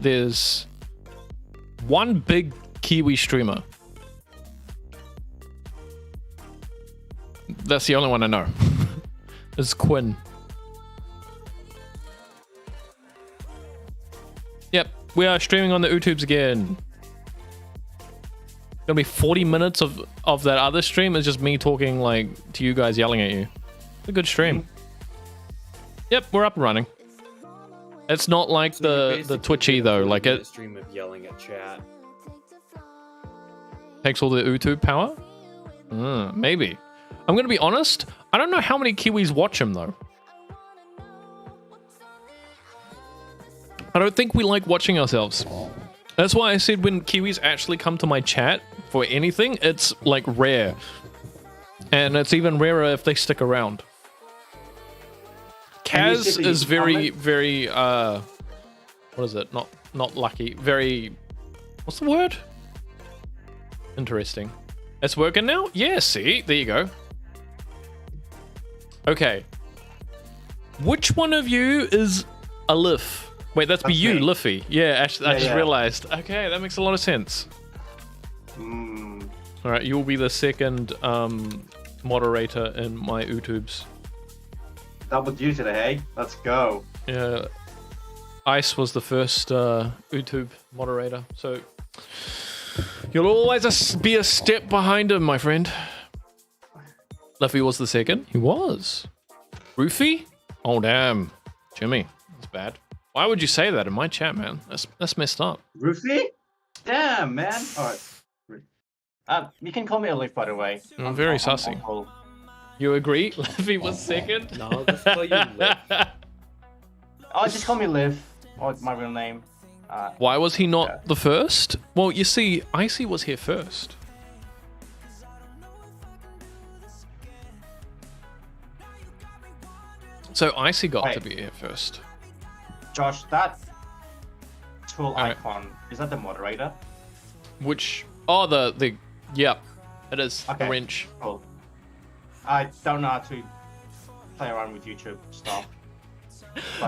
there's one big Kiwi streamer. That's the only one I know. It's Quinn. Yep, we are streaming on the YouTubes again. Gonna be 40 minutes of that other stream is just me talking like to you guys, yelling at you. It's a good stream. Yep, we're up and running. It's not like the Twitchy though, like it stream of yelling at chat takes all the YouTube power. Maybe. I'm gonna be honest. I don't know how many Kiwis watch him though. I don't think we like watching ourselves. That's why I said when Kiwis actually come to my chat for anything, it's like rare. And it's even rarer if they stick around. Kaz is very, very, what is it? Not lucky. Very, what's the word? Interesting. It's working now? Yeah, see? There you go. Okay. Which one of you is a Liff? Wait, that's be you, Liffy. Yeah, actually, I just realized. Okay, that makes a lot of sense. All right, you'll be the second moderator in my YouTubes. Double duty today, hey? Let's go. Yeah, Ice was the first YouTube moderator, so you'll always be a step behind him, my friend. Liffy was the second. He was. Roofy? Oh, damn. Jimmy, that's bad. Why would you say that in my chat, man? That's messed up. Roofy? Damn, man. All right. You can call me a Leaf, by the way. I'm very sussy. You agree? Liffy was second? No, I'll just call you Liv. Oh, just call me Liv. Or my real name. Why was he not the first? Well, you see, Icy was here first. So Icy got to be here first. Josh, that tool icon, is that the moderator? Which, oh, the yep, it is, the wrench. Cool. I don't know how to play around with YouTube stuff.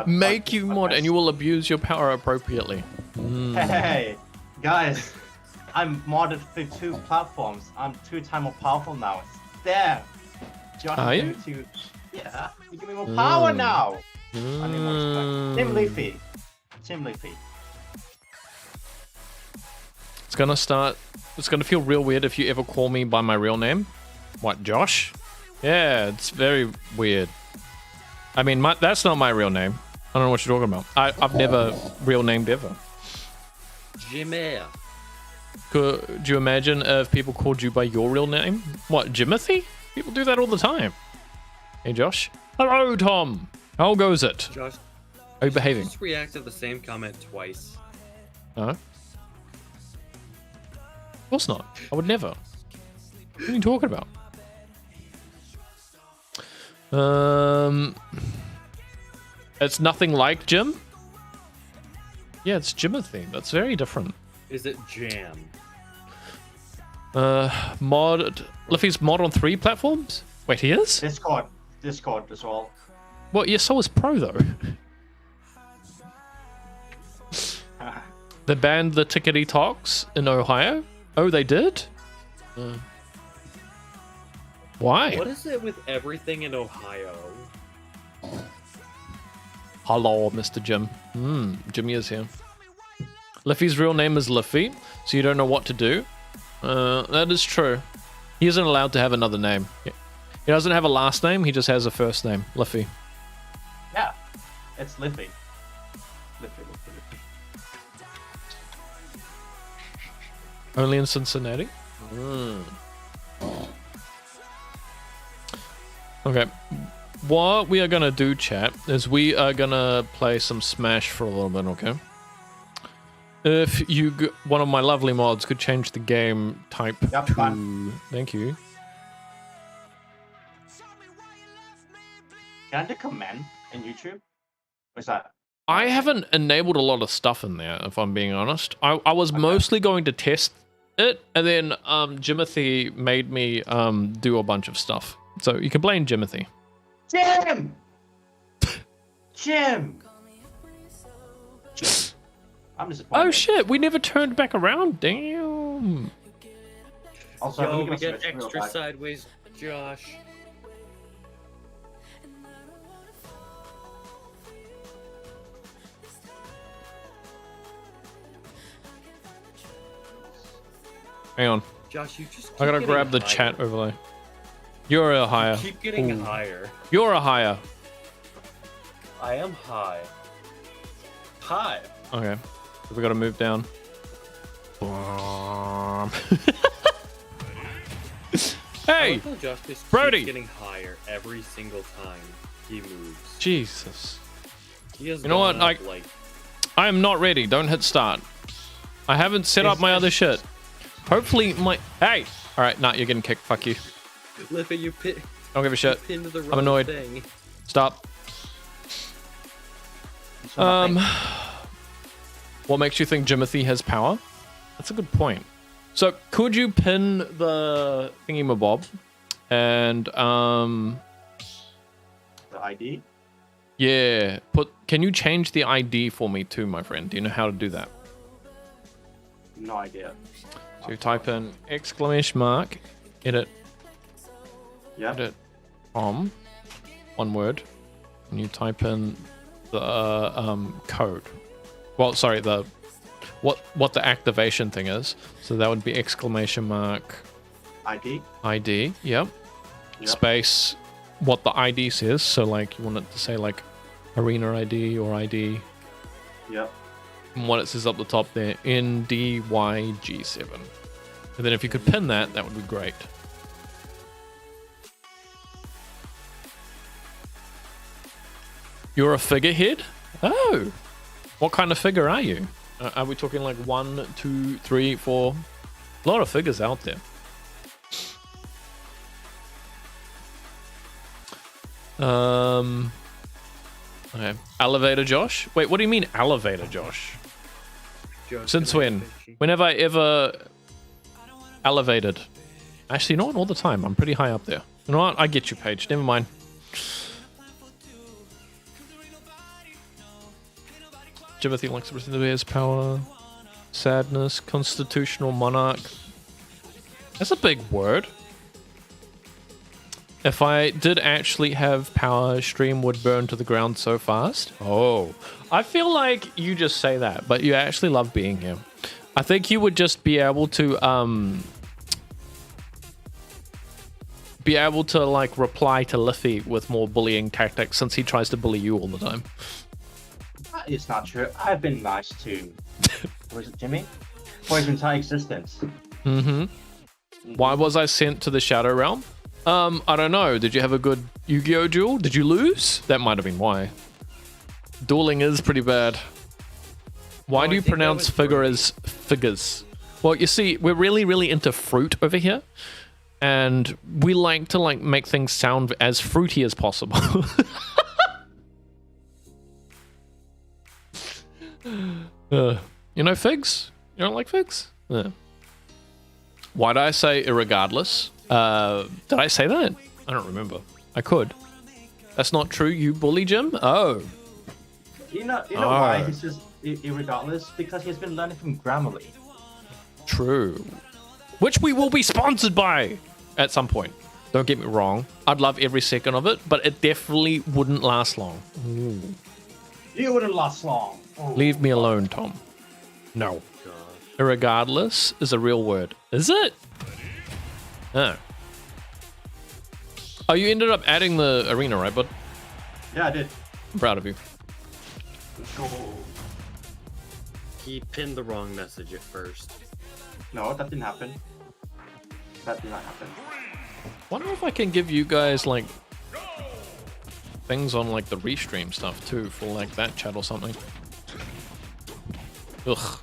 Make you mod and you will abuse your power appropriately. Hey, guys, I'm modded for 2 platforms. I'm 2 times more powerful now. Damn. Josh, Are you? Yeah, you give me more power now. I need more Team Leafy. Team Leafy. It's gonna feel real weird if you ever call me by my real name. What, Josh? Yeah, it's very weird. I mean, that's not my real name. I don't know what you're talking about. I've never real named ever. Jimmy. Could you imagine if people called you by your real name? What, Jimothy? People do that all the time. Hey, Josh. Hello, Tom. How goes it? Josh, are you behaving? Just react to the same comment twice. No. Of course not. I would never. What are you talking about? It's nothing like Jim. Yeah, it's Jimothy. That's very different. Is it Jam? Liffy's mod on 3 platforms? Wait, he is? Discord as well. Well, yeah, so is Pro though. They banned the Tickety Talks in Ohio? Oh, they did? Why? What is it with everything in Ohio? Hello, Mr. Jim. Jimmy is here. Liffy's real name is Liffy, so you don't know what to do. That is true. He isn't allowed to have another name. He doesn't have a last name, he just has a first name, Liffy. Yeah, it's Liffy. Liffy. Only in Cincinnati? Okay. What we are going to do, chat, is we are going to play some Smash for a little bit, okay? If one of my lovely mods could change the game type to... Fine. Thank you. Can I do command in YouTube? What's that? I haven't enabled a lot of stuff in there, if I'm being honest. I was mostly going to test it, and then Jimothy made me do a bunch of stuff. So you can blame Jimothy. Jim! Jim! I'm disappointed. Oh shit, we never turned back around. Damn. Also, let me Yo, give we us get some real extra back. sideways, Josh. Hang on. Josh, you just. I gotta keep grab the getting chat higher. overlay. You're a higher. Keep getting Ooh. higher. You're a higher. I am high. High. Okay. We gotta move down. I Hey! like how Josh just Brody! keeps getting higher every single time he moves. Jesus. He has You know what, gone up, like I am not ready. Don't hit start. I haven't set up my other shit. Hopefully my... Hey! Alright, nah, you're getting kicked. Fuck you. Lippy, you Don't give a shit. pinned the wrong annoyed. thing. Stop. What makes you think Jimothy has power? That's a good point. So, could you pin the thingy-mabob? And, The ID? yeah. Can you change the ID for me too, my friend? Do you know how to do that? No idea. So you type in exclamation mark, edit, Yeah. edit, one word, and you type in the code. Well, sorry, the what the activation thing is. So that would be exclamation mark ID? ID. Yep. Yep. Space what the ID says. So like you want it to say like arena ID or ID. Yep. And what it says up the top there, NDYG7. And then if you could pin that, that would be great. You're a figurehead? Oh! What kind of figure are you? Are we talking like 1, 2, 3, 4? A lot of figures out there. Okay. Elevator Josh? Wait, what do you mean elevator Josh? Josh, Since can I when? get fishy? When have I ever elevated? Actually, not all the time. I'm pretty high up there. You know what? I get you, Paige. Never mind. Jimothy likes to present the bear's power. Sadness. Constitutional monarch. That's a big word. If I did actually have power, stream would burn to the ground so fast. Oh, I feel like you just say that, but you actually love being here. I think you would just be able to like reply to Liffy with more bullying tactics since he tries to bully you all the time. That is not true. I've been nice to... Was it Jimmy? For his entire existence. Mm-hmm. Why was I sent to the Shadow Realm? I don't know. Did you have a good Yu-Gi-Oh duel? Did you lose? That might have been why. Dueling is pretty bad. Why Oh, do you I think that pronounce was figure fruity. as figures? Well, you see, we're really, really into fruit over here. And we like to make things sound as fruity as possible. You know figs? You don't like figs? Yeah. Why did I say irregardless? Did I say that? I don't remember. I could. That's not true, you bully Jim? Oh. You know why he's just irregardless? Because he's been learning from Grammarly. True. Which we will be sponsored by at some point. Don't get me wrong. I'd love every second of it, but it definitely wouldn't last long. Ooh. You wouldn't last long. Oh. Leave me alone, Tom. No. Gosh. Irregardless is a real word. Is it? Oh. Oh, you ended up adding the arena, right, bud? Yeah, I did. I'm proud of you. Go. He pinned the wrong message at first. No, that didn't happen. That did not happen. Wonder if I can give you guys, like, things on, like, the restream stuff, too, for, like, that chat or something. Ugh.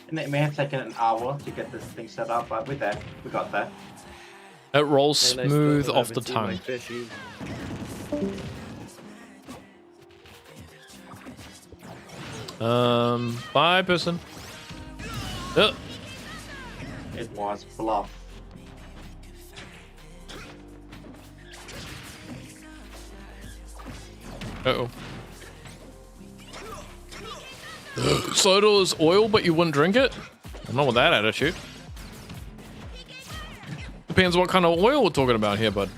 And it may have taken an hour to get this thing set up, but we're there. We got there. It rolls And I smooth still off the haven't seen my tongue. fishy. Bye, person. It was bluff. Uh-oh. Soda is oil, but you wouldn't drink it? I'm not with that attitude. Depends what kind of oil we're talking about here, bud.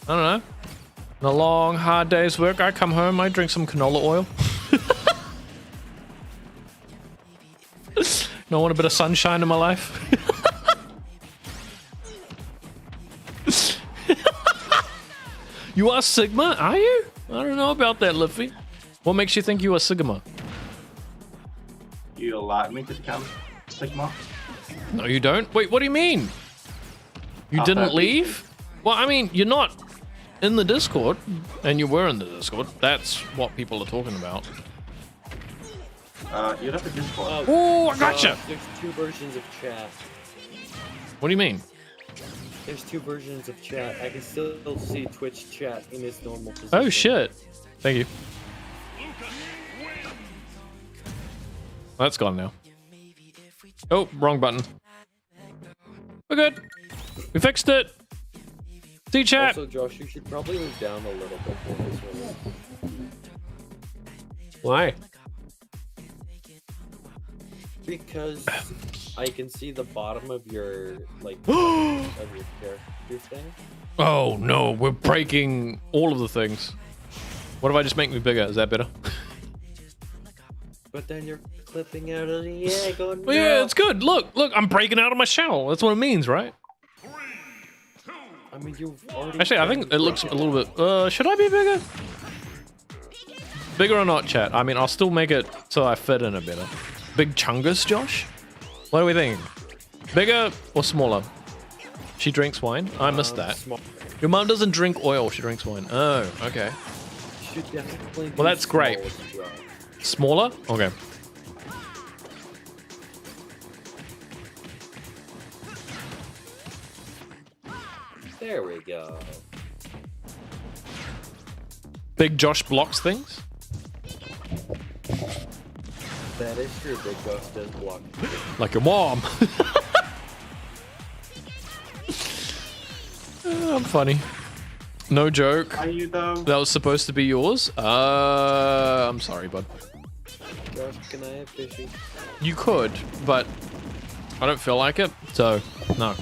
I don't know. In a long, hard day's work, I come home, I drink some canola oil. No, I want a bit of sunshine in my life. You are Sigma, are you? I don't know about that, Liffy. What makes you think you are Sigma? You allowed me to become Sigma? No, you don't. Wait, what do you mean? You After didn't leave? Well, I mean, you're not in the Discord, and you were in the Discord. That's what people are talking about. You left the Discord. Oh, I gotcha! There's two versions of chat. What do you mean? There's two versions of chat. I can still see Twitch chat in its normal position. Oh, shit. Thank you. That's gone now. Oh, wrong button. We're good. We fixed it. See chat. Also, Josh, you should probably move down a little bit for this one. Why? Because I can see the bottom of your, like, of your character thing. Oh, no. We're breaking all of the things. What if I just make me bigger? Is that better? But then you're clipping out of the egg. Oh, no. Well, yeah, it's good. Look, I'm breaking out of my shell. That's what it means, right? I mean, you've already... Actually, I think it looks a little bit... should I be bigger? Bigger or not, chat? I mean, I'll still make it so I fit in a better. Big chungus, Josh? What do we think? Bigger or smaller? She drinks wine? I missed that. Small. Your mom doesn't drink oil, she drinks wine. Oh, okay. Should definitely Well, that's great. Smaller? Okay. There we go. Big Josh blocks things? That is true. Big Josh does block. Like your mom. I'm funny. No joke. Are you though? That was supposed to be yours? I'm sorry, bud. Josh, can I have fishy? You could, but I don't feel like it, so no.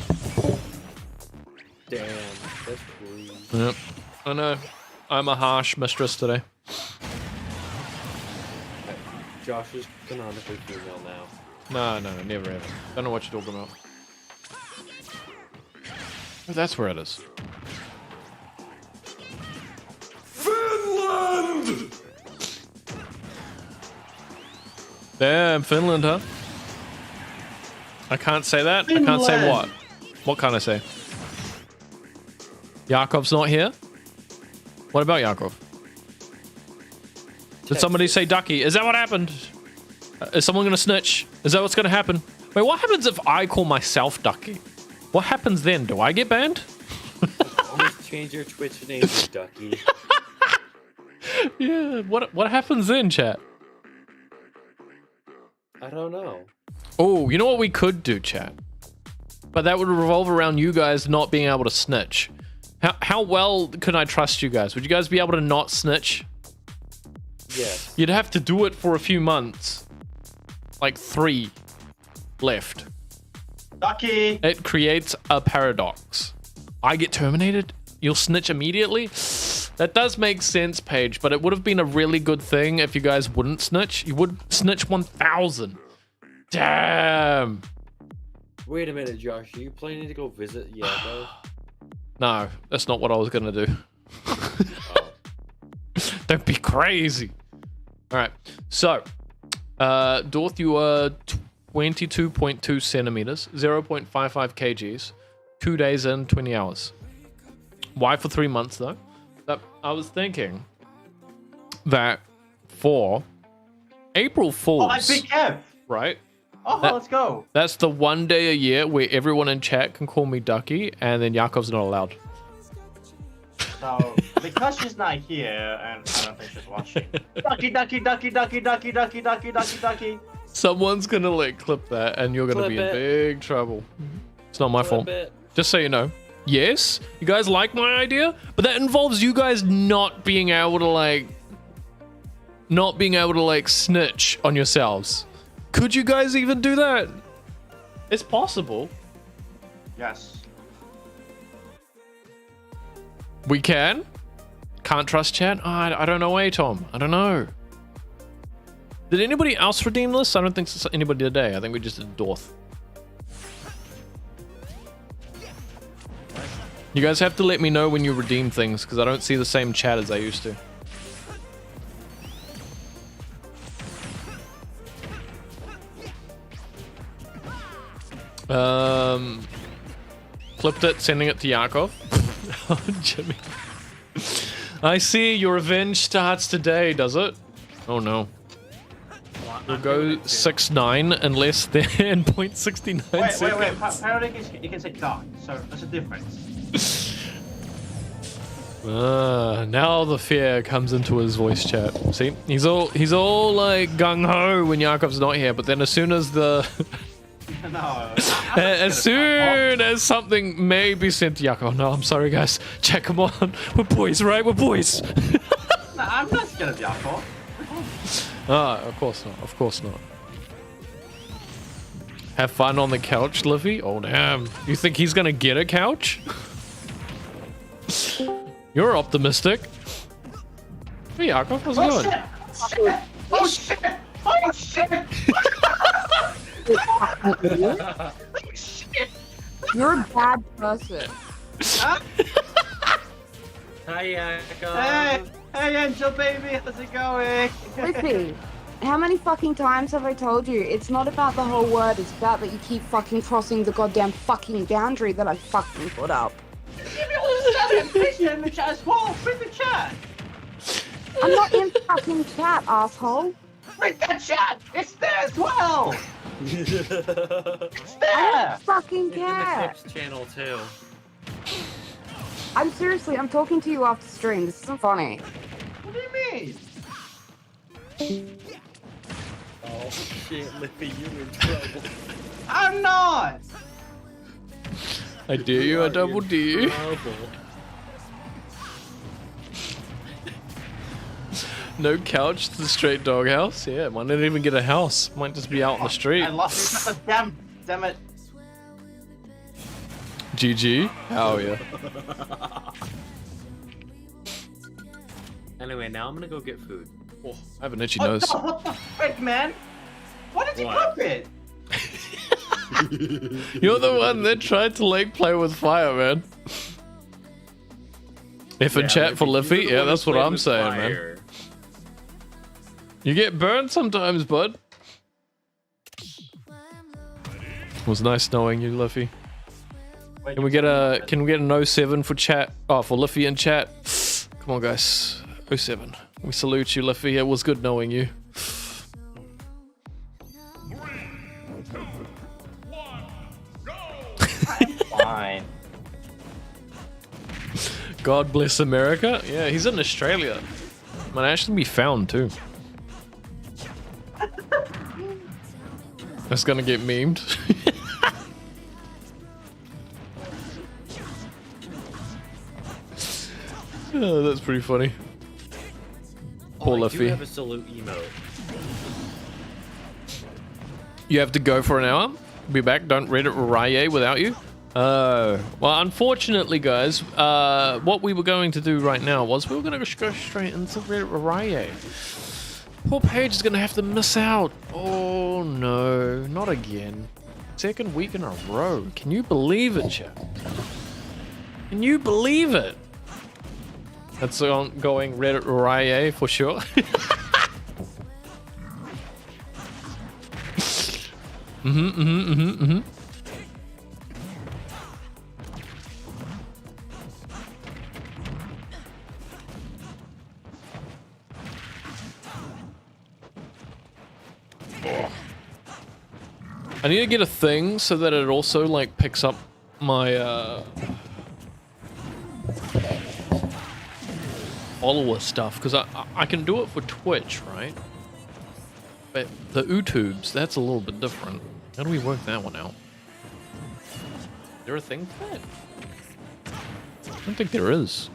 Damn, that's rude. Yep. I know. I'm a harsh mistress today. Josh is canonically female now. No, never ever. Don't know what you're talking about. Oh, that's where it is. Finland! Damn, Finland, huh? I can't say that. I can't say what. What can I say? Yakov's not here? What about Yakov? Did somebody say Ducky? Is that what happened? Is someone gonna snitch? Is that what's gonna happen? Wait, what happens if I call myself Ducky? What happens then? Do I get banned? Always change your Twitch name to Ducky. Yeah, what happens then, chat? I don't know. Oh, you know what we could do, chat? But that would revolve around you guys not being able to snitch. How well can I trust you guys? Would you guys be able to not snitch? Yes. You'd have to do it for a few months. Like 3 left. Ducky! It creates a paradox. I get terminated, you'll snitch immediately? That does make sense, Paige, but it would have been a really good thing if you guys wouldn't snitch. You would snitch 1,000. Damn. Wait a minute, Josh. Are you planning to go visit Yako? No, that's not what I was gonna do. Oh. Don't be crazy. All right, so Dorth, you are 22.2 centimeters, 0.55 kgs, 2 days in, 20 hours. Why for 3 months though? I was thinking that for April Fools, Oh, I pick Kev! right? Oh, let's go! That's the one day a year where everyone in chat can call me Ducky, and then Yakov's not allowed. So, because she's not here, and I don't think she's watching. Ducky, ducky, ducky, ducky, ducky, ducky, ducky, ducky, ducky. Someone's gonna like clip that, and you're gonna be in big trouble. It's not my fault. Just so you know. Yes, you guys like my idea, but that involves you guys not being able to like snitch on yourselves. Could you guys even do that? It's possible. Yes. We can. Can't trust chat. Oh, I don't know, Tom. I don't know. Did anybody else redeem this? I don't think anybody today. I think we just did Dorth. You guys have to let me know when you redeem things, because I don't see the same chat as I used to. Clipped it, sending it to Yakov. Oh, Jimmy. I see your revenge starts today, does it? Oh no. We'll go 6-9 in less than 0.69 seconds. Wait. Parodic is, you can say dark, so there's a difference. Now the fear comes into his voice chat. See, he's all like gung ho when Yakov's not here, but then as soon as the No. as soon as something may be sent to Yakov, no, I'm sorry guys, chat, come on, we're boys, right? We're boys. No, I'm not scared of Yakov. Ah, of course not. Of course not. Have fun on the couch, Livy. Oh damn! You think he's gonna get a couch? You're optimistic. Hey, Yakov, how's it going? Oh shit! Oh shit! Oh shit! You're a bad person. Huh? Hi, Yakov. Hey, Angel baby, how's it going? Lippy, how many fucking times have I told you? It's not about the whole word, it's about that you keep fucking crossing the goddamn fucking boundary that I fucking put up. Give me all the stuff in the chat as well. Read the chat. I'm not in fucking chat, asshole. Read that chat. It's there as well. It's I there. don't fucking It's in the care. Tips channel too. I'm seriously, I'm talking to you after stream. This isn't funny. What do you mean? Oh shit, Lippy, you're in trouble. I'm not. I dare you, I double dare you. No couch to the straight doghouse. Yeah, might not even get a house. Might just be out on the street. I lost it. Damn it. GG. Hell yeah. Anyway, now I'm gonna go get food. Oh, I have an itchy Oh, nose. no, what the frick, man? Why did you What? clip it? You're the one that tried to like play with fire, man. If in chat for Liffy, yeah, that's what I'm saying, man. You get burned sometimes, bud. It was nice knowing you, Liffy. Wait, Can we get an 07 for chat? Oh, for Liffy in chat. Come on, guys. 07. We salute you, Liffy. It was good knowing you. Fine. God bless America. Yeah, he's in Australia. Might actually be found too. That's gonna get memed. Oh, that's pretty funny. Poor I do Liffy. have a salute emote. You have to go for an hour. Be back. Don't Reddit Raye without you. Well, unfortunately, guys, what we were going to do right now was we were going to go straight into Reddit Raye. Poor Paige is going to have to miss out. Oh no, not again. Second week in a row. Can you believe it, chat? Can you believe it? That's ongoing Reddit Raye for sure. I need to get a thing so that it also like picks up my follower stuff because I can do it for Twitch, right? But the YouTubes, that's a little bit different. How do we work that one out? Is there a thing for that? I don't think there is.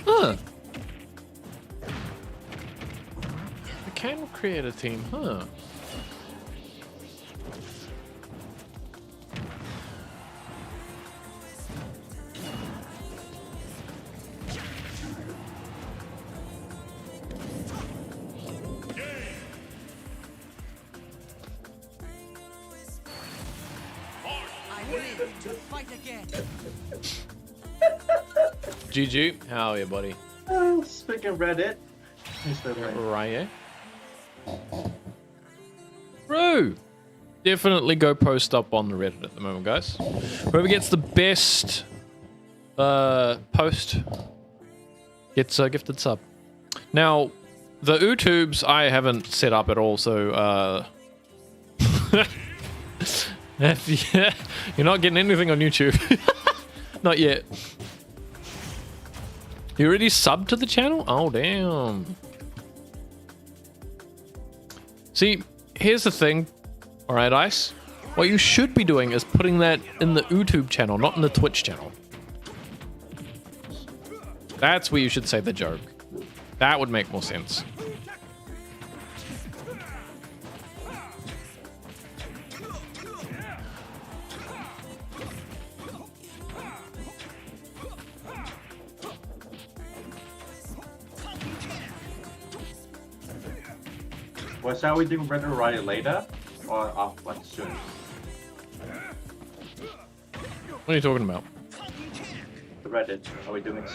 Huh. I can create a team, huh? GG, how are you, buddy? Speaking Reddit. Who's the Reddit? Right, Bro! Definitely go post up on the Reddit at the moment, guys. Whoever gets the best post gets a gifted sub. Now, the YouTubes I haven't set up at all, so yeah, you're not getting anything on YouTube. Not yet. You already subbed to the channel? Oh, damn. See, here's the thing. Alright, Ice. What you should be doing is putting that in the YouTube channel, not in the Twitch channel. That's where you should say the joke. That would make more sense. Well, shall we do Reddit Riot later? Or what soon? What are you talking about? The Reddit. Are we doing it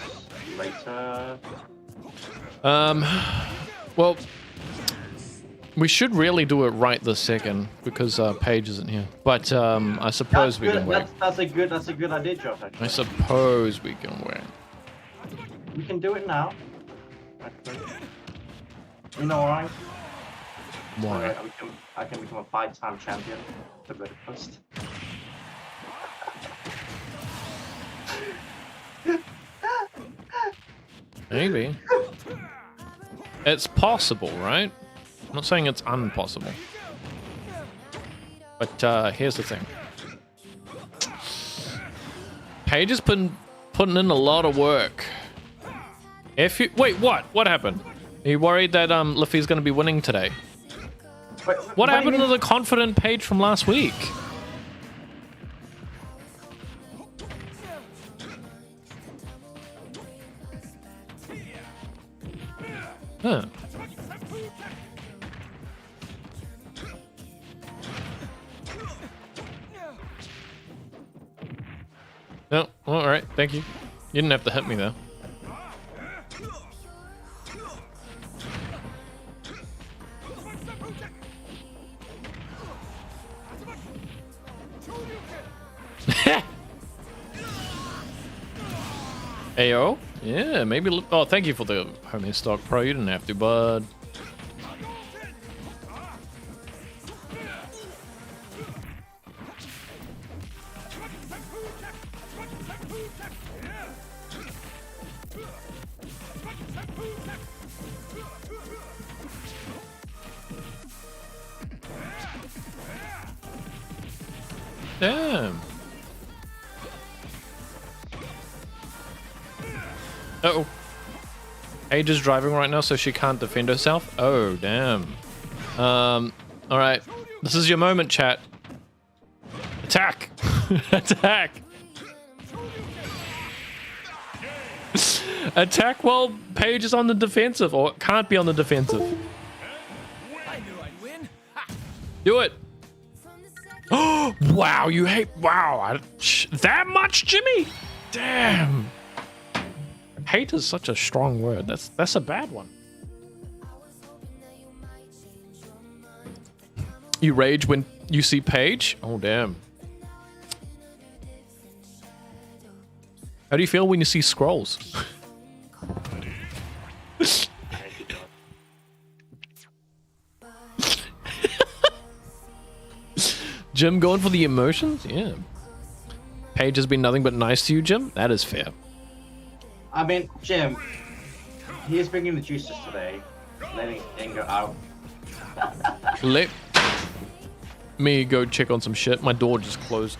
later? Well, we should really do it right this second because Paige isn't here. But I suppose we can wait. That's a good idea, Josh. Actually. I suppose we can wait. We can do it now. Actually. You know why? Why? I can become a 5-time champion. The Reddit post. Maybe. It's possible, right? I'm not saying it's impossible. But here's the thing. Paige has been putting in a lot of work. If you wait, what happened? Are you worried that Liffy's going to be winning today? Wait, What happened to the confident Paige from last week? Huh. No, alright, thank you. You didn't have to hit me though. Ayo? Yeah, maybe. Oh, thank you for the homie stock pro. You didn't have to, bud. Damn. Uh-oh. Paige is driving right now, so she can't defend herself. Oh, damn. Alright. This is your moment, chat. Attack! Attack! Attack while Paige is on the defensive, or it can't be on the defensive. I knew I'd win. Do it! Oh, wow, you hate... Wow, that much, Jimmy? Damn. Hate is such a strong word. That's a bad one. You rage when you see Paige? Oh, damn. How do you feel when you see scrolls? Jim going for the emotions? Yeah. Paige has been nothing but nice to you, Jim? That is fair. I mean, Jim, he is bringing the juices today, letting anger out. Let me go check on some shit. My door just closed.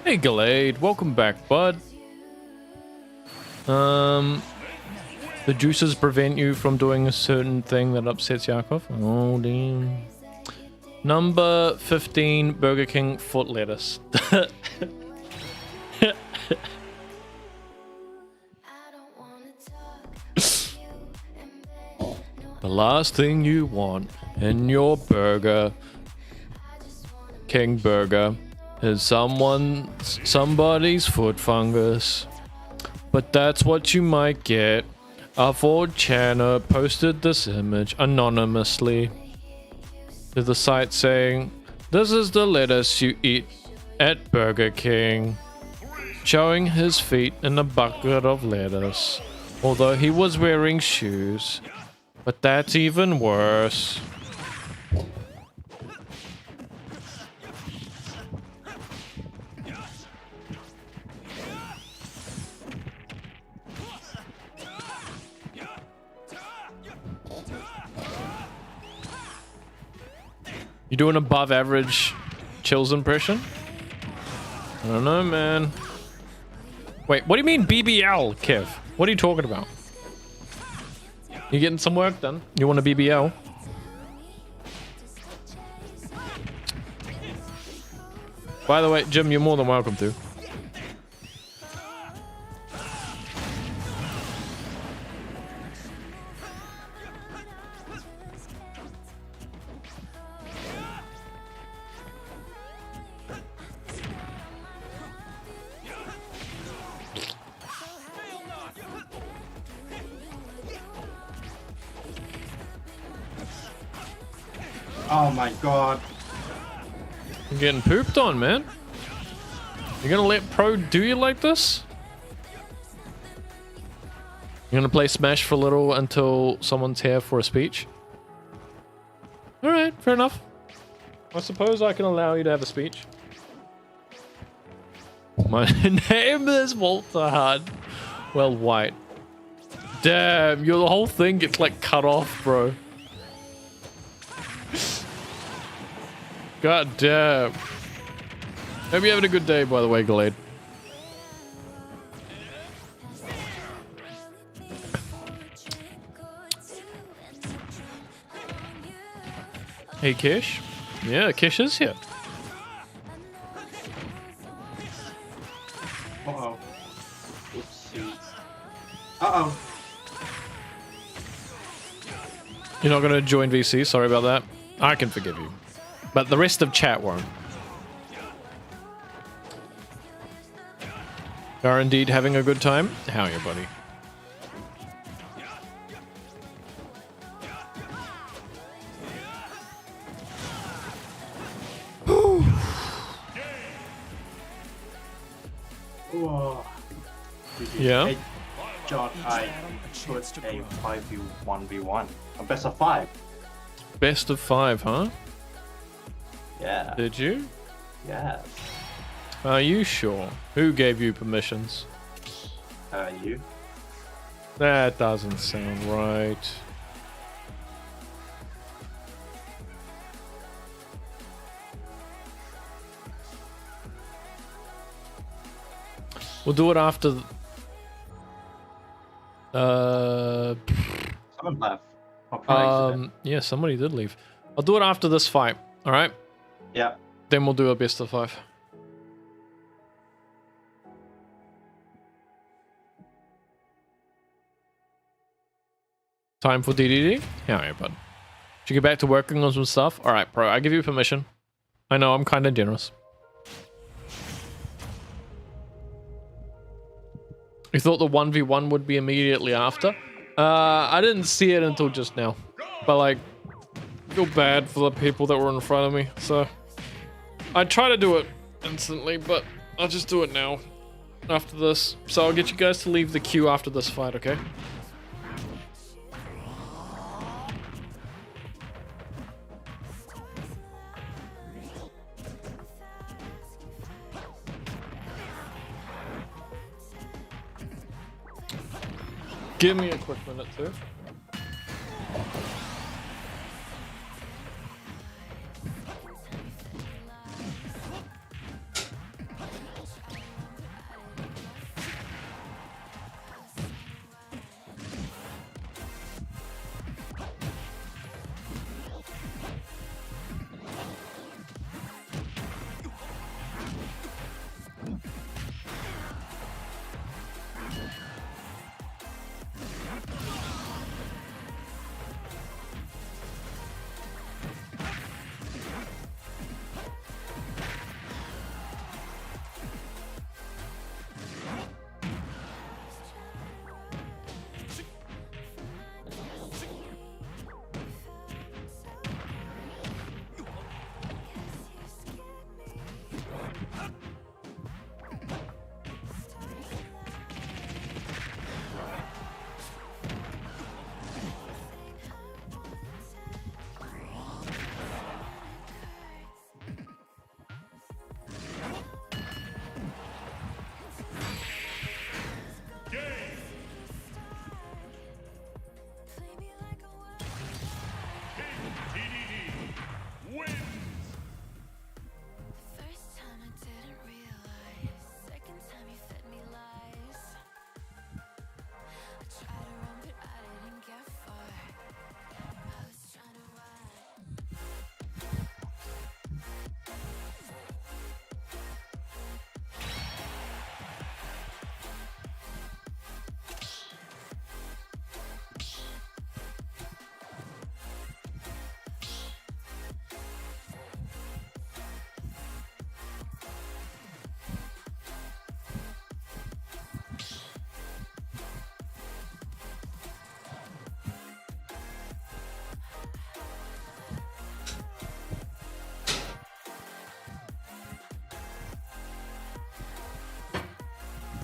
Hey Gallade, welcome back, bud. The juices prevent you from doing a certain thing that upsets Yakov. Oh damn. Number 15, Burger King foot lettuce. The last thing you want in your Burger King burger is somebody's foot fungus. But that's what you might get. A 4chaner posted this image anonymously to the site saying, "This is the lettuce you eat at Burger King," showing his feet in a bucket of lettuce, although he was wearing shoes. But that's even worse. You doing above average Chills impression? I don't know, man. Wait, what do you mean BBL, Kev? What are you talking about? You getting some work done? You want a BBL? By the way, Jim, you're more than welcome to. Oh my god. You're getting pooped on, man. You're gonna let Pro do you like this? You're gonna play Smash for a little until someone's here for a speech? Alright, fair enough. I suppose I can allow you to have a speech. My name is Walter Hunt. Well, White. Damn, the whole thing gets like cut off, bro. God damn. Hope you're having a good day, by the way, Glade. Hey, Kish. Yeah, Kish is here. Uh-oh. Oopsies. Uh-oh. You're not going to join VC, sorry about that. I can forgive you. But the rest of chat won't. You are indeed having a good time? How are you, buddy? Whoa. Yeah? John, I put a 5v1v1. A best of 5. Best of 5, huh? Yeah. Did you? Yes. Are you sure? Who gave you permissions? You? That doesn't sound right. We'll do it after... Someone left. Oh, accident. yeah, somebody did leave. I'll do it after this fight, alright? Yeah. Then we'll do a best of 5. Time for DDD? Yeah, yeah, bud. Should you get back to working on some stuff? Alright, bro, I give you permission. I know, I'm kind of generous. You thought the 1v1 would be immediately after? I didn't see it until just now. But, like, I feel bad for the people that were in front of me, so... I try to do it instantly, but I'll just do it now. After this. So I'll get you guys to leave the queue after this fight, okay? Give me a quick minute too.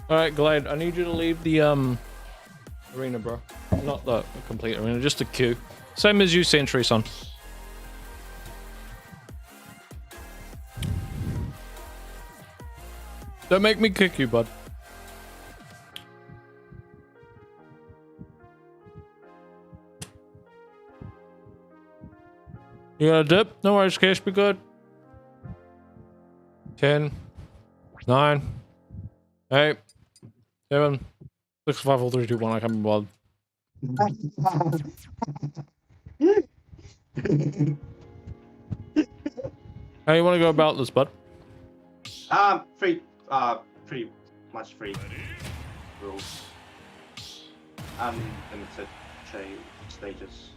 Alright, Glade, I need you to leave the arena, bro. Not the complete arena, just a queue. Same as you, Sentry, son. Don't make me kick you, bud. You got a dip? No worries, Cash, be good. 10, 9, 8, 7, 6, 5, 4, 3, 2, 1. I can't be bothered. How you want to go about this, bud? Free, pretty much free rules. Unlimited trade stages.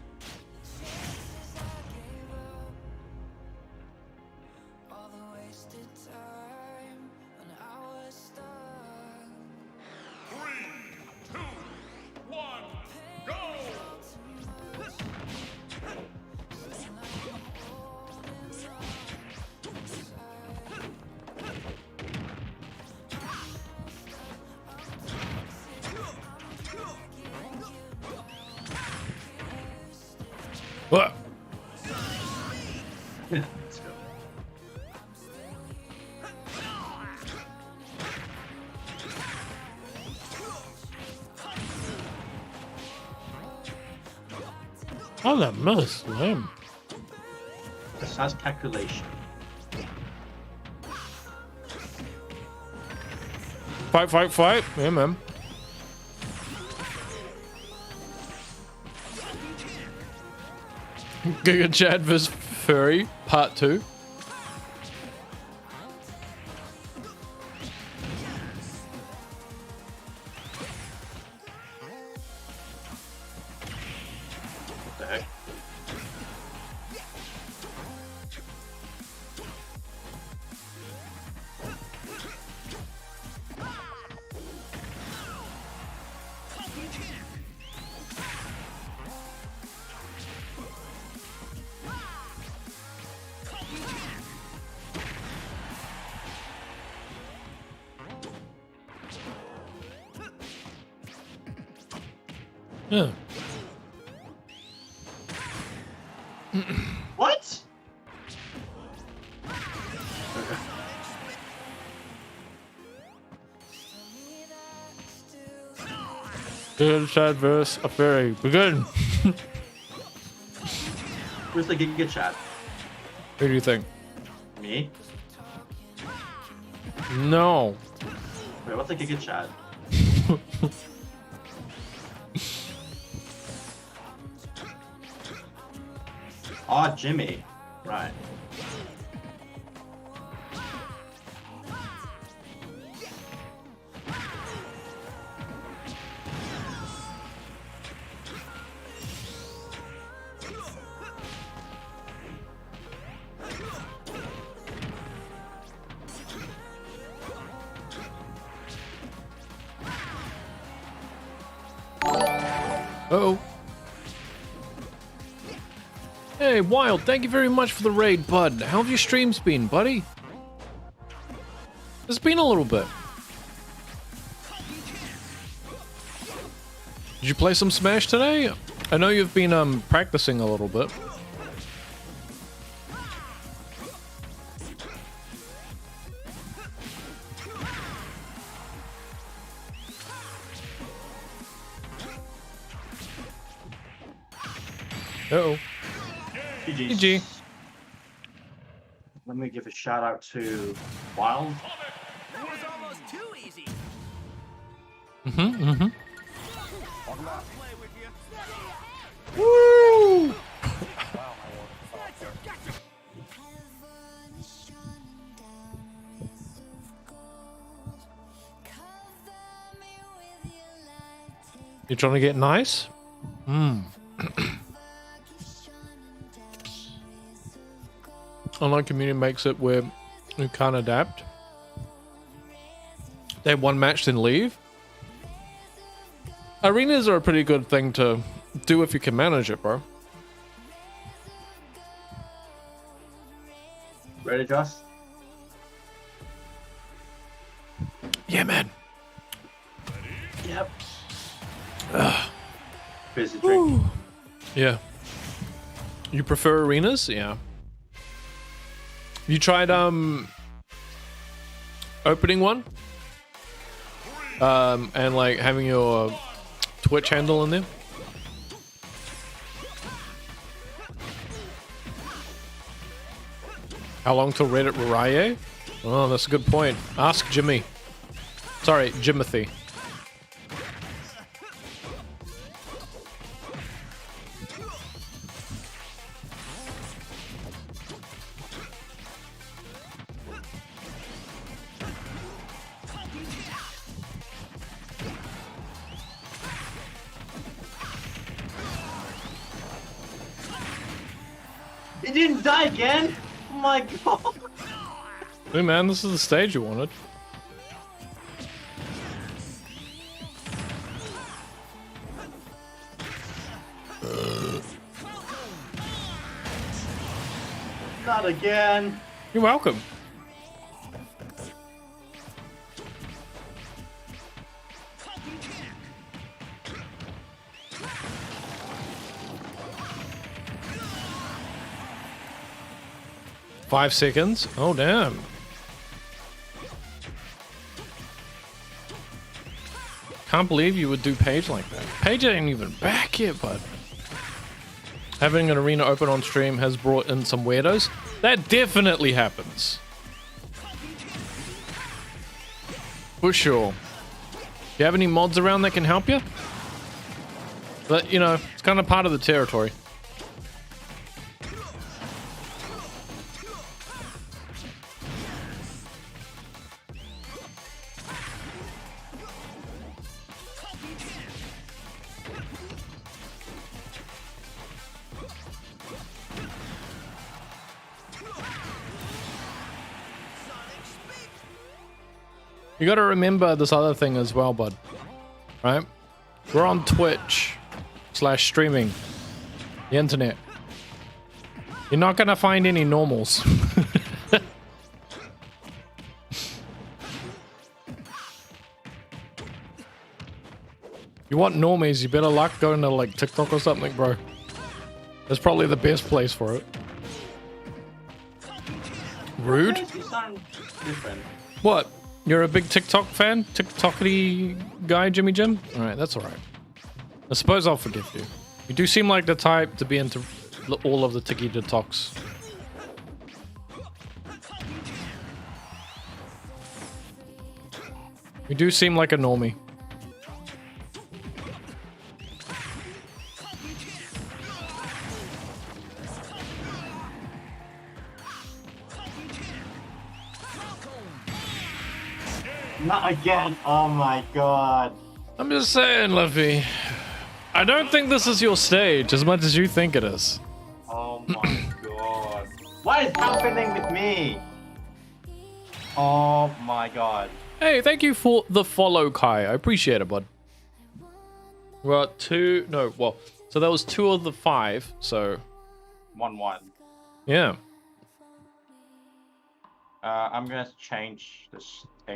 What? Let's go. Oh, that miss, lame. This has calculation. Fight, fight, fight. Yeah, man. Giga Chad vs. Furry, part 2. What the heck? Yeah. What? Giga Chad vs. a Furry. We're good. Where's the Giga Chat? Who do you think? Me? No. Wait, what's the Giga Chat? Oh, Jimmy. Right. Uh-oh. Hey, Wild, thank you very much for the raid, bud. How have your streams been, buddy? It's been a little bit. Did you play some Smash today? I know you've been practicing a little bit. Uh-oh. GG. GG. Let me give a shout out to Wild. That was almost too easy. Mm-hmm. Play with you. Woo! You're trying to get nice? Hmm. Online community makes it where you can't adapt. They have one match then leave. Arenas are a pretty good thing to do if you can manage it, bro. Ready, Josh? Yeah, man. Fizzy drink. Yeah. You prefer arenas? Yeah. You tried opening one? And like having your Twitch handle in there? How long till Reddit Raraye? Oh, that's a good point. Ask Jimmy. Sorry, Jimothy. He didn't die again? Oh my god. Hey man, this is the stage you wanted. Not again. You're welcome. Five seconds? Oh, damn. Can't believe you would do Paige like that. Paige ain't even back yet, bud. Having an arena open on stream has brought in some weirdos. That definitely happens. For sure. Do you have any mods around that can help you? But, you know, it's kind of part of the territory. You gotta remember this other thing as well, bud. Right? We're on Twitch / streaming. The internet. You're not gonna find any normals. You want normies, you better luck going to like TikTok or something, bro. That's probably the best place for it. Rude? You sound different. What? You're a big TikTok fan? TikTokity guy, Jimmy Jim? Alright, that's alright. I suppose I'll forgive you. You do seem like the type to be into all of the Tiki TikToks. You do seem like a normie. Not again. Oh my god. I'm just saying, Luffy. I don't think this is your stage as much as you think it is. Oh my god. What is happening with me? Oh my god. Hey, thank you for the follow, Kai. I appreciate it, bud. Well, so that was 2 of the 5, so 1-1. yeah. I'm gonna change the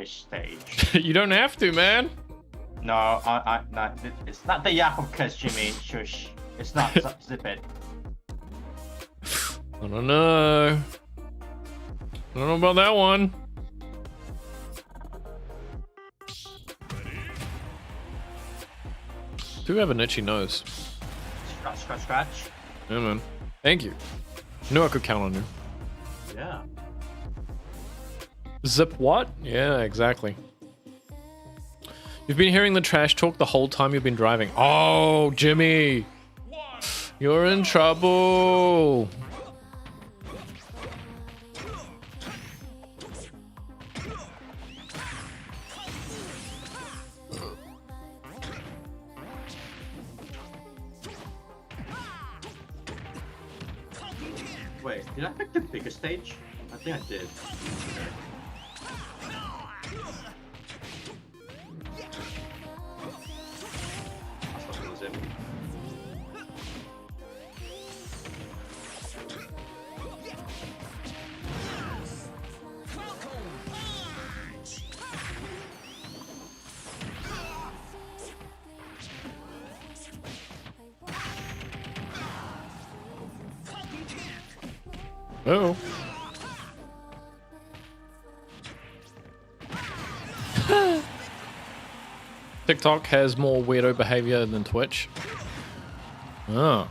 stage. You don't have to, man. No, no, it's not the Yakup curse, Jimmy. Shush. It's not. Zip it. I don't know. I don't know about that one. Do have an itchy nose. Scratch, scratch, scratch. Yeah, man. Thank you. Knew I could count on you. Yeah. Zip what? Yeah, exactly. You've been hearing the trash talk the whole time you've been driving. Oh, Jimmy. You're in trouble. Wait, did I pick the bigger stage? I think I did. Oh. TikTok has more weirdo behavior than Twitch. Oh.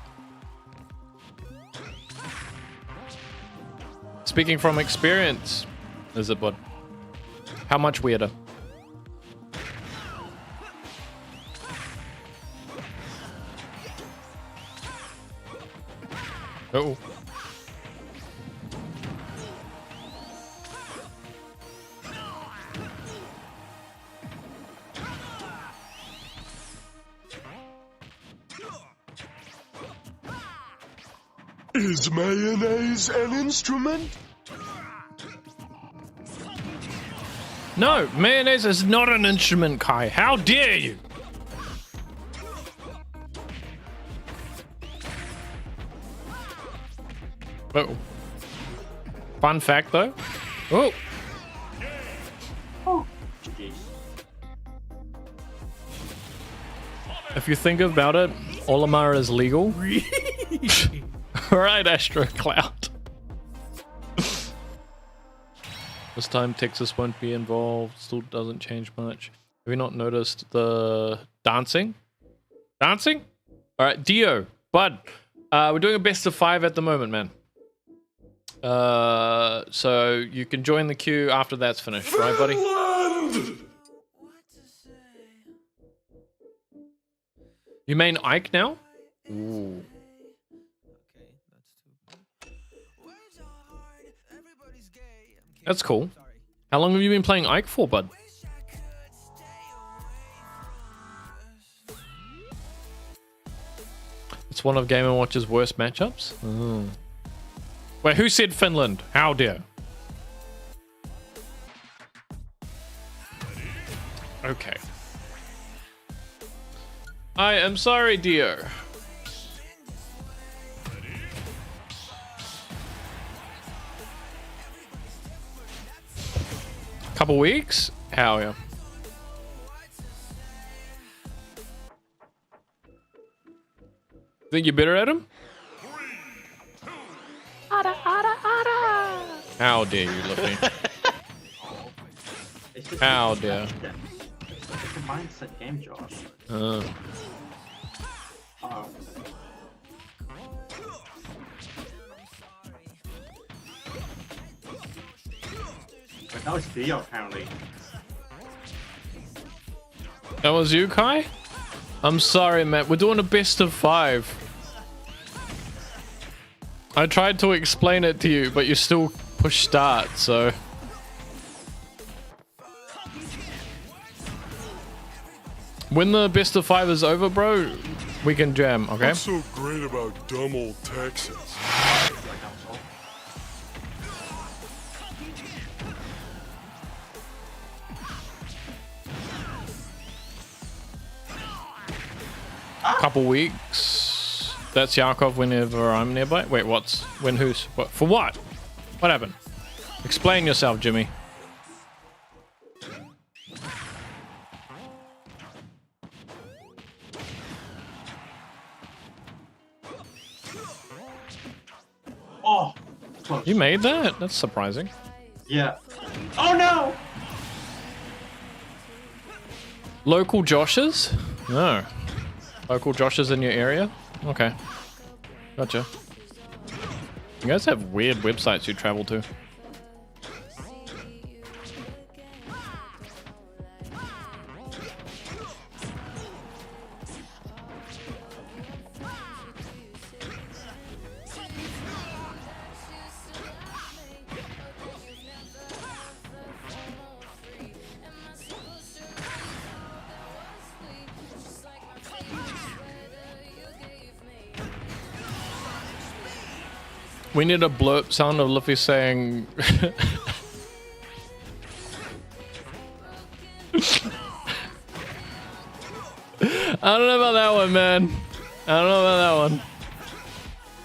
Speaking from experience, is it, bud? How much weirder? Oh. Is mayonnaise an instrument? No, mayonnaise is not an instrument, Kai. How dare you? Oh. Fun fact, though. Oh. Jeez. If you think about it, Olimar is legal. Alright, Astro Cloud. This time Texas won't be involved. Still doesn't change much. Have you not noticed the dancing? Dancing? Alright, Dio, Bud. We're doing a best of 5 at the moment, man. So you can join the queue after that's finished, right, buddy? You main Ike now? Ooh. That's cool. How long have you been playing Ike for, bud? It's one of Game & Watch's worst matchups? Oh. Wait, who said Finland? How dare? Okay. I am sorry, dear. Couple weeks? Hell yeah. Think you're better at him? How dare you, Luffy? It's just How dare. It's a mindset game, Josh. But now it's Theo, apparently. That was you, Kai? I'm sorry, Matt. We're doing a best of 5. I tried to explain it to you, but you still push start, so... When the best of 5 is over, bro, we can jam, okay? What's so great about dumb old Texas? Couple weeks. That's Yakov whenever I'm nearby. Wait, what's... When who's... What? For what? What happened? Explain yourself, Jimmy. Oh! Close. You made that? That's surprising. Yeah. Oh no! Local Joshes? No. Local Joshes in your area? Okay. Gotcha. You guys have weird websites you travel to. We need a blurp sound of Luffy saying... I don't know about that one, man. I don't know about that one.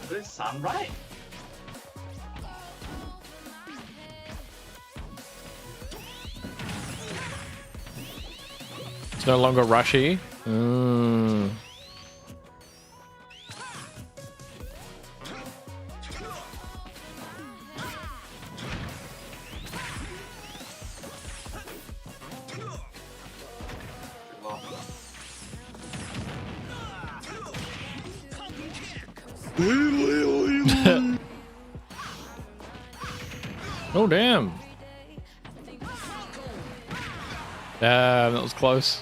Does it sound right? It's no longer rushy. Oh, damn. Damn, that was close.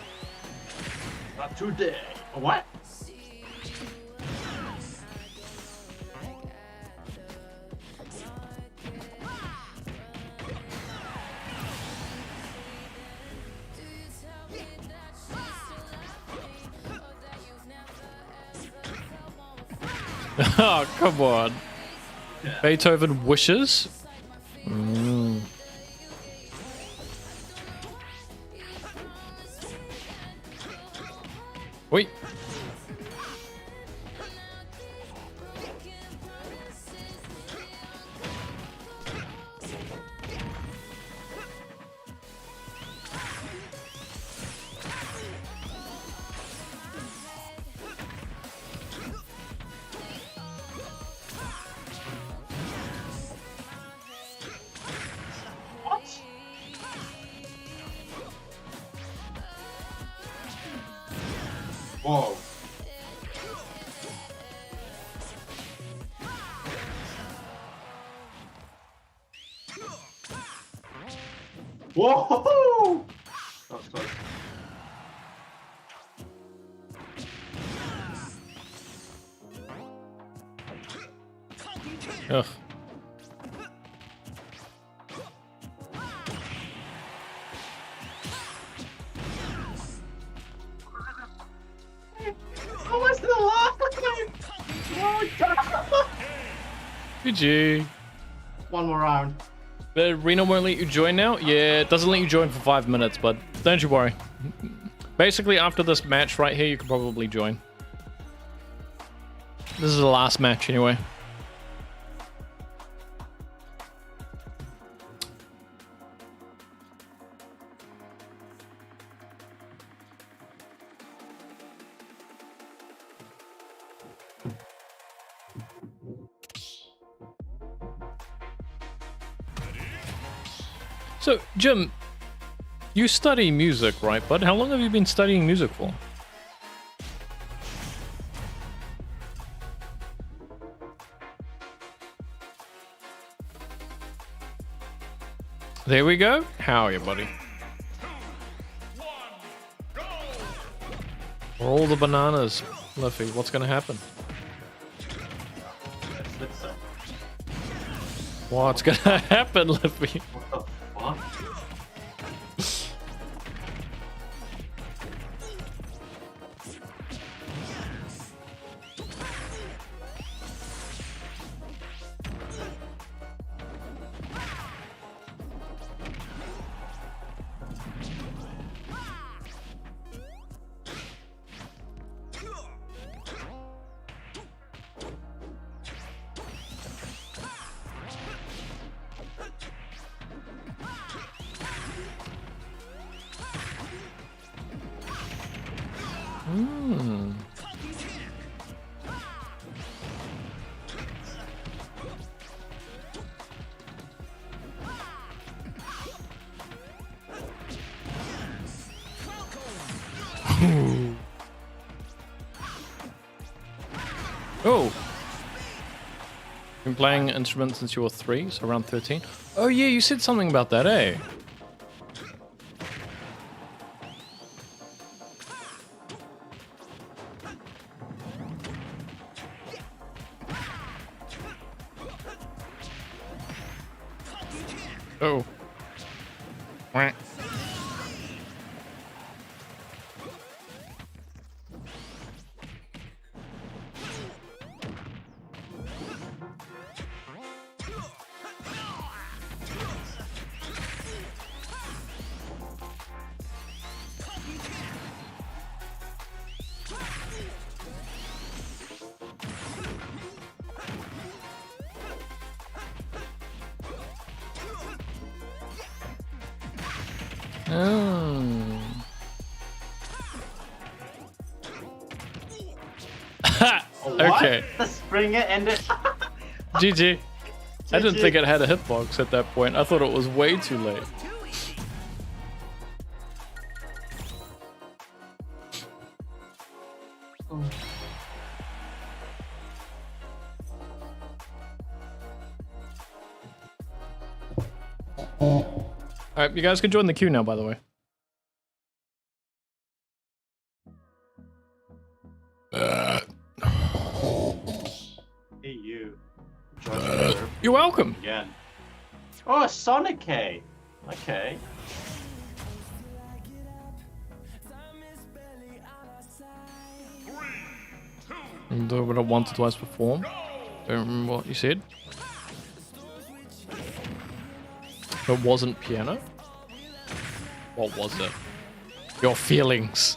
Not today. What? Oh, come on. Beethoven wishes? Wait. What? Whoa. Whoa! That was close. Ugh. How was the last time? Oh, God. GG. One more round. The arena won't let you join now? Yeah, it doesn't let you join for 5 minutes, but don't you worry. Basically, after this match right here, you can probably join. This is the last match anyway. So, Jim, you study music, right, bud? How long have you been studying music for? There we go. How are you, buddy? For all the bananas, Luffy, what's gonna happen? What's gonna happen, Luffy? What the fuck? Hmm. Oh. Been playing instruments since you were 3, so around 13. Oh yeah, you said something about that, eh? Oh. Wah. Oh. Okay. What? The Springer ended. GG. I didn't think it had a hitbox at that point. I thought it was way too late. Alright, you guys can join the queue now, by the way. Hey, you. Join the group You're welcome. again. Oh, Sonic K. Okay. Do what I once or twice perform. Don't remember what you said. It wasn't piano. What was it? Your feelings.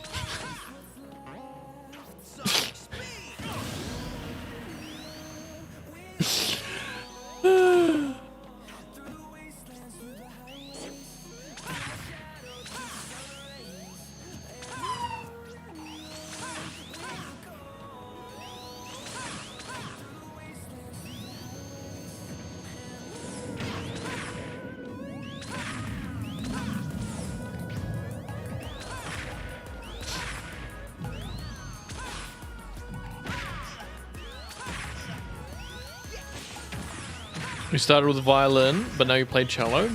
You started with violin, but now you play cello.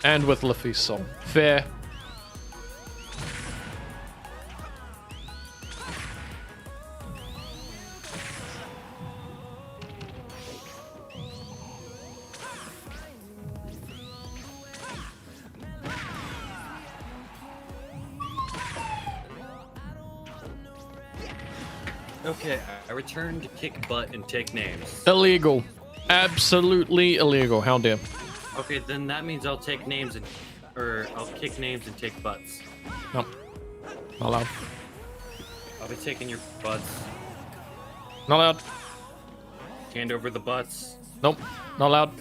And with Liffy's song. Fair. Okay, I returned to kick butt and take names. Illegal. Absolutely illegal. How dare. Okay, then that means I'll take names and, or I'll kick names and take butts. No. Not allowed. I'll be taking your butts. Not allowed. Hand over the butts. Nope. Not allowed.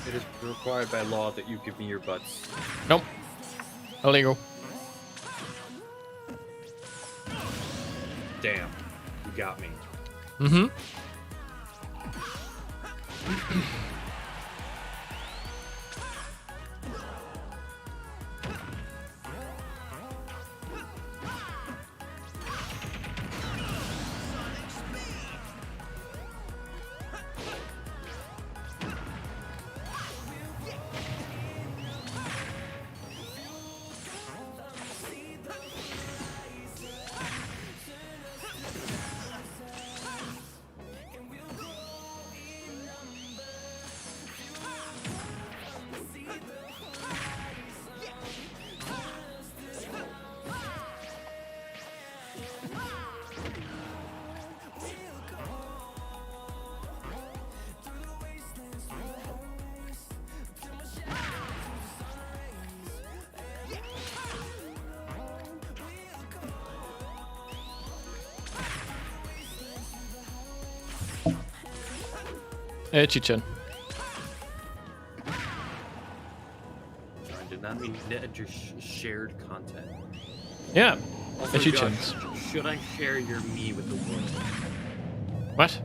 It is required by law that you give me your butts. Nope. Illegal. Damn, you got me. Mm-hmm. Chichin. I did not mean to enter shared content. Yeah. Also, Chichins. Josh, should I share your me with the world? What?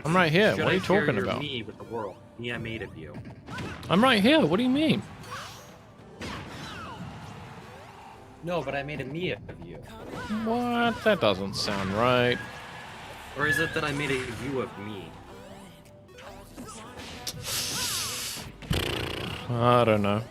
I'm right here. Should What are I you share talking your about? me with the world? Me I made of you. I'm right here. What do you mean? No, but I made a me of you. What? That doesn't sound right. Or is it that I made a you of me? I don't know.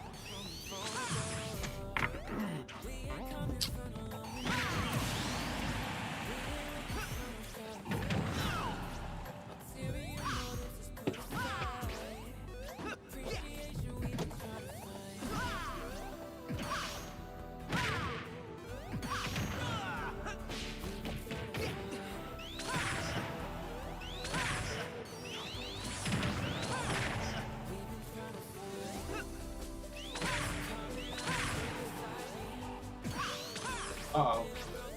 Uh-oh.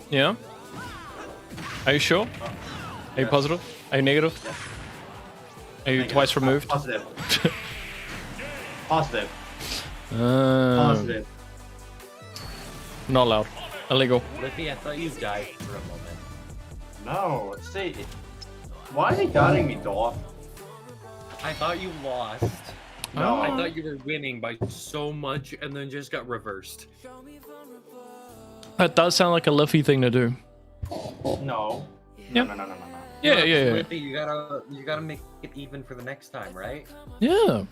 Yeah? Are you sure? Are you positive? Are you negative? Are you Negative. twice removed? Positive. Positive. Uh, Positive. Not allowed. Illegal. Lippy, I thought you died for a moment. No, see, why are you guarding me, Dorf? I thought you lost. No. I thought you were winning by so much and then just got reversed. That does sound like a Liffy thing to do. No. Yep. No. Yeah, yeah, Lippy, you gotta make it even for the next time, right? yeah.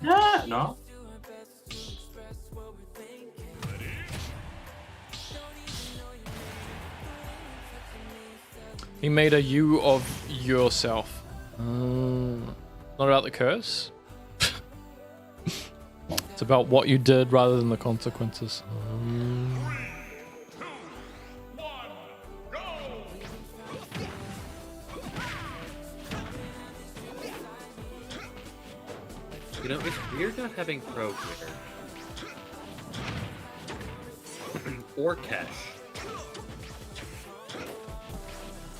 Yeah, no. He made a you of yourself. Not about the curse. It's about what you did rather than the consequences. You know, it's weird not having Pro here. Or Kesh.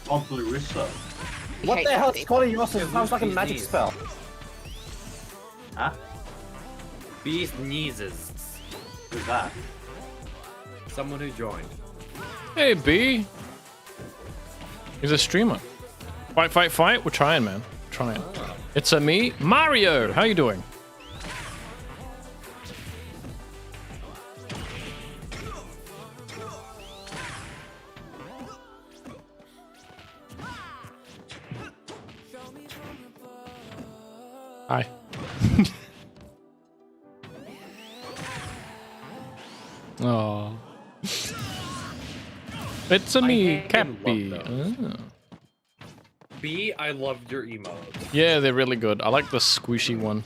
On Larissa. What the hell? Scoliosis sounds like a magic Sneeze. spell. Huh? Beast Sneezes. Who's that? Someone who joined. Hey, B. He's a streamer. Fight, fight, fight. We're trying, man. Trying. It's me, Mario. How you doing? Hi. Oh. It's a me, hate Cappy. and love Oh. B, I loved your emotes. Yeah, they're really good. I like the squishy one.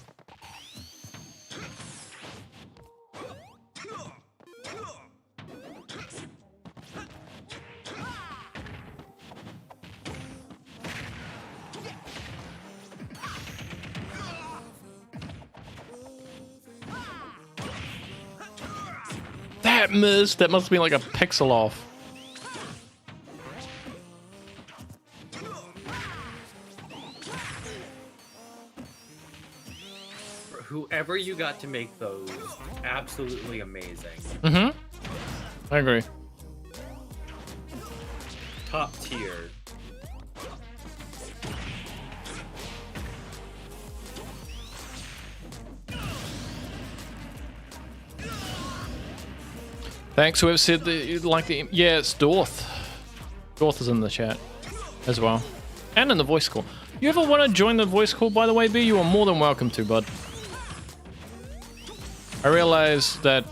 That missed. That must have been like a pixel off. Whoever you got to make those, absolutely amazing. Mm-hmm. I agree. Top tier. Thanks, whoever said that you'd like the... Yeah, it's Dorth. Dorth is in the chat as well. And in the voice call. You ever want to join the voice call, by the way, B? You are more than welcome to, bud. I realize that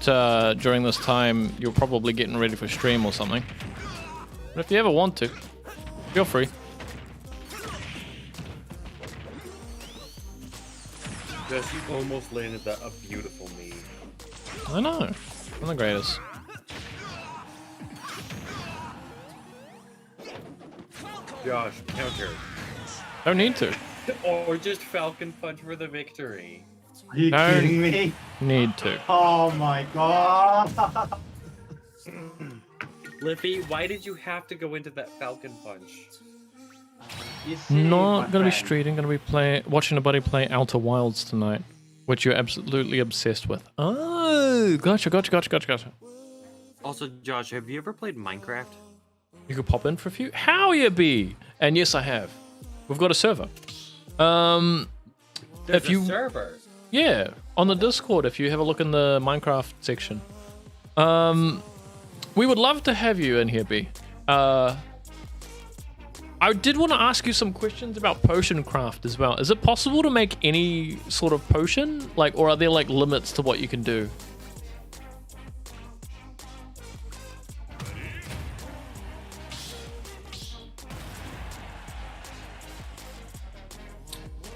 during this time, you're probably getting ready for stream or something. But if you ever want to, feel free. Jess, you almost landed that a beautiful me. I know. I'm the greatest. Josh, counter. Don't need to. Or just Falcon Punch for the victory. Are you No. kidding me? Need to. Oh my god. Lippy, why did you have to go into that Falcon Punch? You see, my Not gonna be friend, streaming, gonna be watching a buddy play Outer Wilds tonight, which you're absolutely obsessed with. Oh, gotcha. Also, Josh, have you ever played Minecraft? You could pop in for a few. How you be? And yes, I have. We've got a server. There's If you- a server. Yeah, on the Discord. If you have a look in the Minecraft section, we would love to have you in here, B. I did want to ask you some questions about potion craft as well. Is it possible to make any sort of potion, like, or are there like limits to what you can do?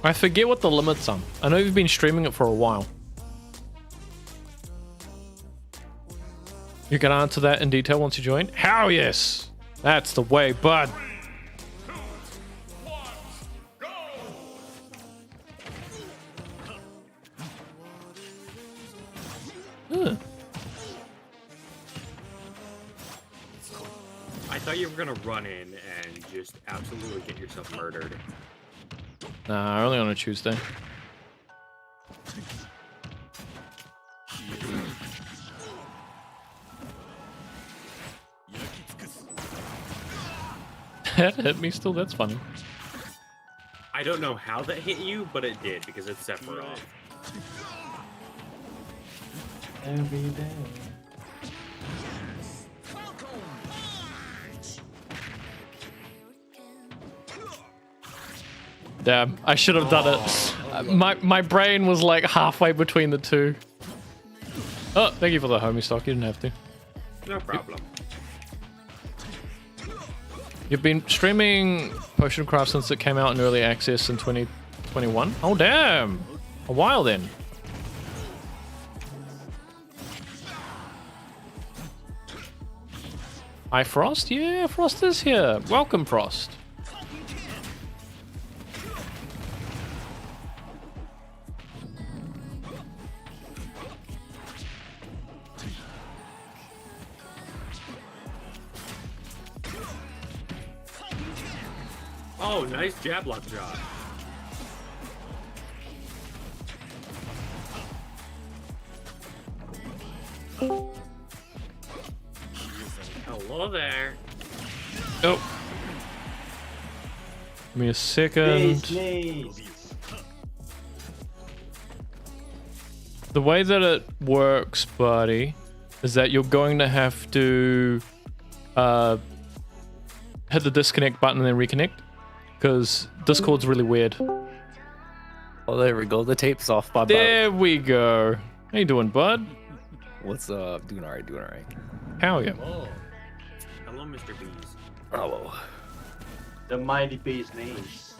I forget what the limits are. I know you've been streaming it for a while. You can answer that in detail once you join. Hell yes! That's the way, bud. Huh. I thought you were gonna run in and just absolutely get yourself murdered. Nah, only on a Tuesday. That hit me still, that's funny. I don't know how that hit you, but it did because it's Sephiroth. every day. Damn, I should have done it. My brain was like halfway between the two. Oh, thank you for the homie stock. You didn't have to. No problem. You've been streaming Potion Craft since it came out in early access in 2021. Oh damn, a while then. Hi Frost, yeah, Frost is here. Welcome Frost. Oh, nice jab lock job. Hello there. Oh. Give me a second. Please. The way that it works, buddy, is that you're going to have to hit the disconnect button and then reconnect, because Discord's really weird. Oh, there we go. The tape's off. Bye. There we go. How you doing, bud? What's up? Doing alright. Doing alright. How are you? Oh. Hello, Mr. Bees. Hello. The mighty bee's knees.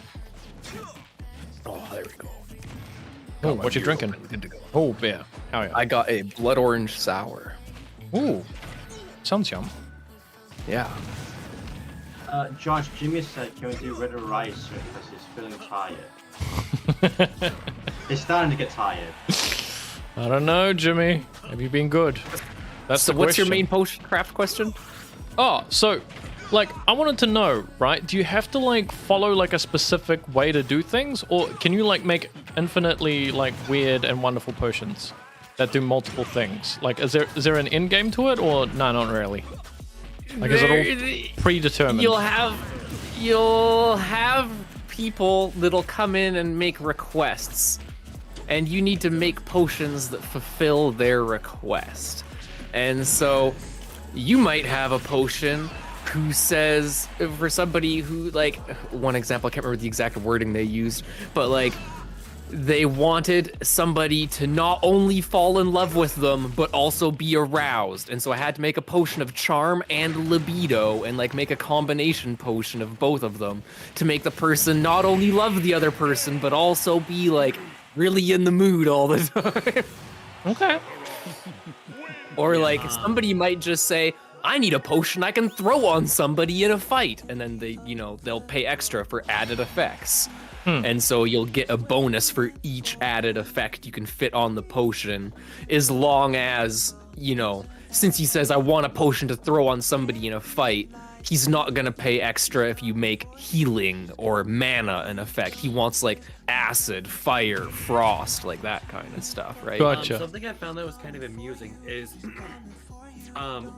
Oh, there we go. Oh, what you drinking? Good to go. Oh, beer. How are you? I got a blood orange sour. Ooh, sounds yum. Yeah. Josh, Jimmy said, can we do red or rice because he's feeling tired. He's starting to get tired. I don't know, Jimmy. Have you been good? That's So the what's your question. main potion craft question? Oh, so, like, I wanted to know, right? Do you have to, like, follow, like, a specific way to do things? Or can you, like, make infinitely, like, weird and wonderful potions that do multiple things? Like, is there an end game to it? Or, no, not really? Like, is it all predetermined? You'll have people that'll come in and make requests, and you need to make potions that fulfill their request. And so you might have a potion who says, for somebody who, like, one example, I can't remember the exact wording they used, but like they wanted somebody to not only fall in love with them, but also be aroused. And so I had to make a potion of charm and libido and like make a combination potion of both of them to make the person not only love the other person, but also be like really in the mood all the time. Okay. Or like somebody might just say, I need a potion I can throw on somebody in a fight. And then they, you know, they'll pay extra for added effects. And so you'll get a bonus for each added effect you can fit on the potion, as long as, you know, since he says, I want a potion to throw on somebody in a fight, he's not gonna pay extra if you make healing or mana an effect. He wants like acid, fire, frost, like that kind of stuff, right? Gotcha. Something I found that was kind of amusing is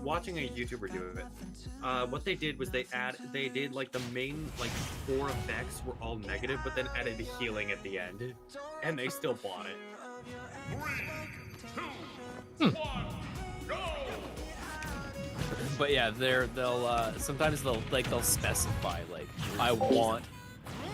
watching a YouTuber do it. What they did was they did like the main like 4 effects were all negative, but then added healing at the end, and they still bought it. 3, 2, 1, go! But yeah, they'll sometimes they'll specify like I want.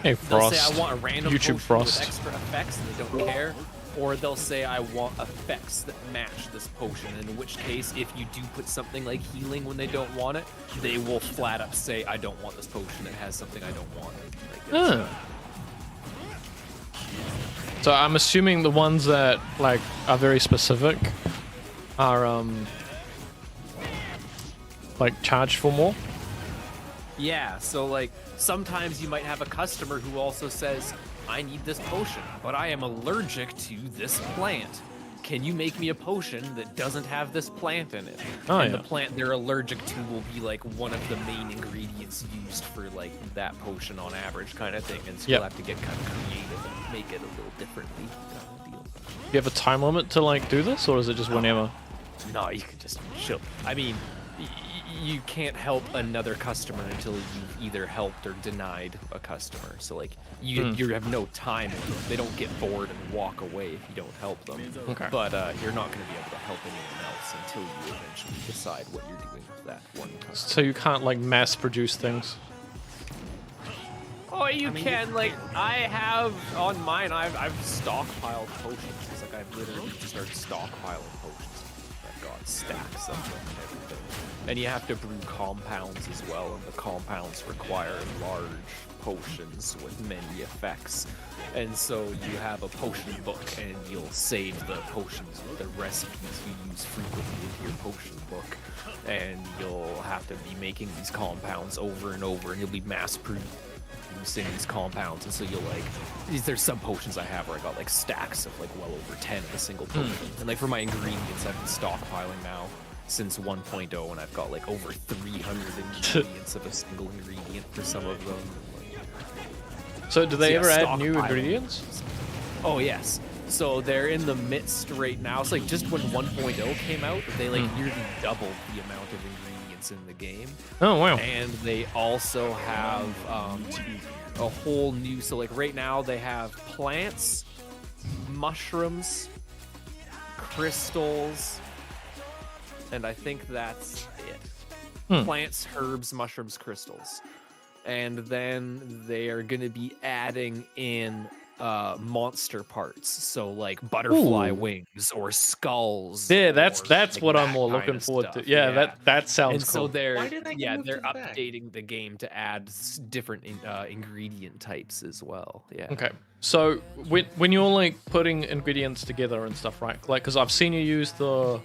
Hey, They'll Frost. say I want a random YouTube potion Frost. with extra effects, and they don't care. Or they'll say I want effects that match this potion. In which case, if you do put something like healing when they don't want it, they will flat up say I don't want this potion. It has something I don't want. Like, So I'm assuming the ones that like are very specific are like charged for more. yeah. So like sometimes you might have a customer who also says, I need this potion, but I am allergic to this plant. Can you make me a potion that doesn't have this plant in it? Oh, and yeah. the plant they're allergic to will be like one of the main ingredients used for like that potion on average kind of thing. And so Yep. you'll have to get kind of creative and make it a little differently. Kind of deal. Do you have a time limit to like do this, or is it just whenever? No, you can just chill. I mean, you can't help another customer until you've either helped or denied a customer. So like you have no time. They don't get bored and walk away if you don't help them. Okay. But you're not going to be able to help anyone else until you eventually decide what you're doing with that one customer. So you can't like mass produce things. Oh, you I mean, can. Like, I have on mine, I've stockpiled potions. It's like I've literally just started stockpiling potions. I've got stacks of them and everything. And you have to brew compounds as well, and the compounds require large potions with many effects. And so you have a potion book, and you'll save the potions, the recipes you use frequently into your potion book. And you'll have to be making these compounds over and over, and you'll be mass producing these compounds. And so you'll like, there's some potions I have where I got like stacks of like well over 10 of a single potion. And like for my ingredients, I've been stockpiling now since 1.0, and I've got like over 300 ingredients of a single ingredient for some of them. So do they yeah, ever add new stockpiling. ingredients? Oh yes. So they're in the midst right now. It's like just when 1.0 came out, they like nearly doubled the amount of ingredients in the game. Oh wow. And they also have a whole new, so like right now they have plants, mushrooms, crystals, and I think that's it. Plants, herbs, mushrooms, crystals. And then they are going to be adding in monster parts, so like butterfly wings or skulls. Yeah, that's or, that's like, what I'm that more kind looking of forward stuff. to. Yeah, that sounds And so cool. they're Why did they move they're to the back? updating the game to add different ingredient types as well. Yeah. Okay, so when you're like putting ingredients together and stuff, right? Like, because I've seen you use the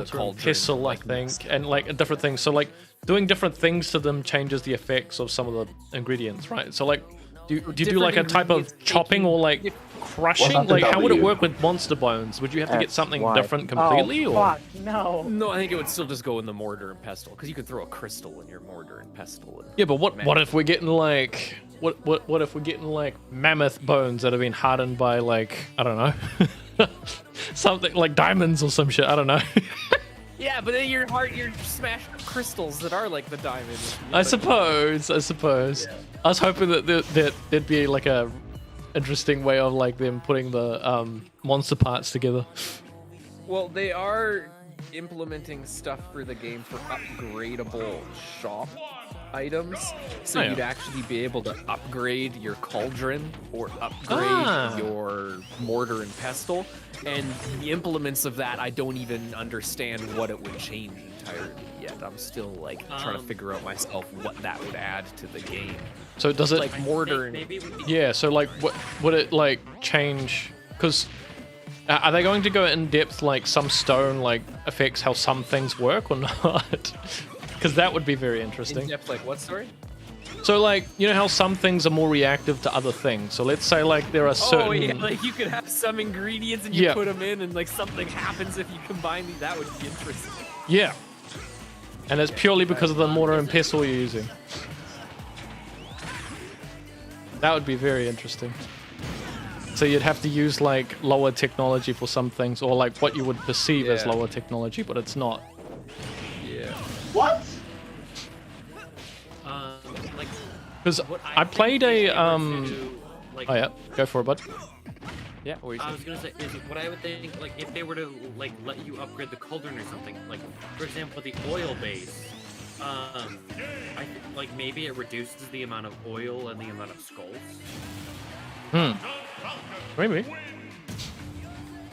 cauldron, pestle, I like, think, mix and like different things. So like doing different things to them changes the effects of some of the ingredients, right? So like, do you do like a type of ingredients chopping or like crushing? What's the Like, how would it W? work with monster bones? Would you have to get something XY. different completely, Oh, or fuck, no. No, I think it would still just go in the mortar and pestle, because you could throw a crystal in your mortar and pestle. And yeah? But what if we're getting like what if we're getting like mammoth bones that have been hardened by like, I don't know, something like diamonds or some shit? I don't know. Yeah, but then you're smashed crystals that are like the diamond. I suppose. I was hoping that there'd be like a interesting way of like them putting the monster parts together. Well, they are implementing stuff for the game for upgradable shop items, so Oh, yeah. you'd actually be able to upgrade your cauldron or upgrade your mortar and pestle. And the implements of that, I don't even understand what it would change entirely yet. I'm still like trying to figure out myself what that would add to the game. So does it Like mortar and Maybe we yeah, so like what would it like change, because are they going to go in depth like some stone like affects how some things work or not? Because that would be very interesting. in depth, like what, sorry? So like, you know how some things are more reactive to other things, so let's say like there are certain Oh yeah, like you could have some ingredients and you Yeah. put them in, and like something happens if you combine these. That would be interesting. yeah, and it's purely because of the mortar and pestle you're using. That would be very interesting. So you'd have to use like lower technology for some things, or like what you would perceive as Yeah. lower technology, but it's not. Yeah. What? like Because what I played a think if they were to do, like, Oh yeah, go for it, bud. Yeah. What were you I saying? was gonna say is what I would think, like if they were to like let you upgrade the cauldron or something, like for example the oil base, I like maybe it reduces the amount of oil and the amount of skulls. Maybe.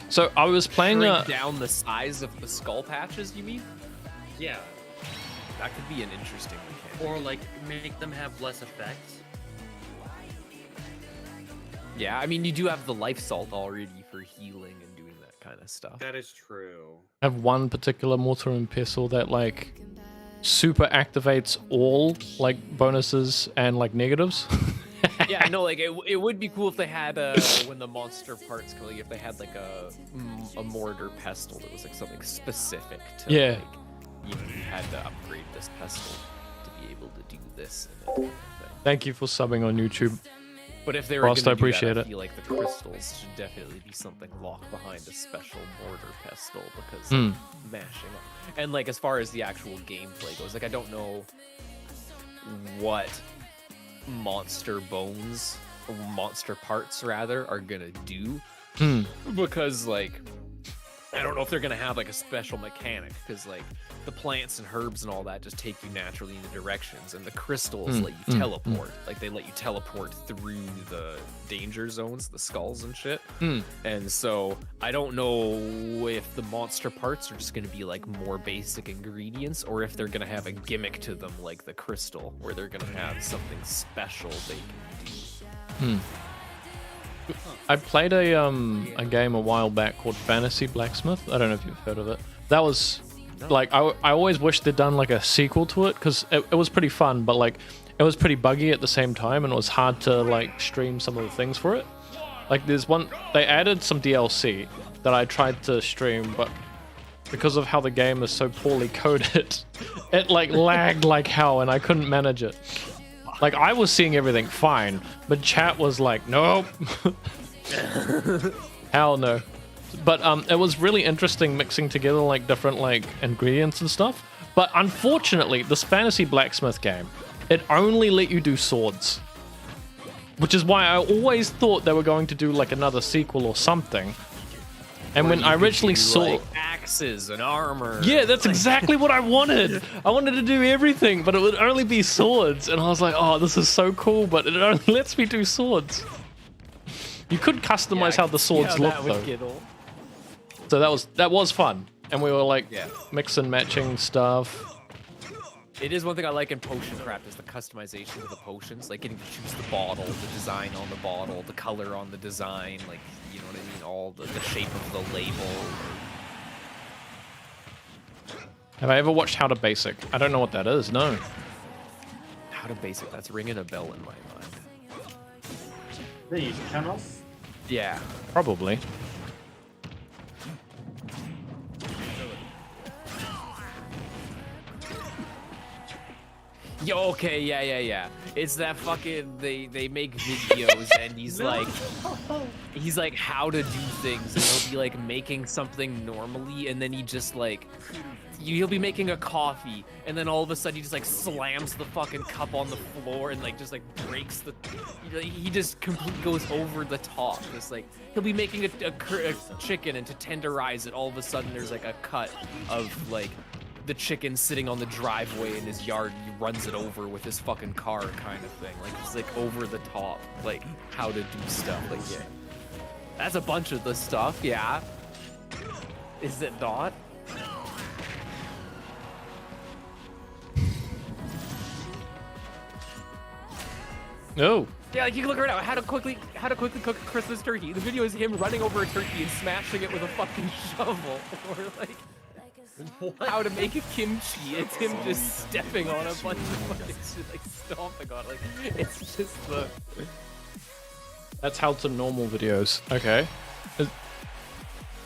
So I was playing Shrink down the size of the skull patches, you mean? Yeah, That could be an interesting mechanic. or like make them have less effects. Yeah, I mean, you do have the life salt already for healing and doing that kind of stuff. That is true. have one particular mortar and pestle that like super activates all like bonuses and like negatives. Yeah, no, like it would be cool if they had when the monster parts go, like if they had like a mortar pestle that was like something specific to Yeah. like you had to upgrade this pestle to be able to do this and that kind of thing. Thank you for subbing on YouTube. But if they were Rost, going I to do appreciate that, it. I feel like the crystals should definitely be something locked behind a special mortar pestle, because mashing up. And like as far as the actual gameplay goes, like I don't know what monster bones or monster parts rather are gonna do, because like I don't know if they're gonna have like a special mechanic because like the plants and herbs and all that just take you naturally into directions, and the crystals let you teleport. Like they let you teleport through the danger zones, the skulls and shit. And so I don't know if the monster parts are just gonna be like more basic ingredients, or if they're gonna have a gimmick to them like the crystal, where they're gonna have something special they can do. I played a game a while back called Fantasy Blacksmith. I don't know if you've heard of it. That was like I always wished they'd done like a sequel to it because it was pretty fun, but like it was pretty buggy at the same time, and it was hard to like stream some of the things for it. Like there's one, they added some DLC that I tried to stream, but because of how the game is so poorly coded, it like lagged like hell, and I couldn't manage it. Like, I was seeing everything fine, but chat was like, nope. Hell no. But it was really interesting mixing together, like, different, like, ingredients and stuff. But unfortunately, this Fantasy Blacksmith game, it only let you do swords. Which is why I always thought they were going to do, like, another sequel or something. And when I originally saw like axes and armor, yeah, that's exactly what I wanted. I wanted to do everything, but it would only be swords, and I was like, "Oh, this is so cool!" But it only lets me do swords. You could customize how the swords look, though. So that was fun, and we were like mix and matching stuff. It is one thing I like in potion craft is the customization of the potions, like getting to choose the bottle, the design on the bottle, the color on the design, like, you know what I mean, all the shape of the label. Have I ever watched How to Basic? I don't know what that is, no. How to Basic, that's ringing a bell in my mind. The YouTube channel? Yeah. Probably. Yo, okay, yeah. It's that fucking they make videos and he's like how to do things, and he'll be like making something normally, and then he just like he'll be making a coffee, and then all of a sudden he just like slams the fucking cup on the floor and like just like breaks the he just completely goes over the top. Just like he'll be making a chicken, and to tenderize it, all of a sudden there's like a cut of like the chicken sitting on the driveway in his yard, and he runs it over with his fucking car, kind of thing. Like it's like over the top, like how to do stuff. Like yeah, that's a bunch of the stuff. Yeah, is it not? No. Yeah, like you can look right now. How to quickly cook a Christmas turkey. The video is him running over a turkey and smashing it with a fucking shovel, or like. What? How to make a kimchi. It's him just stepping on a bunch of fucking shit, like stomping on it. Like, it's just the... That's how to normal videos. Okay.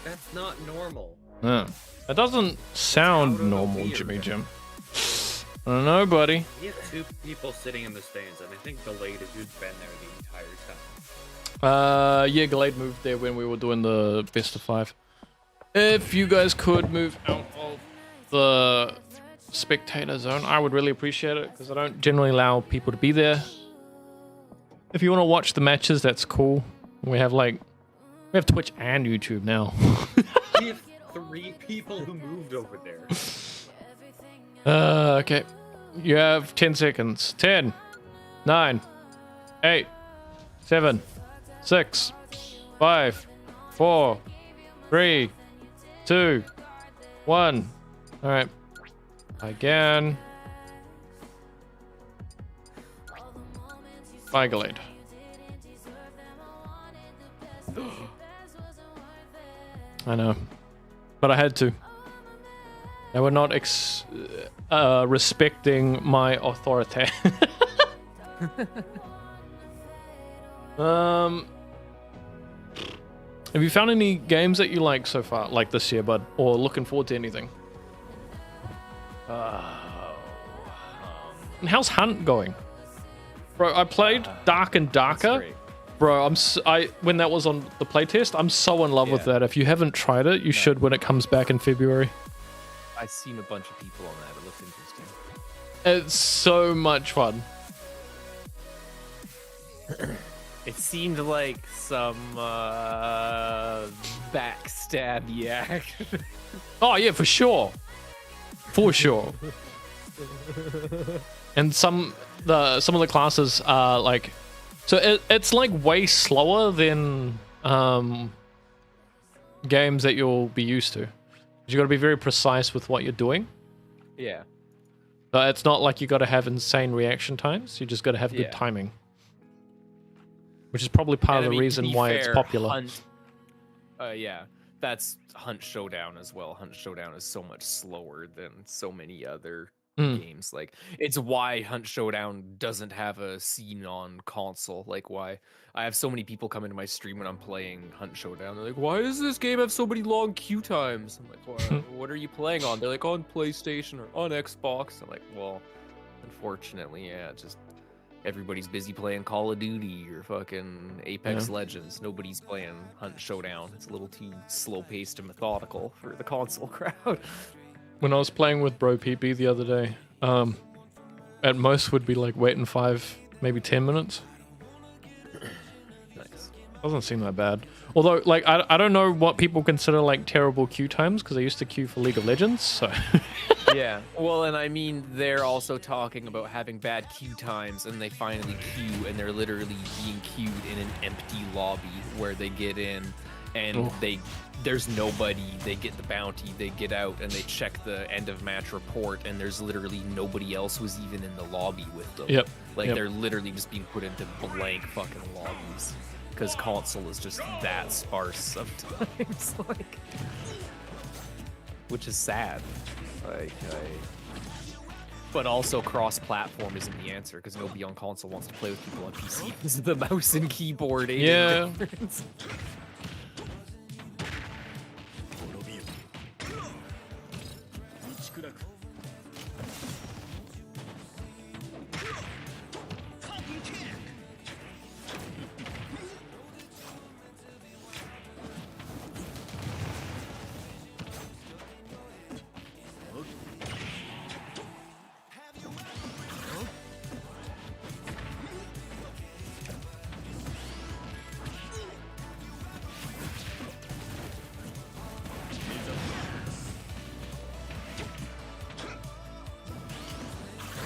That's not normal. Yeah. That doesn't sound normal, Jimmy Jim. I don't know, buddy. We have two people sitting in the stands, and I think Glade has just been there the entire time. Yeah, Glade moved there when we were doing the best of 5. If you guys could move out of the spectator zone, I would really appreciate it, because I don't generally allow people to be there. If you want to watch the matches, that's cool. We have Twitch and YouTube now. We have 3 people who moved over there. Okay. You have 10 seconds. 10, 9, 8, 7, 6, 5, 4, 3, 2, 1. All right. Again. Bye, Glade. I know, but I had to. They were not respecting my authority. Have you found any games that you like so far, like this year, bud, or looking forward to anything? And how's Hunt going, bro? I played Dark and Darker, bro. When that was on the playtest, I'm so in love with that. If you haven't tried it, you should when it comes back in February. I've seen a bunch of people on that. It looks interesting. It's so much fun. It seemed like some backstabby act. Oh yeah, for sure. For sure. And some of the classes are like, so it's like way slower than games that you'll be used to. You got to be very precise with what you're doing. Yeah. It's not like you got to have insane reaction times. You just got to have good timing, which is probably part And of I the mean, reason to be why fair, it's popular. Hunt, yeah, that's Hunt Showdown as well. Hunt Showdown is so much slower than so many other games. Like, it's why Hunt Showdown doesn't have a scene on console. Like, why I have so many people come into my stream when I'm playing Hunt Showdown. They're like, why does this game have so many long queue times? I'm like, well, what are you playing on? They're like, on PlayStation or on Xbox. I'm like, well, unfortunately, yeah, just everybody's busy playing Call of Duty or fucking Apex Legends. Nobody's playing Hunt Showdown. It's a little too slow-paced and methodical for the console crowd. When I was playing with Bro PP the other day, at most would be like waiting 5, maybe 10 minutes. Nice. Doesn't seem that bad. Although, like, I don't know what people consider like terrible queue times because I used to queue for League of Legends, so. Yeah, well, and I mean, they're also talking about having bad queue times, and they finally queue, and they're literally being queued in an empty lobby where they get in, and there's nobody. They get the bounty, they get out, and they check the end of match report, and there's literally nobody else was even in the lobby with them. Yep. Like, they're literally just being put into blank fucking lobbies because console is just that sparse sometimes, like, which is sad. But also cross-platform isn't the answer because nobody on console wants to play with people on PC. This is the mouse and keyboard. Yeah. Difference.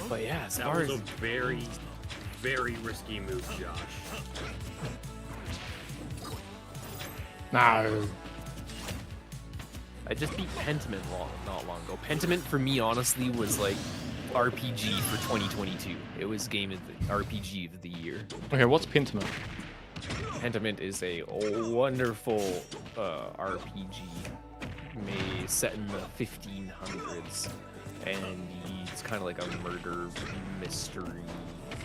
But yeah, as That far was as a very, very risky move, Josh. No. I just beat Pentiment not long ago. Pentiment for me, honestly, was like RPG for 2022. It was game of the RPG of the year. Okay, what's Pentiment? Pentiment is a wonderful RPG set in the 1500s, and it's kind of like a murder mystery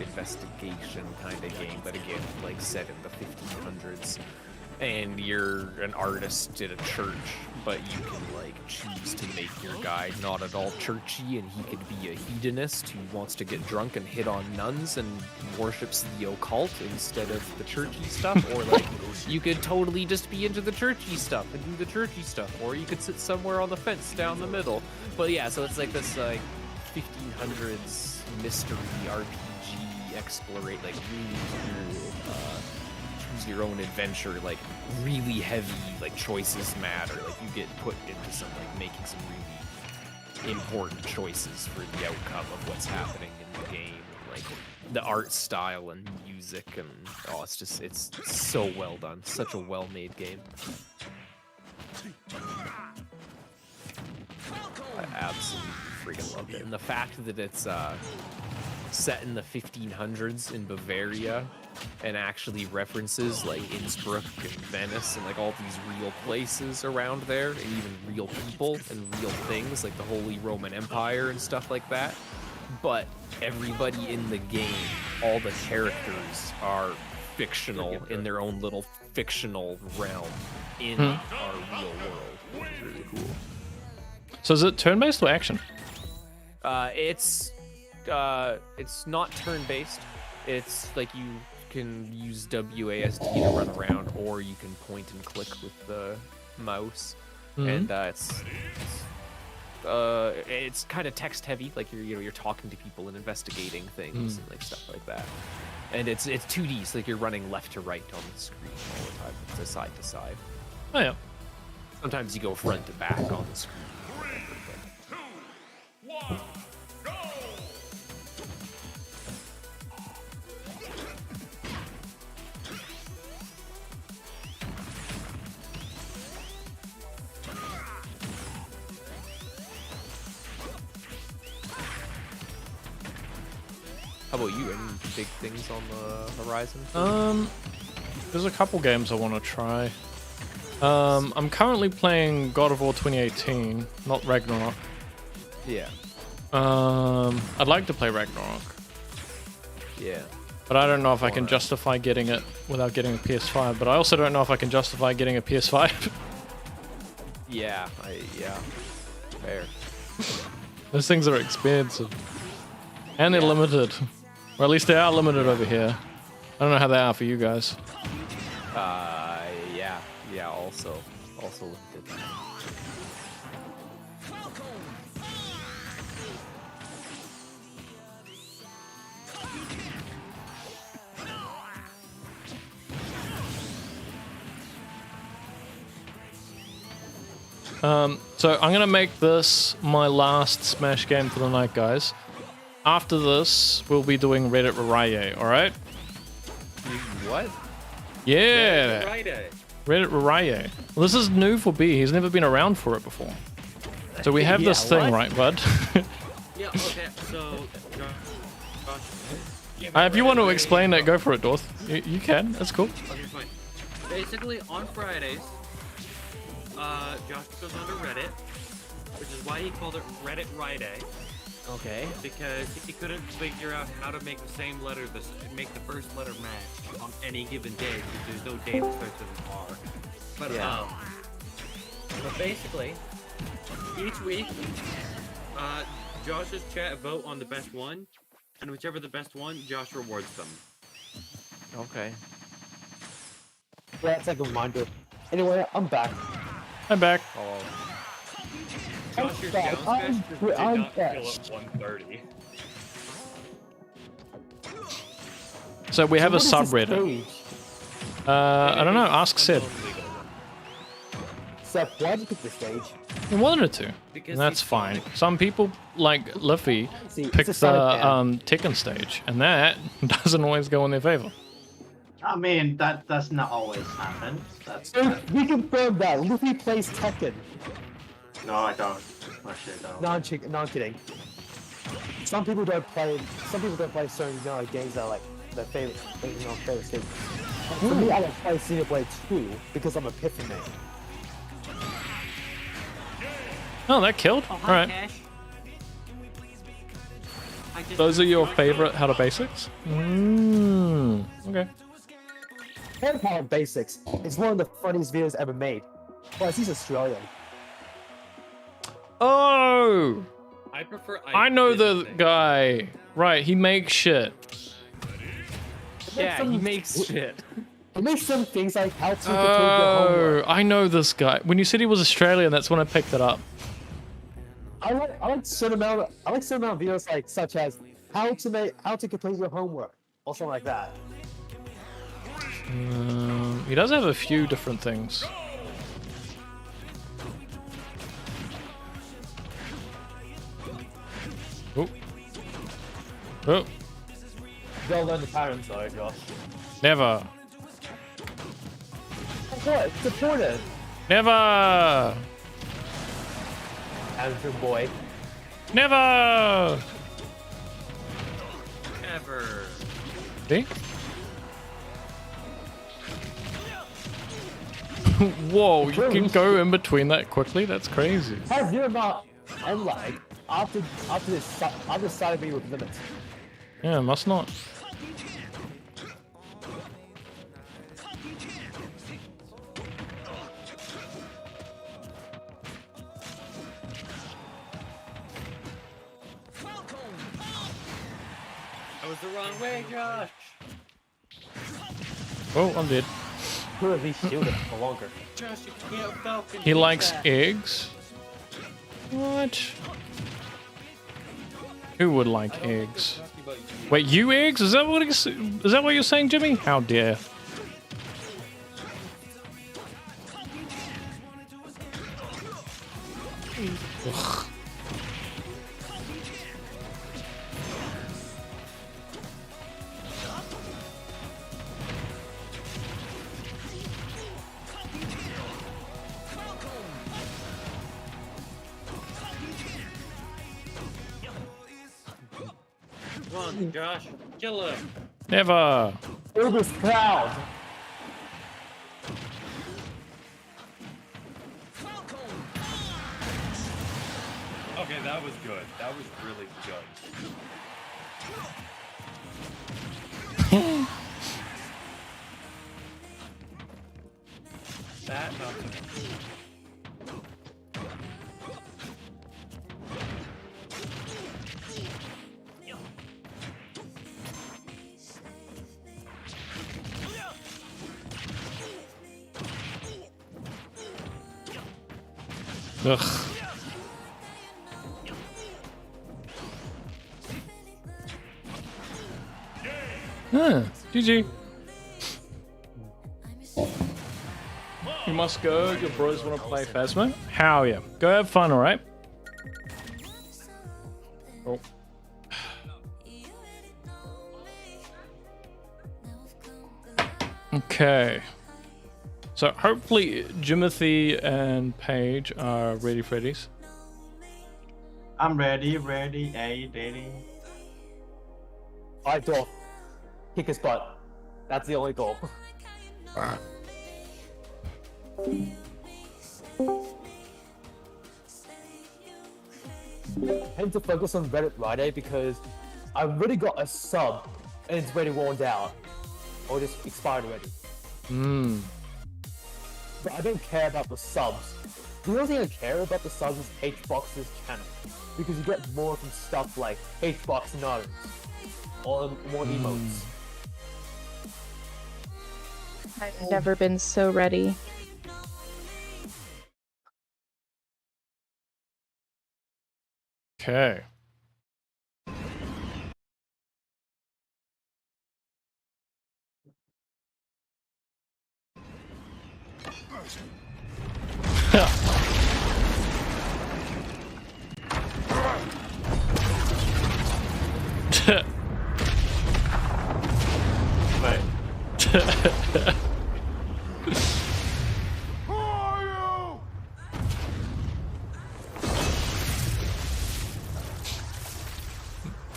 investigation kind of game, but again, like set in the 1500s. And you're an artist at a church, but you can like choose to make your guy not at all churchy, and he could be a hedonist who wants to get drunk and hit on nuns and worships the occult instead of the churchy stuff. Or like you could totally just be into the churchy stuff and do the churchy stuff, or you could sit somewhere on the fence down the middle. But yeah, so it's like this like 1500s mystery RPG explorate, like really cool choose your own adventure, like really heavy like choices matter. Like you get put into some like making some really important choices for the outcome of what's happening in the game. Like the art style and music, and it's so well done. Such a well-made game. I absolutely freaking loved it. And the fact that it's set in the 1500s in Bavaria and actually references like Innsbruck and Venice and like all these real places around there, and even real people and real things like the Holy Roman Empire and stuff like that. But everybody in the game, all the characters are fictional in their own little fictional realm in our real world, which is really cool. So is it turn-based or action? It's not turn-based. It's like you can use WASD to run around, or you can point and click with the mouse, and it's it's kind of text heavy, like you're talking to people and investigating things and like stuff like that. And it's 2D, so like you're running left to right on the screen all the time, to side to side. Oh yeah. Sometimes you go front to back on the screen. 3, 2, 1, go! How about you? Any big things on the horizon? There's a couple games I want to try. I'm currently playing God of War 2018, not Ragnarok. Yeah. I'd like to play Ragnarok, Yeah. but I don't know if I can justify getting it without getting a PS5. But I also don't know if I can justify getting a PS5. Yeah. Yeah. Fair. Those things are expensive, and they're limited, or at least they are limited over here. I don't know how they are for you guys. Yeah. Yeah. Also limited. So I'm gonna make this my last Smash game for the night, guys. After this, we'll be doing Reddit Raraye, alright? What? Yeah! Friday. Reddit Raraye. Well, this is new for B. He's never been around for it before. So we have this thing, right, bud? Yeah, okay, so... If you want to explain it, go for it, Dorth. You can. That's cool. Okay, fine. Basically, on Fridays, Josh goes onto Reddit, which is why he called it Reddit Friday, Okay. because he couldn't figure out how to make the same letter, make the first letter match on any given day, because there's no day that starts with an R. But, Yeah. but basically, each week, Josh's chat vote on the best one, and whichever the best one, Josh rewards them. Okay. Yeah, it's like a reminder. Anyway, I'm back. I'm back. Oh. Josh, your back. sound special did I'm not back. fill up 130. So we have a What is this subreddit. page? I don't know. Ask Sid. Seth, why'd you pick the stage? He wanted to, Because and that's he's fine. Sonic. Some people, like Luffy, See, pick it's the a Sonic Tekken stage, and that doesn't always go in their favor. I mean, that does not always happen. That's So we confirmed that Luffy plays Tekken. no, I don't. Actually, don't. No, I'm kidding. Some people don't play certain games that are like their favorite, favorite stage. And for me, I don't play Xenoblade 2 because I'm a Piffin man. Oh, that killed. All right. Those are your favorite How to Basics? Okay. Harry Potter Basics is one of the funniest videos ever made. Plus, he's Australian. Oh, I prefer. I know the Disney. guy. Right, he makes shit. Yeah, he makes shit. He makes some things like how to complete your Oh, homework. I know this guy. When you said he was Australian, that's when I picked it up. I like certain amount of videos like such as how to complete your homework or something like that. He does have a few different things. Oh. Oh. They'll learn the patterns though, Josh. Never. What? Supported. Never. Andrew boy. Never. Ever. See? Whoa, you can go in between that quickly? That's crazy. Have you not unlike after this side of me with limits? Yeah, must not. That was the wrong way, Josh. Oh, I'm dead. Could at least shield it for longer. Josh, you can't Falcon. He likes eggs. What? Who would like eggs? Wait, you eggs? Is that what you're saying, Jimmy? How dare? Ugh. Come on, Josh. Kill him. Never. Uber's proud. Okay, that was good. That was really good. That not Ugh. GG. You must go. Your bros want to play Phasmo? How yeah. Go have fun, alright? Oh. Okay. So hopefully Jimothy and Paige are ready for these. I'm ready. Ready. Alright, Dorf. Kick his butt. That's the only goal. I tend to focus on Reddit Friday because I've already got a sub and it's already worn down. Or just expired already. But I don't care about the subs. The only thing I care about the subs is HBox's channel. Because you get more from stuff like HBox knows. Or more emotes. I've never been so ready. Okay. Wait. Who are you?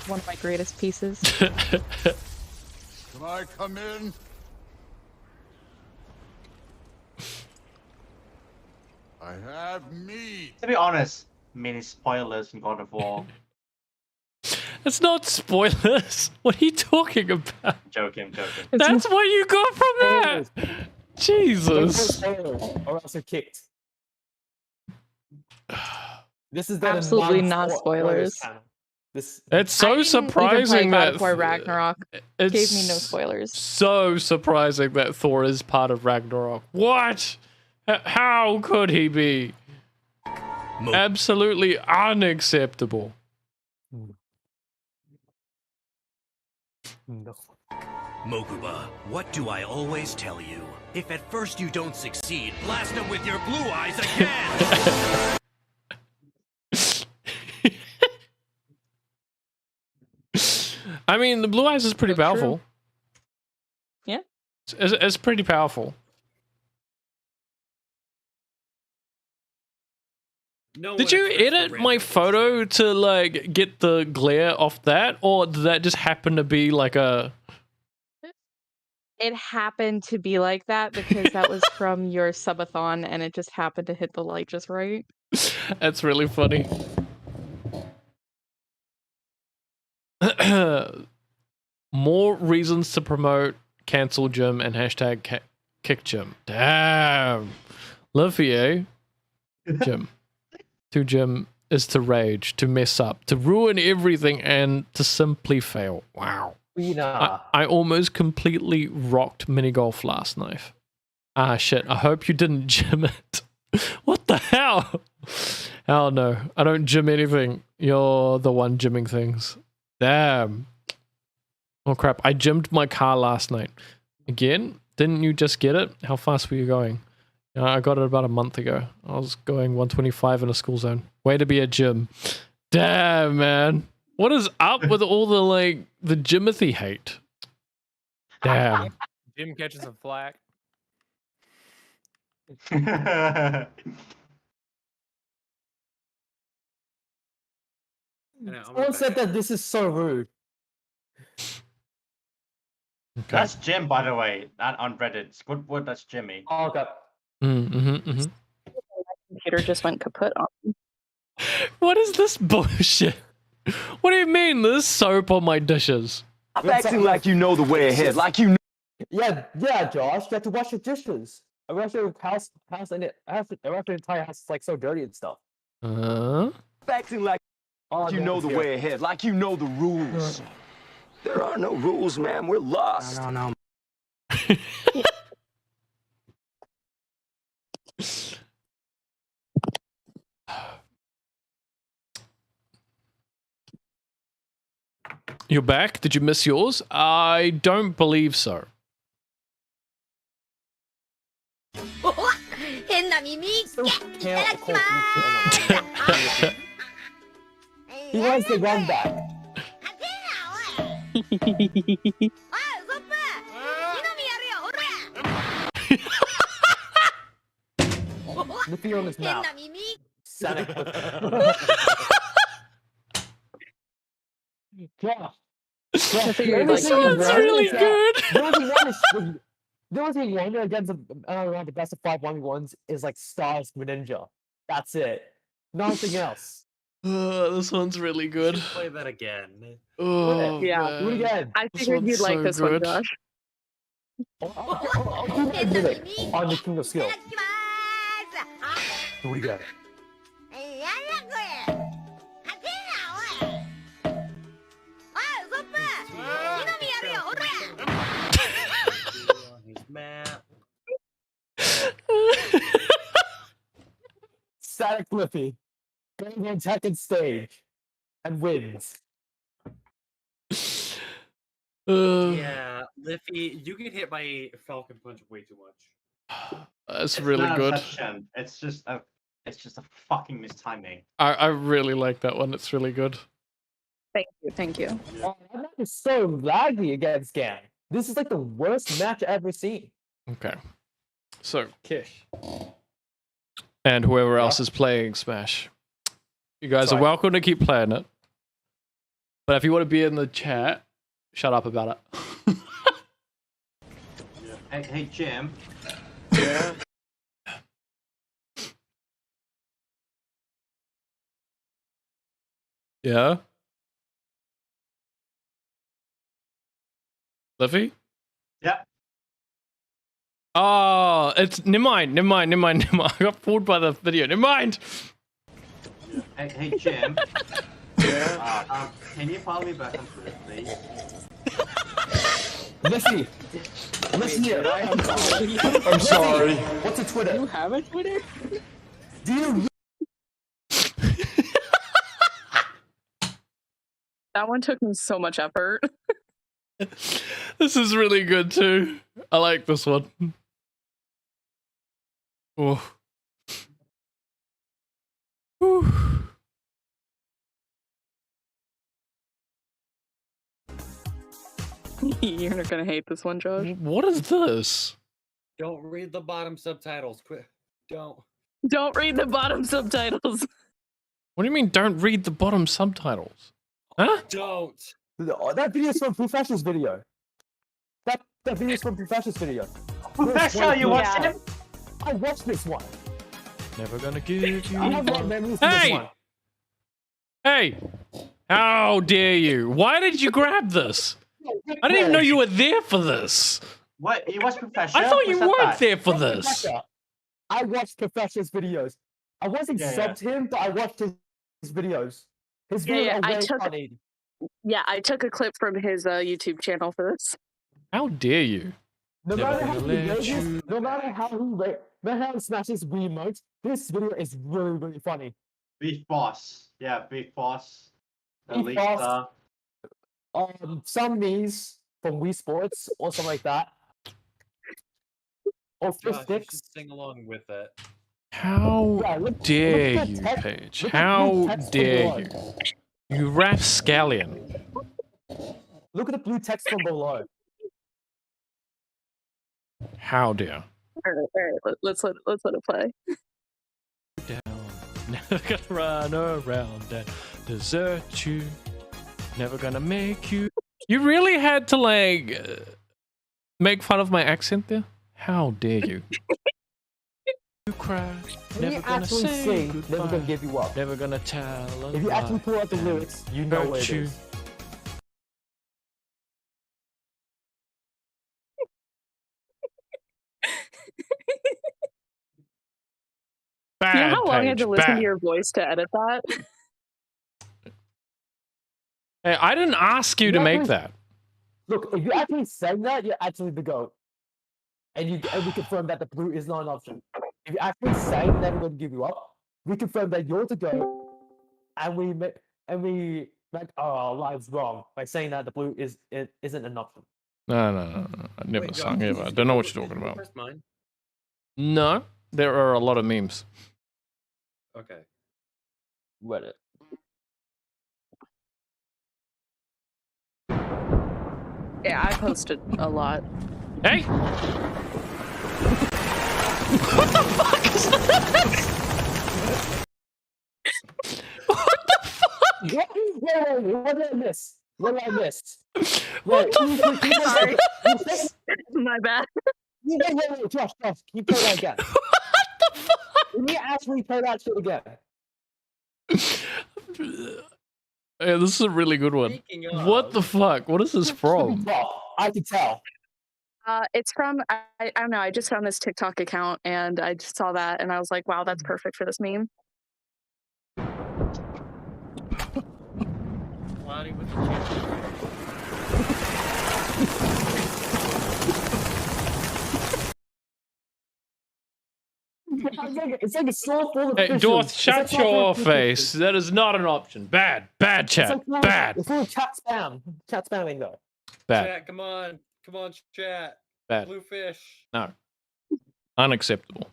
One of my greatest pieces. Can I come in? I have meat. To be honest, mini spoilers in God of War. It's not spoilers. What are you talking about? Joking. That's what you got from that. Jesus. Or else you're kicked. This is the Absolutely not spoilers. This It's so surprising that before Ragnarok it's gave me no spoilers. So surprising that Thor is part of Ragnarok. What? How could he be? Absolutely unacceptable. No. Mokuba, what do I always tell you? If at first you don't succeed, blast them with your blue eyes again! I mean, the blue eyes is pretty powerful. Yeah. It's pretty powerful. No Did one you expects edit the my random photo to like get the glare off that, or did that just happen to be like a? It happened to be like that because that was from your subathon and it just happened to hit the light just right. That's really funny. More reasons to promote cancel gym and hashtag kick gym. Damn. Livier. Gym. To gym is to rage, to mess up, to ruin everything, and to simply fail. Wow. I almost completely rocked mini golf last night. Ah, shit. I hope you didn't gym it. What the hell? Hell no. I don't gym anything. You're the one gymming things. Damn. Oh crap. I gymmed my car last night. Again? Didn't you just get it? How fast were you going? I got it about a month ago. I was going 125 in a school zone. Way to be a gym. Damn, man. What is up with all the, like, the Jimothy hate? Damn. Jim catches some flack. Someone said that this is so rude. Okay. That's Jim, by the way. That on Reddit. Squidward, that's Jimmy. Oh, okay. Computer just went kaput on me. What is this bullshit? What do you mean? There's soap on my dishes. Stop acting like you know the way ahead, like you know. Yeah, Josh. You have to wash your dishes. I wash your house, and I wash the entire house. It's like so dirty and stuff. Acting like you know the way ahead, like you know the rules. There are no rules, man. We're lost. No. You're back? Did you miss yours? I don't believe so. He wants the run back. Looking on his mouth. Yeah. That's really good. The only thing wonder against the best of 5 1v1s is like Stars Greninja. That's it. Nothing else. This one's really good. Play that again. Oh, Yeah. man. Do it again. I figured you'd like this one, Josh. On the King of Skill. Do it again. Static Flippy goes on second stage and wins. Yeah, Liffy, you get hit by Falcon Punch way too much. That's It's really not good. obsession. It's just a fucking mistiming. I really like that one. It's really good. Thank you. Oh, that match is so laggy against Gan. This is like the worst match I've ever seen. Okay. So, Kish. And whoever else is playing Smash. You guys are welcome to keep playing it. But if you want to be in the chat, shut up about it. Hey, Jim. Yeah. Yeah? Liffy? Yeah. Oh, it's never mind. I got fooled by the video. Never mind. Hey, Jim. Yeah. Can you follow me back on Twitter, please? Listen here. I'm sorry. What's a Twitter? You have a Twitter? Do you? That one took me so much effort. This is really good too. I like this one. Oh. Whew. You're not gonna hate this one, Josh. What is this? Don't read the bottom subtitles. Quit. Don't. Don't read the bottom subtitles. What do you mean don't read the bottom subtitles? Huh? Don't. That video is from Professional's video. That video is from Professional's video. Professional, you watched it? I watched this one. Never gonna give you. I have a lot of memories from this Hey! one. Hey! How dare you? Why did you grab this? I didn't even know you were there for this. What? You watched Professional? I thought you What's that weren't about? there for this. I watched Professional's videos. I wasn't subbed him, but I watched his videos. His videos are very funny. Yeah, I took a clip from his YouTube channel for this. How dare you? No Never matter how gonna he let rages, you- no matter how he smashes Wii emotes, this video is really, really funny. B-Force. Yeah, B-Force. At least, B-Force. Some knees from Wii Sports or something like that. Or fish Josh, you sticks. should sing along with it. How Yeah, look dare at you, text- Paige? look at blue How text from dare below. you? You rapscallion. Look at the blue text from below. How dare? All right. Let's let it play. Down, never gonna run around and desert you. Never gonna make you. You really had to like make fun of my accent there. How dare you? You cry. When Never you gonna actually say sing, goodbye. never gonna give you up. Never gonna tell a If you actually lie pull out the and lyrics, you know hurt what it you. is. Bad, You know how long I had Paige, to listen bad. to your voice to edit that? Hey, I didn't ask you to make that. Look, if you actually sang that, you're actually the GOAT. And we confirm that the blue is not an option. If you actually sang Never Gonna Give You Up, we confirm that you're the GOAT, and we make our lives wrong by saying that the blue isn't an option. No. I never Wait, sung Josh, ever. I is don't know what Blue- you're is talking Blue about. First mine? No, there are a lot of memes. Okay. Reddit. Yeah, I posted a lot. Hey! What the fuck is this? What the fuck? Wait, what did I miss? What did I miss? What the fuck? Sorry. My bad. Wait, Josh, can you play that again? What the fuck? Can you actually play that shit again? Yeah, this is a really good one. Speaking What the fuck? What is this from? I can tell. It's from I don't know. I just found this TikTok account and I just saw that and I was like, wow, that's perfect for this meme. Cloudy with the chance. It's like a soul full of Hey, fishes. Dorth, It's shut like soul full your of face. fishes. That is not an option. Bad. Bad It's chat. like full of- Bad. It's full of chat spam. Chat spamming though. Bad. Chat, come on, chat. Bad. Blue fish. No. Unacceptable.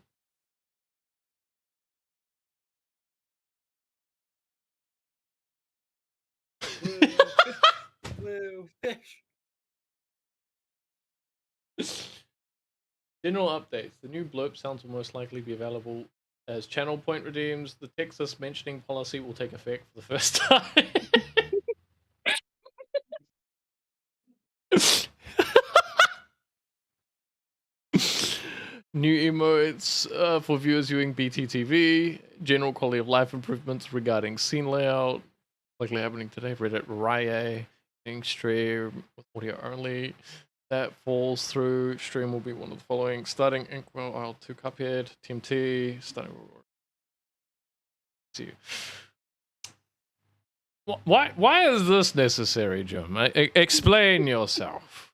Blue fish. General updates. The new blurb sounds will most likely be available as channel point redeems. The Texas mentioning policy will take effect for the first time. New emotes for viewers viewing BTTV. General quality of life improvements regarding scene layout. Likely happening today. Reddit Rye. Stream with audio only. That falls through. Stream will be one of the following. Starting Inkwell IL2 Cuphead. TMT. Starting. See. Why is this necessary, Jim? Explain yourself.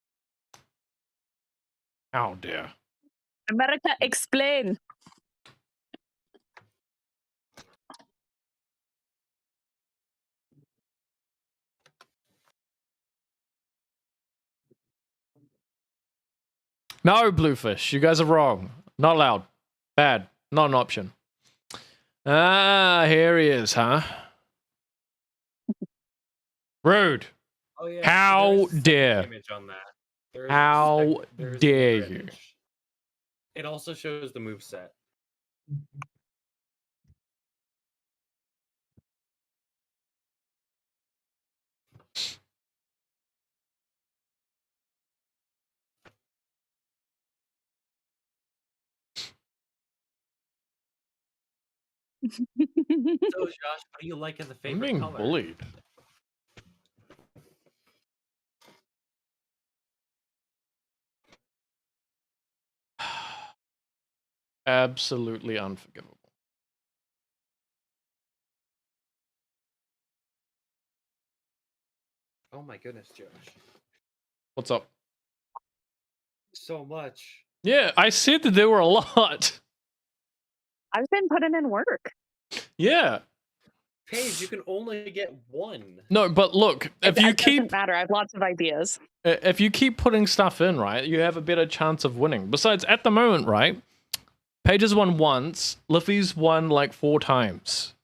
How dare. America, explain. No, Bluefish. You guys are wrong. Not allowed. Bad. Not an option. Ah, here he is, huh? Rude. Oh yeah. How there's a second dare. Image on that. How dare you? It also shows the moveset. So Josh, what do you like as a I'm favorite being color? bullied. Absolutely unforgivable. Oh my goodness, Josh. What's up? So much. Yeah, I said that there were a lot. I've been putting in work. Yeah. Paige, you can only get one. No, but look, if you It keep doesn't matter. I have lots of ideas. if you keep putting stuff in, right, you have a better chance of winning. Besides, at the moment, right, Paige has won once, Liffy's won like 4 times.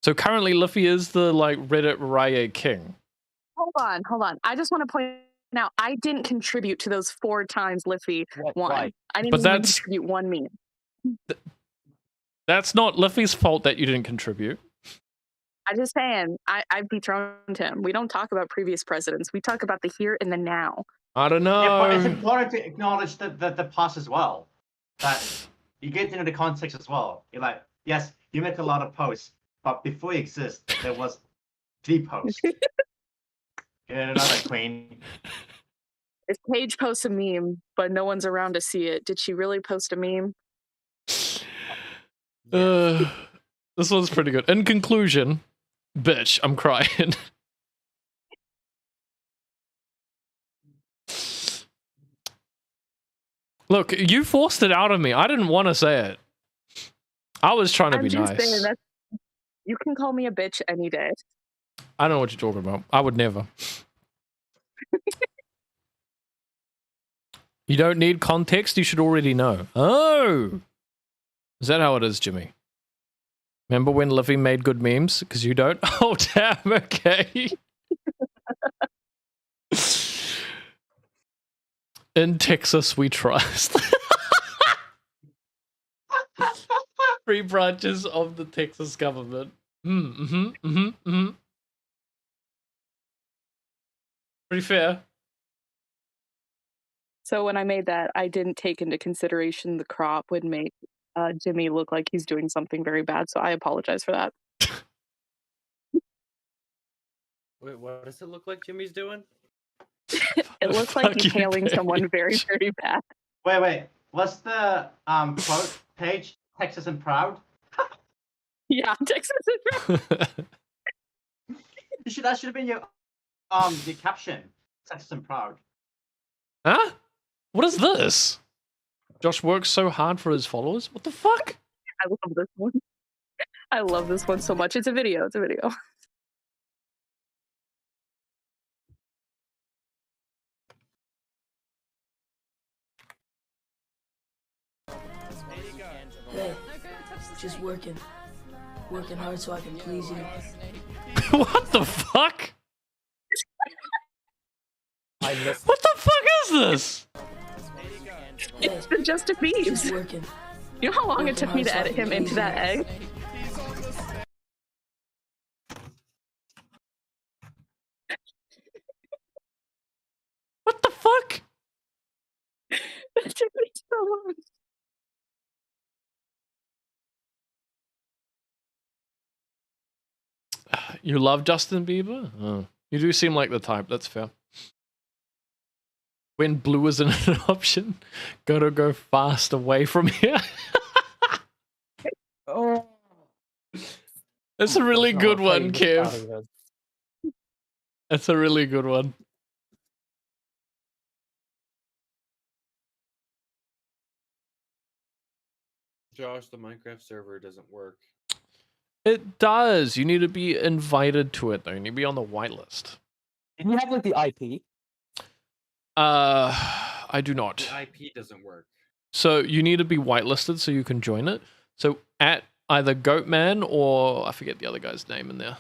So currently, Liffy is the like Reddit Rye king. Hold on. I just want to point out I didn't contribute to those 4 times Liffy won. Why? I didn't But even that's- contribute one meme. That's not Liffy's fault that you didn't contribute. I'm just saying, I dethroned him. We don't talk about previous presidents. We talk about the here and the now. I don't Yeah, but it's know. important to acknowledge the past as well. That you get into the context as well. You're like, yes, you make a lot of posts, but before you exist, there was the post. You know that, Queen. If Paige posts a meme, but no one's around to see it, did she really post a meme? This one's pretty good. In conclusion, bitch, I'm crying. Look, you forced it out of me. I didn't want to say it. I was trying to I'm be just nice. saying that you can call me a bitch any day. I don't know what you're talking about. I would never. You don't need context. You should already know. Oh, is that how it is, Jimmy? Remember when Liffy made good memes? Because you don't? Oh, damn. Okay. In Texas, we trust. 3 branches of the Texas government. Pretty fair. So when I made that, I didn't take into consideration the crop would make Jimmy look like he's doing something very bad. So I apologize for that. Wait, what does it look like Jimmy's doing? It looks like he's hailing someone very, very bad. Wait. What's the quote page? Texas and proud. Yeah, Texas is proud. That should have been your the caption. Texas and proud. Huh? What is this? Josh works so hard for his followers? What the fuck? I love this one. I love this one so much. It's a video. Hey, just working hard so I can please you. What the fuck? I missed. What the fuck is this? It's the Justin Beebs. You know how long it took me to edit him into that egg? What the fuck? It took me so long. You love Justin Bieber? Oh. You do seem like the type, that's fair. When blue isn't an option, gotta go fast away from here. Oh. That's a really good one, Kev. Kev. That's a really good one. Josh, the Minecraft server doesn't work. It does. You need to be invited to it, though. You need to be on the whitelist. Did you have like the IP? I do not. The IP doesn't work. So you need to be whitelisted so you can join it. So at either Goatman or I forget the other guy's name in there.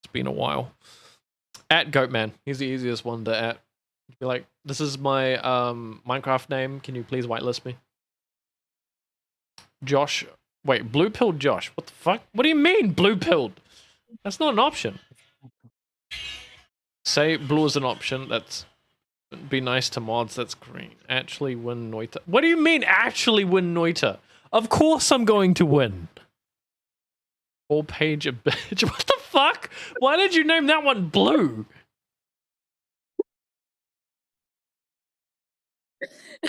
It's been a while. At Goatman. He's the easiest one to at. Be like, this is my Minecraft name. Can you please whitelist me? Josh. Wait, blue pilled Josh. What the fuck? What do you mean blue pilled? That's not an option. Say blue is an option. That's be nice to mods. That's green. Actually win Noita. What do you mean actually win Noita? Of course I'm going to win. All page a bitch. What the fuck? Why did you name that one blue?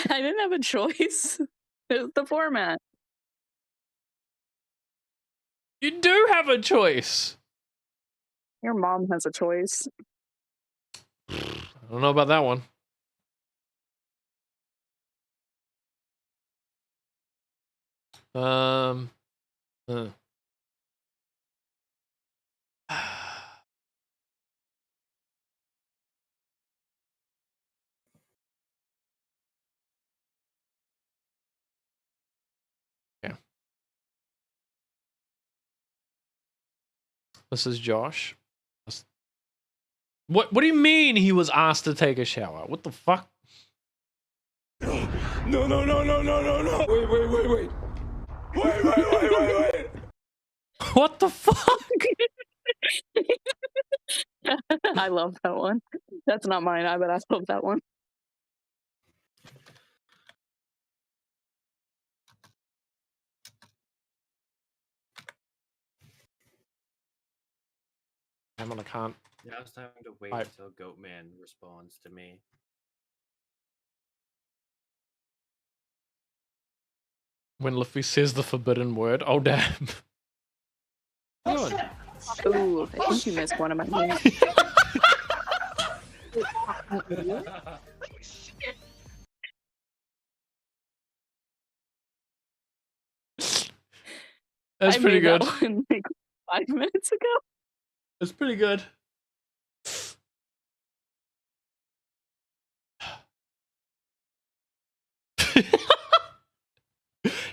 I didn't have a choice. It was the format. You do have a choice. Your mom has a choice. I don't know about that one. This is Josh. What do you mean he was asked to take a shower? What the fuck? No. Wait. What the fuck? I love that one. That's not mine, but I love that one. I can't. Yeah, I was having to wait Alright. until Goatman responds to me. When Luffy says the forbidden word. Oh, damn. Oh, shit. Ooh, I think you missed one of my moves. That's I pretty made good. that one like 5 minutes ago. That's pretty good.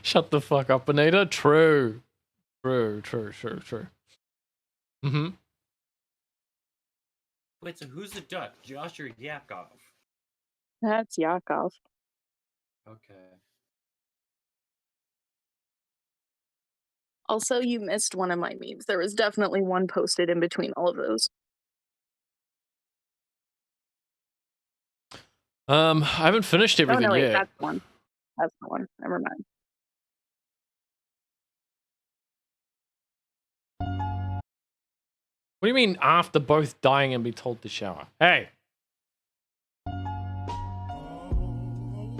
Shut the fuck up, Anita. True. Mm-hmm. Wait, so who's the duck? Josh or Yakov? That's Yakov. Okay. Also, you missed one of my memes. There was definitely one posted in between all of those. I haven't finished Oh everything no, wait, yet. that's one. That's the one. Never mind. What do you mean after both dying and be told to shower? Hey!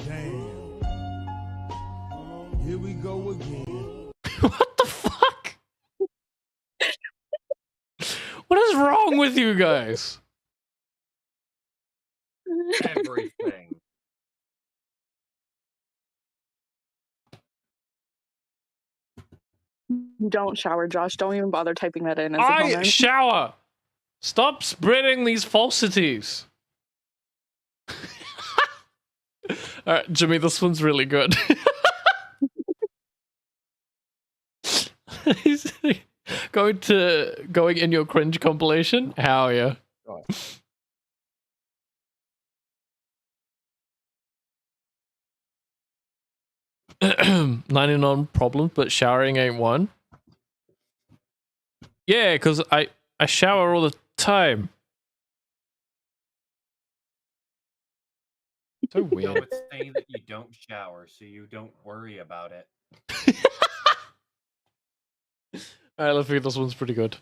Damn. Here we go again. What the fuck? What is wrong with you guys? Everything. Don't shower, Josh. Don't even bother typing that in as a I comment. shower! Stop spreading these falsities. Alright, Jimmy, this one's really good. He's going in your cringe compilation? How yeah. 99 problems, but showering ain't one. Yeah, because I shower all the time. So So weird. it's saying that you don't shower, so you don't worry about it. Alright, let's figure this one's pretty good.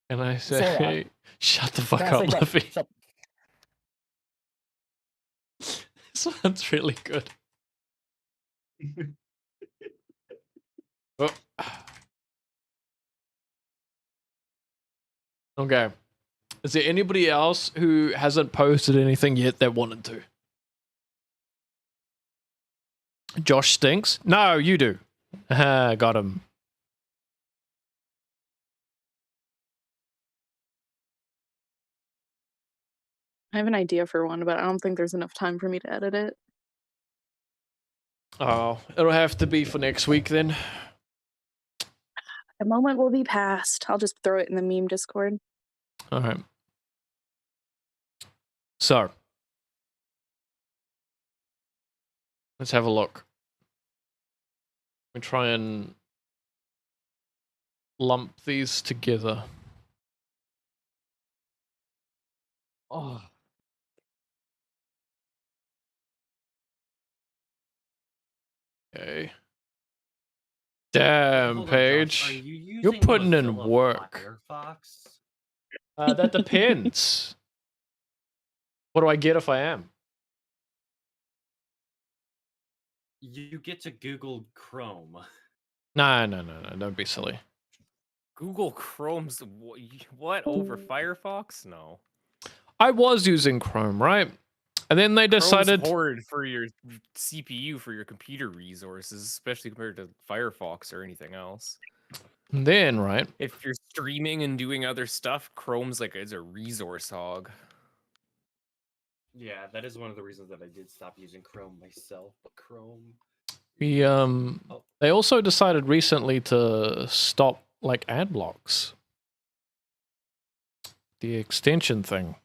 And I say, Say hey, shut the fuck Can I up, say that? Luffy. Shut- This one's really good. Oh. Okay. Is there anybody else who hasn't posted anything yet that wanted to? Josh stinks? No, you do. Got him. I have an idea for one, but I don't think there's enough time for me to edit it. Oh, it'll have to be for next week then. The moment will be past. I'll just throw it in the meme Discord. All right. So, let's have a look. We try and lump these together. Oh, Okay. Damn, Hold on, Josh, Paige. are you You're using putting in Mozilla work. Firefox? That depends. What do I get if I am? You get to Google Chrome. No, don't be silly. Google Chrome's what over Firefox? No. I was using Chrome, right? And then they decided... Chrome's horrid for your CPU, for your computer resources, especially compared to Firefox or anything else. Then, right? If you're streaming and doing other stuff, Chrome's like it's a resource hog. Yeah, that is one of the reasons that I did stop using Chrome myself. But Chrome, We, they also decided recently to stop like ad blocks. The extension thing.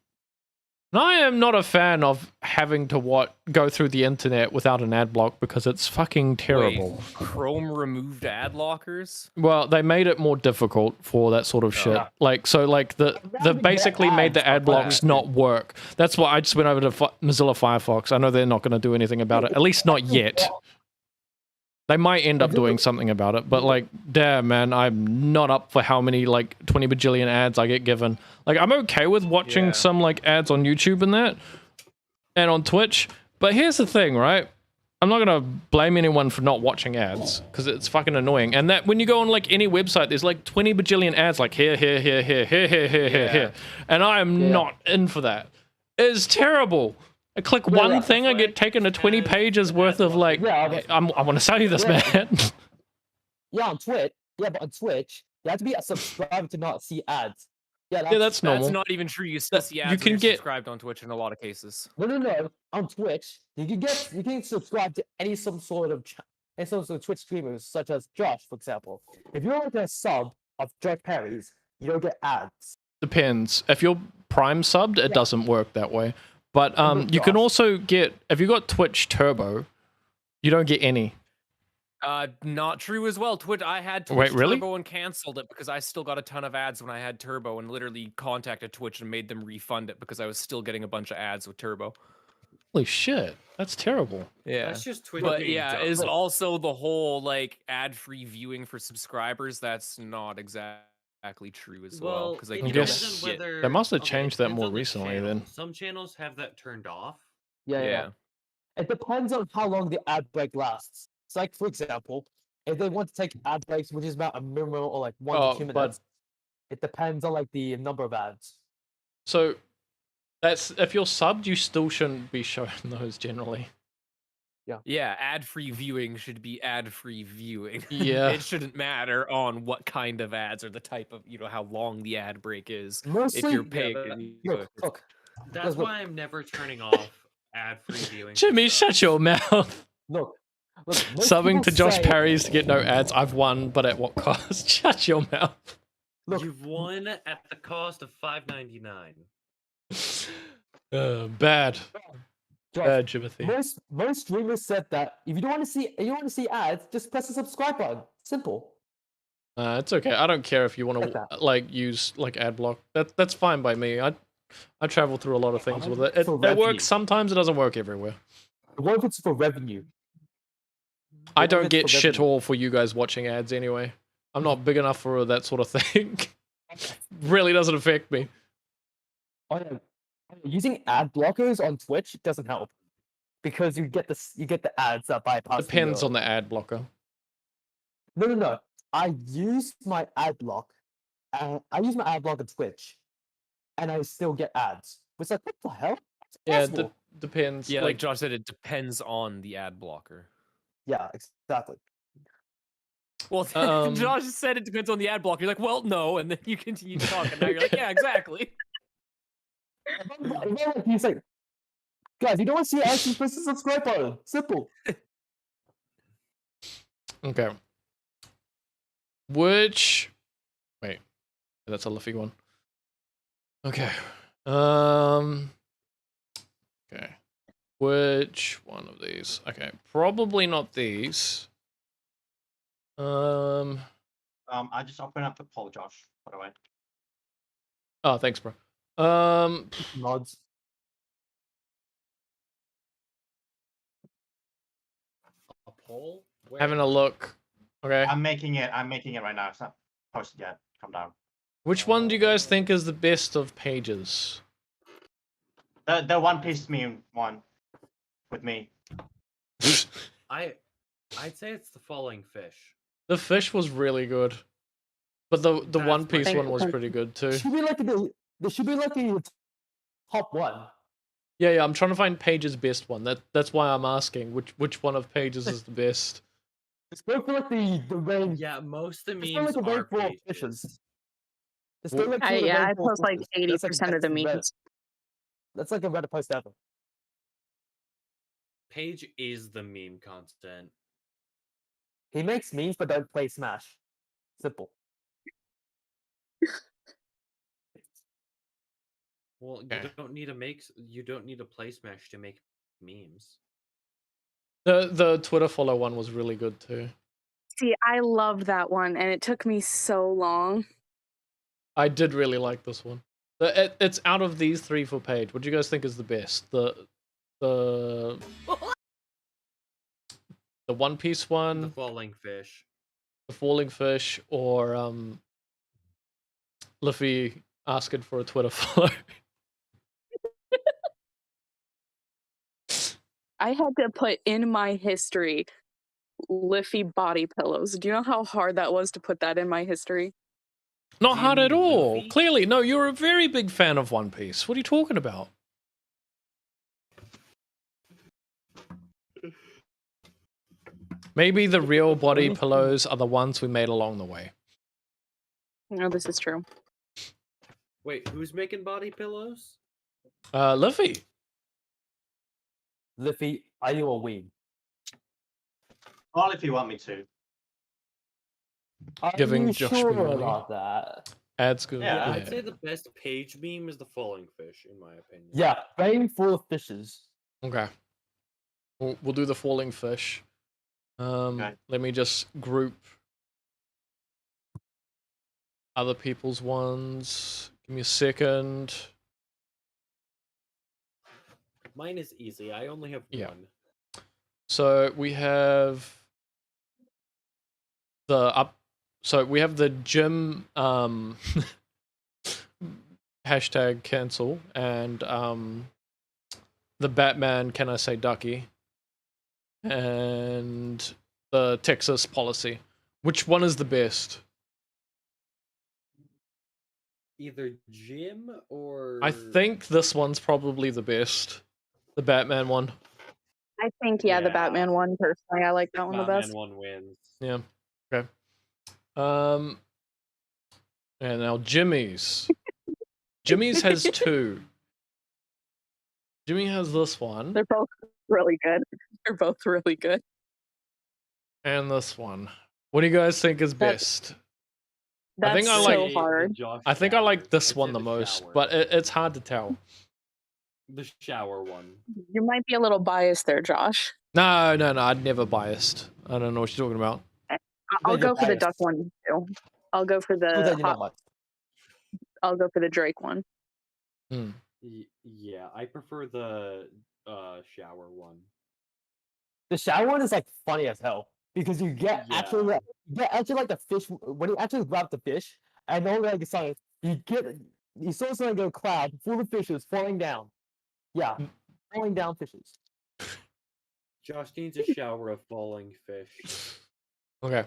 And I am not a fan of having to go through the internet without an ad block because it's fucking terrible. Wait, Chrome removed ad blockers? Well, they made it more difficult for that sort of shit. Yeah. Like, so like the basically made the ad blocks not work. That's why I just went over to Mozilla Firefox. I know they're not going to do anything about it, at least not yet. They might end up doing something about it, but like, damn, man, I'm not up for how many like 20 bajillion ads I get given. Like, I'm okay with watching some like ads on YouTube and that, and on Twitch. But here's the thing, right? I'm not gonna blame anyone for not watching ads because it's fucking annoying. And that when you go on like any website, there's like 20 bajillion ads, like here, and I am not in for that. It's terrible. I click one thing, I get taken to 20 pages worth of like, I want to sell you this, man. Yeah, on Twitch. Yeah, but on Twitch, you have to be a subscriber to not see ads. Yeah, that's normal. That's not even true. You still see ads. You can when get you're subscribed on Twitch in a lot of cases. No. On Twitch, you can subscribe to any some sort of Twitch streamers, such as Josh, for example. If you're like a sub of Josh Perry's, you don't get ads. Depends. If you're Prime subbed, it doesn't work that way. But you can also get, if you got Twitch Turbo, you don't get any. Not true as well. I had Twitch really? Turbo and canceled it because I still got a ton of ads when I had Turbo, and literally contacted Twitch and made them refund it because I was still getting a bunch of ads with Turbo. Holy shit, that's terrible. Yeah, That's just Twitch. but being yeah, dumb. is also the whole like ad-free viewing for subscribers. That's not exactly true as well because like it you don't depends on get. whether- They must have okay, changed it that depends more on the recently channel. then. Some channels have that turned off. Yeah. It depends on how long the ad break lasts. It's like, for example, if they want to take ad breaks, which is about a minimum or like 1 to 2 minutes, it depends on like the number of ads. So that's if you're subbed, you still shouldn't be showing those generally. Yeah, ad-free viewing should be ad-free viewing. Yeah. It shouldn't matter on what kind of ads or the type of, how long the ad break is. Mostly, if you're paying. look, That's why I'm never turning off ad-free viewing. Jimmy, shut your mouth. Look, most Subbing to people Josh say- Parry's to get no ads. I've won, but at what cost? Shut your mouth. You've won at the cost of $5.99. Bad. Josh, Bad, Jimothy. most streamers said that if you don't want to see ads, just press the subscribe button. Simple. It's okay. I don't care if you want to like use like ad block. That's fine by me. I travel through a lot of things with it. It works sometimes. It doesn't work everywhere. What if it's for revenue? I don't get shit all for you guys watching ads anyway. I'm not big enough for that sort of thing. Really doesn't affect me. Oh, yeah. Using ad blockers on Twitch doesn't help because you get the ads that bypass. Depends on the ad blocker. No. I use my ad block. I use my ad block on Twitch, and I still get ads. It's like, what the hell? Yeah, depends. Yeah, like Josh said, it depends on the ad blocker. Yeah, exactly. Well, Josh said it depends on the ad blocker. You're like, well, no, and then you continue to talk, and now you're like, yeah, exactly. He's like, guys, you don't want to see ads, just press the subscribe button. Simple. Okay. Wait, that's a Luffy one. Okay. Okay. Which one of these? Okay, probably not these. I just opened up the poll, Josh, by the way. Oh, thanks, bro. Mods. A poll? Where? Having a look. Okay. I'm making it right now. It's not posted yet. Calm down. Which one do you guys think is the best of pages? The One Piece meme one with me. I'd say it's the Falling Fish. The fish was really good, but the That's One my Piece one was favorite. pretty good too. There should be like a top one. Yeah. I'm trying to find Paige's best one. That's why I'm asking which one of Paige's is the best. Just go for like the rain. Yeah, most of the Just go memes like a are rainfall of pages. fishes. Just go like I the rainfall post like fishes. That's 80% of the that's Reddit. memes. That's like a Reddit post ever. Page is the meme content. He makes memes but don't play Smash. Simple. Well, Okay. you don't need a play smash to make memes. The Twitter follow one was really good too. See, I loved that one, and it took me so long. I did really like this one. It's out of these three for Paige. What do you guys think is the best? The One Piece The one, falling fish. the Falling Fish, or Luffy asking for a Twitter follow? I had to put in my history Liffy body pillows. Do you know how hard that was to put that in my history? Not Do you hard at mean all. Luffy? Clearly, no. You're a very big fan of One Piece. What are you talking about? Maybe the real body pillows are the ones we made along the way. No, this is true. Wait, who's making body pillows? Luffy. Liffy, are you a ween? All if you want me to. Are Giving you Josh sure money. about that? Ad's good. Yeah, I'd say the best page meme is the falling fish, in my opinion. Yeah, very full of fishes. Okay. We'll do the Falling Fish. Okay. Let me just group other people's ones. Give me a second. Mine is easy. I only have Yeah. one. So we have So we have the gym hashtag cancel and the Batman Can I Say Ducky and the Texas policy. Which one is the best? Either Jim or... I think this one's probably the best. The Batman one. I think, the Batman one, personally. I like that one the Batman best. one wins. Yeah. Okay. And now Jimmy's. Jimmy's has two. Jimmy has this one. They're both really good. They're both really good. And this one. What do you guys think is best? That's I think I so like. hard. I think I like this I'd one say the the most, shower. but it's hard to tell. The shower one. You might be a little biased there, Josh. No. I'd never biased. I don't know what you're talking about. I'll Then you're go for the biased. duck one too. I'll go for So the then you're not much. I'll go for the Drake one. Yeah, I prefer the shower one. The shower one is like funny as hell because you get Yeah. actually like the fish when you actually grab the fish and then like it's like you saw something go cloud full of fishes falling down. Yeah, falling down fishes. Josh needs a shower of falling fish. Okay.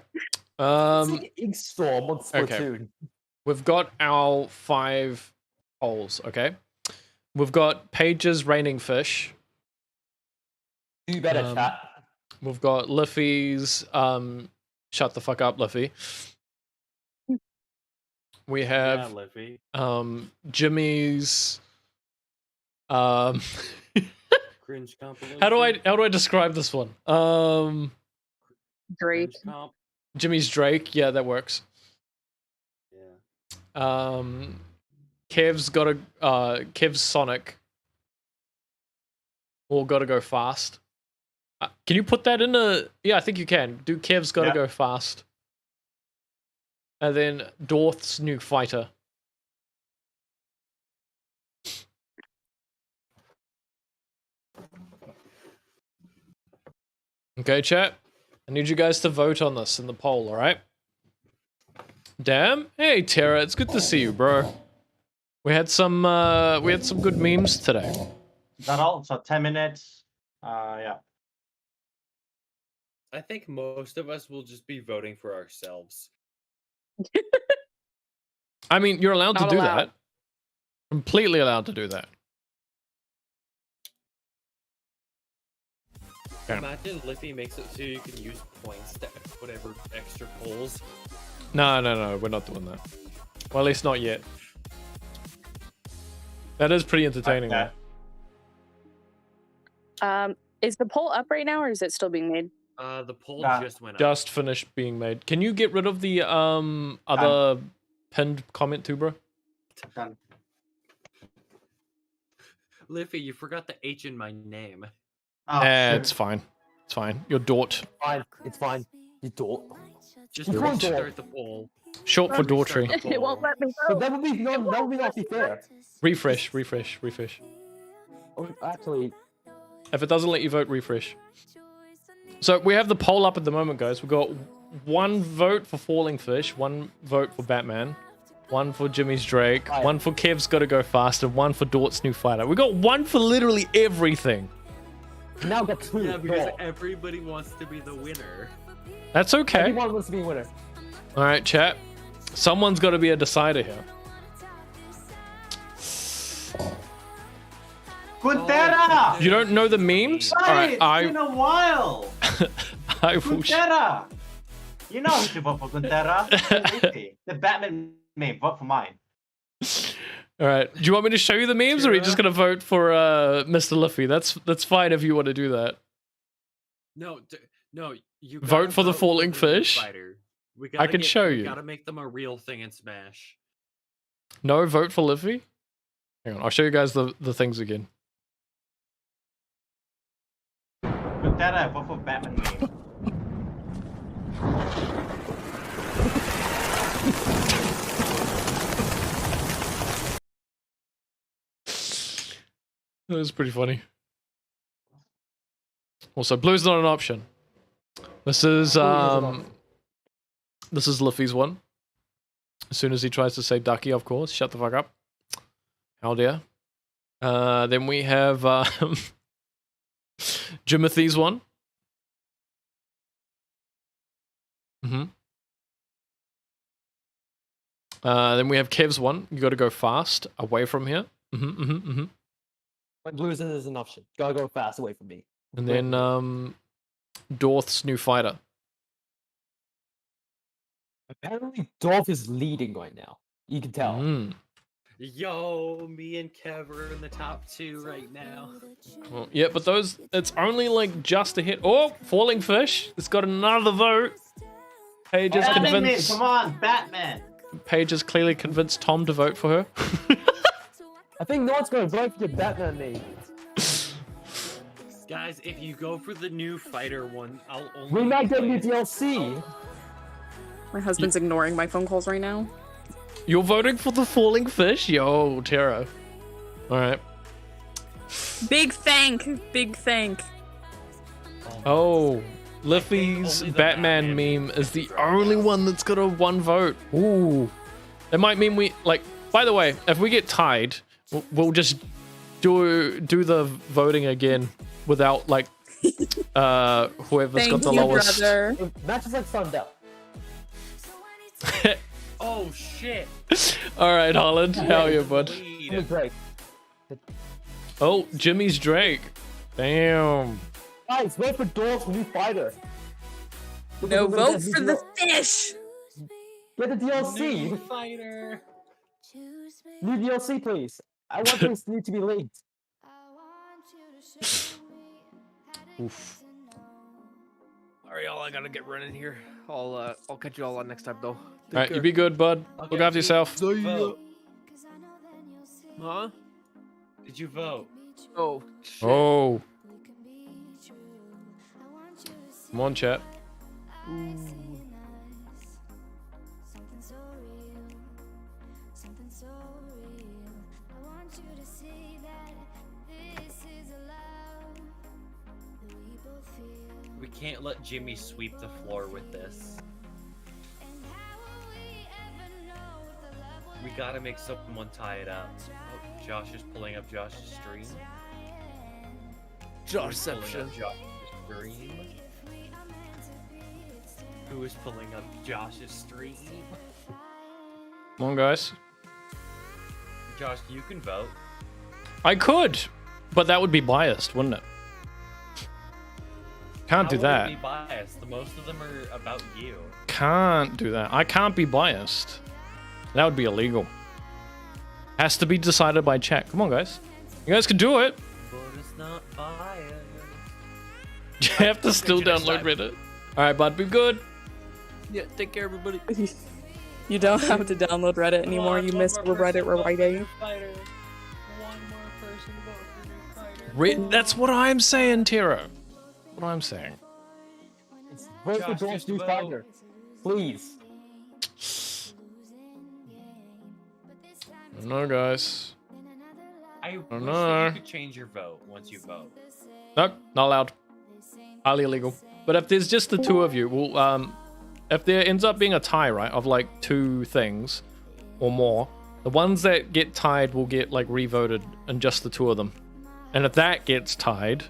It's like Ink Storm on okay. Splatoon. We've got our 5 polls, okay? We've got Paige's Raining Fish. Do better, chat. We've got Liffy's Shut the Fuck Up, Liffy. We Yeah, have Liffy. Jimmy's Cringe compilation. how do I describe this one? Drake. Cringe comp. Jimmy's Drake, yeah, that works. Yeah. Kev's Sonic. Or Gotta Go Fast. Can you put that in a... Yeah, I think you can. Do Kev's Gotta Go Fast. And then Dorth's New Fighter. Okay, chat. I need you guys to vote on this in the poll, alright? Damn. Hey, Tara, it's good to see you, bro. We had some good memes today. Is that all? So 10 minutes. Yeah. I think most of us will just be voting for ourselves. I mean, you're allowed to Not do allowed. that. Completely allowed to do that. Okay. Imagine Liffy makes it so you can use points to whatever extra polls. No, we're not doing that. Well, at least not yet. That is pretty entertaining, Okay. though. Is the poll up right now, or is it still being made? The poll Nah. just went up. Just finished being made. Can you get rid of the other pinned comment too, bro? Done. Liffy, you forgot the H in my name. Oh, shit. It's fine. It's fine. You're Dort. Fine, it's fine. You don't. Just You can't restart the poll. Short for Restart Daughtry. the It won't poll. let me But vote. that would be not be fair. Refresh. Oh, actually, If it doesn't let you vote, refresh. So we have the poll up at the moment, guys. We've got 1 vote for Falling Fish, 1 vote for Batman, 1 for Jimmy's Drake, Right. 1 for Kev's Gotta Go Fast, and 1 for Dort's New Fighter. We got 1 for literally everything. now got 2. Yeah, because Dort. everybody wants to be the winner. That's okay. Everyone wants to be a winner. All right, chat. Someone's got to be a decider here. Guntera! You don't know the memes? All Hey, right, it's been a while. I will. Guntera! You know who to vote for, Guntera. The Batman meme. Vote for mine. All right. Do you want me to show you the memes, or are you just gonna vote for Mr. Luffy? That's fine if you want to do that. No, no, you Vote gotta for the vote Falling new Fish? fighter. We I can show we you. Gotta make them a real thing in Smash. No vote for Luffy. Hang on, I'll show you guys the things again. Guntera, vote for Batman meme. That was pretty funny. Also, blue's not an option. This is this is Luffy's one. As soon as he tries to say Ducky, of course, shut the fuck up. How dare. Then we have Jimothy's one. Then we have Kev's one. You got to go fast away from here. When losing is an option. Gotta go fast away from me. And then Dorth's New Fighter. Apparently, Dolph is leading right now. You can tell. Yo, me and Kev are in the top 2 right now. Well, yeah, but those, it's only like just a hit. Oh, Falling Fish. It's got another vote. Paige is Batman meme, convinced. come on, Batman. Paige has clearly convinced Tom to vote for her. I think no one's gonna vote for your Batman name. Guys, if you go for the new fighter one, I'll only. We might get new play- DLC. My husband's ignoring my phone calls right now. You're voting for the Falling Fish? Yo, Tara. Alright. Big thank. Oh, Luffy's only the Batman meme is the only one that's got a 1 vote. Ooh. That might mean we, like, by the way, if we get tied, we'll just do the voting again without, like, whoever's got the lowest. Match is like Sundown. Oh shit! Alright, Holland, how are you, bud? Jimmy's Drake. Oh, Jimmy's Drake. Damn. Guys, wait for Dolph's New Fighter. No, vote for the fish. Get the DLC. Fighter. New DLC, please. I want this need to be linked. Oof. Alright, y'all, I gotta get running here. I'll catch you all on next time, though. Alright, you be good, bud. Look after yourself. Vote. Huh? Did you vote? Oh, shit. Oh. Come on, chat. We can't let Jimmy sweep the floor with this. We gotta make someone tie it up. Oh, Josh is pulling up Josh's stream. Joshception. Josh's stream. Who is pulling up Josh's stream? Come on, guys. Josh, you can vote. I could, but that would be biased, wouldn't it? Can't do How would that. it be biased? The most of them are about you. Can't do that. I can't be biased. That would be illegal. Has to be decided by chat. Come on, guys. You guys can do it. But it's not biased. You have to still you next download time. Reddit. Alright, bud. Be good. Yeah, take care, everybody. You don't have to download Reddit anymore. You missed the Reddit rewriting. Fighter. One more person vote for That's what I'm saying, Tiro. What I'm saying. Vote for Josh, Dawn just Street vote. Fighter. Please. No, guys. I wish no. that you could change your vote once you vote. Nope, not allowed. Highly illegal. But if there's just the two of you, well, if there ends up being a tie, right, of like two things or more, the ones that get tied will get like revoted and just the two of them. And if that gets tied,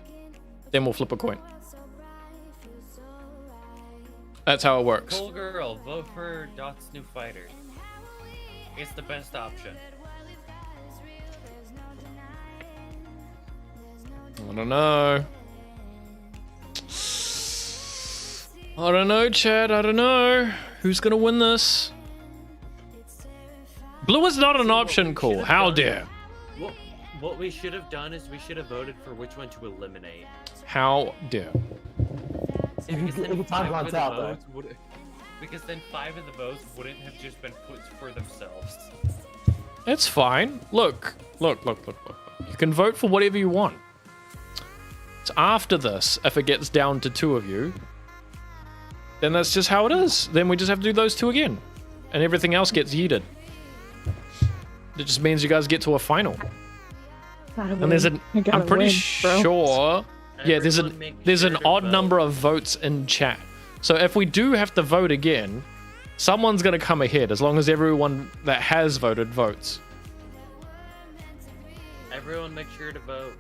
then we'll flip a coin. That's how it works. Cool girl, vote for Dot's new fighter. It's the best option. I don't know. I don't know, Chad. I don't know. Who's gonna win this? Blue is not an option, cool. How dare. What we should have done is we should have voted for which one to eliminate. How dare. If you time runs out, though. Because then 5 of the votes wouldn't have just been put for themselves. It's fine. Look. You can vote for whatever you want. It's after this, if it gets down to two of you, then that's just how it is. Then we just have to do those two again. And everything else gets yeeted. It just means you guys get to a final. And there's an, I'm pretty sure, yeah, there's an odd number of votes in chat. So if we do have to vote again, someone's gonna come ahead as long as everyone that has voted votes. Everyone make sure to vote.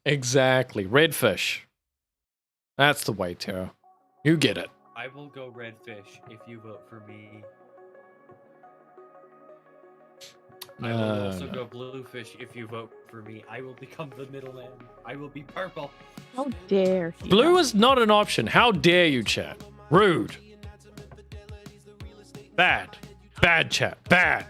Exactly. Redfish. That's the way, Tara. You get it. I will go redfish if you vote for me. I will also go bluefish if you vote for me. I will become the middleman. I will be purple. How dare he? Blue is not an option. How dare you, chat? Rude. Bad. Bad, chat. Bad.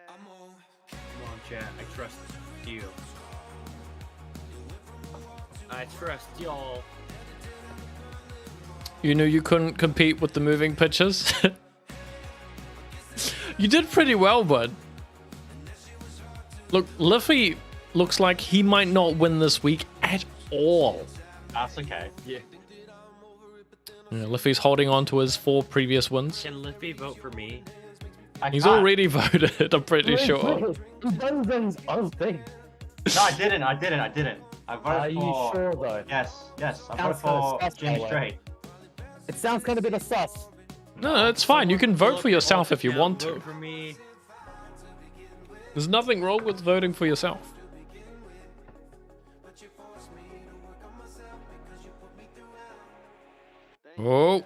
Come on, chat. I trust you. I trust y'all. You knew you couldn't compete with the moving pictures? You did pretty well, bud. Look, Liffy looks like he might not win this week at all. That's okay. Yeah. Yeah, Liffy's holding on to his 4 previous wins. Can Liffy vote for me? He's already voted, I'm pretty sure. He does his own thing. No, I didn't. I voted Are you for. sure, though? Yes. I Sounds voted for kinda sus, Jimmy by the way. Strait. It sounds kind of bit of sus. No, it's fine. You can vote for yourself if you want to. Vote for me. There's nothing wrong with voting for yourself. Oh,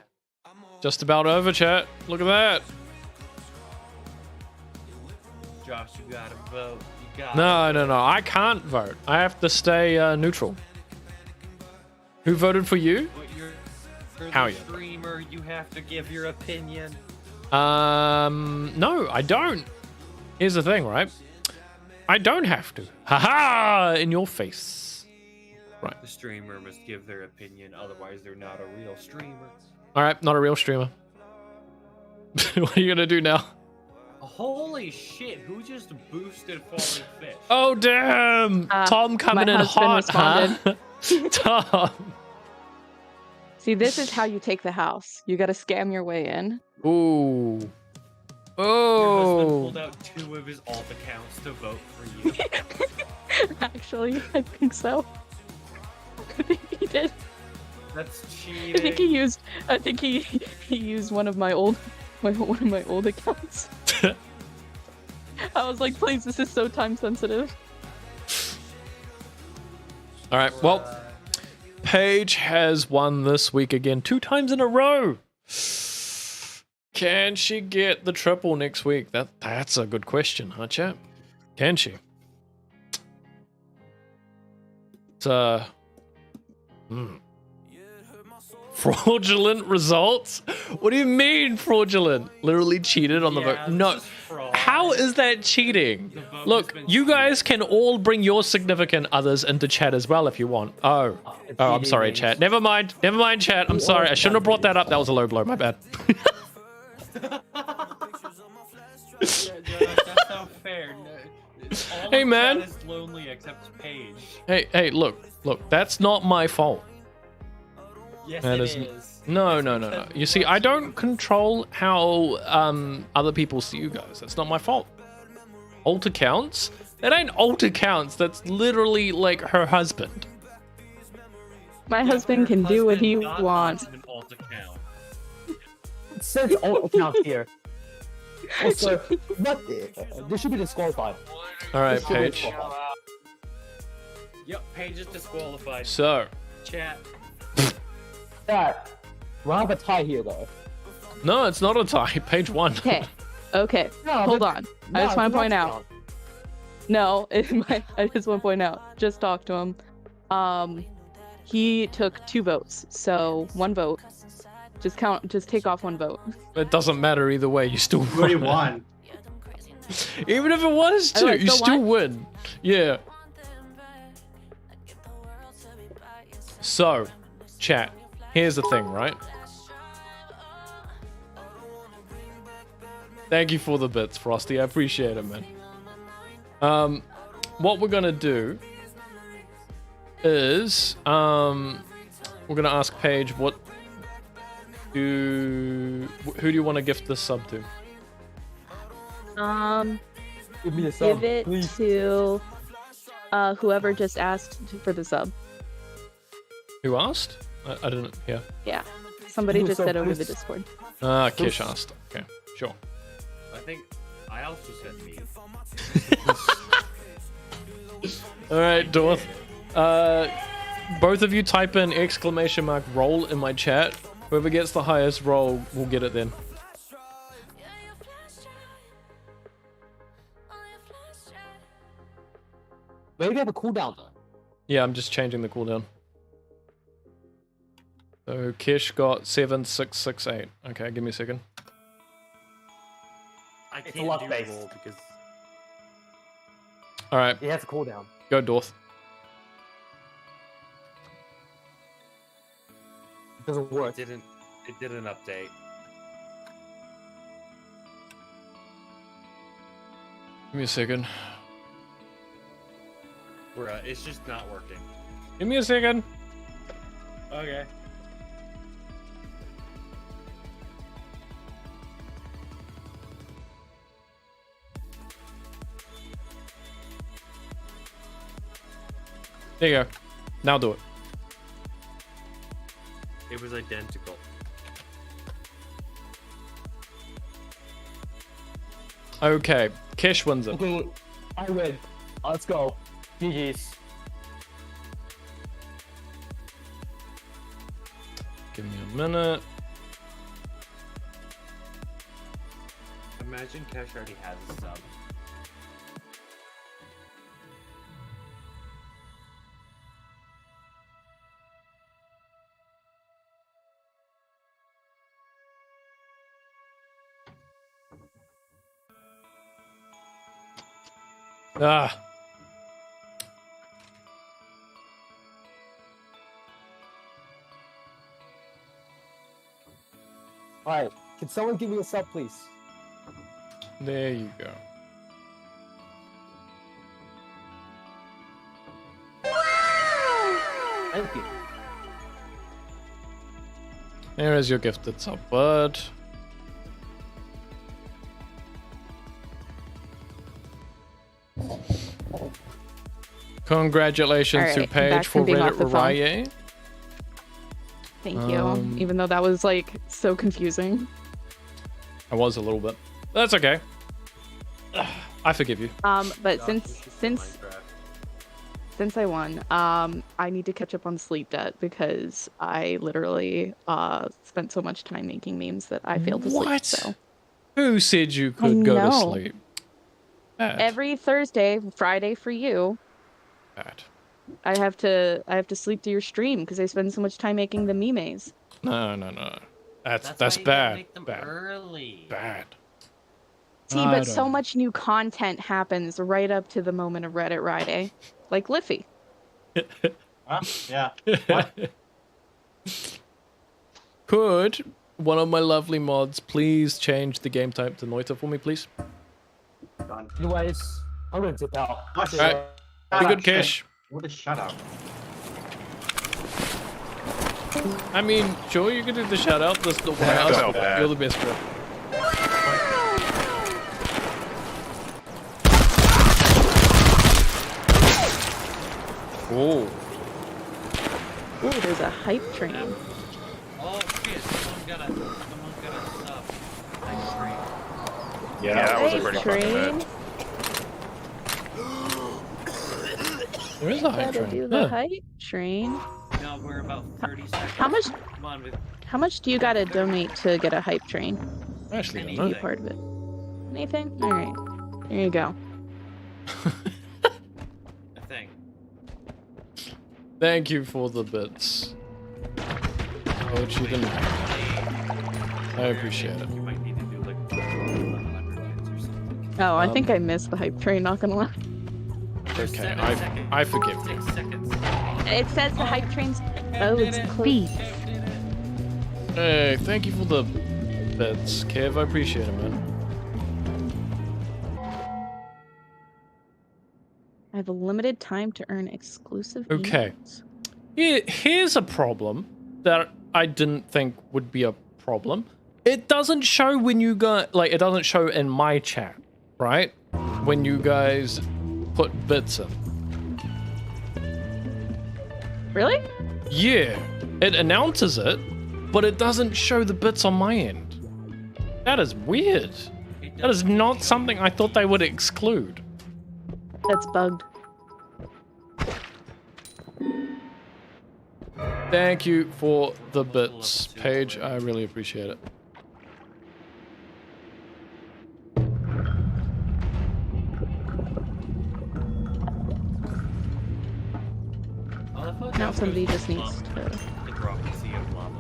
just about over, chat. Look at that. Josh, you gotta vote. You gotta. No. I can't vote. I have to stay neutral. Who voted for you? But you're How the you? streamer. You have to give your opinion. No, I don't. Here's the thing, right? I don't have to. Haha! In your face. Right. The streamer must give their opinion, otherwise they're not a real streamer. All right, not a real streamer. What are you gonna do now? Holy shit! Who just boosted Falling Fish? Oh damn! Tom coming my in husband hot, huh? Tom. See, this is how you take the house. You gotta scam your way in. Ooh. Your husband Oh. pulled out 2 of his alt accounts to vote for you. Actually, I think so. I think he did. That's cheating. I think he used. I think he used one of my old accounts. I was like, please, this is so time sensitive. All right. Well, Paige has won this week again 2 times in a row. Can she get the triple next week? That's a good question, huh, chat? Can she? It's fraudulent results? What do you mean fraudulent? Literally cheated on the vote? No. How is that cheating? Look, you guys can all bring your significant others into chat as well if you want. Oh, I'm sorry, chat. Never mind. Never mind, chat. I'm sorry. I shouldn't have brought that up. That was a low blow. My bad. That's not fair. All Hey, of man. chat is lonely except Paige. Hey, look. That's not my fault. Yes, That it is- is. No. You see, I don't control how other people see you guys. That's not my fault. Alt accounts? That ain't alt accounts. That's literally like her husband. My husband can do what he Husband got wants. onto an alt account. It says alt account here. Also, what? This should be disqualified. All right, This should be Paige. disqualified. Yep, Paige is disqualified. So, Chat. That. We'll have a tie here, though. no, it's not a tie. Page 1. Okay. No, Hold but- on. no, I just want it's to point not out. No, I just want to point out. Just talk to him. He took 2 votes, so 1 vote. Just take off 1 vote. It doesn't matter either way. You still You already won. won. Even if it was Oh, 2, I you still still won? win. Yeah. So, chat. Here's the thing, right? Thank you for the bits, Frosty. I appreciate it, man. What we're gonna do is we're gonna ask Paige who do you want to gift this sub to? Give me a sub, Give it please. to whoever just asked for the sub. Who asked? I didn't hear. Yeah, somebody Give just us said some, over the please. Discord. Kish asked. Okay, sure. I think I also said me. All right, Dorth. Both of you type in !roll in my chat. Whoever gets the highest roll will get it then. Maybe have a cooldown, though. Yeah, I'm just changing the cooldown. So Kish got 7668. Okay, give me a second. I It's a can't luck do based. roll because All right, It has a cooldown. go Dorth. It doesn't work. it didn't update. Give me a second. It's just not working. Give me a second. Okay. There you go. Now do it. It was identical. Okay, Kish wins it. Okay, I win. Let's go. GG's. Give me a minute. Imagine Cash already has a sub. Ah. Alright, can someone give me a sub, please? There you go. Thank you. There is your gifted sub, bud. Congratulations to Alright, Paige back for from being Reddit off the phone. Rye. Thank you. Even though that was like so confusing. I was a little bit. That's okay. I forgive you. But since I won, I need to catch up on sleep debt because I literally spent so much time making memes that I failed to sleep. What? So Who said you could go to know. sleep? Bad. Every Thursday, Friday for you, Bad. I have to sleep through your stream because I spend so much time making the memes. No. That's why you gotta bad. make them Bad. early. Bad. See, I but don't so know. much new content happens right up to the moment of Reddit Friday, like Liffy. Huh? Yeah. What? Could one of my lovely mods please change the game type to Noita for me, please? Done. Anyways, I'm gonna dip out. Oh, So, Alright. Be good, shit. Kish. What a shut up. I mean, sure, you can do the shout out. That's not what I asked for. You're the best friend. Oh. Ooh, there's a hype train. Oh shit! Someone got a sub. Nice train. Yeah, that was a Hype pretty fucking train. bad. There is a hype Gotta train. do the Huh. hype train. No, we're about 30 seconds. How much? Come on, How much do you gotta donate to get a hype train? I actually don't Be know. Anything. part of it. Anything? All right. There you go. a thing. Thank you for the bits. Oh, you didn't. I appreciate it. You might need to do like 1100 bits or something. Oh, I think I missed the hype train. Not gonna lie. Okay, 7 I seconds. forgive you. 6 seconds. It says the hype train's. Oh, it's close. Hey, thank you for the bits, Kev. I appreciate it, man. I have a limited time to earn exclusive. Okay. emotes. Here's a problem that I didn't think would be a problem. It doesn't show when you go, like, it doesn't show in my chat, right? When you guys put bits in. Really? Yeah, it announces it, but it doesn't show the bits on my end. That is weird. That is not something I thought they would exclude. That's bugged. Thank you for the bits, Paige. I really appreciate it. Now somebody just needs to. The rocky sea of lava.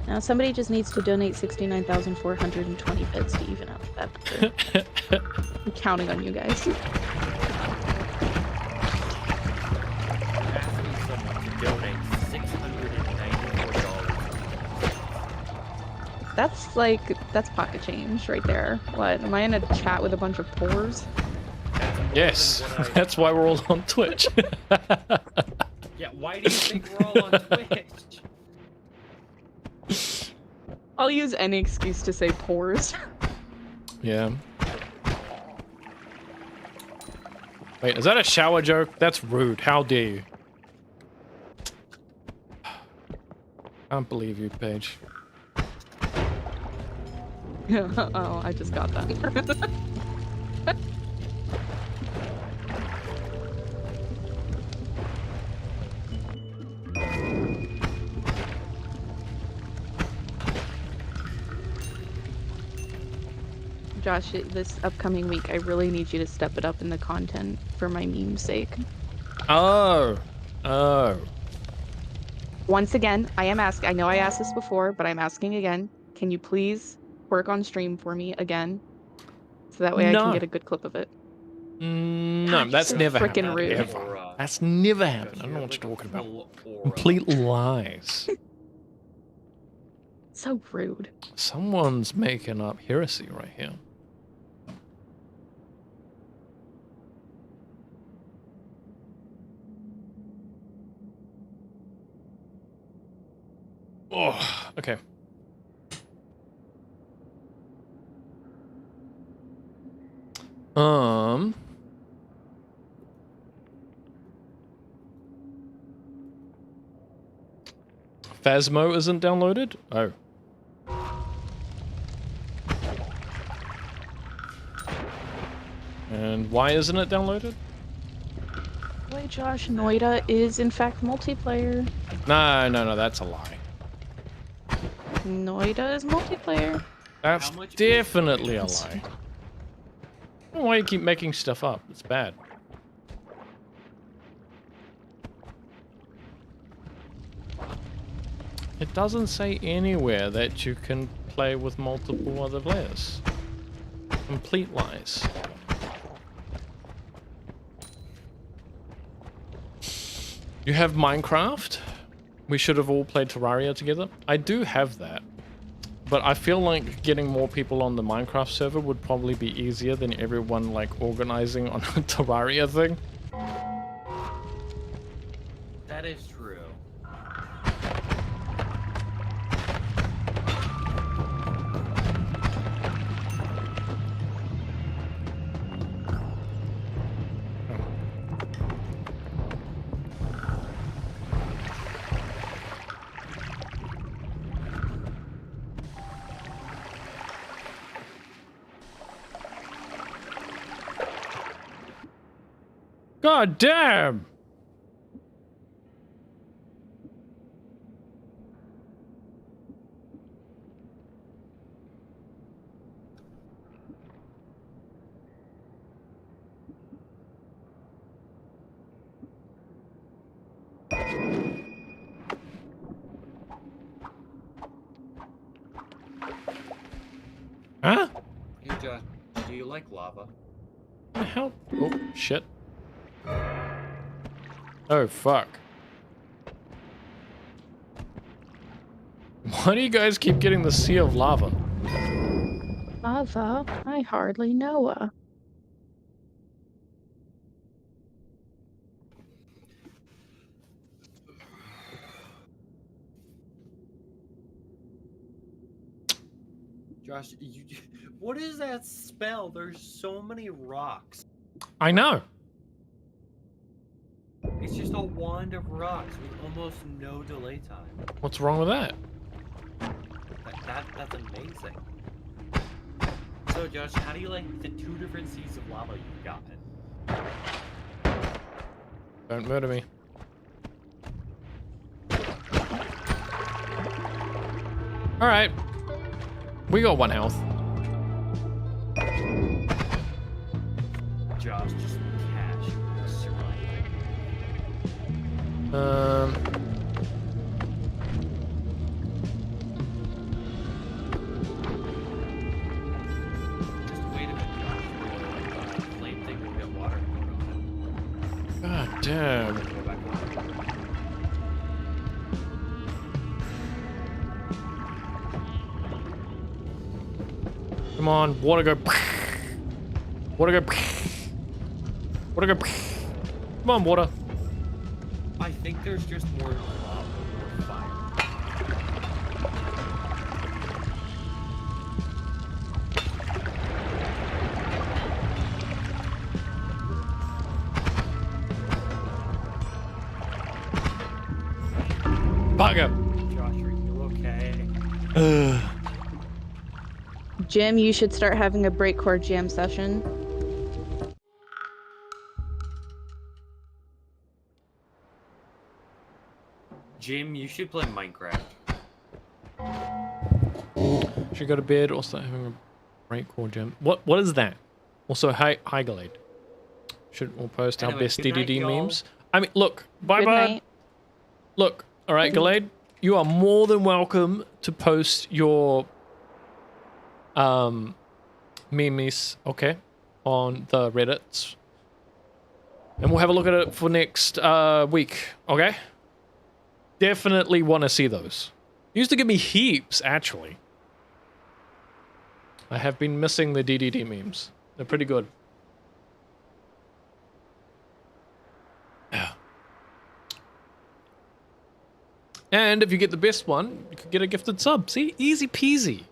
Now somebody just needs to donate 69,420 bits to even out that number. I'm counting on you guys. Asking someone to donate $694. That's pocket change right there. What? Am I in a chat with a bunch of pores? Yes, that's why we're all on Twitch. Yeah, why do you think we're all on Twitch? I'll use any excuse to say pores. Yeah. Wait, is that a shower joke? That's rude. How dare you? Can't believe you, Paige. Oh, I just got that. Josh, this upcoming week, I really need you to step it up in the content for my meme's sake. Oh. Once again, I know I asked this before, but I'm asking again. Can you please work on stream for me again? So that way I can get a good clip of it. No, God, that's you're so never frickin' happened. rude. Ever. That's never happened. I don't know what you're talking about. Complete lies. So rude. Someone's making up heresy right here. Oh, okay. Phasmo isn't downloaded? Oh. And why isn't it downloaded? Wait, Josh, Noida is in fact multiplayer. No, that's a lie. Noida is multiplayer. That's definitely a lie. Why do you keep making stuff up? It's bad. It doesn't say anywhere that you can play with multiple other players. Complete lies. You have Minecraft? We should have all played Terraria together. I do have that. But I feel like getting more people on the Minecraft server would probably be easier than everyone like organizing on a Terraria thing. That is true. God damn! Huh? Hey Josh, do you like lava? The hell? Oh, shit. Oh, fuck. Why do you guys keep getting the sea of lava? Lava? I hardly know her. Josh, what is that spell? There's so many rocks. I know. It's just a wand of rocks with almost no delay time. What's wrong with that? That's amazing. So Josh, how do you like the 2 different seas of lava you've gotten? Don't murder me. Alright. We got 1 health. Josh, just cash. Survive. Just wait a minute, Josh. The flame thing will get water poured on it. God damn. Go back on. Come on, water go. Water go. Water go. Come on, water. I think there's just more lava, more fire. Bugger. Josh, are you okay? Jim, you should start having a breakcore jam session. Jim, you should play Minecraft. Should go to bed. Also having a break call, Jim. What is that? Also, hi Glade. Should all post our Anyway, best good night, DDD y'all. memes. I mean, look, bye Good bye. night. Look, all right, Glade, you are more than welcome to post your memes, okay, on the Reddits, and we'll have a look at it for next week, okay? Definitely want to see those. Used to give me heaps, actually. I have been missing the DDD memes. They're pretty good. Yeah. And if you get the best one, you could get a gifted sub. See? Easy peasy.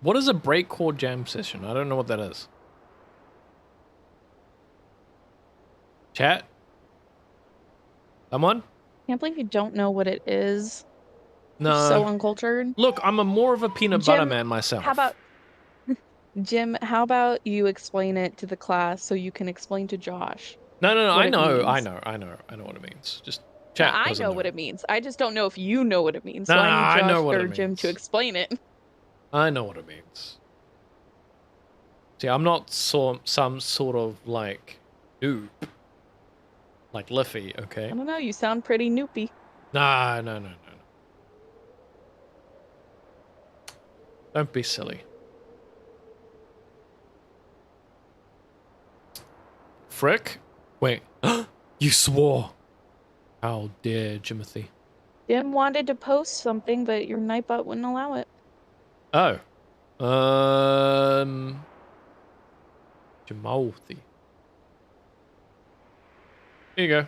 What is a breakcore jam session? I don't know what that is. Chat? Someone? Can't believe you don't know what it is. No. You're so uncultured. Look, I'm more of a peanut butter Jim, man myself. How about Jim? How about you explain it to the class so you can explain to Josh? No, what I it know means. what it means. Just chat. I doesn't know what it means. I just don't know if you know what it means. So Nah, I I need know Josh what or it Jim means. to explain it. I know what it means. See, I'm not some sort of like noob. Like Liffy, okay? I don't know. You sound pretty noopy. Nah, no. Don't be silly. Frick? Wait. You swore. How dare Jimothy? Jim wanted to post something, but your Nightbot wouldn't allow it. Oh. Jimothy. Here you go.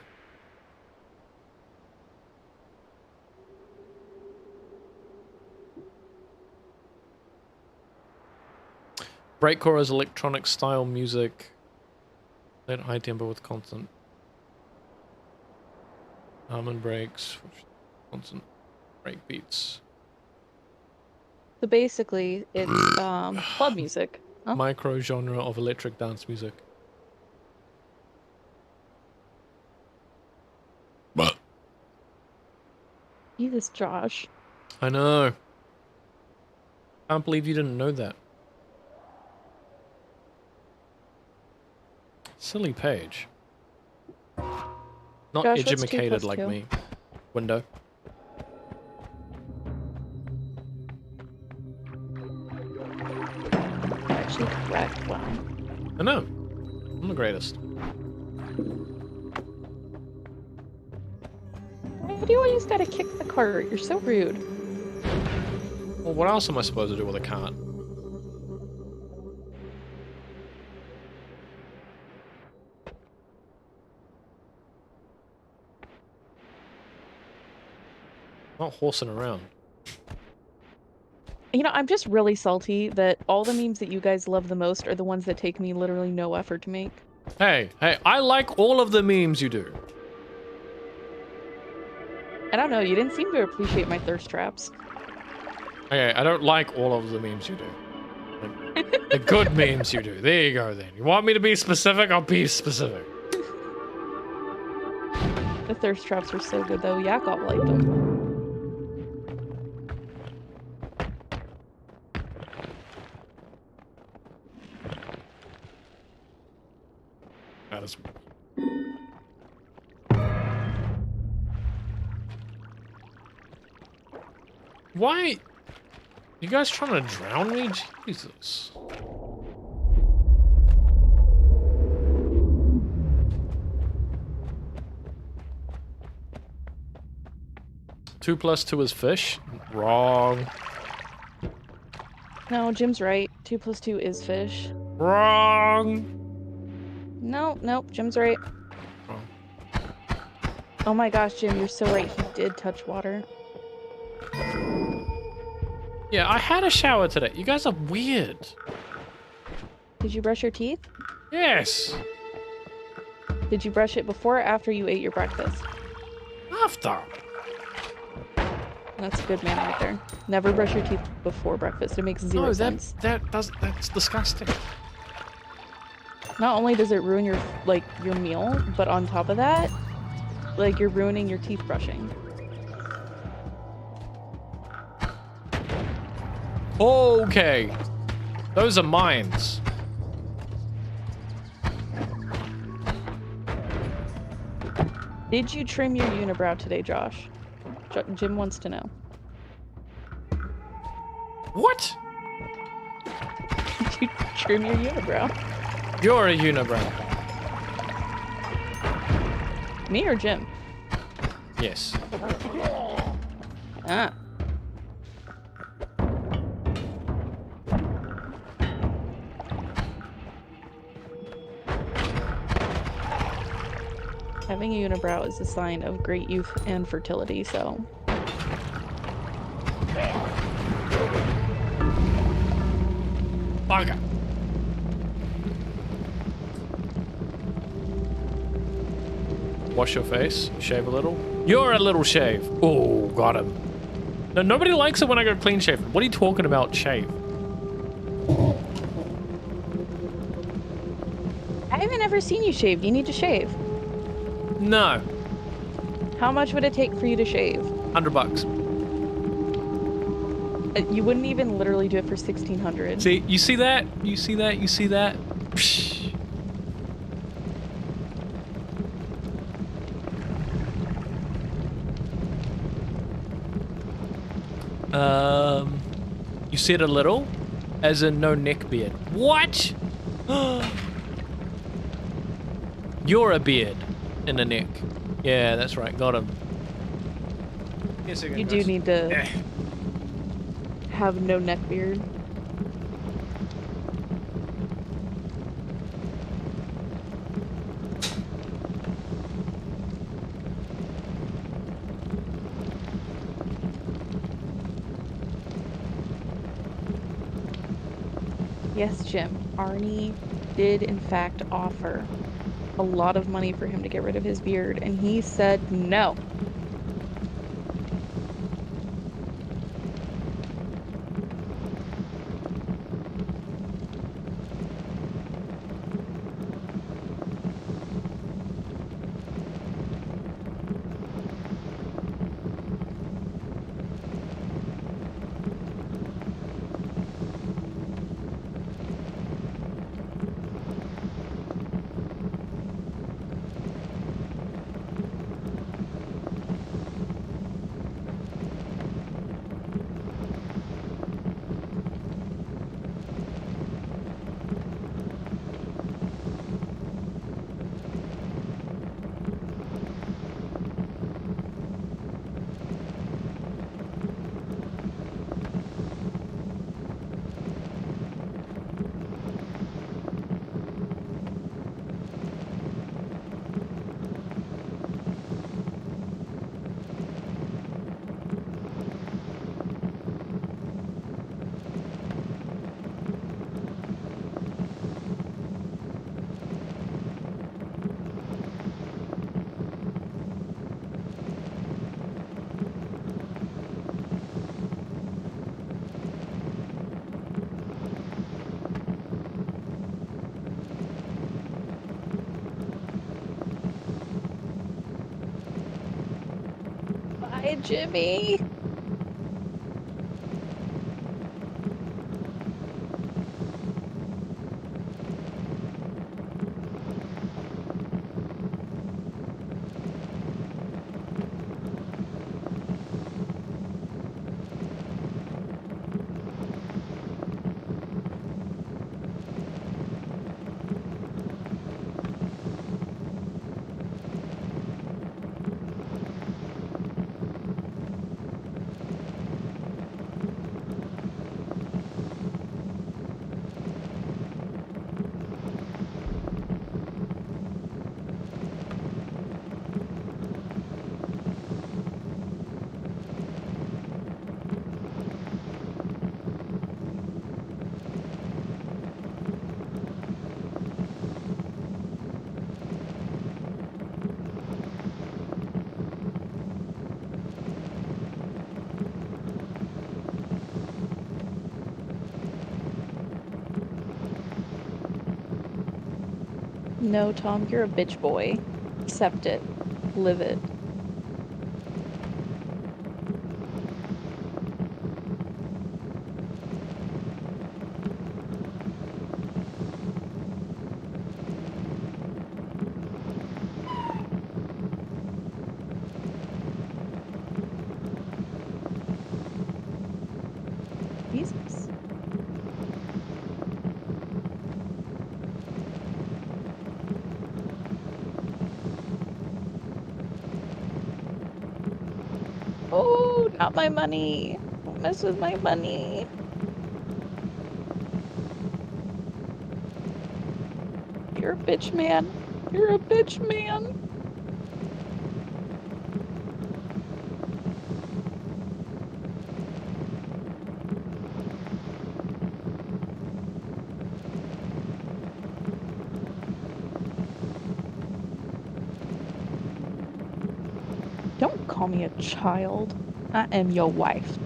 Breakcore is electronic style music. Played at high tempo with constant harmon breaks, constant break beats. So basically, it's club music. Huh? Micro genre of electric dance music. But Jesus, Josh. I know. Can't believe you didn't know that. Silly page. Not Josh, what's 2 educated plus like 2? me. Window. Actually correct. Wow. I know. I'm the greatest. Why do you always gotta kick the cart? You're so rude. Well, what else am I supposed to do with a cart? Not horsing around. You know, I'm just really salty that all the memes that you guys love the most are the ones that take me literally no effort to make. Hey, I like all of the memes you do. I don't know, you didn't seem to appreciate my thirst traps. Okay, I don't like all of the memes you do. Like, the good memes you do. There you go then. You want me to be specific? I'll be specific. The thirst traps are so good though, Yakov liked them. That is... Why? You guys trying to drown me? Jesus. Two plus two is fish? Wrong. No, Jim's right. 2 plus 2 is fish. Wrong. Nope, Jim's right. Wrong. Oh my gosh, Jim, you're so right. He did touch water. Yeah, I had a shower today. You guys are weird. Did you brush your teeth? Yes. Did you brush it before or after you ate your breakfast? After. That's a good man right there. Never brush your teeth before breakfast. It makes zero sense. That's disgusting. Not only does it ruin your meal, but on top of that, like you're ruining your teeth brushing. Okay. Those are mines. Did you trim your unibrow today, Josh? Jim wants to know. What? Did you trim your unibrow? You're a unibrow. Me or Jim? Yes. Ah. Having a unibrow is a sign of great youth and fertility, so... Okay. Wash your face, shave a little. You're a little shave. Oh, got him. No, nobody likes it when I go clean shaven. What are you talking about, shave? I haven't ever seen you shave. You need to shave. No. How much would it take for you to shave? $100. You wouldn't even literally do it for 1,600. See, you see that? You see that? You see that? Psh. You said a little, as in no neck beard. What? You're a beard in the neck. Yeah, that's right. Got him. Yes, You do need to have no neck beard. Yes, Jim. Arnie did in fact offer a lot of money for him to get rid of his beard, and he said no. Bye, Jimmy. No, Tom, you're a bitch boy. Accept it. Live it. Jesus. Oh, not my money. Don't mess with my money. You're a bitch, man. You're a bitch, man. Don't call me a child. I am your wife.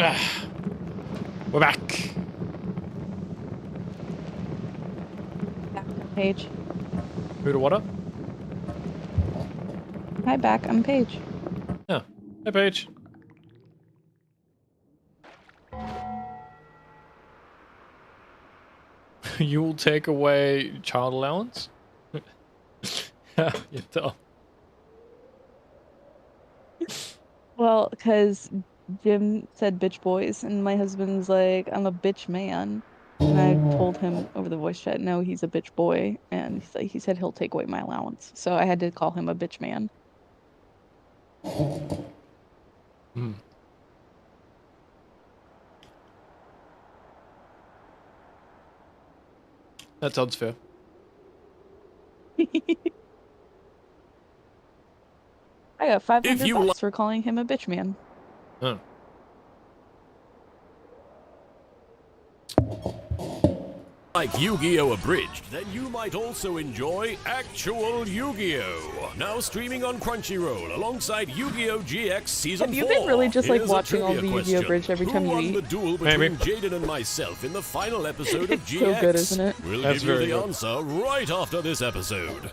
We're back. Paige. Who to what up? Hi, back. I'm Paige. Oh, hey Paige. You'll take away child allowance? You tell. Well, because Jim said bitch boys, and my husband's like, I'm a bitch man. And I told him over the voice chat, no, he's a bitch boy. And he's like, he said he'll take away my allowance. So I had to call him a bitch man. Hmm. That sounds fair. I got $500 for calling him a bitch man. Oh. Like Yu-Gi-Oh! Abridged, then you might also enjoy actual Yu-Gi-Oh! Now streaming on Crunchyroll alongside Yu-Gi-Oh! GX Season 4. Have you been really just like Here's a watching all the trivia Yu-Gi-Oh! Bridge every time Who you won eat? the duel between Jaden and myself in the final episode of It's GX? so good, isn't it? We'll That's give you very the good. answer right after this episode.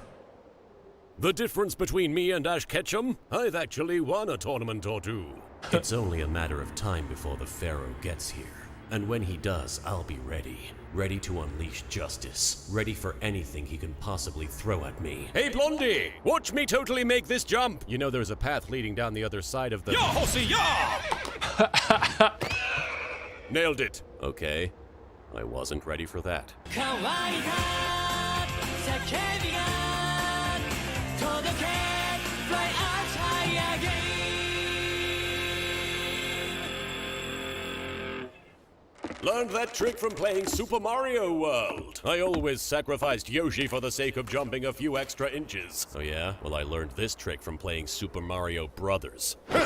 The difference between me and Ash Ketchum? I've actually won a tournament or two. It's only a matter of time before the Pharaoh gets here. And when he does, I'll be ready. Ready to unleash justice. Ready for anything he can possibly throw at me. Hey, Blondie! Watch me totally make this jump! You know there's a path leading down the other side of the— Ya, Hossy, ya! Nailed it. Okay. I wasn't ready for that. Learned that trick from playing Super Mario World. I always sacrificed Yoshi for the sake of jumping a few extra inches. Oh yeah? Well, I learned this trick from playing Super Mario Brothers. You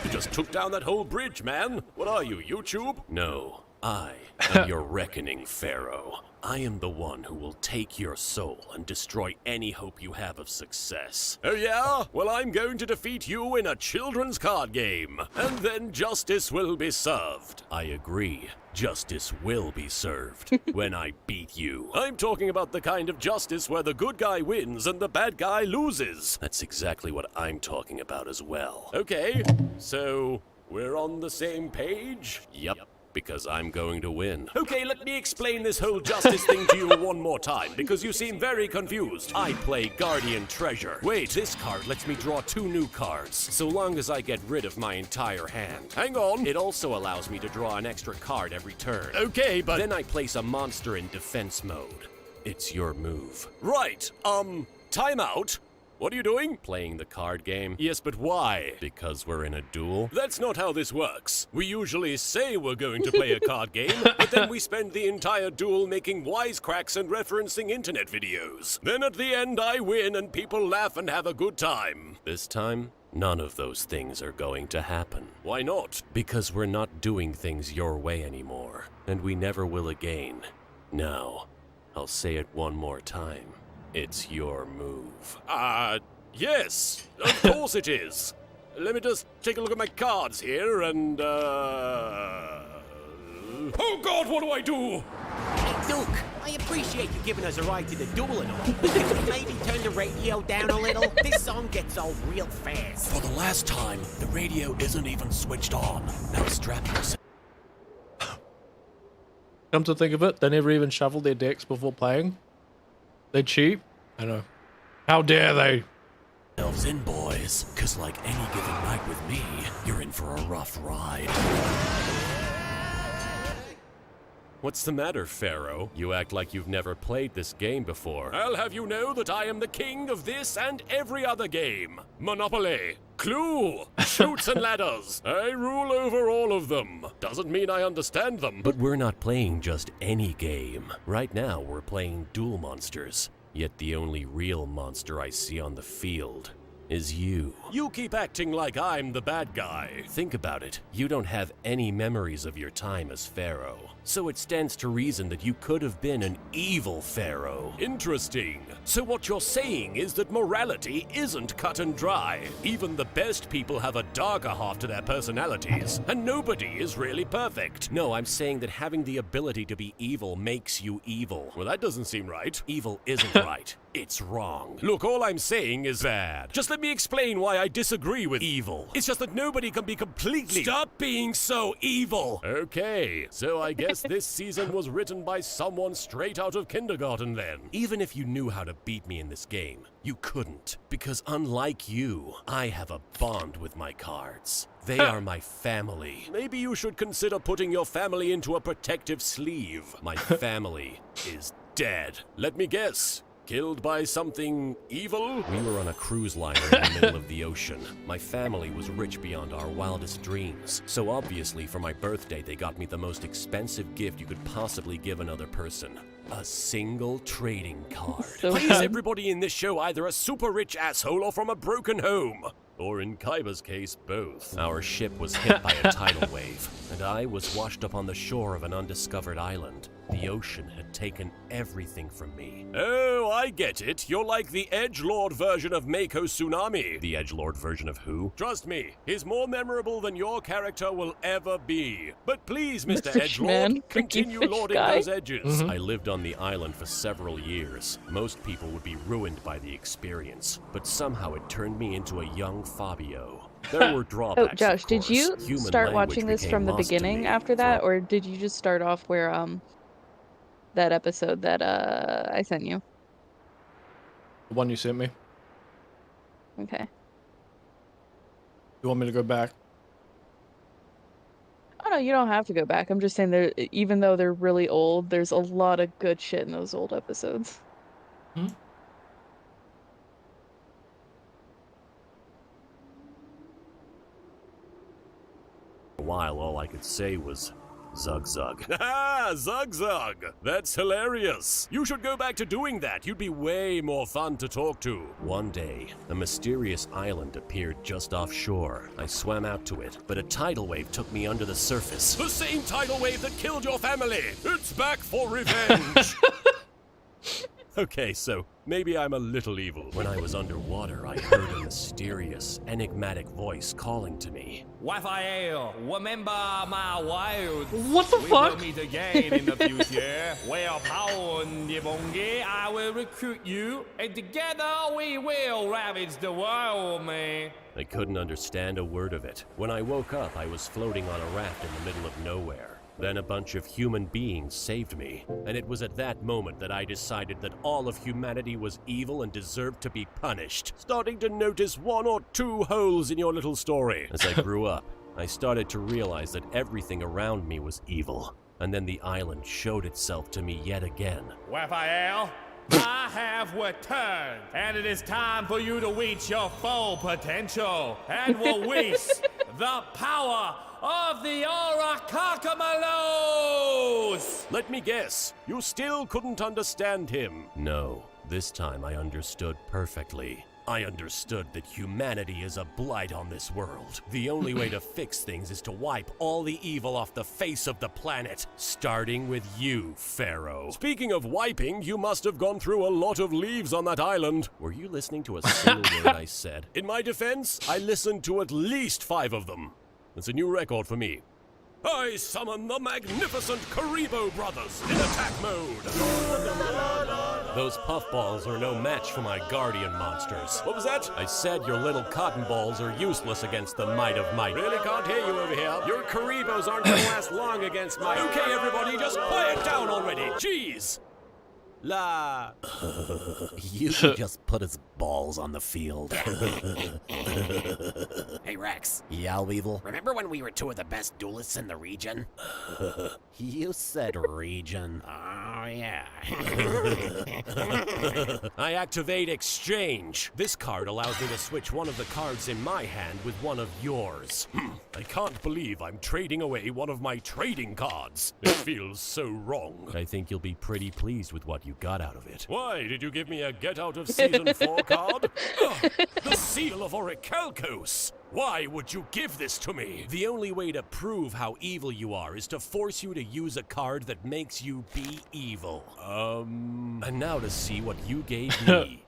just took down that whole bridge, man. What are you, YouTube? No, I am your reckoning, Pharaoh. I am the one who will take your soul and destroy any hope you have of success. Oh yeah? Well, I'm going to defeat you in a children's card game. And then justice will be served. I agree. Justice will be served when I beat you. I'm talking about the kind of justice where the good guy wins and the bad guy loses. That's exactly what I'm talking about as well. Okay, so we're on the same page? Yep. Because I'm going to win. Okay, let me explain this whole justice thing to you one more time, because you seem very confused. I play Guardian Treasure. Wait, this card lets me draw 2 new cards, so long as I get rid of my entire hand. Hang on. It also allows me to draw an extra card every turn. Okay, but then I place a monster in defense mode. It's your move. Right, timeout. What are you doing? Playing the card game? Yes, but why? Because we're in a duel? That's not how this works. We usually say we're going to play a card game, but then we spend the entire duel making wisecracks and referencing internet videos. Then at the end, I win and people laugh and have a good time. This time, none of those things are going to happen. Why not? Because we're not doing things your way anymore, and we never will again. Now, I'll say it one more time. It's your move. Yes, of course it is. Let me just take a look at my cards here and, Oh God, what do I do? Hey, Duke, I appreciate you giving us a ride to the duel and all. But can you maybe turn the radio down a little? This song gets old real fast. For the last time, the radio isn't even switched on. Now strap yourself. Come to think of it, they never even shuffled their decks before playing. They cheat? I know. How dare they? Elves in, boys, cause like any given night with me, you're in for a rough ride. What's the matter, Pharaoh? You act like you've never played this game before. I'll have you know that I am the king of this and every other game. Monopoly, Clue, Chutes and Ladders. I rule over all of them. Doesn't mean I understand them. But we're not playing just any game. Right now, we're playing Duel Monsters. Yet the only real monster I see on the field is you. You keep acting like I'm the bad guy. Think about it. You don't have any memories of your time as Pharaoh. So it stands to reason that you could have been an evil Pharaoh. Interesting. So what you're saying is that morality isn't cut and dry. Even the best people have a darker half to their personalities, and nobody is really perfect. No, I'm saying that having the ability to be evil makes you evil. Well, that doesn't seem right. Evil isn't right. It's wrong. Look, all I'm saying is bad. Just let me explain why I disagree with evil. It's just that nobody can be completely— Stop being so evil! Okay, so I guess this season was written by someone straight out of kindergarten then. Even if you knew how to beat me in this game, you couldn't. Because unlike you, I have a bond with my cards. They are my family. Maybe you should consider putting your family into a protective sleeve. My family is dead. Let me guess. Killed by something evil? We were on a cruise liner in the middle of the ocean. My family was rich beyond our wildest dreams. So obviously for my birthday they got me the most expensive gift you could possibly give another person. A single trading card. So Why is bad. everybody in this show either a super rich asshole or from a broken home? Or in Kaiba's case, both. Our ship was hit by a tidal wave, and I was washed up on the shore of an undiscovered island. The ocean had taken everything from me. Oh, I get it. You're like the edgelord version of Mako Tsunami. The edgelord version of who? Trust me, he's more memorable than your character will ever be. But please, Mr. Fish man, Edgelord, continue freaky fish lording guy. those edges. I lived on the island for several years. Most people would be ruined by the experience, but somehow it turned me into a young Fabio. There were drawbacks. Oh, Josh, of did course. you Human start language watching this became from the lost to beginning me after that, for- or did you just start off where that episode that I sent you? The one you sent me. Okay. You want me to go back? Oh no, you don't have to go back. I'm just saying there, even though they're really old, there's a lot of good shit in those old episodes. A while, all I could say was, Zug Zug. Ha! Zug Zug! That's hilarious! You should go back to doing that. You'd be way more fun to talk to. One day, a mysterious island appeared just offshore. I swam out to it, but a tidal wave took me under the surface. The same tidal wave that killed your family! It's back for revenge! Okay, so maybe I'm a little evil. When I was underwater, I heard a mysterious, enigmatic voice calling to me. Raphael, remember my wild. What the We fuck? will meet again in the future. Where Paul and Yvonne, I will recruit you, and together we will ravage the world, man. I couldn't understand a word of it. When I woke up, I was floating on a raft in the middle of nowhere. Then a bunch of human beings saved me, and it was at that moment that I decided that all of humanity was evil and deserved to be punished. Starting to notice one or two holes in your little story. As I grew up, I started to realize that everything around me was evil, and then the island showed itself to me yet again. Raphael, I have returned, and it is time for you to reach your full potential and release the power of the Oracakamalos! Let me guess, you still couldn't understand him. No, this time I understood perfectly. I understood that humanity is a blight on this world. The only way to fix things is to wipe all the evil off the face of the planet, starting with you, Pharaoh. Speaking of wiping, you must have gone through a lot of leaves on that island. Were you listening to a single word I said? In my defense, I listened to at least 5 of them. It's a new record for me. I summon the magnificent Karibo brothers in attack mode. Those puffballs are no match for my guardian monsters. What was that? I said your little cotton balls are useless against the might of might. Really can't hear you over here. Your Karibos aren't gonna last long against my— Okay, everybody, just quiet down already. Jeez. La. You just put his balls on the field. Hey Rex, Yeah, Weevil. remember when we were 2 of the best duelists in the region? You said region. yeah. I activate exchange. This card allows me to switch one of the cards in my hand with one of yours. I can't believe I'm trading away one of my trading cards. It feels so wrong. I think you'll be pretty pleased with what you got out of it. Why, did you give me a get out of season 4 card? The Seal of Orichalcos! Why would you give this to me? The only way to prove how evil you are is to force you to use a card that makes you be evil. And now to see what you gave me.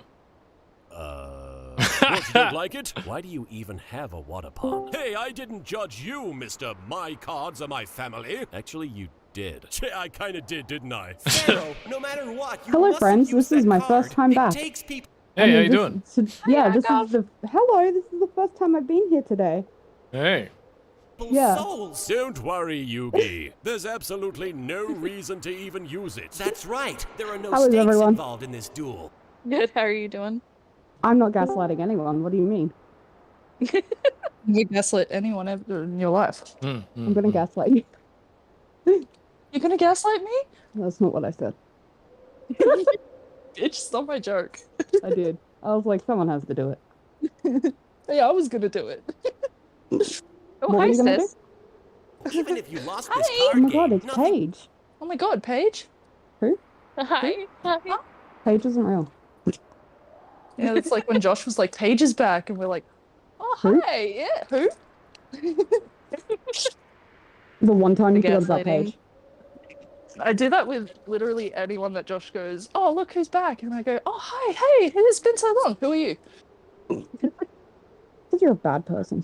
What, you don't like it? Why do you even have a Wadapon? Hey, I didn't judge you, Mr. My Cards Are My Family. Actually, you did. Yeah, I kinda didn't I? Pharaoh, no matter what, you Hello, mustn't friends. use This is that my card. first time It back. takes people. Hey, how you doing? This is the hello. This is the first time I've been here today. Hey. Yeah. Souls. Don't worry, Yugi. There's absolutely no reason to even use it. That's right. There are no How is stakes everyone? involved in this duel. Good. How are you doing? I'm not gaslighting anyone. What do you mean? You gaslit anyone ever in your life? I'm gonna gaslight you. You're gonna gaslight me? That's not what I said. It's just not my joke. I did. I was like, someone has to do it. Yeah, I was gonna do it. What are you gonna do? Even if you lost Hi. this Oh card my god, game, it's nothing. Paige. Oh my god, Paige. Who? Hi. Hi. Paige isn't real. Yeah, it's like when Josh was like, Paige is back, and we're like, oh, Who? hi. Yeah, who? The one time you The forgot about gaslighting. Paige. I do that with literally anyone that Josh goes, oh, look who's back. And I go, oh, hi, hey, it's been so long. Who are you? Because you're a bad person.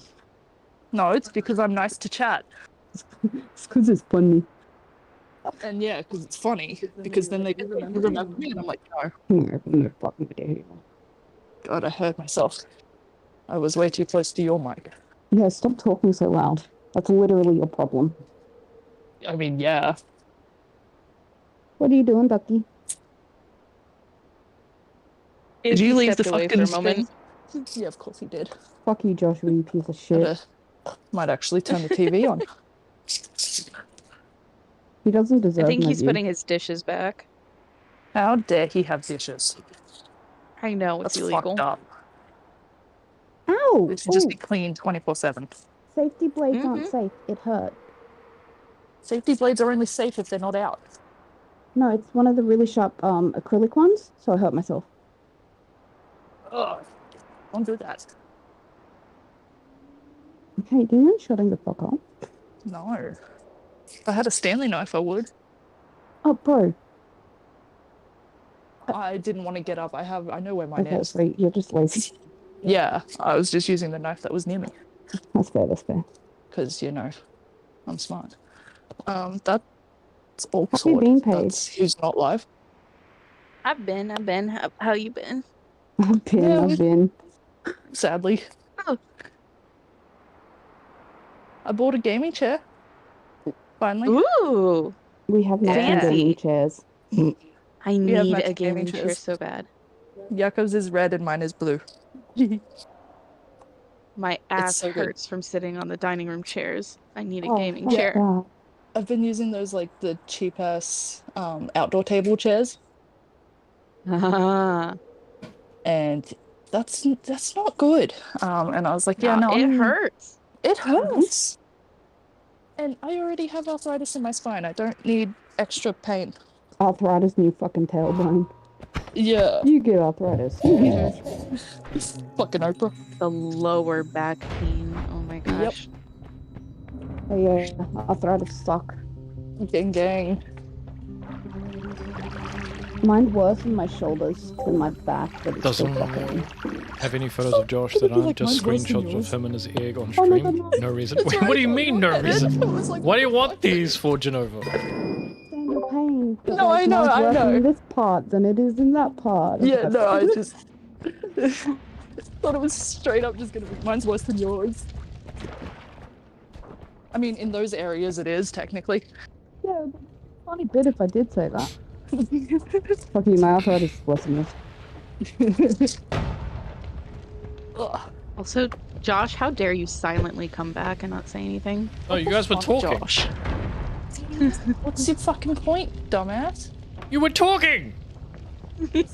No, it's because I'm nice to chat. It's because it's funny. And yeah, because it's funny. Because then they remember me, and I'm like, no. No fucking idea. God, I heard myself. I was way too close to your mic. Yeah, stop talking so loud. That's literally your problem. I mean, yeah. What are you doing, Ducky? Did you leave the stepped away fucking for a moment. stream? Yeah, of course he did. Fuck you, Joshua, you piece of shit. Might actually turn the TV on. He doesn't deserve I think my he's view. putting his dishes back. How dare he have dishes? I know it's That's illegal. fucked up. Ow! It should just Ooh. be clean 24/7. Safety blades aren't safe. It hurt. Safety blades are only safe if they're not out. No, it's one of the really sharp acrylic ones, so I hurt myself. Ugh. Don't do that. Okay, do you mind shutting the fuck up? No. If I had a Stanley knife, I would. Oh, bro. I didn't want to get up. I know where mine Okay, is. so you're just lazy. Yeah, I was just using the knife that was near me. That's fair, that's fair. Because, you know, I'm smart. That's all Have you been, Paige? That's who's not live. I've been. How you been? I've been. Sadly. Oh. I bought a gaming chair. Finally. Ooh, We have matching Fancy. gaming chairs. I We have need a matching gaming gaming chair chairs. so bad. Yakov's is red and mine is blue. My ass so good. hurts from sitting on the dining room chairs. I need a Oh, gaming fuck chair. that. I've been using those like the cheap ass outdoor table chairs, Ah, and that's not good. And I was like, yeah, no, it hurts. It hurts. And I already have arthritis in my spine. I don't need extra pain. Arthritis in your fucking tailbone. Yeah. You get arthritis. Yeah. Fucking Oprah. The lower back pain. Oh my gosh. Oh, yeah, arthritis suck. Gang gang. Mine's worse in my shoulders than my back, but it's Doesn't still fucking. have any photos of Josh that aren't just screenshots of him and his egg on Oh my stream? God, No reason. That's Wait, right, what do you I mean, know no that. reason? I was like, Why do you want these for, Genova? Stand your pain. But No, I know, mine's I worse know. in this part than it is in that part. Yeah, no, I just thought it was straight up just gonna be mine's worse than yours. I mean, in those areas it is, technically. Yeah, funny bit if I did say that. Fuck you, my arthritis is worse than this. Ugh. Also, Josh, how dare you silently come back and not say anything? Oh, you guys were Fuck, talking. Josh. What's your fucking point, dumbass? You were talking! I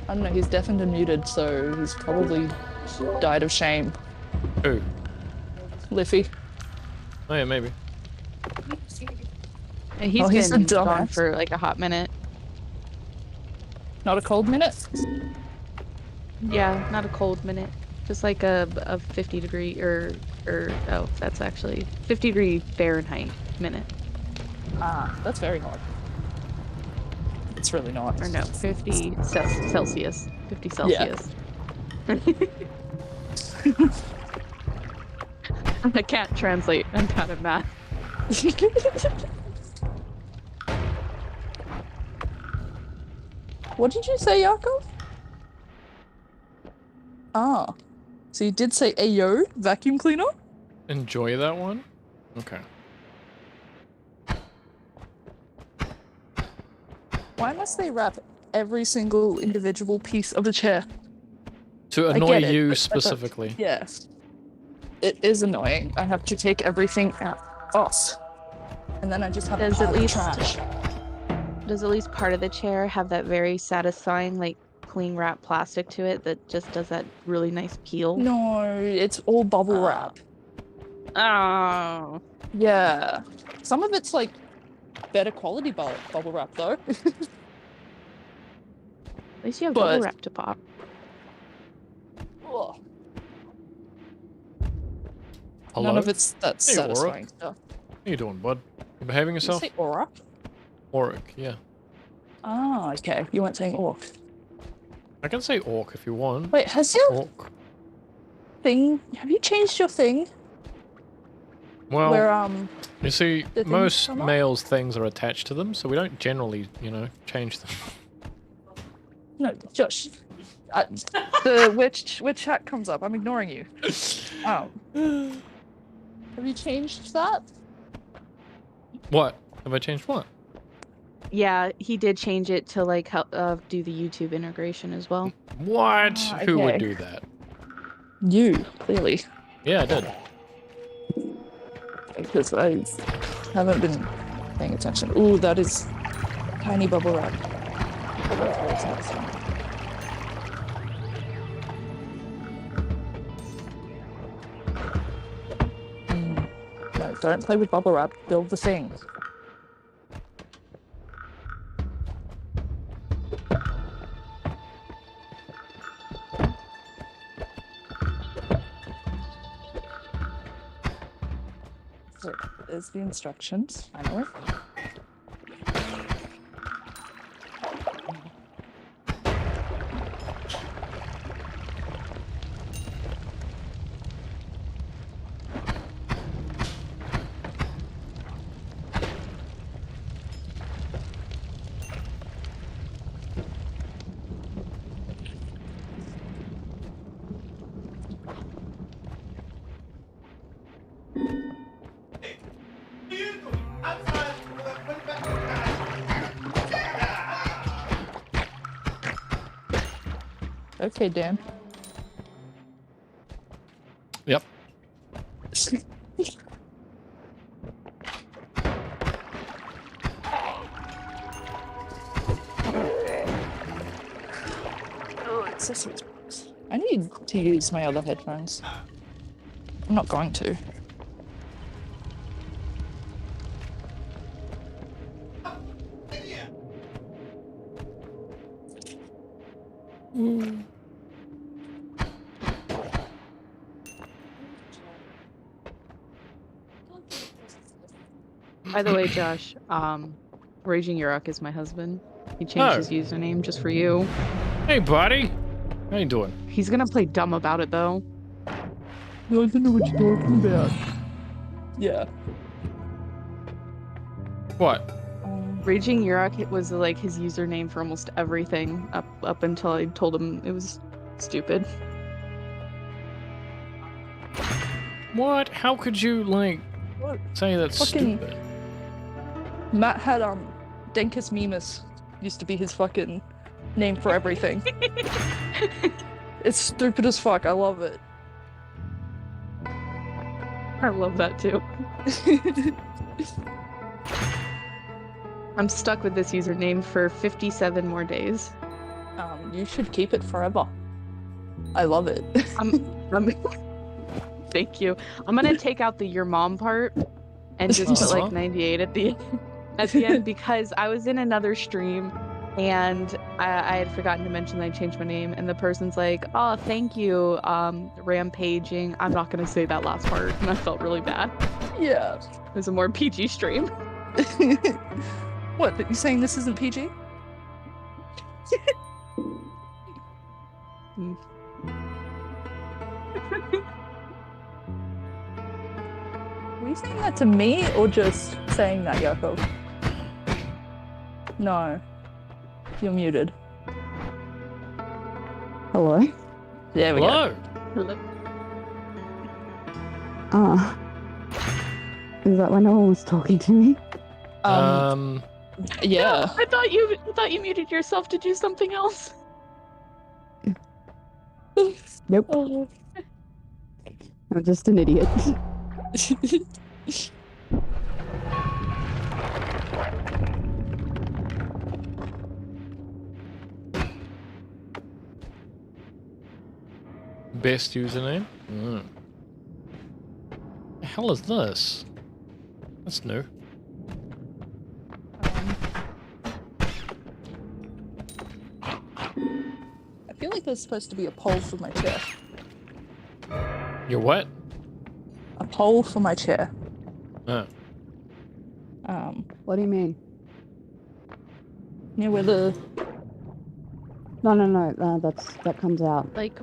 don't know, he's deafened and muted, so he's probably died of shame. Who? Liffy. Oh yeah, maybe. And he's he's a been gone dumbass. for like a hot minute. Not a cold minute? Yeah, not a cold minute. Just like a 50 degree oh, that's actually 50 degree Fahrenheit minute. Ah, that's very hot. It's really not. Or no, 50 Celsius. 50 Celsius. I can't translate. I'm bad at math. What did you say, Yakov? Ah. So you did say Ayo, vacuum cleaner? Enjoy that one? Okay. Why must they wrap every single individual piece of the chair? To I annoy get it, you but- specifically. Yeah. It is annoying. I have to take everything off. And then I just have to Does pile at the least trash. does at least part of the chair have that very satisfying like cling wrap plastic to it that just does that really nice peel? No, it's all bubble wrap. Oh. Yeah. Some of it's like better quality bubble wrap though. At least you have But- bubble wrap to pop. Ugh. Hello? None of it's that Hey, satisfying Aura. stuff. How you doing, bud? You behaving Did you yourself? say aura? Auric, yeah. Ah, okay. You weren't saying orc. I can say orc if you want. Wait, has your Orc. thing... Have you changed your thing? Well, Where, you see, the things most come up? males' things are attached to them, so we don't generally, you know, change them. No, Josh. Which chat comes up? I'm ignoring you. Oh. Have you changed that? What? Have I changed what? Yeah, he did change it to like help do the YouTube integration as well. What? Ah, Who would okay. do that? You, clearly. Yeah, I did. Because I haven't been paying attention. Ooh, that is tiny bubble wrap. That's very satisfying. No, don't play with bubble wrap. Build the thing. So, there's the instructions. Finally. Okay, Dan. Yep. Accessories box. I need to use my other headphones. I'm not going to. By the way, Josh, Raging Yurok is my husband. He changed his username just for you. Hey, buddy. How you doing? He's gonna play dumb about it though. No, I don't know what you're talking about. Yeah. What? Raging Yurok was like his username for almost everything up until I told him it was stupid. What? How could you, like, What? say that's Fucking- stupid? Matt had Denkus Mimus used to be his fucking name for everything. It's stupid as fuck. I love it. I love that too. I'm stuck with this username for 57 more days. You should keep it forever. I love it. Thank you. I'm gonna take out the your mom part and just put like 98 at the end because I was in another stream and I had forgotten to mention that I changed my name, and the person's like, "Oh, thank you, rampaging." I'm not gonna say that last part, and I felt really bad. Yeah. It was a more PG stream. What? But you saying this isn't PG? Were you saying that to me or just saying that, Yakov? No. You're muted. Hello? There we go. Hello. Is that when no one was talking to me? Yeah. I thought you muted yourself to do something else. Nope. Oh. I'm just an idiot. Best username? The hell is this? That's new. I feel like there's supposed to be a poll for my chair. Your what? A poll for my chair. Oh. What do you mean? Yeah, where the... No, that comes out. Like...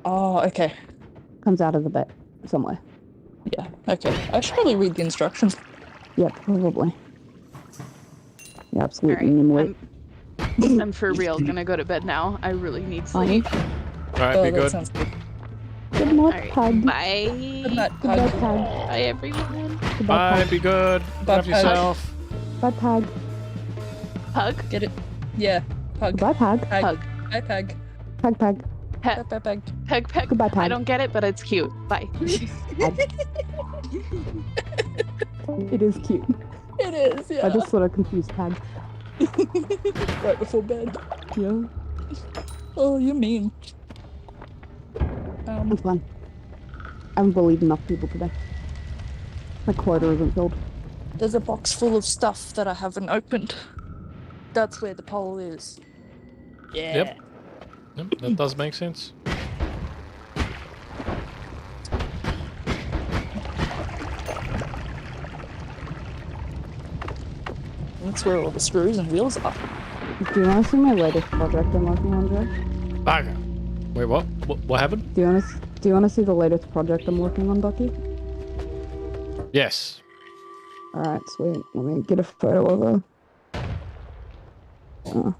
Oh, okay. Comes out of the bit somewhere. Yeah, okay. I should probably read the instructions. Yeah, probably. Yeah, absolutely. Right, I'm for real gonna go to bed now. I really need sleep. Alright, be good. Sounds good. Good night, Pug. Bye. Good night, Goodbye, Pug. Pug. Bye, everyone. Bye, be good. Bye, Love yourself. Bye, Pug. Pug? Get it? Yeah, Pug. Goodbye, Pug. Pug. Hi, Pug. Pug, Pug. Pug, Pug, Pug. Peg, peg. Goodbye, Pug. I don't get it, but it's cute. Bye. It is cute. It is, yeah. I just sort of confused Pug. Right before bed. Yeah. Oh, you're mean. It's fun. I haven't bullied enough people today. My quota isn't filled. There's a box full of stuff that I haven't opened. That's where the poll is. Yeah. Yep. That does make sense. That's where all the screws and wheels are. Do you want to see my latest project I'm working on, Joe? Bugger. Wait, what? What happened? Do you want to see the latest project I'm working on, Ducky? Yes. Alright, sweet. Let me get a photo of her.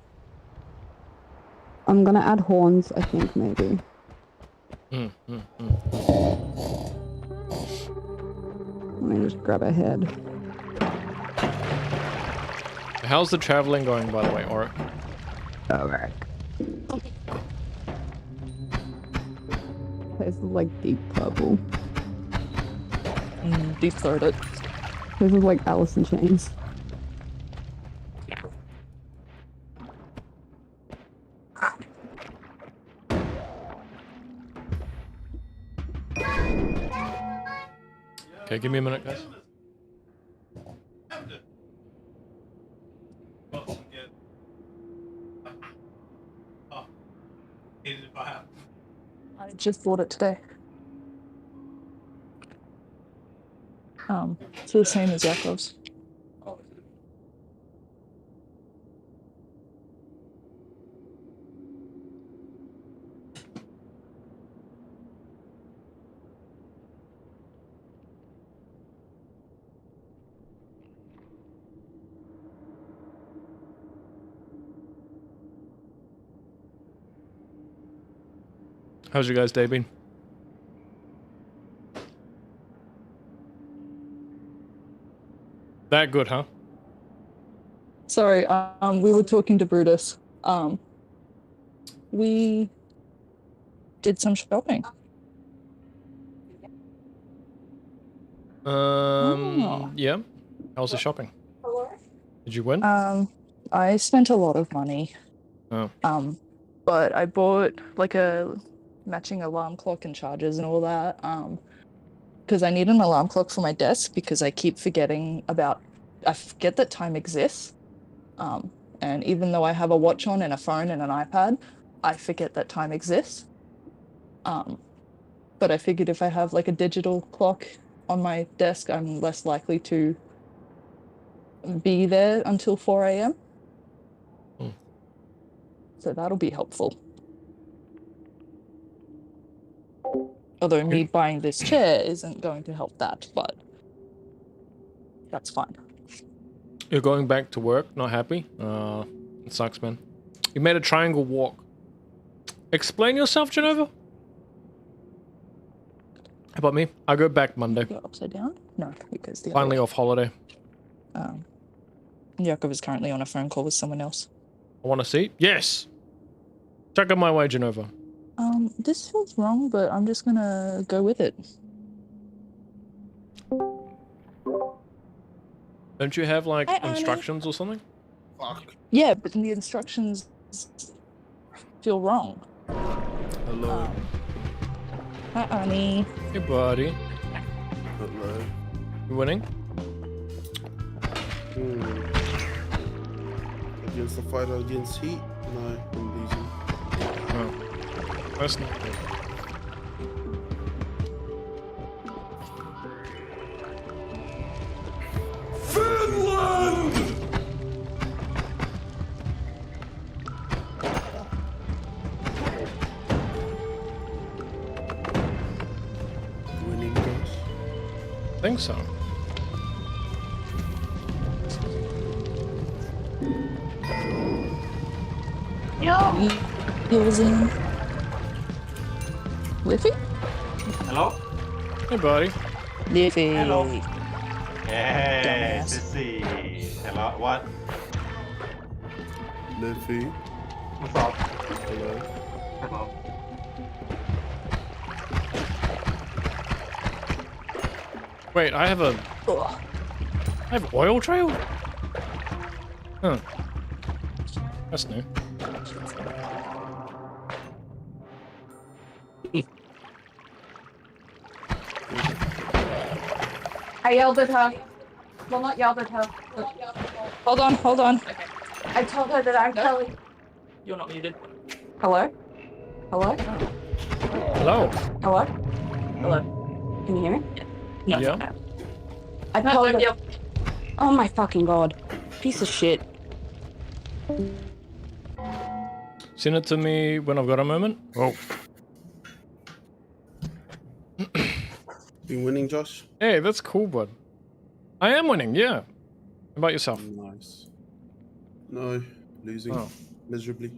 I'm gonna add horns, I think, maybe. Let me just grab a head. How's the traveling going, by the way, Aura? Alright. This is like deep purple. Deep throated. This is like Alice in Chains. Okay, give me a minute, guys. I just bought it today. It's the same as Yakov's. How's your guys' day been? That good, huh? Sorry, we were talking to Brutus. We did some shopping. Yeah. How's the shopping? Did you win? I spent a lot of money. Oh. But I bought like a matching alarm clock and chargers and all that. Because I need an alarm clock for my desk because I keep forgetting I forget that time exists. And even though I have a watch on and a phone and an iPad, I forget that time exists. But I figured if I have like a digital clock on my desk, I'm less likely to be there until 4 a.m. So that'll be helpful. Although me buying this chair isn't going to help that, but that's fine. You're going back to work, not happy? It sucks, man. You made a triangle walk. Explain yourself, Genova? How about me? I go back Monday. Go upside down? No, because the Finally off holiday. Jakob is currently on a phone call with someone else. I want a seat? Yes! Check out my way, Genova. This feels wrong, but I'm just gonna go with it. Don't you have, like, Hi, Arnie. instructions or something? Fuck. Yeah, but the instructions feel wrong. Hello. Hi, Arnie. Hey, buddy. Hello. You winning? Against the fighter against Heat? No, I'm losing. Oh. That's not good. Finland! Winning goes. I think so. Using Liffy? Hello? Hey, buddy. Liffy. Hello. Hey, Dumbass. Sissy. Hello, what? Liffy. What's up? Hello. Hello. Wait, I have oil trail? Huh. That's new. I yelled at her. Well, not yelled at her. Hold on. I told her that I'm Kelly. You're not muted. Hello? Hello? Hello. Hello? Hello? Can you hear me? No. Yeah. I told her. Oh my fucking god. Piece of shit. Send it to me when I've got a moment. Oh. You winning, Josh? Hey, that's cool, bud. I am winning, yeah. How about yourself? Nice. No, losing Oh. miserably.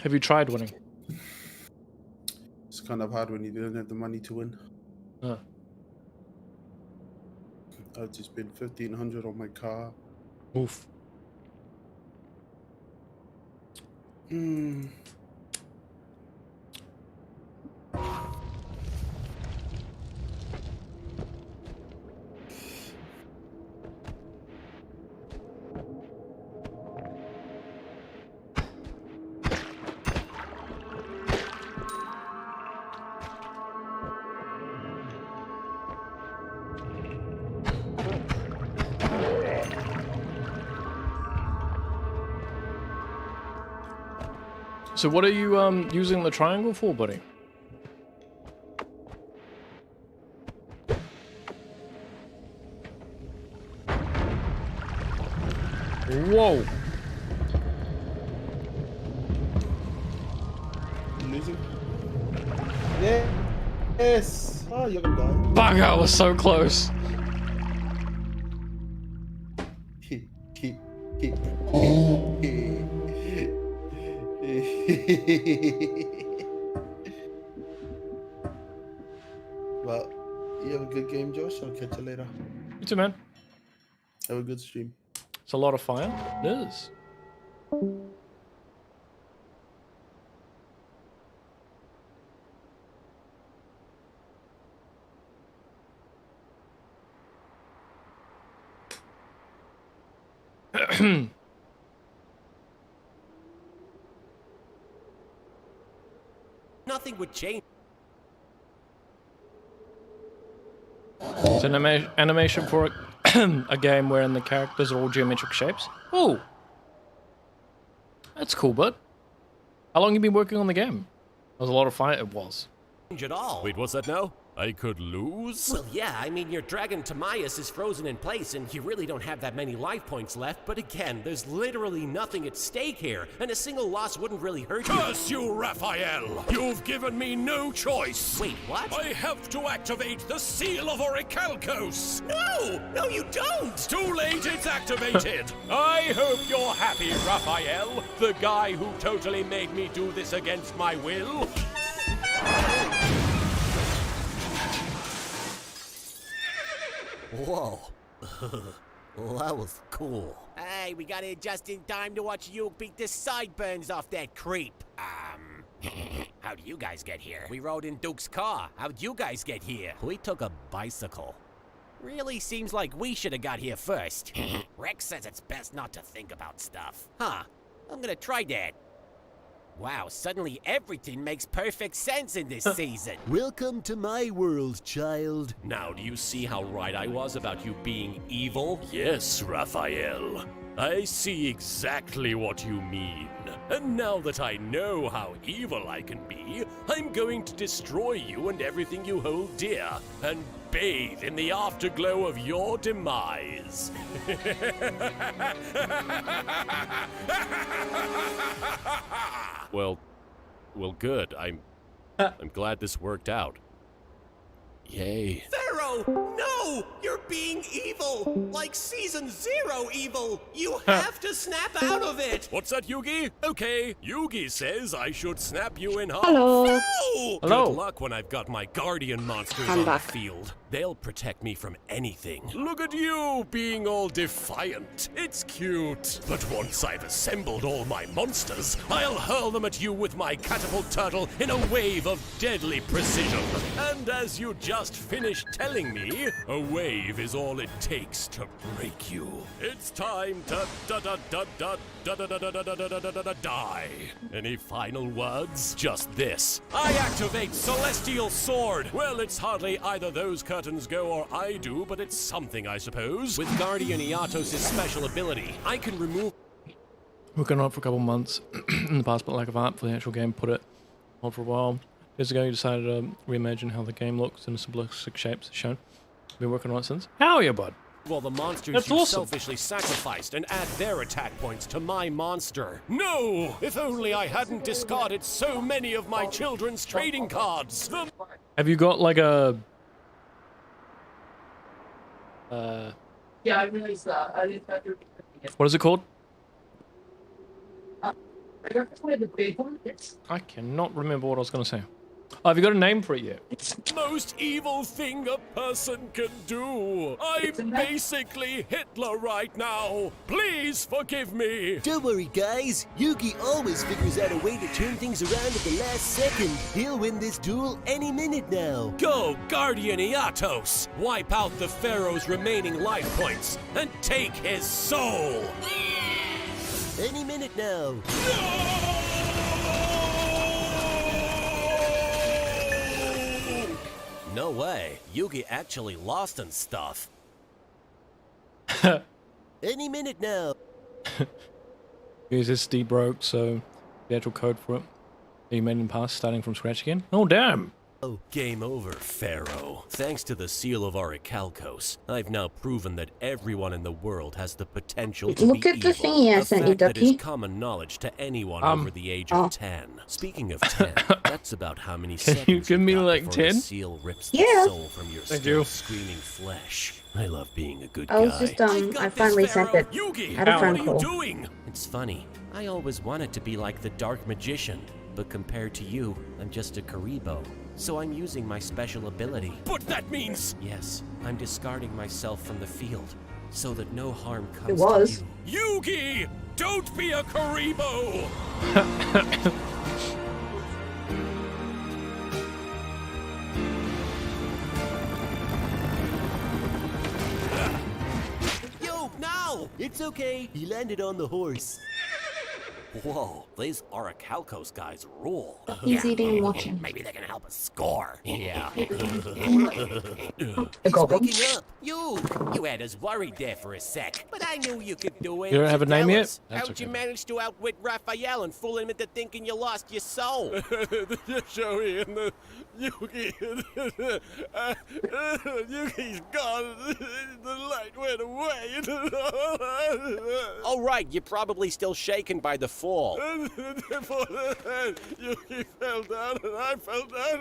Have you tried winning? It's kind of hard when you don't have the money to win. Huh. I've just spent 1,500 on my car. Oof. So what are you using the triangle for, buddy? Whoa. Losing? Yes! Oh, you're gonna die. Fuck, I was so close. Keep. Well, you have a good game, Josh. I'll catch you later. You too, man. Have a good stream. It's a lot of fire. It is. Nothing would change. It's an animation for a game wherein the characters are all geometric shapes. Oh, that's cool, bud. How long have you been working on the game? It was a lot of fun. It was. At all. Wait, what's that now? I could lose? Well, yeah, I mean, your dragon Timaeus is frozen in place, and you really don't have that many life points left, but again, there's literally nothing at stake here, and a single loss wouldn't really hurt you. Curse you, Raphael! You've given me no choice! Wait, what? I have to activate the Seal of Orichalcos! No! No, you don't! Too late, it's activated! I hope you're happy, Raphael, the guy who totally made me do this against my will. Whoa. Well, that was cool. Hey, we got here just in time to watch you beat the sideburns off that creep. How'd you guys get here? We rode in Duke's car. How'd you guys get here? We took a bicycle. Really seems like we should have got here first. Rex says it's best not to think about stuff. Huh. I'm gonna try that. Wow, suddenly everything makes perfect sense in this season. Welcome to my world, child. Now, do you see how right I was about you being evil? Yes, Raphael. I see exactly what you mean. And now that I know how evil I can be, I'm going to destroy you and everything you hold dear, and bathe in the afterglow of your demise. Well, good. I'm glad this worked out. Yay. Pharaoh, no! You're being evil! Like Season 0 evil! You have to snap out of it! What's that, Yugi? Okay, Yugi says I should snap you in half. Hello. No! Hello. Good luck when I've got my guardian monsters I'm on back. the field. They'll protect me from anything. Look at you being all defiant. It's cute. But once I've assembled all my monsters, I'll hurl them at you with my catapult turtle in a wave of deadly precision. And as you just finished telling me, a wave is all it takes to break you. It's time to die. Any final words? Just this. I activate Celestial Sword. Well, it's hardly either those curtains go or I do, but it's something, I suppose. With Guardian Iatos' special ability, I can remove... Working on it for a couple months in the past, but lack of art for the actual game put it on for a while. Years ago, you decided to reimagine how the game looks in simplistic shapes as shown. Been working on it since. How are you, bud? Well, the monsters That's you awesome. selfishly sacrificed and add their attack points to my monster. No! If only I hadn't discarded so many of my children's trading cards. Have you got like a... Yeah, I realized that. I didn't have to. what is it called? I got to play the big one. I cannot remember what I was going to say. Oh, have you got a name for it yet? Most evil thing a person can do. I'm basically Hitler right now. Please forgive me. Don't worry, guys. Yugi always figures out a way to turn things around at the last second. He'll win this duel any minute now. Go, Guardian Iatos! Wipe out the Pharaoh's remaining life points and take his soul! Any minute now. No way. Yugi actually lost and stuff. Any minute now. His SSD broke, so the actual code for it. You made in the past, starting from scratch again? Oh, damn! Oh, game over, Pharaoh. Thanks to the Seal of Orichalcos, I've now proven that everyone in the world has the potential to Look be at the evil. thing I A sent you, fact that is Ducky. common knowledge to anyone over the age of 10. Speaking of 10, that's about how many Can seconds you give you've me got like before the 10? seal rips Yeah. the soul from your Thank still you. screaming flesh. I love being a good I was guy. just, I finally sent it. Yugi, Had a what phone are you call. doing? It's funny. I always wanted to be like the Dark Magician, but compared to you, I'm just a Karibo. So I'm using my special ability. But that means... Yes, I'm discarding myself from the field, so that no harm comes was. to you. Yugi! Don't be a Karibo! Yo, no! Ow! It's okay. He landed on the horse. Whoa, these Orichalcos guys rule. He's eating and watching. Maybe they can help us score. Yeah. He's waking up. You had us worried there for a sec, but I knew you could do it. You don't have a name Tell yet? us, That's how'd you okay. manage to outwit Raphael and fool him into thinking you lost your soul? Joey and the Yuki. Yuki's gone. The light went away. Oh, right, you're probably still shaken by the fall. Yuki fell down and I fell down.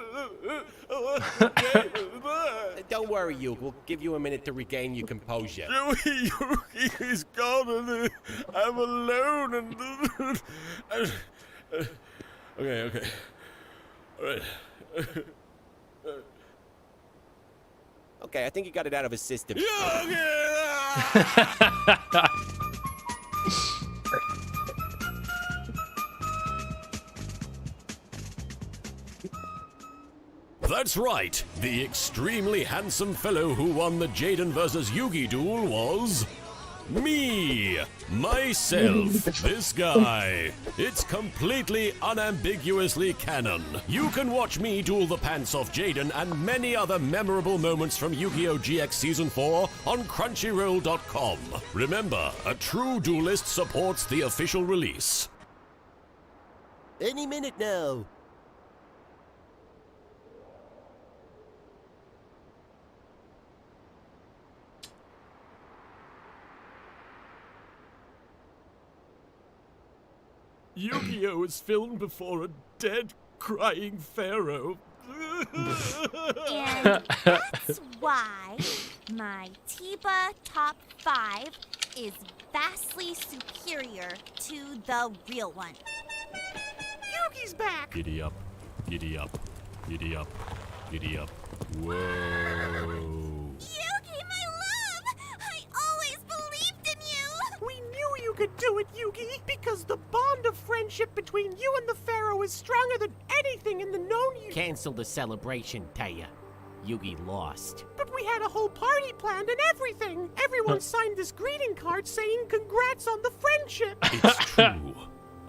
Don't worry, Yuki. We'll give you a minute to regain your composure. Yuki is gone and I'm alone and... Okay. All right. Okay, I think he got it out of his system. That's right. The extremely handsome fellow who won the Jaden versus Yugi duel was... me! Myself! This guy! It's completely unambiguously canon. You can watch me duel the pants off Jaden and many other memorable moments from Yu-Gi-Oh! GX Season 4 on Crunchyroll.com. Remember, a true duelist supports the official release. Any minute now. Yu-Gi-Oh! Is filmed before a dead, crying pharaoh. And that's why my Tiba Top 5 is vastly superior to the real one. Yugi's back! Giddy up, giddy up, giddy up, giddy up. Whoa. Yugi, my love! I always believed in you! We knew you could do it, Yugi, because the bond of friendship between you and the Pharaoh is stronger than anything in the known universe. Cancel the celebration, Taya. Yugi lost. But we had a whole party planned and everything. Everyone signed this greeting card saying congrats on the friendship. It's true.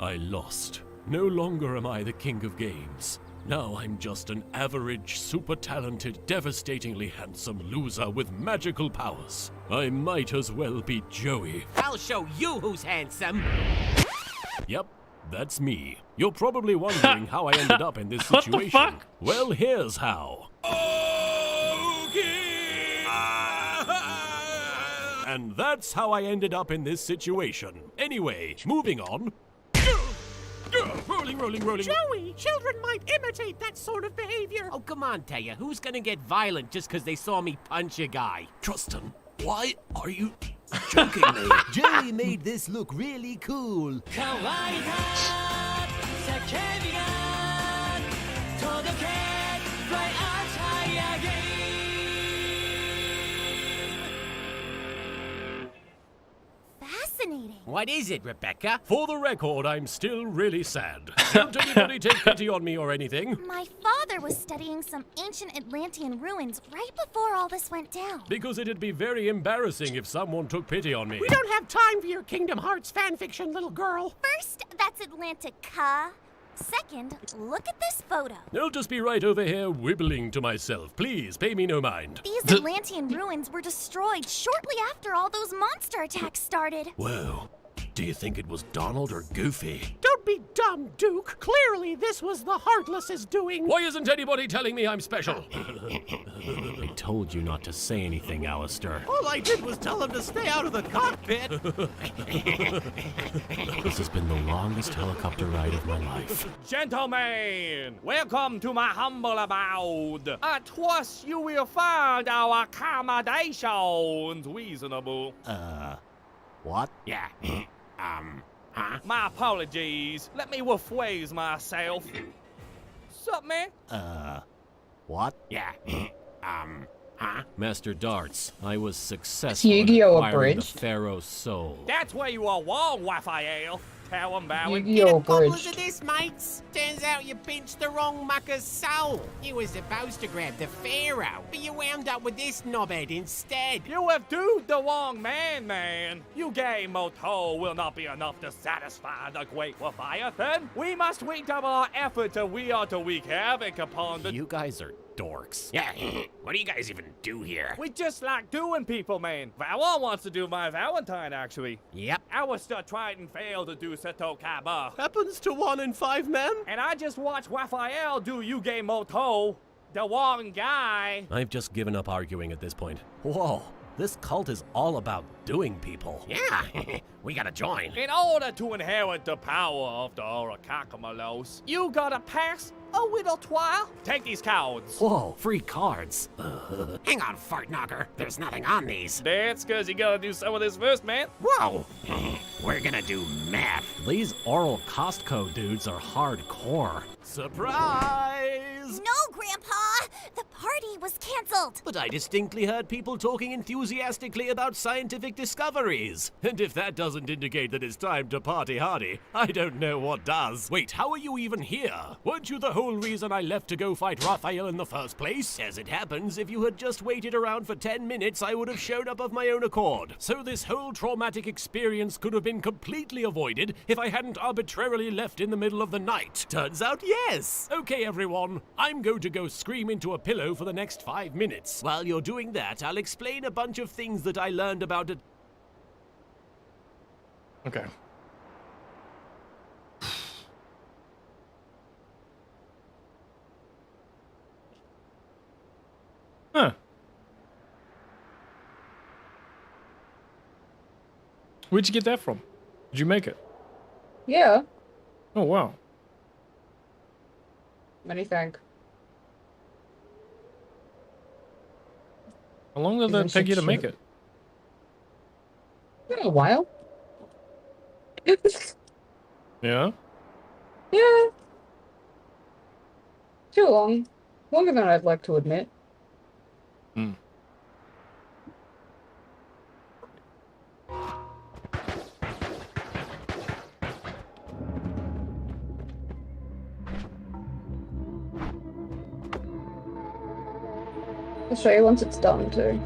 I lost. No longer am I the king of games. Now I'm just an average, super talented, devastatingly handsome loser with magical powers. I might as well be Joey. I'll show you who's handsome. Yep, that's me. You're probably wondering how I ended up in this What the situation. fuck? Well, here's how. And that's how I ended up in this situation. Anyway, moving on. Rolling. Joey, children might imitate that sort of behavior. Oh, come on, Taya. Who's gonna get violent just because they saw me punch a guy? Trustin, why are you joking me? Joey made this look really cool. Fascinating. What is it, Rebecca? For the record, I'm still really sad. Don't anybody take pity on me or anything. My father was studying some ancient Atlantean ruins right before all this went down. Because it'd be very embarrassing if someone took pity on me. We don't have time for your Kingdom Hearts fanfiction, little girl. First, that's Atlantica. Second, look at this photo. I'll just be right over here wibbling to myself. Please, pay me no mind. These Atlantean ruins were destroyed shortly after all those monster attacks started. Whoa. Do you think it was Donald or Goofy? Don't be dumb, Duke. Clearly, this was the Heartless's doing. Why isn't anybody telling me I'm special? I told you not to say anything, Alistair. All I did was tell him to stay out of the cockpit. This has been the longest helicopter ride of my life. Gentlemen, welcome to my humble abode. I trust you will find our accommodations reasonable. What? Yeah. Huh? My apologies. Let me rephrase myself. Sup, man? What? Yeah. Huh? Master Darts, I was successful in Yu-Gi-Oh! acquiring the Abridged. Pharaoh's soul. That's where you are wrong, Raphael. Tell him about it. Yu-Gi-Oh! Cobblers of Abridged. this, mates. Turns out you pinched the wrong mucker's soul. You were supposed to grab the pharaoh, but you wound up with this knobhead instead. You have duped the wrong man. Yu-Gi Moto will not be enough to satisfy the great Leviathan. We must redouble our effort to wield to wreak havoc upon the... You guys are dorks. Yeah, what do you guys even do here? We just like doing people, man. Valor wants to do my Valentine, actually. Yep. Alistair tried and failed to do Seto Kaba. Happens to 1 in 5 men. And I just watched Raphael do Yu-Gi Moto, the wrong guy. I've just given up arguing at this point. Whoa, this cult is all about doing people. Yeah, we gotta join. In order to inherit the power of the Oracakamalos, you gotta pass a little trial. Take these cards. Whoa, free cards. Hang on, fart knocker. There's nothing on these. That's because you gotta do some of this first, man. Whoa, we're gonna do math. These oral Costco dudes are hardcore. Surprise! No, Grandpa! The party was canceled! But I distinctly heard people talking enthusiastically about scientific discoveries. And if that doesn't indicate that it's time to party hardy, I don't know what does. Wait, how are you even here? Weren't you the whole reason I left to go fight Raphael in the first place? As it happens, if you had just waited around for 10 minutes, I would have shown up of my own accord. So this whole traumatic experience could have been completely avoided if I hadn't arbitrarily left in the middle of the night. Turns out, yes! Okay, everyone, I'm going to go scream into a pillow for the next 5 minutes. While you're doing that, I'll explain a bunch of things that I learned about it. Okay. Huh. Where'd you get that from? Did you make it? Yeah. Oh, wow. Many thanks. How long did Is that this take you to shit? make it? A while. Yeah? Yeah. Too long. Longer than I'd like to admit. Hmm. I'll show you once it's done too.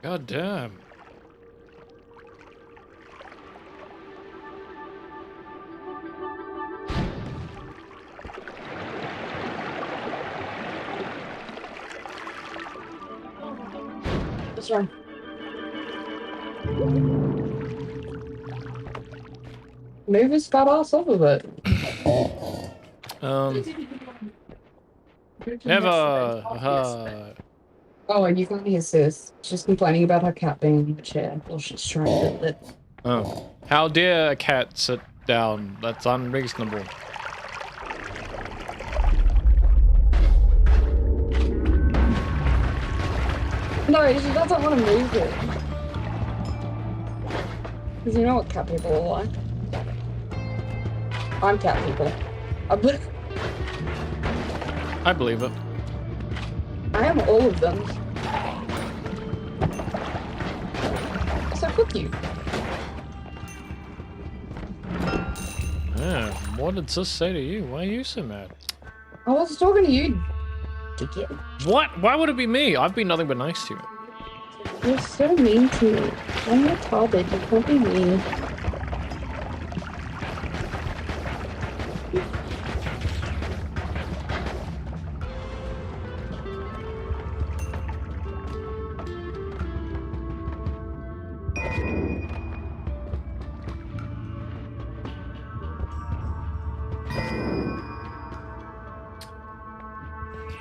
God damn. This one. Move his fat ass off of it. Never. Oh, and you can't hear sis. She's complaining about her cat being in the chair while she's trying to live. Oh. How dare a cat sit down? That's unreasonable. No, she doesn't want to move it. Because you know what cat people are like. I'm cat people. I believe it. I am all of them. So fuck you. Yeah, what did Sis say to you? Why are you so mad? I was talking to you, dickhead. What? Why would it be me? I've been nothing but nice to you. You're so mean to me. I'm retarded. You can't be mean.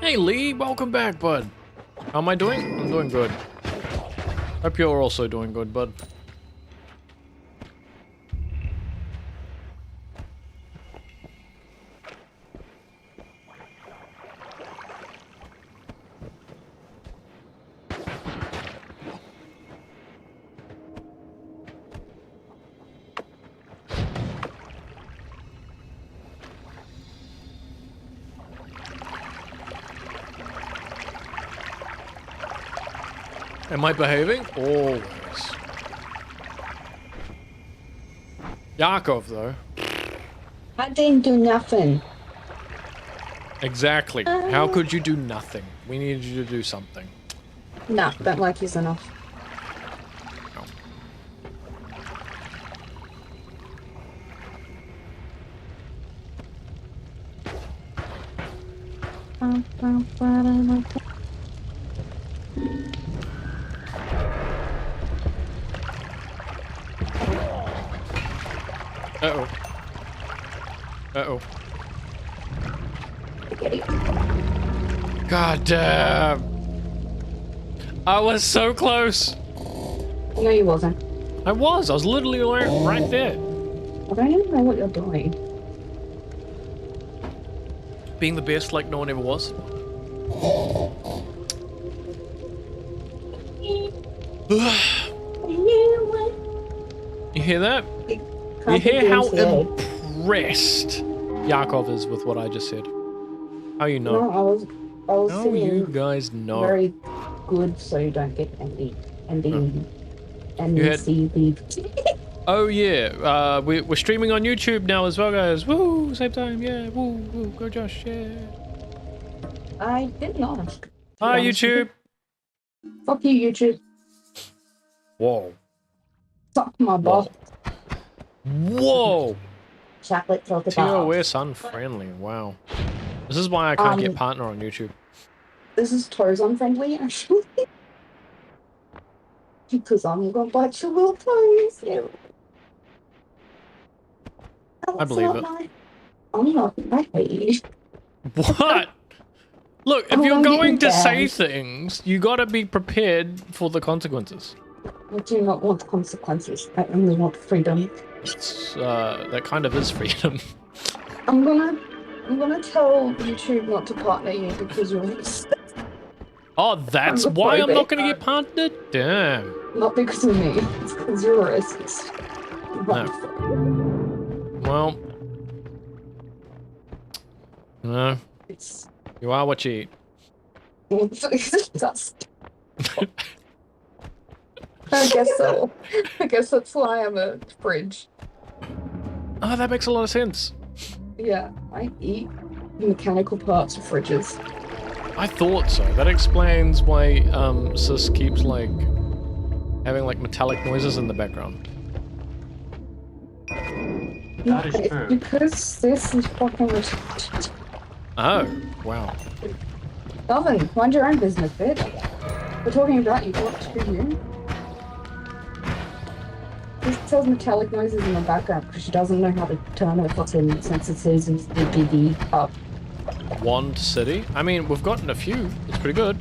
Hey Lee, welcome back, bud. How am I doing? I'm doing good. Hope you're also doing good, bud. Am I behaving? Always. Yakov, though. I didn't do nothing. Exactly. How could you do nothing? We needed you to do something. Nah, don't like you enough. Uh-oh. Uh-oh. God damn. I was so close. No, you wasn't. I was literally right there. I don't even know what you're doing. Being the best like no one ever was. You hear that? You hear how impressed Yakov is with what I just said? How you know? No, I was How singing you guys know? very good, so you don't get any You had- CB. Oh yeah, we're streaming on YouTube now as well, guys. Woo! Same time, yeah. Woo! Woo! Go Josh, yeah. I did not. Hi YouTube. Fuck you, YouTube. Whoa. Suck my butt. Whoa. Chocolate tilted balls. TOS unfriendly. Wow. This is why I can't get partner on YouTube. This is toes unfriendly, actually. Because I'm gonna bite your little toes. Yeah. I believe it. I'm not. I hate you. What? Look, if I'm you're gonna going get to say bad. things, you gotta be prepared for the consequences. I do not want consequences. I only want freedom. It's, that kind of is freedom. I'm gonna tell YouTube not to partner you because you're racist. Oh, that's I'm why I'm not homophobic. gonna get partnered? Damn. Not because of me. It's because you're racist. Well. No. You are what you eat. It's dust. I guess so. I guess that's why I'm a fridge. Oh, that makes a lot of sense. Yeah, I eat mechanical parts of fridges. I thought so. That explains why Sis keeps like having like metallic noises in the background. That is It's true. because this is fucking retarded. Oh, wow. Alvin, mind your own business, bitch. We're talking about you, what to you? This tells metallic noises in the background because she doesn't know how to turn her fucking sensitivities BBD up. Wand City? I mean, we've gotten a few. It's pretty good.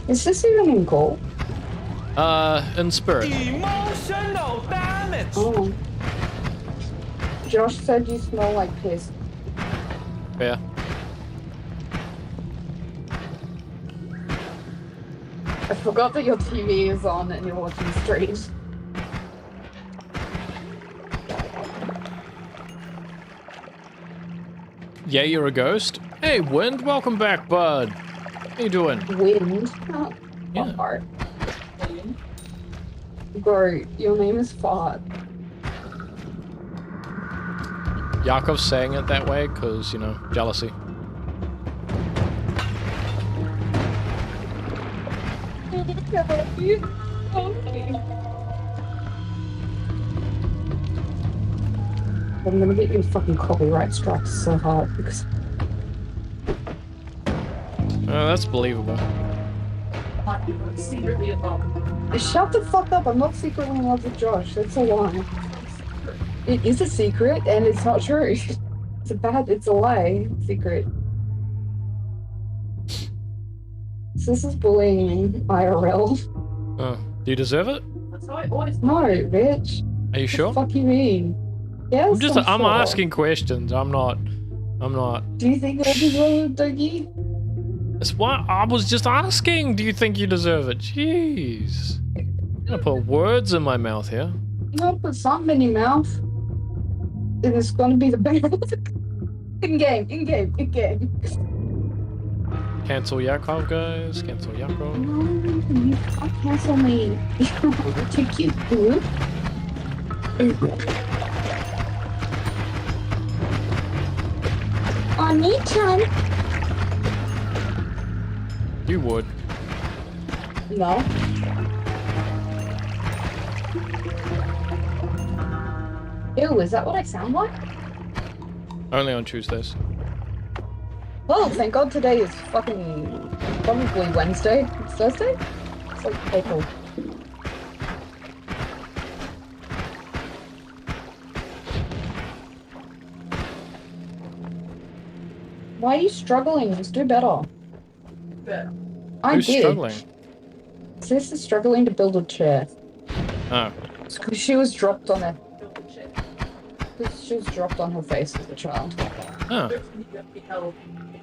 Is this even in goal? In spirit. Emotional damage! Oh. Josh said you smell like piss. Yeah. I forgot that your TV is on and you're watching streams. Yeah, you're a ghost. Hey, Wind, welcome back, bud. How you doing? Wind? Yeah. Fart. Bro, your name is Fart. Yakov's saying it that way because, you know, jealousy. I'm gonna get you fucking copyright strikes so hard because That's believable. secretly in love. Shut the fuck up! I'm not secretly in love with Josh. That's a lie. It is a secret, and it's not true. It's a lie. Secret. So this is bullying me, IRL. Oh, do you deserve it? That's how I always. No, bitch. Are you sure? What the fuck you mean? Yes, I'm sure. asking questions. I'm not. Do you think I deserve it, Dougie? That's why I was just asking. Do you think you deserve it? Jeez. I'm gonna put words in my mouth here. You gotta put something in your mouth. And it's gonna be the better. in game. Cancel Yakov, guys. Cancel Yakov. No, you can't cancel me. You're too cute, boo. I need time. You would. No. Ew, is that what I sound like? Only on Tuesdays. Well, thank God today is fucking probably Wednesday. It's Thursday? It's like April. Why are you struggling? Just do better. I Who's did. struggling? Sis is struggling to build a chair. Oh. It's 'cause she was dropped on her. She was dropped on her face as a child. Oh.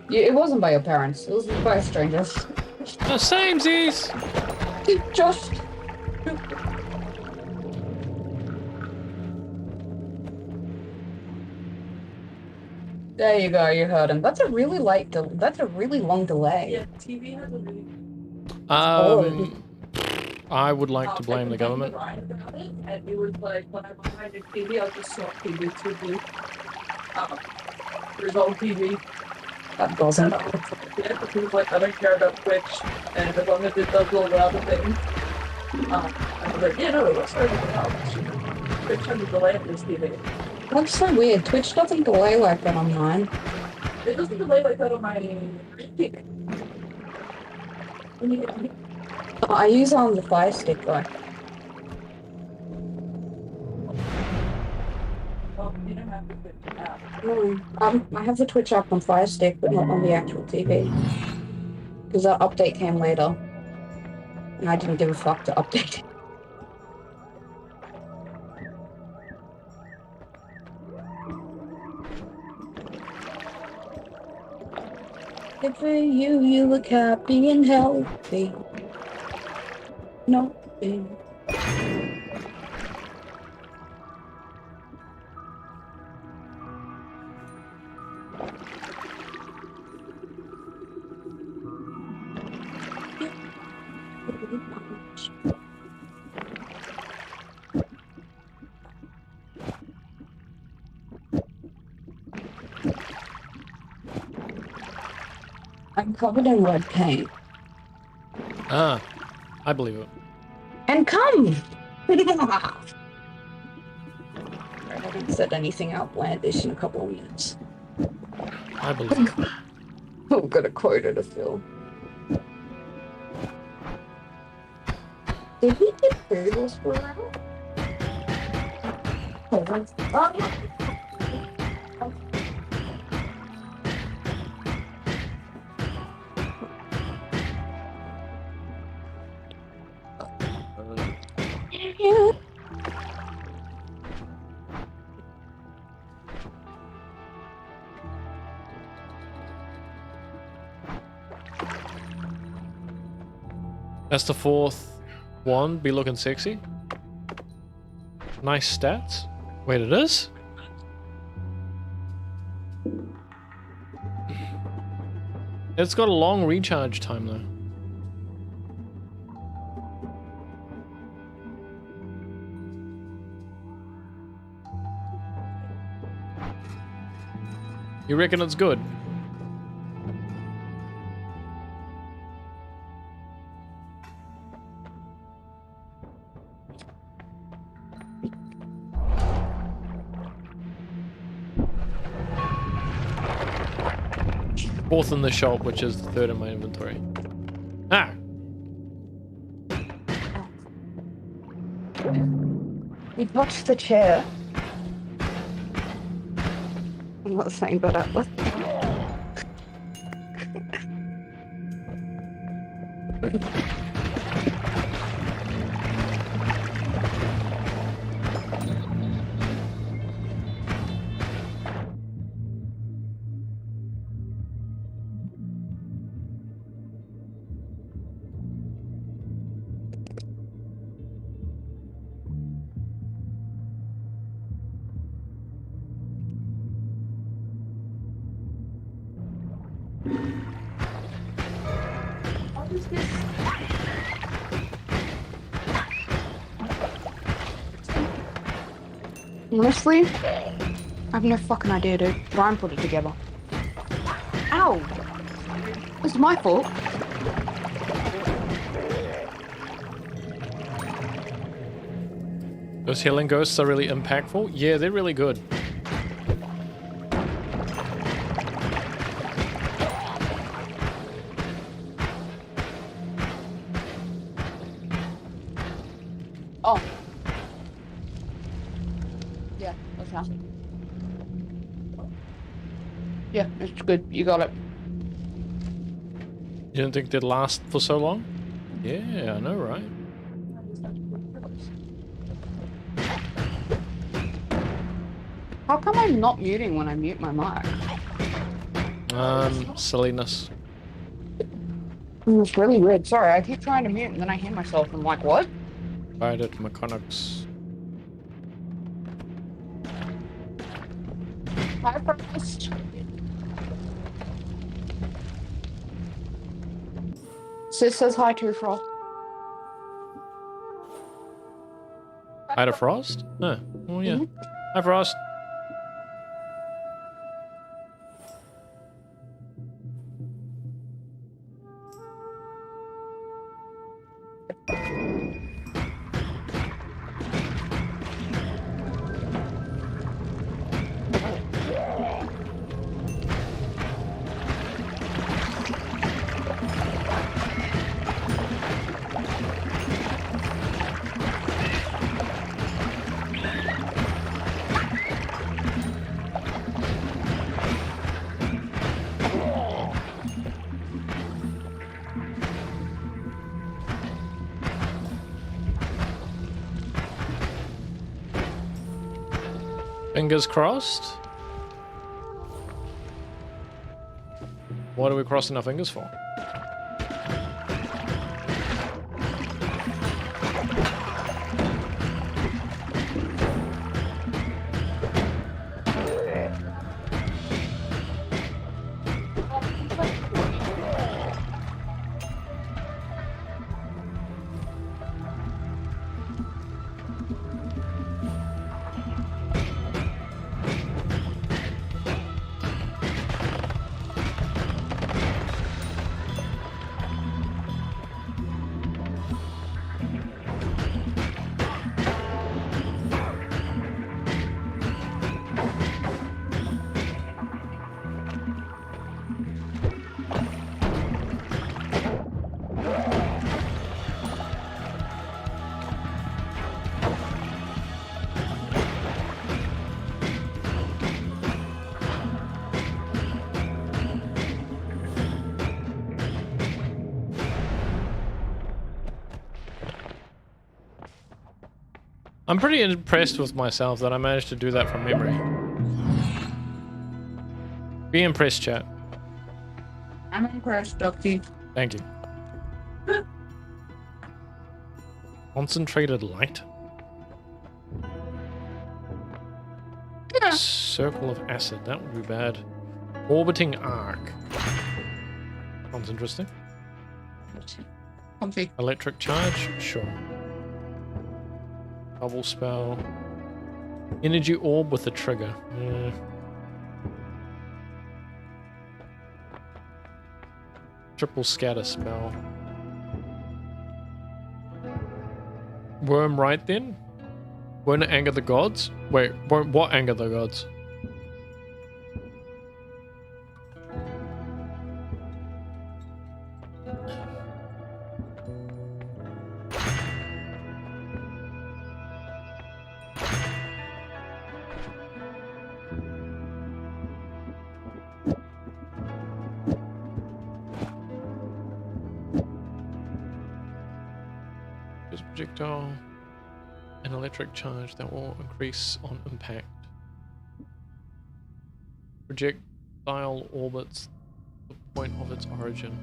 Yeah, it wasn't by your parents. It was by a stranger. Oh, samesies! Josh. There you go. You heard him. That's a really late. That's a really long delay. Yeah, TV has a really. I would like to blame the government. And it was like when I'm behind the TV, I'll just swap TV to the result TV. That doesn't. Yeah, because he was like, I don't care about Twitch, and as long as it does all the other things. I was like, yeah, no, it was everything else. Twitch has a delay on this TV. That's so weird. Twitch doesn't delay like that on mine. It doesn't delay like that on my Oh, I use it on the Fire Stick though. Well, you don't have to put it out. No, I have the Twitch app on Fire Stick, but not on the actual TV. Because that update came later. And I didn't give a fuck to update it. Good for you, you look happy and healthy. No, baby. I'm covered in red paint. Ah, I believe it. And come! I haven't said anything outlandish in a couple of minutes. I believe it. I'm gonna quote it a Phil. Did we get food whilst we're out? That's the 4th one. Be looking sexy. Nice stats. Wait, it is? It's got a long recharge time though. You reckon it's good? Fourth in the shop, which is the 3rd in my inventory. Ah! You touched the chair. I'm not saying that out loud. What is this? Honestly, I have no fucking idea, dude. Ryan put it together. Ow! This is my fault. Those healing ghosts are really impactful. Yeah, they're really good. Oh. Yeah, that's fine. Yeah, it's good. You got it. You didn't think they'd last for so long? Yeah, I know, right? How come I'm not muting when I mute my mic? Silliness. It's really weird. Sorry, I keep trying to mute and then I hear myself and I'm like, what? Right at mechanics. Hi, Frost. Sis says hi to Frost. Hi to Frost? Huh. Oh, yeah. Hi, Frost. Fingers crossed. What are we crossing our fingers for? I'm pretty impressed with myself that I managed to do that from memory. Be impressed, chat. I'm impressed, Ducky. Thank you. Concentrated light? Circle of acid, that would be bad. Orbiting arc. Sounds interesting. Comfy. Electric charge? Sure. Bubble spell. Energy orb with a trigger. Yeah. Triple scatter spell. Worm right then? Won't it anger the gods? Wait, won't what anger the gods? Just projectile. An electric charge that will increase on impact. Projectile orbits the point of its origin.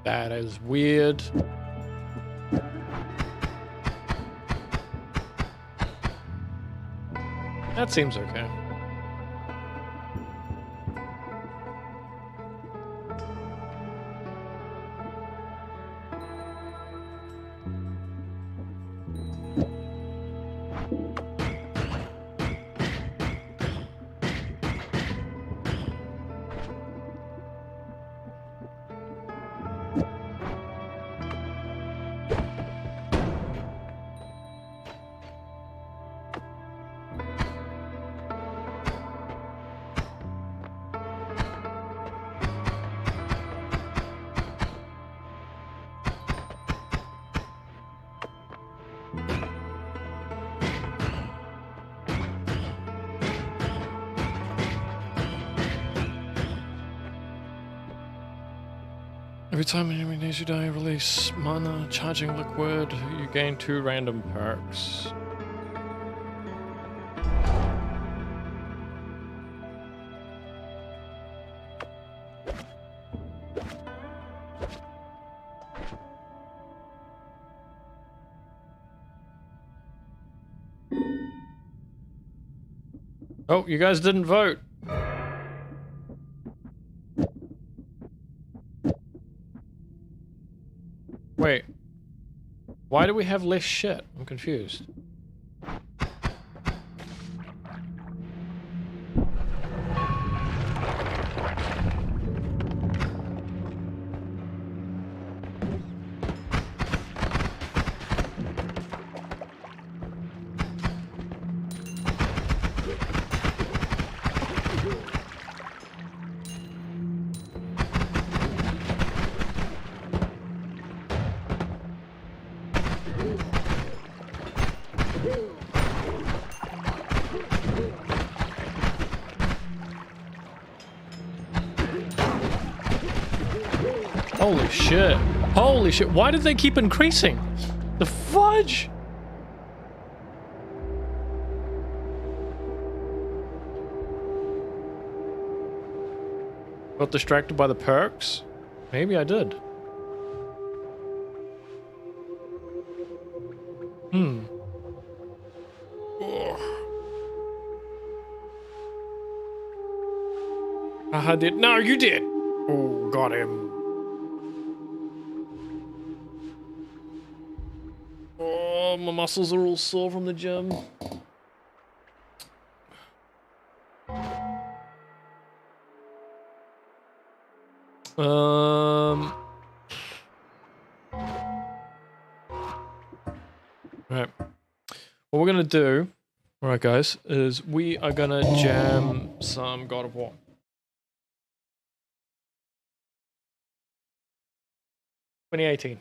That is weird. That seems okay. Every time an enemy needs you die, release mana charging liquid. You gain 2 random perks. Oh, you guys didn't vote. Wait. Why do we have less shit? I'm confused. Holy shit. Holy shit. Why did they keep increasing? The fudge! Got distracted by the perks? Maybe I did. I did. No, you did. Oh, got him. Oh, my muscles are all sore from the gym. Right. What we're gonna do, alright guys, is we are gonna jam some God of War. $2018.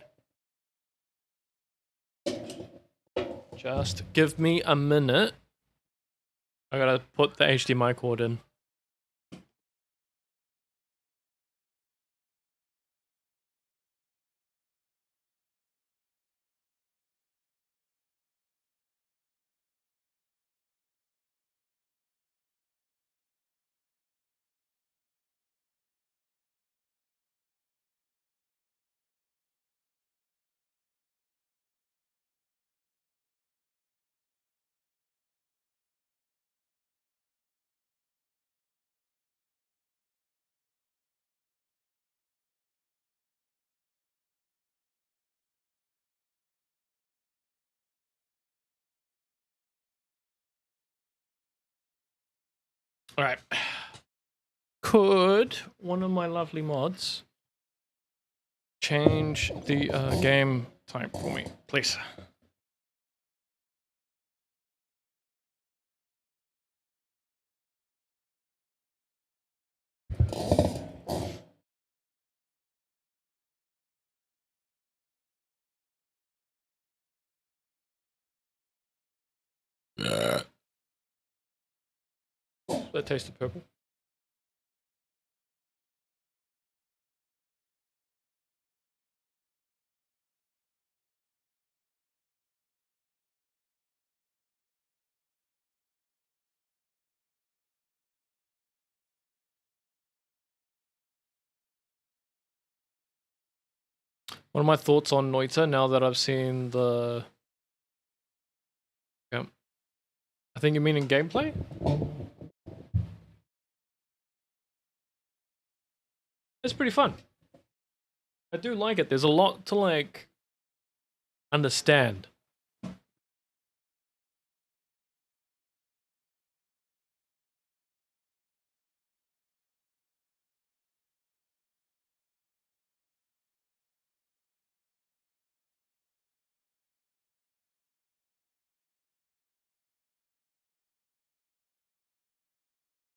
Just give me a minute. I gotta put the HDMI cord in. All right. Could one of my lovely mods change the game type for me, please? That tasted purple. What are my thoughts on Noita now that I've seen the... Yeah. I think you mean in gameplay? It's pretty fun. I do like it. There's a lot to, like, understand.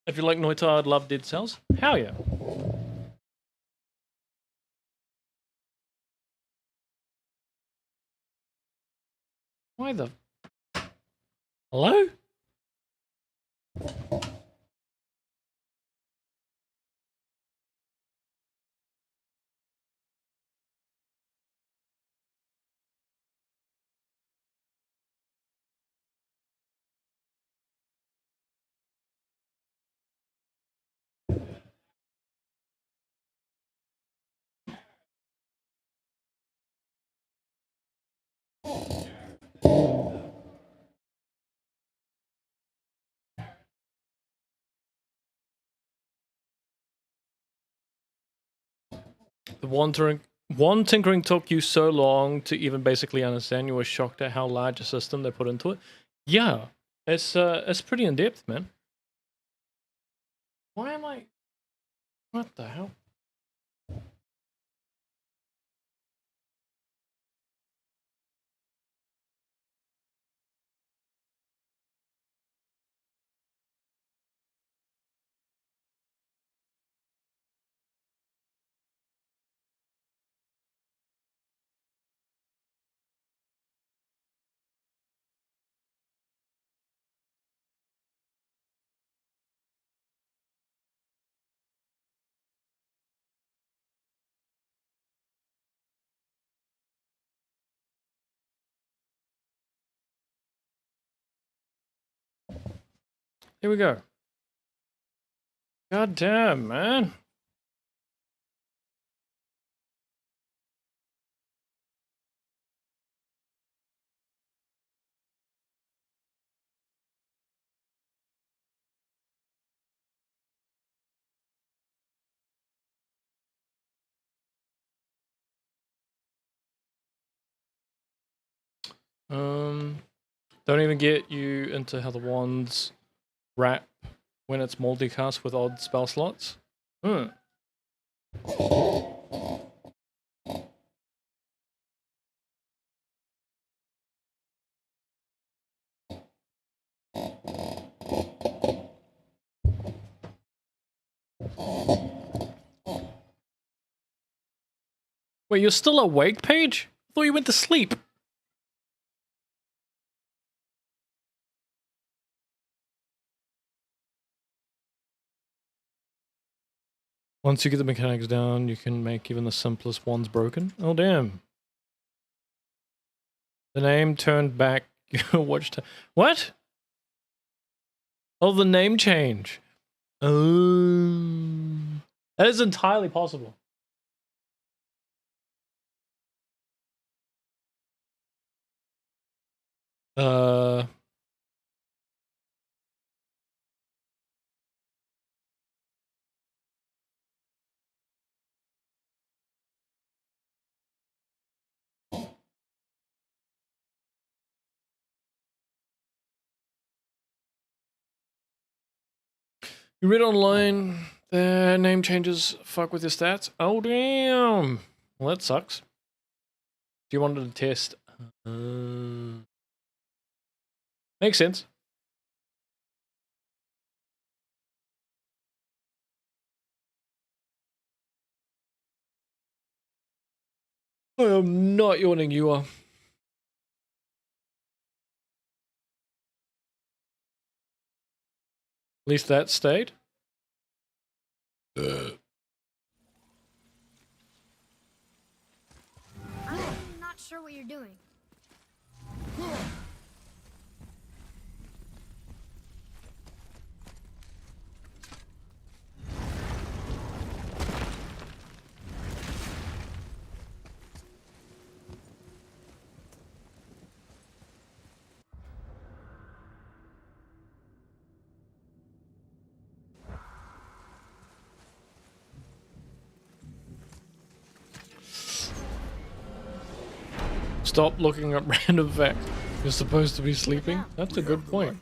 If you like Noita, I'd love Dead Cells. Hell yeah. Why the... Hello? The one tinkering took you so long to even basically understand. You were shocked at how large a system they put into it. Yeah, it's pretty in depth, man. Why am I? What the hell? Here we go. God damn, man. Don't even get you into how the wands wrap when it's multicast with odd spell slots. Hmm. Wait, you're still awake, Paige? I thought you went to sleep. Once you get the mechanics down, you can make even the simplest ones broken. Oh, damn. The name turned back your watch time. What? Oh, the name change. Oh. That is entirely possible. Uh... You read online, the name changes fuck with your stats. Oh damn! Well, that sucks. Do you want to test? Makes sense. I am not yawning. You are. At least that stayed. I'm not sure what you're doing. Stop looking at random facts. You're supposed to be sleeping? That's a good point.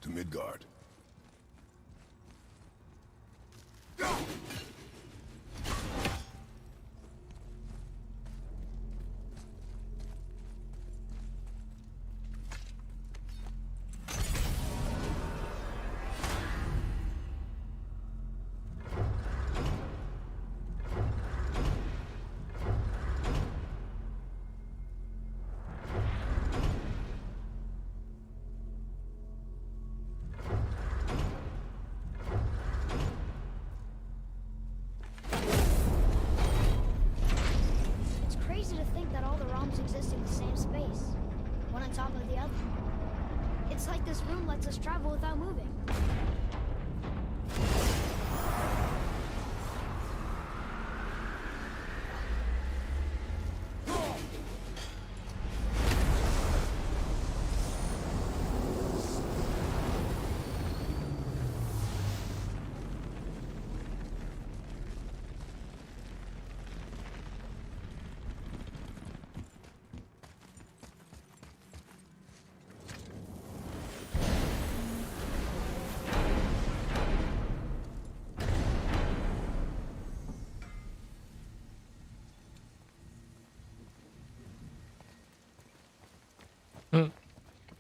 To Midgard. It's crazy to think that all the realms exist in the same space, one on top of the other. It's like this room lets us travel without moving.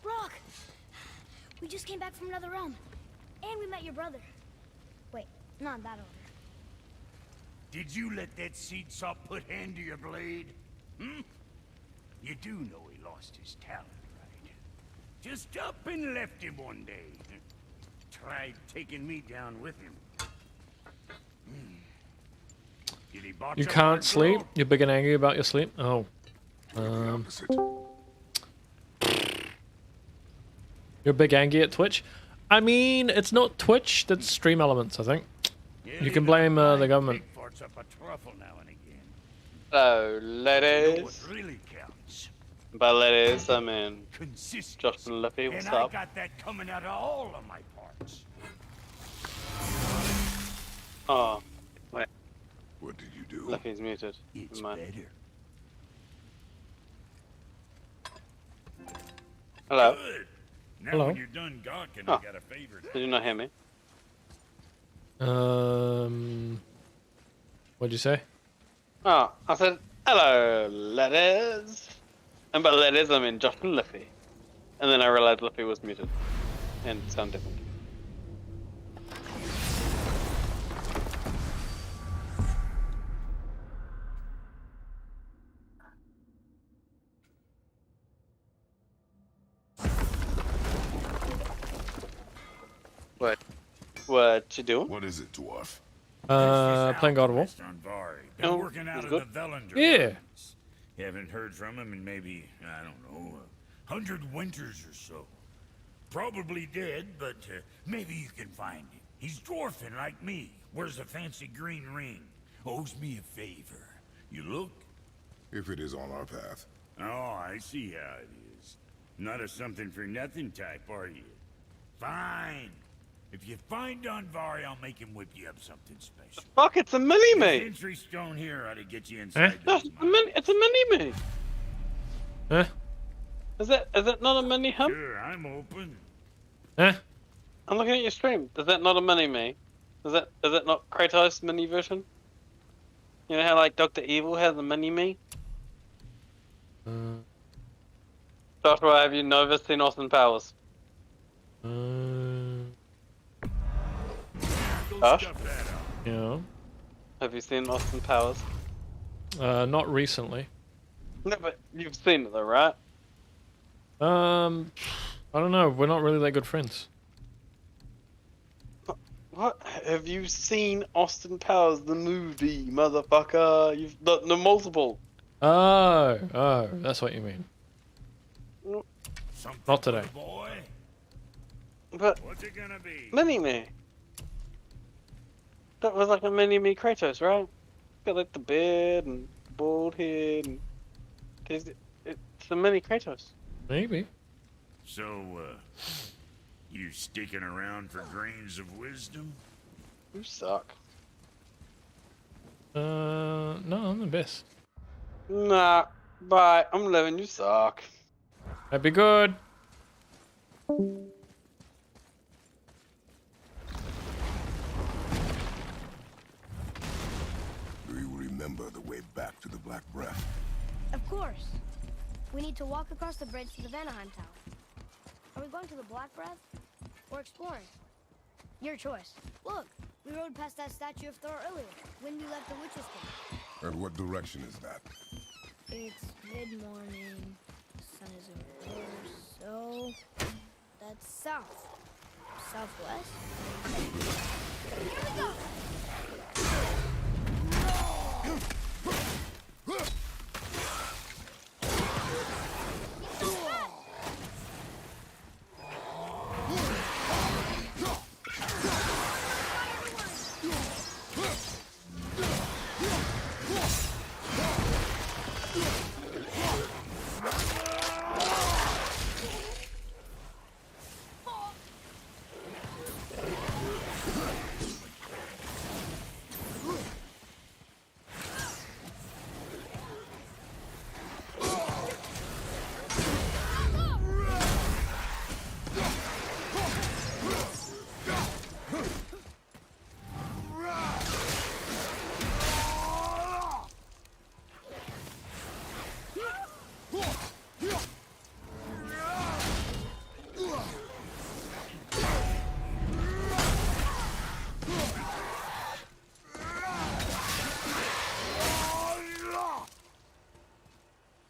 Brock! We just came back from another realm. And we met your brother. Wait, not that order. Did you let that seed saw put hand to your blade? Hmm? You do know he lost his talent, right? Just up and left him one day. Tried taking me down with him. Did he botch You up can't our sleep? draw? You're big and angry about your sleep? Oh. You're big angry at Twitch? I mean, it's not Twitch, that's Stream Elements, I think. You can blame the government. Farts up a truffle now and again. Hello, You know ladies. what really counts? By ladies, I mean Consistency. Justin Lippy, what's And I up? got that coming out of all of my parts. Oh, wait. What did you do? Lippy's muted. It's Never mind. better. Hello. Good. Now Hello. when you're done gawking, Oh. I got a favor. Did you not hear me? What'd you say? Oh, I said, hello, ladies. And by ladies, I mean Justin Lippy. And then I realized Lippy was muted. And it sounded different. What you doing? What is it, dwarf? Playing God of War. Been Oh, working out he's of good. the Velander. Yeah. Mines. Haven't heard from him in maybe, I don't know, 100 winters or so. Probably dead, but maybe you can find him. He's dwarfing like me. Wears a fancy green ring. Owes me a favor. You look? If it is on our path. Oh, I see how it is. Not a something-for-nothing type, are you? Fine. If you find Donvari, I'll make him whip you up something special. Fuck, it's a mini-me! This entry stone here ought to get you inside No, it's a mini-me! Huh? Is it not a mini-hum? Sure, I'm open. Huh? I'm looking at your stream. Is that not a mini-me? Is it not Kratos mini version? You know how like Dr. Evil has a mini me? Joshua, have you never seen Austin Powers? Josh? Yeah. Have you seen Austin Powers? Not recently. No, but you've seen it though, right? I don't know. We're not really that good friends. What? Have you seen Austin Powers the movie, motherfucker? You've the multiple. Oh, that's what you mean. Not today. But what's it gonna be? mini me. That was like a mini me Kratos, right? Got like the beard and bald head and it's a mini Kratos. Maybe. So, you sticking around for grains of wisdom? You suck. No, I'm the best. Nah, bye. I'm leaving. You suck. That'd be good. Do you remember the way back to the Black Breath? Of course. We need to walk across the bridge to the Vanaheim Tower. Are we going to the Black Breath or exploring? Your choice. Look, we rode past that statue of Thor earlier when we left the Witch's Cave. And what direction is that? It's mid-morning. The sun is over there, so that's south. Southwest? Here we go!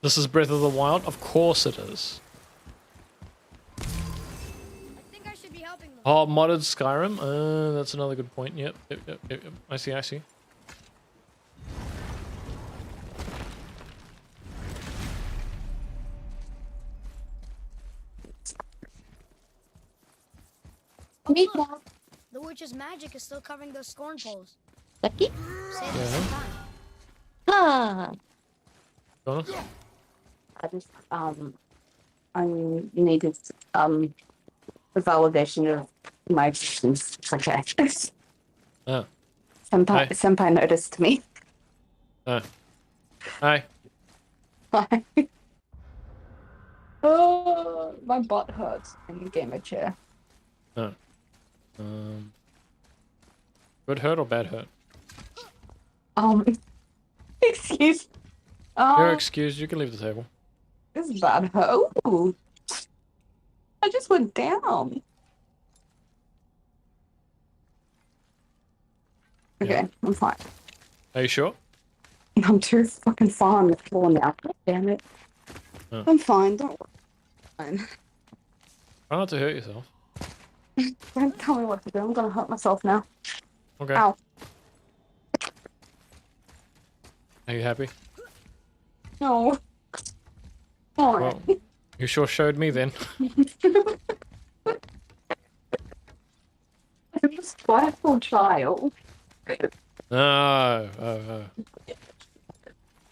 This is Breath of the Wild? Of course it is. I think I should be helping them. Oh, modded Skyrim? That's another good point. Yep. I see. The witch's magic is still covering those scorn poles. Lucky? Save us some time. Ah. Donna? I just I needed the validation of my existence. It's okay. Oh. Senpai noticed me. Oh. Hi. Hi. Oh, my butt hurts in the gamer chair. Oh. Good hurt or bad hurt? Excuse. You're excused. You can leave the table. This is bad hurt. Oh, I just went down. Okay, I'm fine. Are you sure? I'm too fucking far on the floor now. God damn it. Oh. I'm fine. Don't worry. Fine. Try not to hurt yourself. Don't tell me what to do. I'm gonna hurt myself now. Okay. Ow. Are you happy? No. Oh. Well, you sure showed me then. I'm a spiteful child. Oh.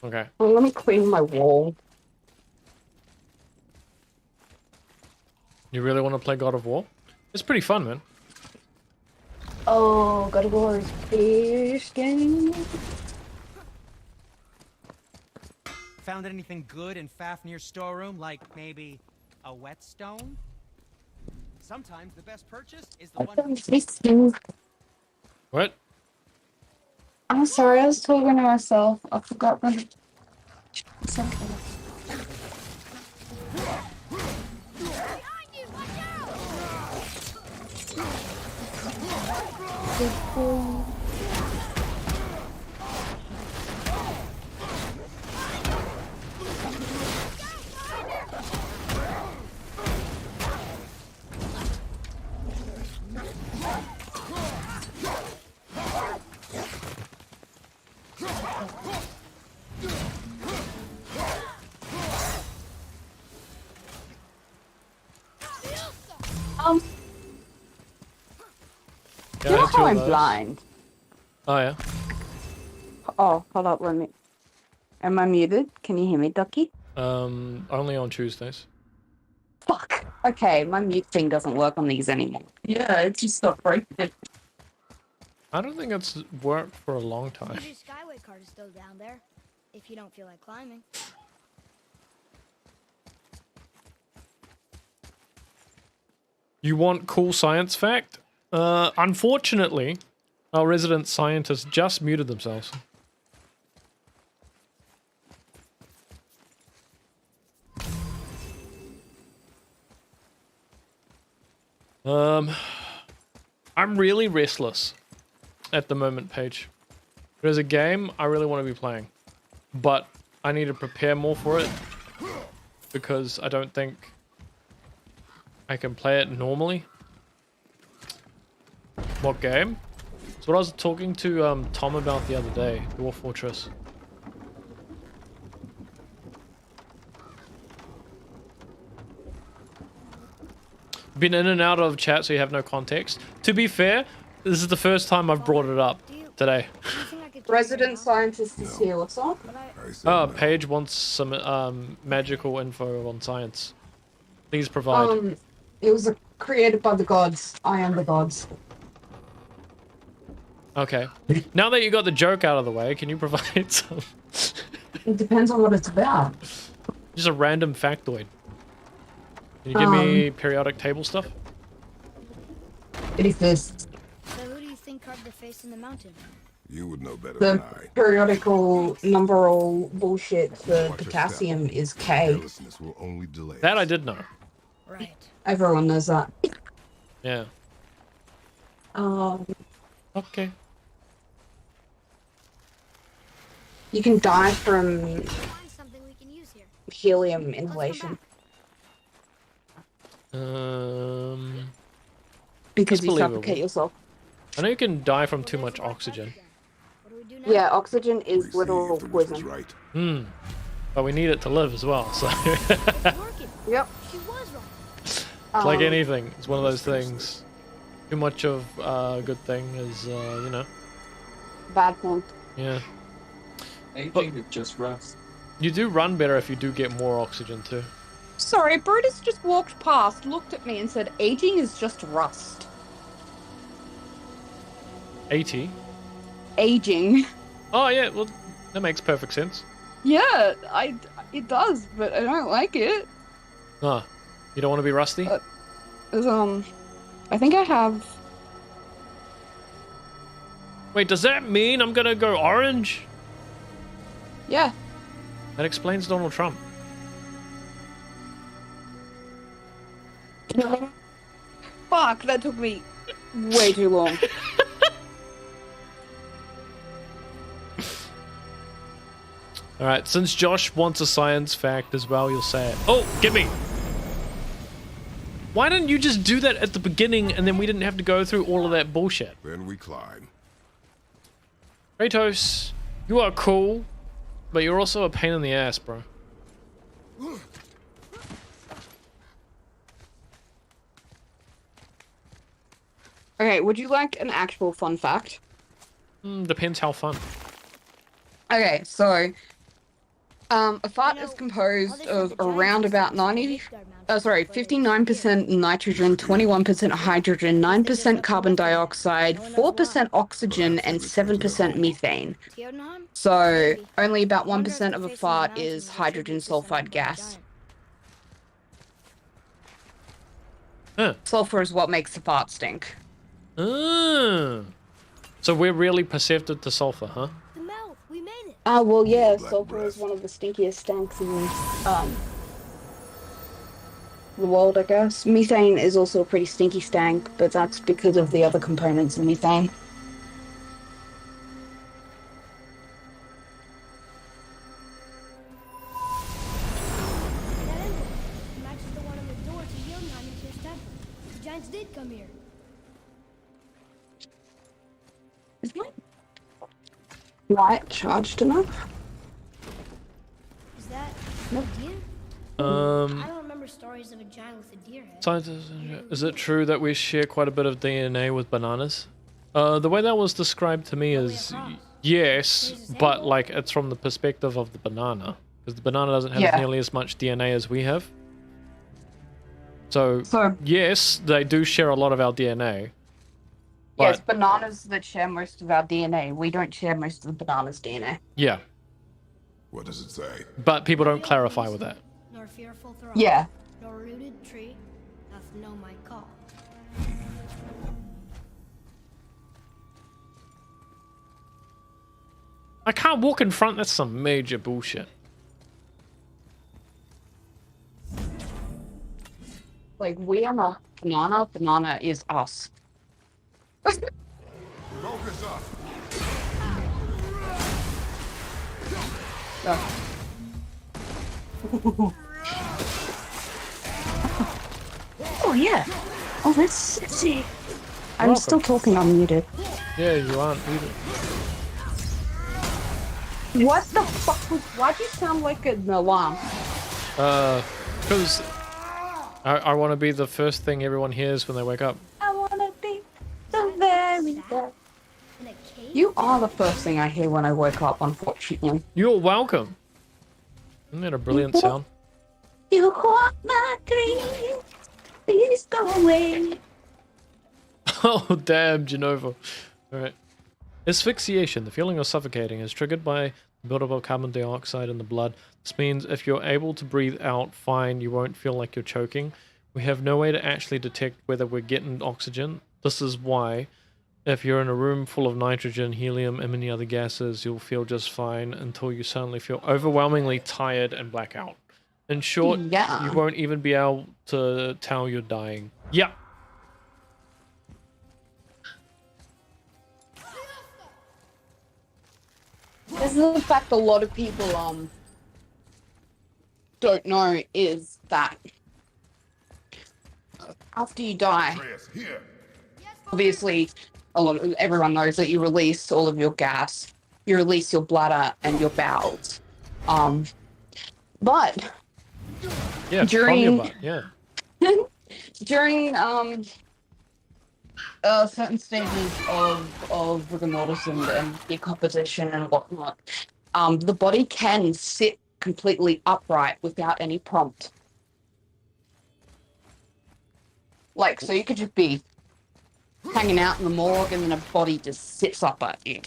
Okay. Well, let me clean my wall. You really want to play God of War? It's pretty fun, man. Oh, God of War is fish game. Found anything good in Fafnir's storeroom, like maybe a whetstone? Sometimes the best purchase is the I one. don't taste you. What? I'm sorry, I was talking to myself. I forgot when. Something. Yeah, You I know had two how of I'm those. blind? Oh yeah. Oh, hold up, let me. Am I muted? Can you hear me, Ducky? Only on Tuesdays. Fuck. Okay, my mute thing doesn't work on these anymore. Yeah, it just stopped breaking. I don't think it's worked for a long time. Your Skyway card is still down there, if you don't feel like climbing. You want cool science fact? Unfortunately, our resident scientists just muted themselves. I'm really restless at the moment, Paige. There's a game I really want to be playing, but I need to prepare more for it because I don't think I can play it normally. What game? It's what I was talking to Tom about the other day, Dwarf Fortress. Been in and out of chat, so you have no context. To be fair, this is the first time I've brought it up today. Resident scientist is here. What's up? Oh, Paige wants some magical info on science. Please provide. It was created by the gods. I am the gods. Okay. Now that you got the joke out of the way, can you provide some? It depends on what it's about. Just a random factoid. Can you give me periodic table stuff? It exists. So who do you think carved the face in the mountain? You would know better than The I. periodical numeral bullshit for potassium is K. Carelessness will only delay. That I did know. Right. Everyone knows that. Yeah. Okay. You can die from Find something we can use here. helium inhalation. Because That's you suffocate believable. yourself. I know you can die from too much oxygen. Yeah, oxygen is literal poison. Right. But we need it to live as well, so... Yep. She was right. It's like anything. It's one of those things. Too much of a good thing is, you know. Bad thing. Yeah. Aging is just rust. You do run better if you do get more oxygen too. Sorry, Brutus just walked past, looked at me and said, aging is just rust. 80? Aging. Oh yeah, well, that makes perfect sense. Yeah, it does, but I don't like it. Ah, you don't want to be rusty? I think I have... Wait, does that mean I'm gonna go orange? Yeah. That explains Donald Trump. Fuck, that took me way too long. Alright, since Josh wants a science fact as well, you'll say it. Oh, get me! Why didn't you just do that at the beginning and then we didn't have to go through all of that bullshit? Then we climb. Kratos, you are cool, but you're also a pain in the ass, bro. Okay, would you like an actual fun fact? Depends how fun. Okay, so a fart is composed of around about 59% nitrogen, 21% hydrogen, 9% carbon dioxide, 4% oxygen, and 7% methane. So only about 1% of a fart is hydrogen sulfide gas. Huh. Sulfur is what makes the fart stink. So we're really perceptive to sulfur, huh? The mouth, we made it. Well, yeah, sulfur is one of the stinkiest stanks in the world, I guess. Methane is also a pretty stinky stank, but that's because of the other components in methane. That emblem matches the one on the door to Jotunheim and Tyr's temple. The giants did come here. Is my light charged enough? Is that Nope. a deer? I don't remember stories of a giant with a deer head. Scientists, is it true that we share quite a bit of DNA with bananas? The way that was described to me is yes, but like it's from the perspective of the banana, because the banana doesn't have nearly as much DNA as we have. So yes, they do share a lot of our DNA. Yes, bananas that share most of our DNA. We don't share most of the bananas' DNA. Yeah. What does it say? But people don't clarify with that. Nor fearful thrall. Yeah. Nor rooted tree doth know my call. I can't walk in front. That's some major bullshit. Like, we are not banana. Banana is us. Focus up. Oh, yeah. Oh, that's sexy. I'm still talking unmuted. Yeah, you aren't either. What the fuck? Why'd you sound like an alarm? Because I want to be the first thing everyone hears when they wake up. I wanna be the very best. You are the first thing I hear when I wake up, unfortunately. You're welcome. Isn't that a brilliant sound? You caught my dreams. Please go away. Oh, damn, Genova. Alright. Asphyxiation. The feeling of suffocating is triggered by the buildup of carbon dioxide in the blood. This means if you're able to breathe out fine, you won't feel like you're choking. We have no way to actually detect whether we're getting oxygen. This is why, if you're in a room full of nitrogen, helium, and many other gases, you'll feel just fine until you suddenly feel overwhelmingly tired and black out. In short, you won't even be able to tell you're dying. Yeah. This is the fact a lot of people don't know is that after you die, obviously everyone knows that you release all of your gas, you release your bladder and your bowels. But during during certain stages of rigor mortis and decomposition and whatnot, the body can sit completely upright without any prompt. Like, so you could just be hanging out in the morgue and then a body just sits up at you.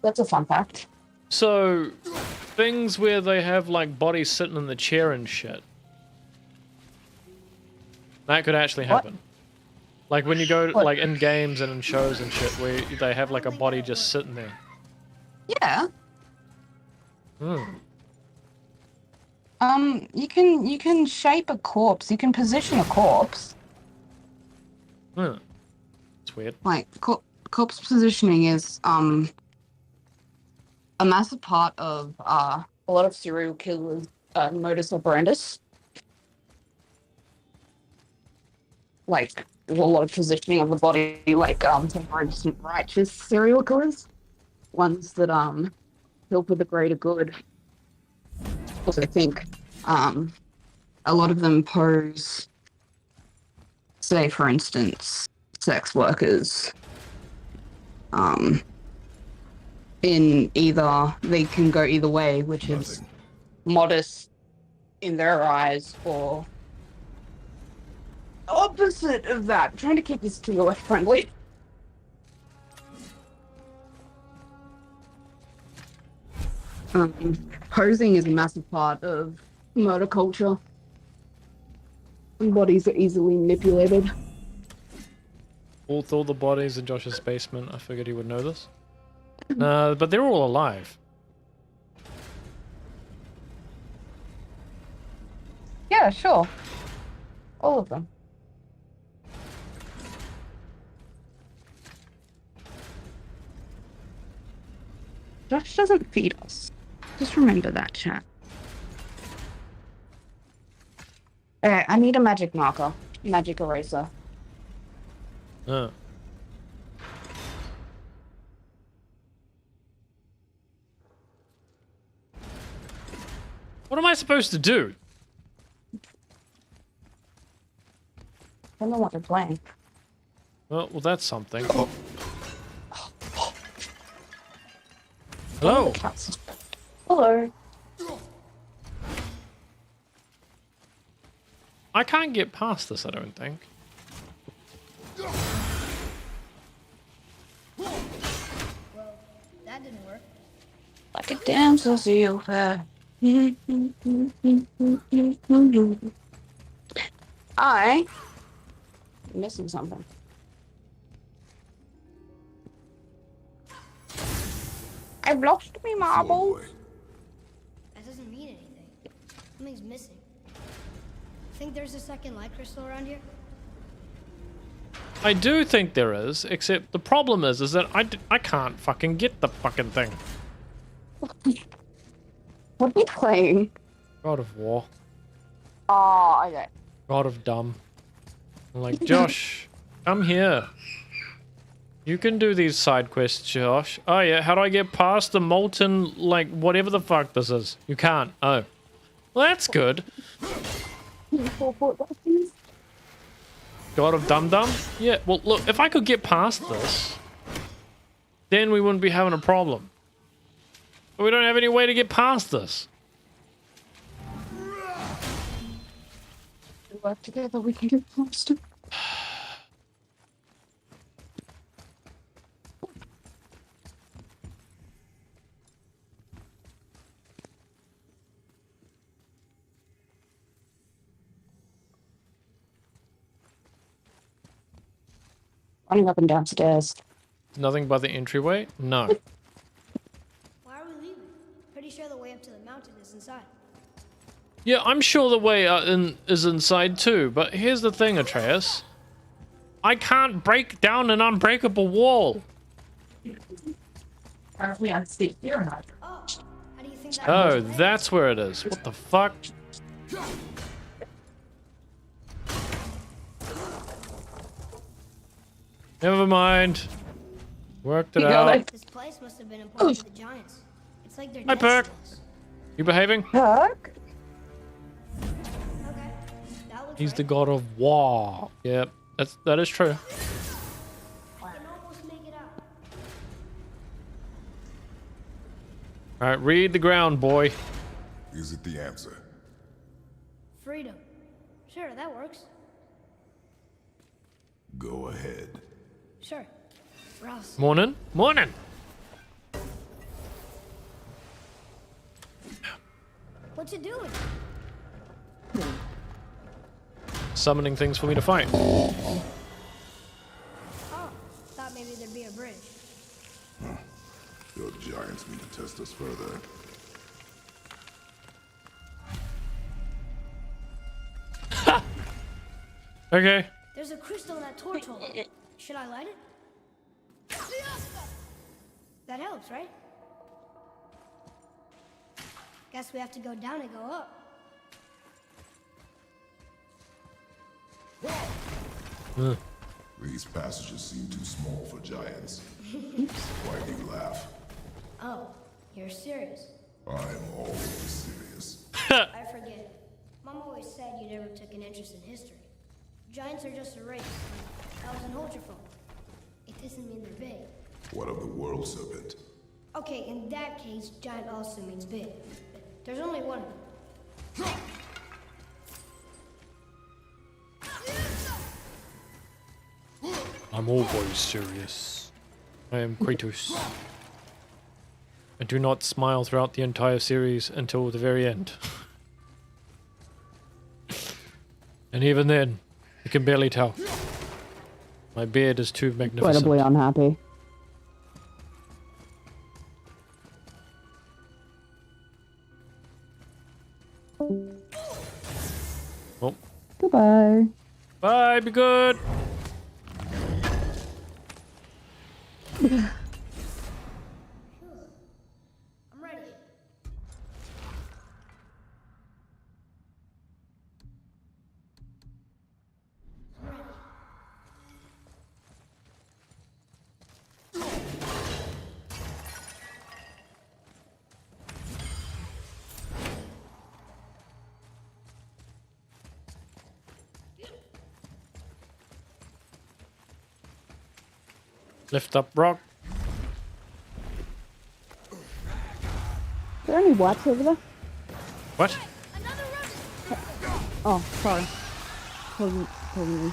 That's a fun fact. So, things where they have, like, bodies sitting in the chair and shit. That could actually happen. Like, when you go, like, in games and in shows and shit, where they have, like, a body just sitting there. Yeah. Hmm. You can shape a corpse. You can position a corpse. Hmm. It's weird. Like, corpse positioning is, a massive part of, a lot of serial killers' modus operandus. Like, there's a lot of positioning of the body, like, some righteous serial killers. Ones that, kill for the greater good. Also, I think, a lot of them pose, say, for instance, sex workers, in either, they can go either way, which is modest in their eyes, or opposite of that. I'm trying to keep this TOS friendly. Posing is a massive part of murder culture. Bodies are easily manipulated. All the bodies in Josh's basement. I figured he would know this. But they're all alive. Yeah, sure. All of them. Josh doesn't feed us. Just remember that, chat. Alright, I need a magic marker. Magic eraser. Oh. What am I supposed to do? I don't know what they're playing. Well, that's something. Hello. Hello. I can't get past this, I don't think. Well, that didn't work. Like a damsel silver. I'm missing something. I've lost me marble. That doesn't mean anything. Something's missing. Think there's a second light crystal around here? I do think there is, except the problem is that I can't fucking get the fucking thing. What are you playing? God of War. Oh, okay. God of Dumb. I'm like, Josh, come here. You can do these side quests, Josh. Oh yeah, how do I get past the molten, like, whatever the fuck this is? You can't. Oh. Well, that's good. God of Dum Dum? Yeah, well, look, if I could get past this, then we wouldn't be having a problem. But we don't have any way to get past this. We work together, we can get past it. Running up and downstairs. Nothing by the entryway? No. Why are we leaving? Pretty sure the way up to the mountain is inside. Yeah, I'm sure the way is inside too, but here's the thing, Atreus. I can't break down an unbreakable wall. Aren't we on stage here or not? Oh, how do you think that Oh, goes? that's where it is. What the fuck? Never mind. Worked it out. This place must have been important to the giants. It's like they're Hi, dead Perk. to us. You behaving? Perk? Okay, that looks He's right. the god of war. Yep, that is true. I can almost make it out. All right, read the ground, boy. Is it the answer? Freedom. Sure, that works. Go ahead. Sure. Rouse. Morning. Morning. What you doing? Summoning things for me to fight. Oh, thought maybe there'd be a bridge. Your giants need to test us further. Okay. There's a crystal in that torch holder. Should I light it? That helps, right? Guess we have to go down and go up. These passages seem too small for giants. Why do you laugh? Oh, you're serious. I'm always serious. I forget. Mom always said you never took an interest in history. Giants are just a race. That was an ultraphone. It doesn't mean they're big. What of the world serpent? Okay, in that case, giant also means big. There's only one of them. I'm always serious. I am Kratos. I do not smile throughout the entire series until the very end. And even then, you can barely tell. My beard is too magnificent. Incredibly unhappy. Oh. Goodbye. Bye, be good. I'm ready. Lift up rock. Are there any wats over there? What? Oh, sorry. Wasn't me.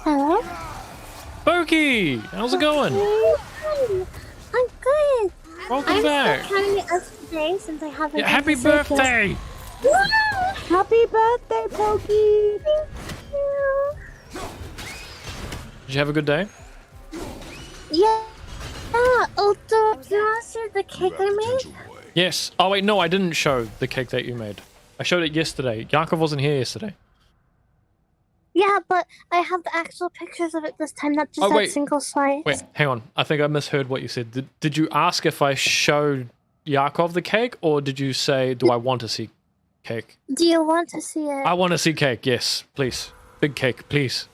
Hello? Pokey! How's it going? I'm good. Welcome back. I'm still counting it as today since I haven't. Yeah, happy birthday! Happy birthday, Pokey! Thank you. Did you have a good day? Yeah. Oh, do you want to see the cake I made? Yes. Oh wait, no, I didn't show the cake that you made. I showed it yesterday. Yakov wasn't here yesterday. Yeah, but I have the actual pictures of it this time, not just Oh, that wait. single slice. Wait, hang on. I think I misheard what you said. Did you ask if I showed Yakov the cake, or did you say, do I want to see cake? Do you want to see it? I want to see cake, yes, please. Big cake, please.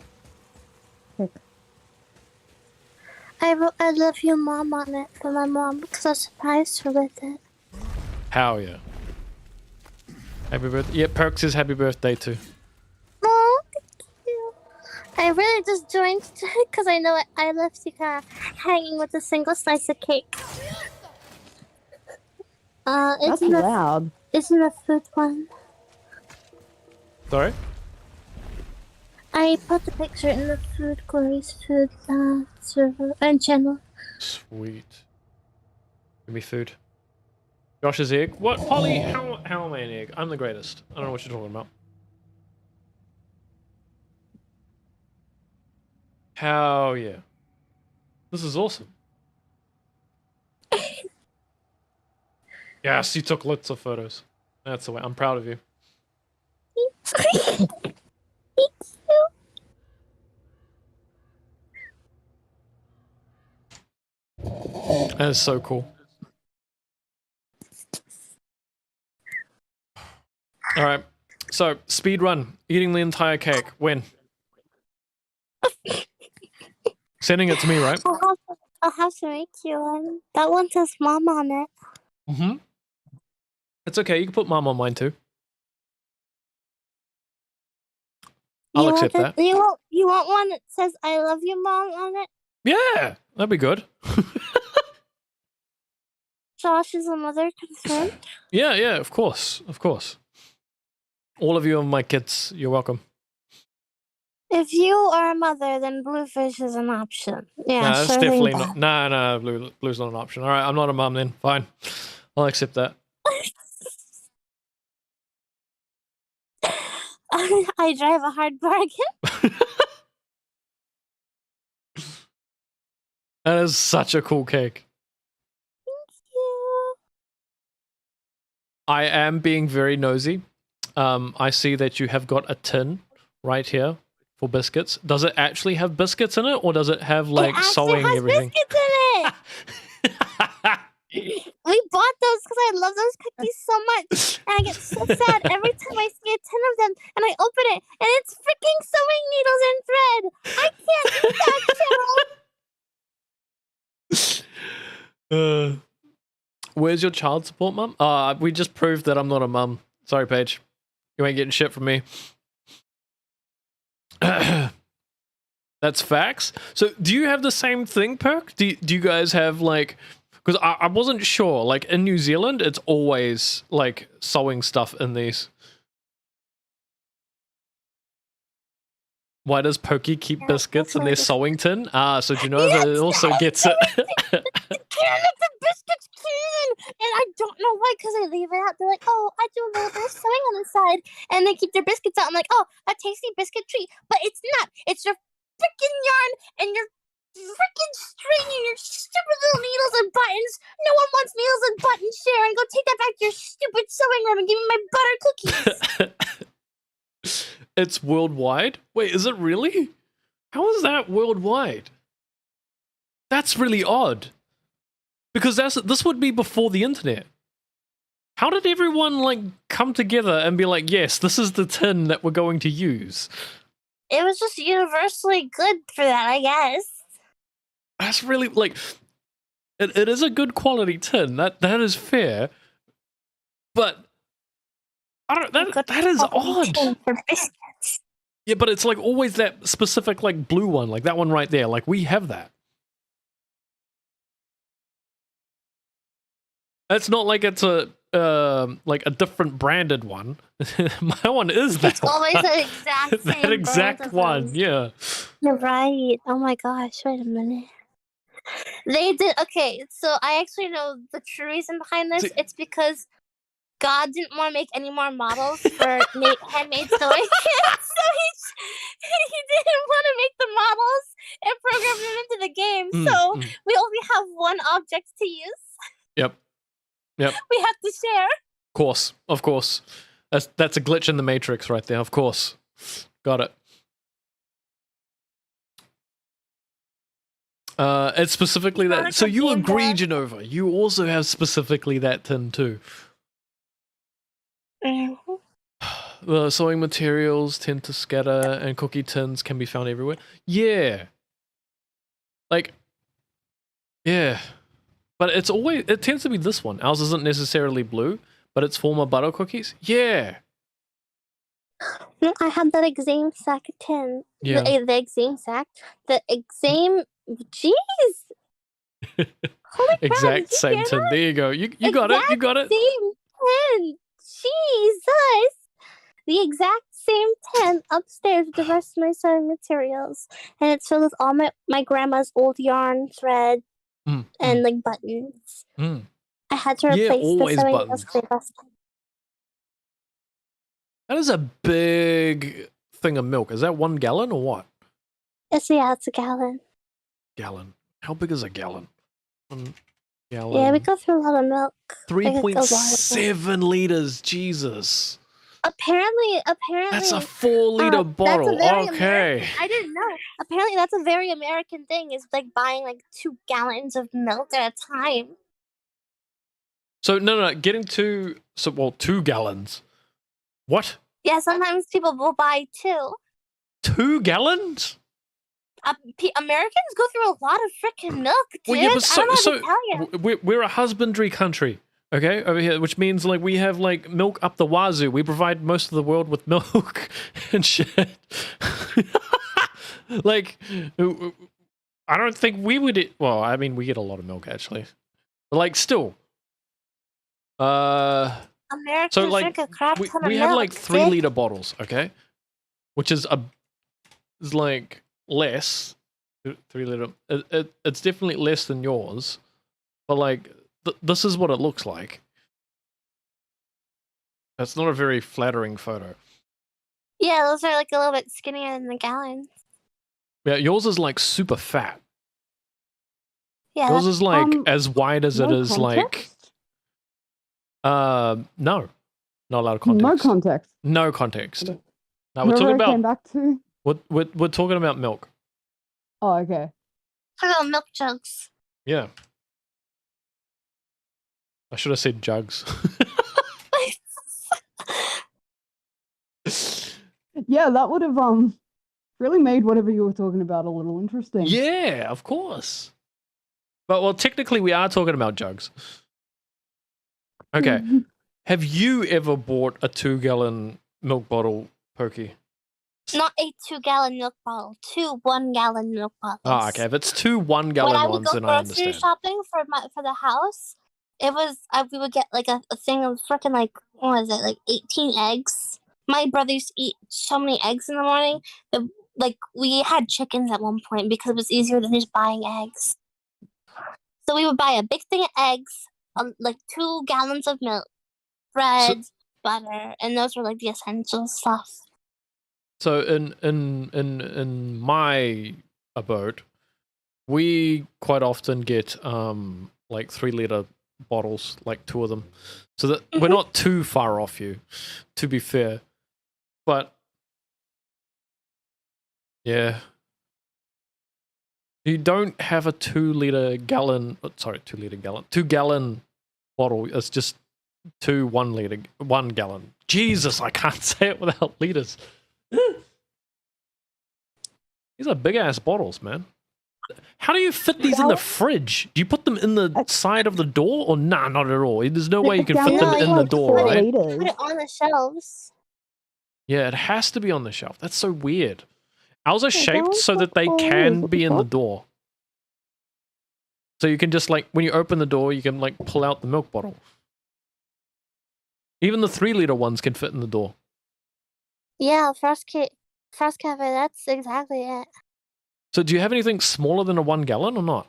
I wrote "I love you, Mom" on it for my mom because I surprised her with it. How yeah. Happy birthday. Yeah, Perks is happy birthday too. Oh, thank you. I really just joined because I know I left you hanging with a single slice of cake. That's loud. Isn't a food one? Sorry? I put the picture in the food Glory's food server and channel. Sweet. Give me food. Josh's egg. What? Polly, how am I an egg? I'm the greatest. I don't know what you're talking about. Hell yeah. This is awesome. Yes, you took lots of photos. That's the way. I'm proud of you. That is so cool. Alright, so speed run. Eating the entire cake. When? Sending it to me, right? I'll have to make you one. That one says Mom on it. Mm-hmm. It's okay, you can put Mom on mine too. I'll accept that. You want one that says "I love you, Mom" on it? Yeah, that'd be good. Josh is a mother confirmed. Yeah, of course, of course. All of you are my kids. You're welcome. If you are a mother, then Bluefish is an option. Yeah, Nah, that's sure definitely thing. not. Nah, blue's not an option. All right, I'm not a mum then. Fine, I'll accept that. I drive a hard bargain. That is such a cool cake. Thank you. I am being very nosy. I see that you have got a tin right here for biscuits. Does it actually have biscuits in it, or does it have like it actually sewing has everything? biscuits in it. We bought those because I love those cookies so much, and I get so sad every time I see a tin of them, and I open it, and it's freaking sewing needles and thread. I can't eat that, Cheryl. Where's your child support, mum? We just proved that I'm not a mum. Sorry, Paige. You ain't getting shit from me. That's facts. So, do you have the same thing, Perk? Do you guys have like? Because I wasn't sure. Like in New Zealand, it's always like sewing stuff in these. Why does Pokey keep biscuits in their sewing tin? So Genova also gets it. The biscuits can, and I don't know why, because I leave it out. They're like, oh, I do a little bit of sewing on the side, and they keep their biscuits out. I'm like, oh, a tasty biscuit treat, but it's not. It's your freaking yarn and your freaking string and your stupid little needles and buttons. No one wants needles and buttons, Sharon. Go take that back to your stupid sewing room and give me my butter cookies. It's worldwide? Wait, is it really? How is that worldwide? That's really odd. Because this would be before the internet. How did everyone like come together and be like, yes, this is the tin that we're going to use? It was just universally good for that, I guess. That's really like it is a good quality tin. That is fair. But I don't that is odd. For biscuits. Yeah, but it's like always that specific like blue one, like that one right there. Like we have that. It's not like it's a different branded one. My one is that. It's always the exact same that exact brand of one. them. Yeah. You're right. Oh my gosh! Wait a minute. They did okay. So I actually know the true reason behind this. It's because God didn't want to make any more models for handmade sewing, so he didn't want to make the models and program them into the game. So we only have one object to use. Yep. We have to share. Of course. That's a glitch in the matrix right there. Of course. Got it. It's specifically that. So you agree, Genova. You also have specifically that tin too. The sewing materials tend to scatter and cookie tins can be found everywhere. Yeah. Like, yeah. But it tends to be this one. Ours isn't necessarily blue, but it's former butter cookies. Yeah. I had that exam sack tin. Yeah. The exam sack. The exam. Jeez. Holy Exact crap, did same you tin. hear There you go. You got it. You got it. Same tin. Jesus. The exact same tin upstairs with the rest of my sewing materials. And it's filled with all my grandma's old yarn, thread, and like buttons. I had to replace the always sewing buttons. needles last time. That is a big thing of milk. Is that 1 gallon or what? It's a gallon. Gallon. How big is a gallon? 1 gallon. Yeah, we go through a lot of milk. Like, a lot of milk. 3.7 liters. Jesus. Apparently. That's a 4-liter bottle. Okay. I didn't know. Apparently, that's a very American thing. Is like buying like 2 gallons of milk at a time. So no, getting 2 gallons. What? Yeah, sometimes people will buy 2. 2 gallons? Americans go through a lot of freaking milk, dude. Well, yeah, but I don't know how to tell you. we're a husbandry country, okay, over here, which means like we have like milk up the wazoo. We provide most of the world with milk and shit. Like, I don't think we would. Well, I mean, we get a lot of milk actually, but like still. Americans So like drink a crap ton of we have milk, like 3-liter bottles, okay, which is like less. 3-liter. It's definitely less than yours, but like this is what it looks like. That's not a very flattering photo. Yeah, those are like a little bit skinnier than the gallons. Yeah, yours is like super fat. Yeah, yours is like as wide as it no is context? like. No, not a lot of context. No context. No context. No, we're Remember talking I came about back to We're talking about milk. Oh, okay. Hello, milk jugs. Yeah. I should have said jugs. Yeah, that would have really made whatever you were talking about a little interesting. Yeah, of course. But well, technically we are talking about jugs. Okay. Have you ever bought a 2-gallon milk bottle, Pokey? Not a 2-gallon milk bottle, 2 1-gallon milk bottles. Oh, okay. If it's 2 When 1-gallon I would ones, go then I grocery understand. shopping for the house, it was we would get like a thing of freaking like what was it, like 18 eggs. My brother used to eat so many eggs in the morning that like we had chickens at one point because it was easier than just buying eggs. So we would buy a big thing of eggs, like 2 gallons of milk, bread, butter, and those were like the essential stuff. So in my abode, we quite often get like 3-liter bottles, like 2 of them. So that we're not too far off you, to be fair. But yeah. You don't have a 2-gallon bottle. It's just 2 1 gallon. Jesus, I can't say it without liters. These are big ass bottles, man. How do you fit these in the fridge? Do you put them in the side of the door, or nah, not at all? There's no way you can fit them in the door, right? Put it on the shelves. Yeah, it has to be on the shelf. That's so weird. Ours are shaped so that they can be in the door. So you can just like, when you open the door, you can like pull out the milk bottle. Even the 3-liter ones can fit in the door. Yeah, Frost Cafe, that's exactly it. So do you have anything smaller than a 1 gallon or not?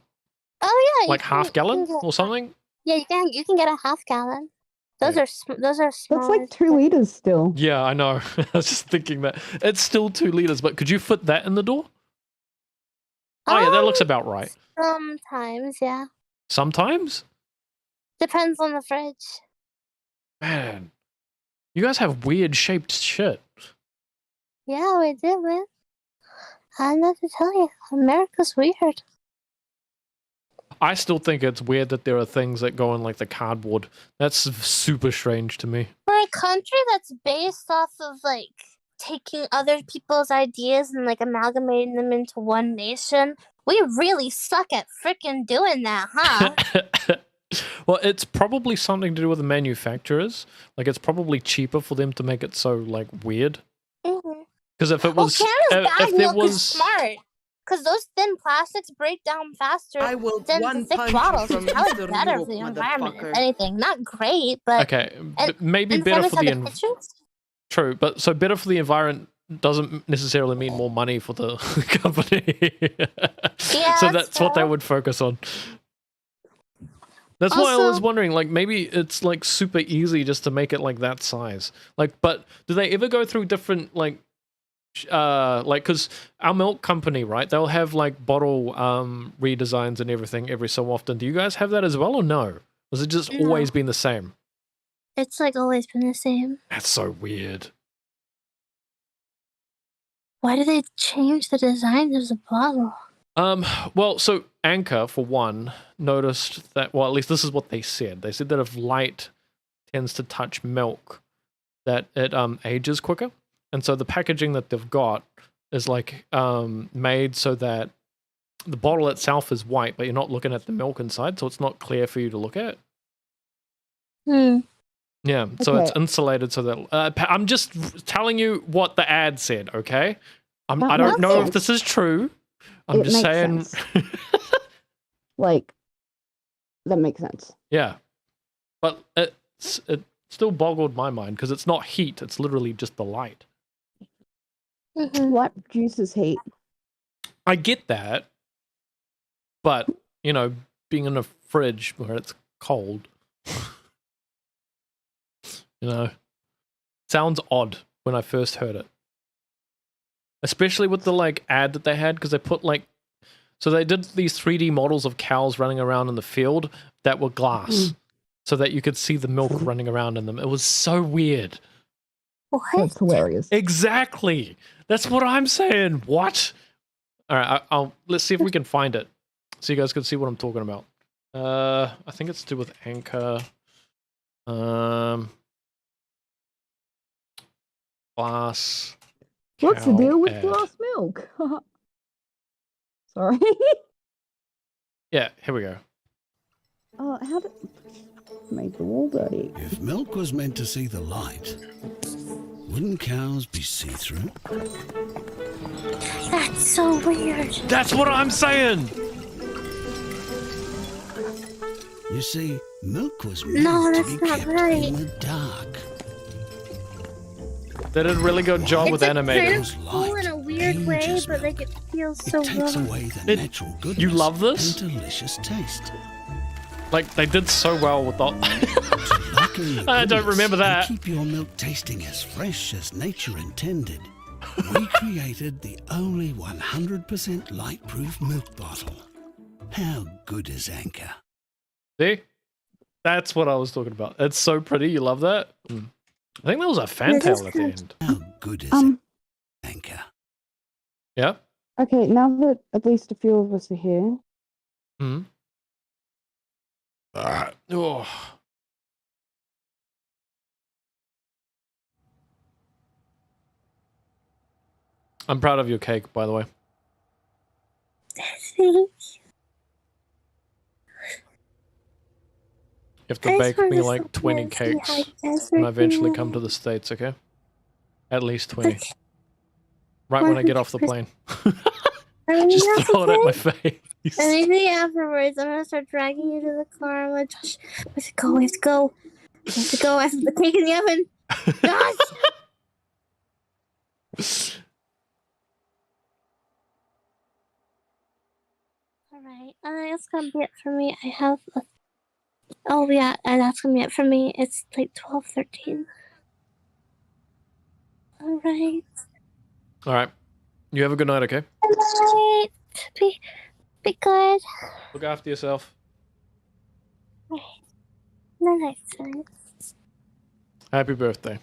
Oh yeah, Like half gallon or something? Yeah, you can get a half gallon. Those are small. That's like 2 liters still. Yeah, I know. I was just thinking that. It's still 2 liters, but could you fit that in the door? Oh yeah, that looks about right. Sometimes, yeah. Sometimes? Depends on the fridge. Man, you guys have weird shaped shit. Yeah, we do, man. I don't know what to tell you. America's weird. I still think it's weird that there are things that go in like the cardboard. That's super strange to me. For a country that's based off of like taking other people's ideas and like amalgamating them into one nation, we really suck at freaking doing that, huh? Well, it's probably something to do with the manufacturers. Like, it's probably cheaper for them to make it so like weird. Because if it was, if there was smart. Because those thin plastics break down faster than the thick bottles. It's probably better for the environment, if anything. Not great, but... Okay, maybe better for the environment. True, but so better for the environment doesn't necessarily mean more money for the company. Yeah, so that's what they would focus on. That's why I was wondering, like, maybe it's like super easy just to make it like that size. Like, but do they ever go through different like because our milk company, right, they'll have like bottle redesigns and everything every so often. Do you guys have that as well, or no? Or has it just always been the same? It's like always been the same. That's so weird. Why do they change the design of the bottle? Well, so Anchor, for one, noticed that, well, at least this is what they said. They said that if light tends to touch milk, that it ages quicker. And so the packaging that they've got is like made so that the bottle itself is white, but you're not looking at the milk inside, so it's not clear for you to look at. Yeah, so it's insulated so that... I'm just telling you what the ad said, okay? I don't know if this is true. I'm just saying... Like, that makes sense. Yeah. But it still boggled my mind, because it's not heat, it's literally just the light. What produces heat? I get that, but, you know, being in a fridge where it's cold, you know, sounds odd when I first heard it. Especially with the, like, ad that they had, because they put, like, so they did these 3D models of cows running around in the field that were glass, so that you could see the milk running around in them. It was so weird. That's hilarious. Exactly. That's what I'm saying. What? All right, let's see if we can find it, so you guys can see what I'm talking about. I think it's to do with Anchor. Glass. What's the deal with ad. glass milk? Sorry. Yeah, here we go. Oh, how did make the wall dirty? If milk was meant to see the light, wouldn't cows be see-through? That's so weird. That's what I'm saying. You see, milk was meant No, to that's be not kept right. in the dark. They did a really good job with animating. It's kind of cool in a weird way, but like it feels so Takes wrong. away the natural goodness You love this? and delicious taste. Like, they did so well with the... I don't remember that. To keep your milk tasting as fresh as nature intended, we created the only 100% light-proof milk bottle. How good is Anchor? See? That's what I was talking about. It's so pretty. You love that? I think there was a fantail at the end. How good is Anchor? Yeah? Okay, now that at least a few of us are here. Hmm. Oh. I'm proud of your cake, by the way. Thank You have to bake me like 20 cakes when I eventually come to the States, okay? At least 20. Right when I get off the plane. Just throw it at my face. And maybe afterwards, I'm gonna start dragging you to the car. I'm like, Josh, we have to go. We have to go. We have to go. I have the cake in the oven. Josh! All right, that's gonna be it for me. I have. Oh yeah, and that's gonna be it for me. It's like 12:13. All right. All right. You have a good night, okay? Good night. Be good. Look after yourself. Right. Good night, son. Happy birthday.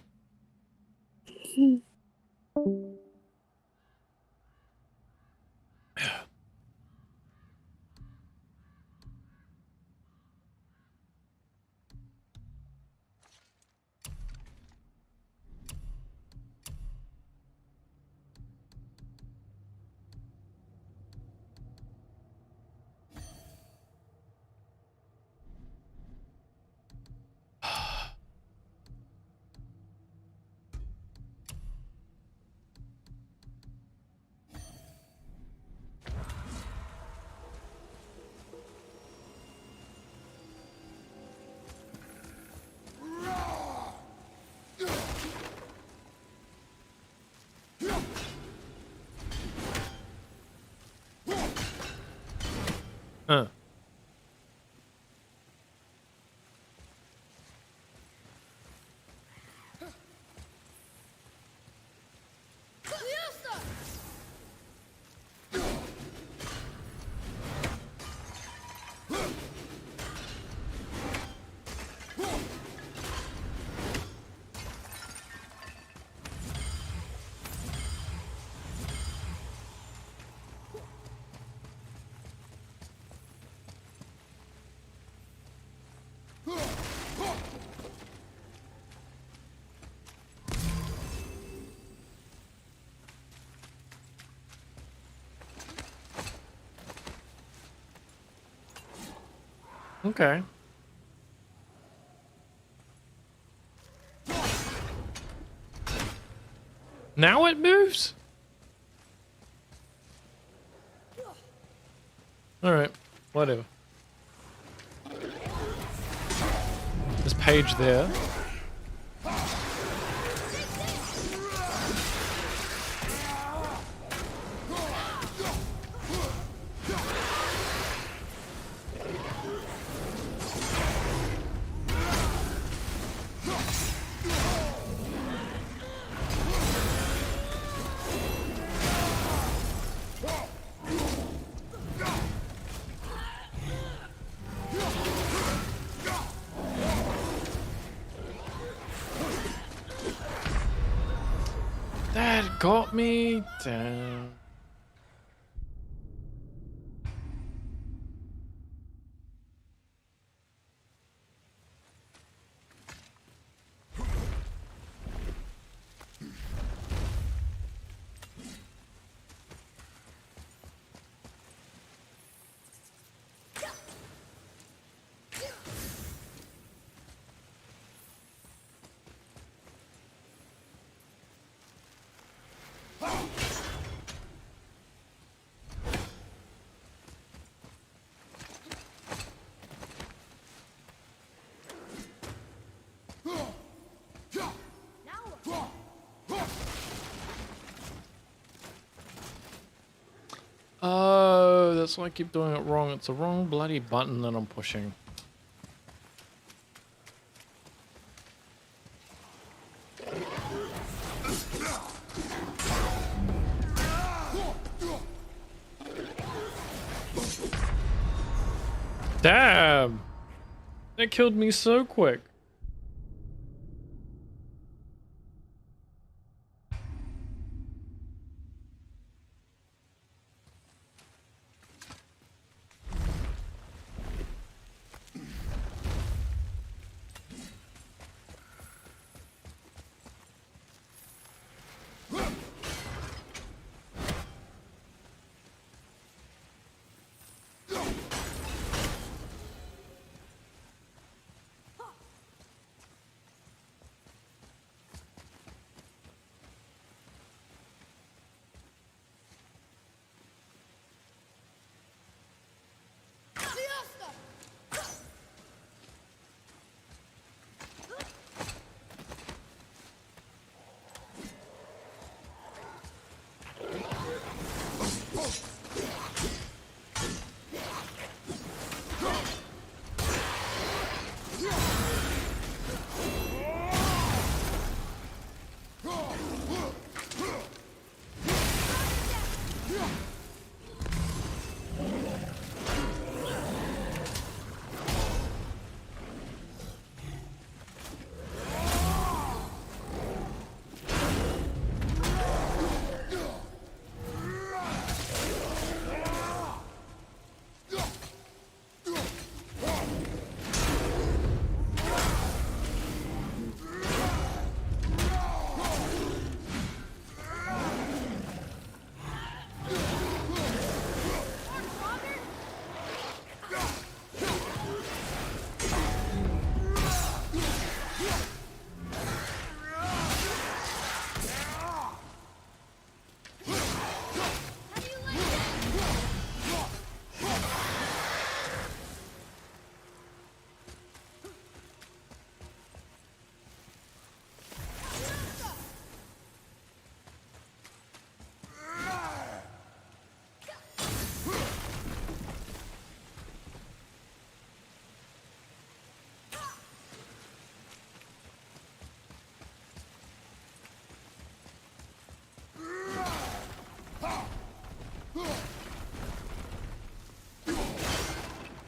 Okay. Now it moves? Alright, whatever. There's Paige there. got me. Damn. Oh, that's why I keep doing it wrong. It's the wrong bloody button that I'm pushing. Damn! That killed me so quick.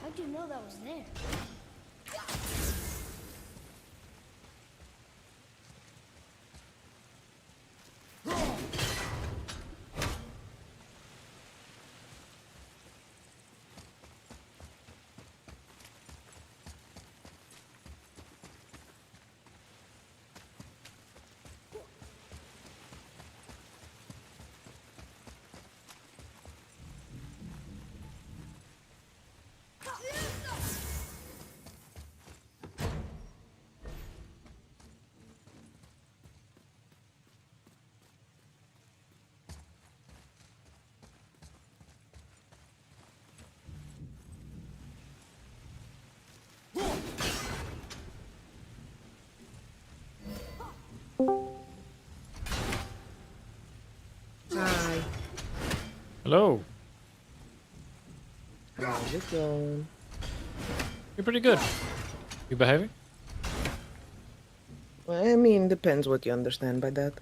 How'd you know that was there? Hi. Hello. How's it going? You're pretty good. You behaving? Well, I mean, depends what you understand by that.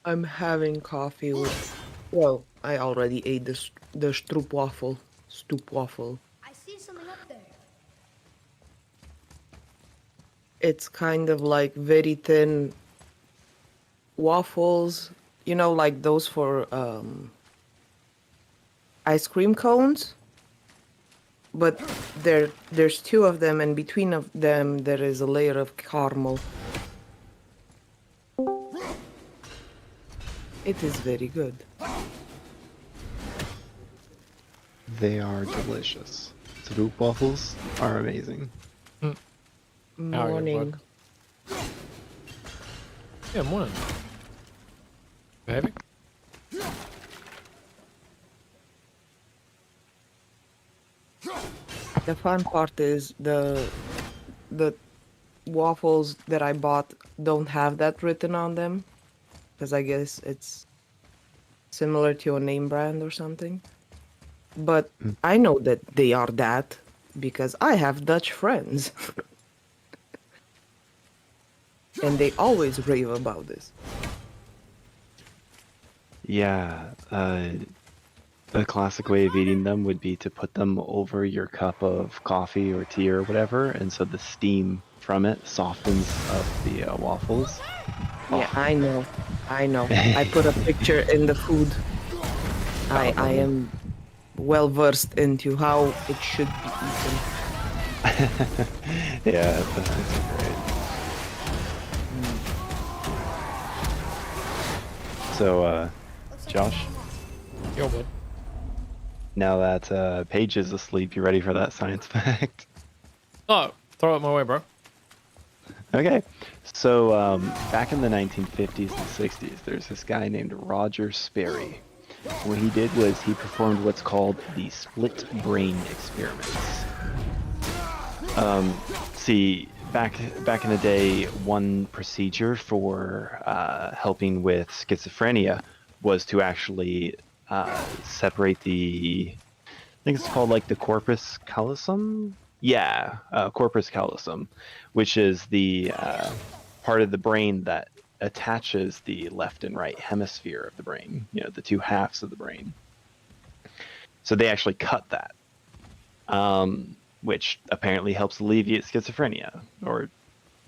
I'm having coffee with. Well, I already ate the stroop waffle. Stoop waffle. I see something up It's kind of like very thin waffles, you know, like those for ice cream cones. But there's two of them, and between of them there is a layer of caramel. It is very good. They are delicious. Swoop waffles are amazing. Morning. Yeah, morning. Baby. The fun part is the waffles that I bought don't have that written on them, because I guess it's similar to a name brand or something. But I know that they are that because I have Dutch friends. And they always rave about this. Yeah, a classic way of eating them would be to put them over your cup of coffee or tea or whatever, and so the steam from it softens up the waffles. Yeah, I know. I put a picture in the food. I am well versed into how it should be eaten. Yeah, that's great. So, Josh? Yo, bud. Now that Paige is asleep, you ready for that science fact? Oh, throw it my way, bro. Okay. So, back in the 1950s and 60s, there's this guy named Roger Sperry. What he did was he performed what's called the split brain experiments. See, back in the day, one procedure for helping with schizophrenia was to actually separate I think it's called like the corpus callosum? Yeah, corpus callosum, which is the part of the brain that attaches the left and right hemisphere of the brain, you know, the two halves of the brain. So they actually cut that, which apparently helps alleviate schizophrenia, or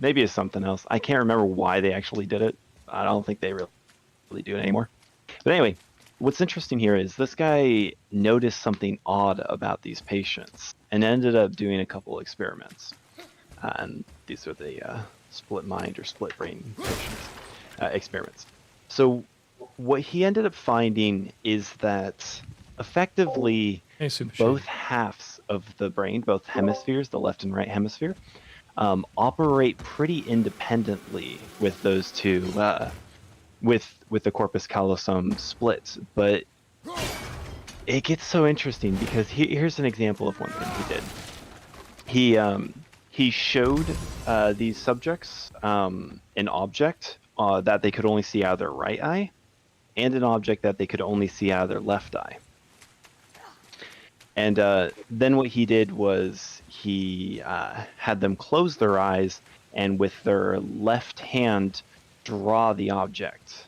maybe it's something else. I can't remember why they actually did it. I don't think they really do it anymore. But anyway, what's interesting here is this guy noticed something odd about these patients and ended up doing a couple experiments. And these are the split mind or split brain patients experiments. So what he ended up finding is that effectively both halves of the brain, both hemispheres, the left and right hemisphere, operate pretty independently with those two, with the corpus callosum split. But it gets so interesting because here's an example of one thing he did. He showed these subjects an object that they could only see out of their right eye, and an object that they could only see out of their left eye. And then what he did was he had them close their eyes and with their left hand draw the object.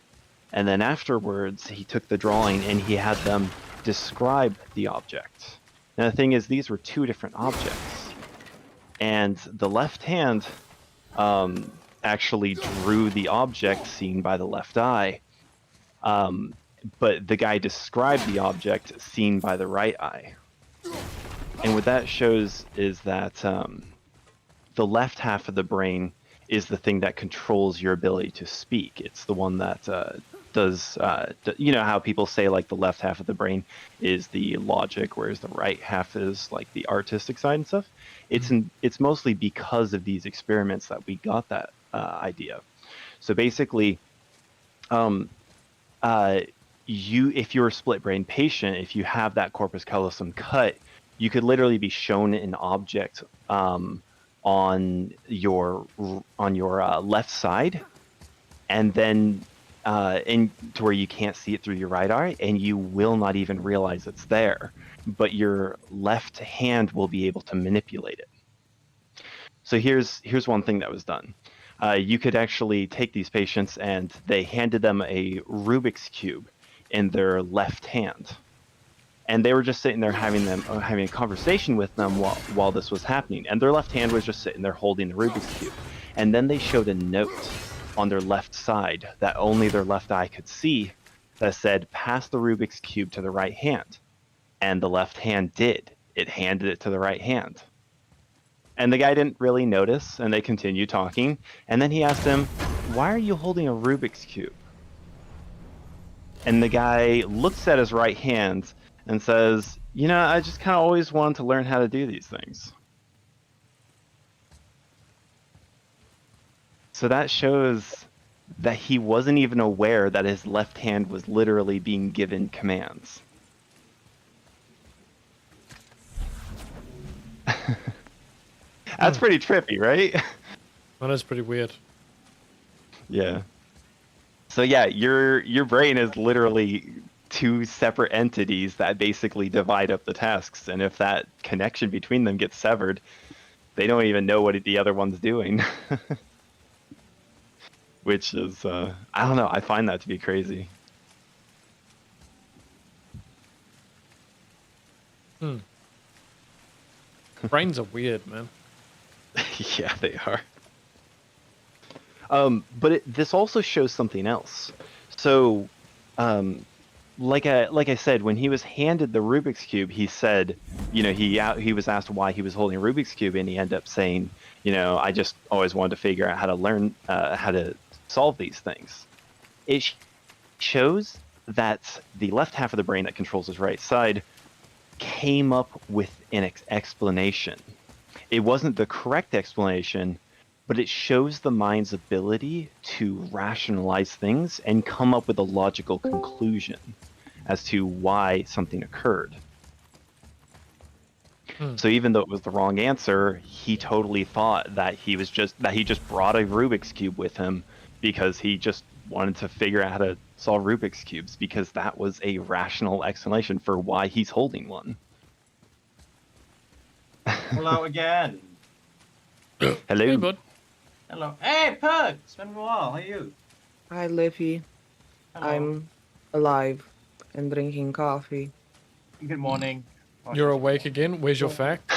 And then afterwards, he took the drawing and he had them describe the object. Now the thing is, these were two different objects. And the left hand actually drew the object seen by the left eye. But the guy described the object seen by the right eye. And what that shows is that the left half of the brain is the thing that controls your ability to speak. It's the one that does, you know how people say like the left half of the brain is the logic, whereas the right half is like the artistic side and stuff. It's mostly because of these experiments that we got that idea. So basically, if you're a split brain patient, if you have that corpus callosum cut, you could literally be shown an object on your left side, and then to where you can't see it through your right eye, and you will not even realize it's there, but your left hand will be able to manipulate it. So here's one thing that was done. You could actually take these patients and they handed them a Rubik's Cube in their left hand. And they were just sitting there having a conversation with them while this was happening. And their left hand was just sitting there holding the Rubik's Cube. And then they showed a note on their left side that only their left eye could see that said, pass the Rubik's Cube to the right hand. And the left hand did. It handed it to the right hand. And the guy didn't really notice, and they continued talking. And then he asked him, why are you holding a Rubik's Cube? And the guy looks at his right hand and says, you know, I just kind of always wanted to learn how to do these things. So that shows that he wasn't even aware that his left hand was literally being given commands. That's pretty trippy, right? That is pretty weird. Yeah. So yeah, your brain is literally two separate entities that basically divide up the tasks, and if that connection between them gets severed, they don't even know what the other one's doing. Which is, I don't know, I find that to be crazy. Brains are weird, man. Yeah, they are. But this also shows something else. So, like I said, when he was handed the Rubik's Cube, he said, you know, he was asked why he was holding a Rubik's Cube, and he ended up saying, you know, I just always wanted to figure out how to learn how to solve these things. It shows that the left half of the brain that controls his right side came up with an explanation. It wasn't the correct explanation, but it shows the mind's ability to rationalize things and come up with a logical conclusion as to why something occurred. So even though it was the wrong answer, he totally thought that he just brought a Rubik's Cube with him because he just wanted to figure out how to solve Rubik's Cubes, because that was a rational explanation for why he's holding one. Hello again. Hello. Hey, bud. Hello. Hey, Pug! It's been a while. How are you? Hi, Liffy. Hello. I'm alive and drinking coffee. Good morning. You're awake again? Where's your fact?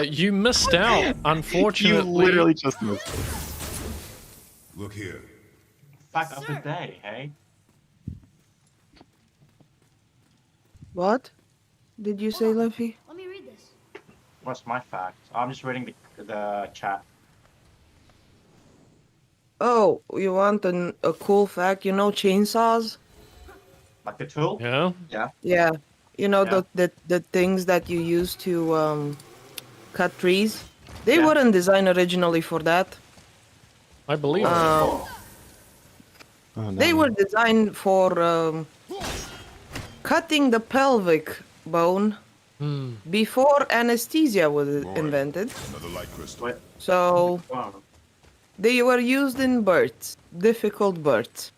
You missed out, unfortunately. You literally just missed it. Look here. Fact of the day, hey? What did you say, Liffy? Let me read this. What's my fact? I'm just reading the chat. Oh, you want a cool fact? You know chainsaws? Like a tool? Yeah. Yeah. Yeah. You know Yeah. the things that you use to cut trees? They Yeah. weren't designed originally for that. I believe it. Oh, no. They were designed for cutting the pelvic bone before anesthesia was invented. Another light crystal. What? So Wow. they were used in births, difficult births.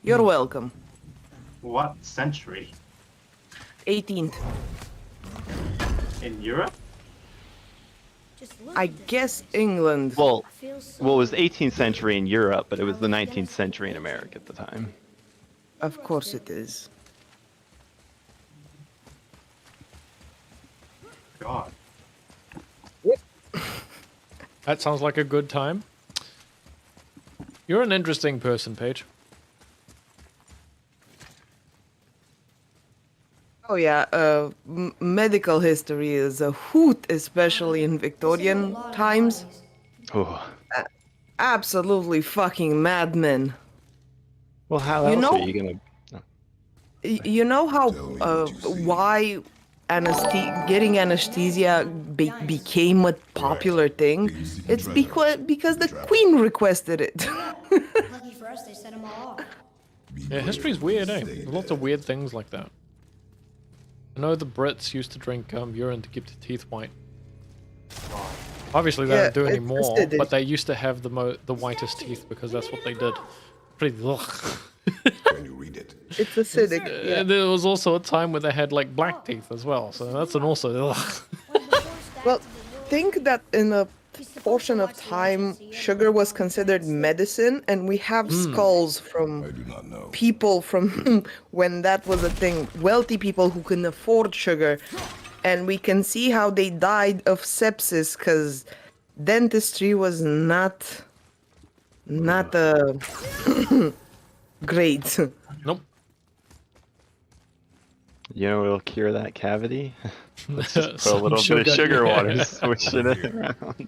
You're welcome. What century? 18th. In Europe? I guess England. Well, it was 18th century in Europe, but it was the 19th century in America at the time. Of course it is. God. That sounds like a good time. You're an interesting person, Paige. Oh yeah, medical history is a hoot, especially in Victorian times. Oh. Absolutely fucking madmen. Well, how You else know- are you gonna? You know how why getting anesthesia became a popular thing? It's because the Queen requested it. Lucky for us, they set them all off. Yeah, history's weird, eh? There's lots of weird things like that. I know the Brits used to drink urine to keep the teeth white. Obviously, they Yeah, don't do it's anymore, acidic. but they used to have the whitest teeth because that's what they did. Pretty ugh. Can you read it? It's acidic. Yeah. There was also a time where they had like black teeth as well, so that's an also ugh. Well, think that in a portion of time, sugar was considered medicine, and we have skulls from people from when that was a thing. Wealthy people who can afford sugar, and we can see how they died of sepsis because dentistry was not Not great. Nope. You know what'll cure that cavity? Let's just put a Some little bit of sugar yeah. water swishing it around.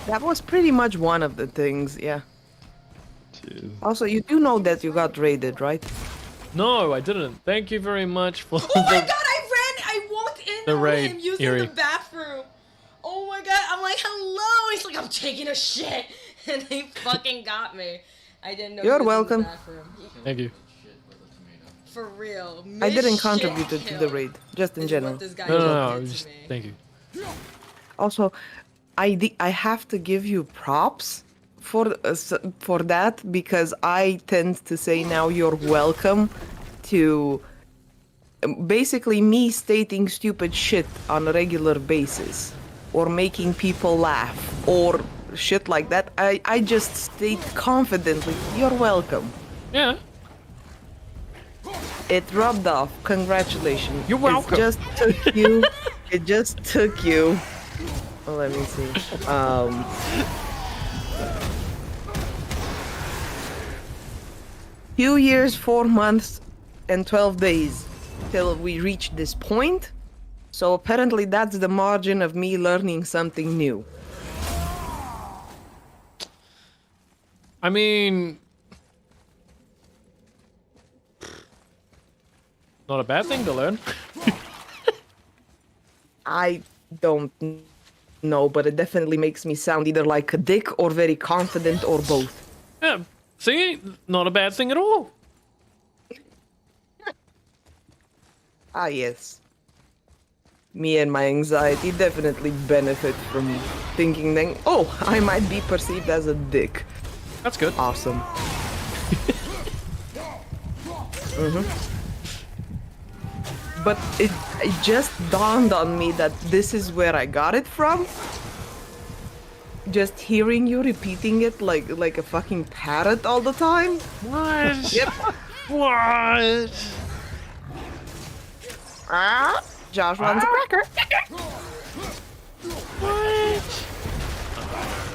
That was pretty much one of the things, yeah. Jeez. Also, you do know that you got raided, right? No, I didn't. Thank you very much for Oh my god, I walked in the on raid, him using Erie. the bathroom. Oh my god, I'm like, hello. He's like, I'm taking a shit. And he fucking got me. I didn't know You're he was welcome. in the bathroom. Thank you. For real. I didn't Miss contribute shit to the kill raid, just in is general. what this guy No, did to just me. thank you. Also, I have to give you props for that because I tend to say now you're welcome to basically me stating stupid shit on a regular basis or making people laugh or shit like that. I just state confidently you're welcome. Yeah. It rubbed off. Congratulations. You're welcome. It just took you. It just took you. Well, let me see. Few years, 4 months, and 12 days till we reach this point. So apparently that's the margin of me learning something new. I mean, not a bad thing to learn. I don't know, but it definitely makes me sound either like a dick or very confident or both. Yeah, see, not a bad thing at all. Ah, yes. Me and my anxiety definitely benefit from thinking then, oh, I might be perceived as a dick. That's good. Awesome. But it just dawned on me that this is where I got it from. Just hearing you repeating it like a fucking parrot all the time. What? Yep. What? Ah, Josh wants a cracker. What?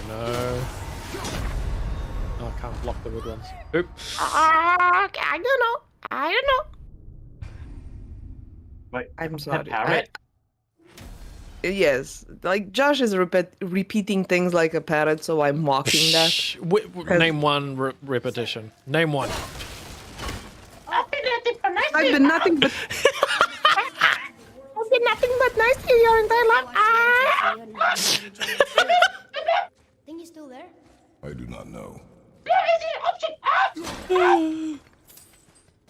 No. Oh, I can't block the red ones. Oop. I don't know. Wait, I'm that sorry. parrot? Yes, like Josh is repeating things like a parrot, so I'm mocking that. Shh. Name one repetition. Name one. I've been nothing but. I've been nothing but nice to you your entire life. Think he's still there? I do not know.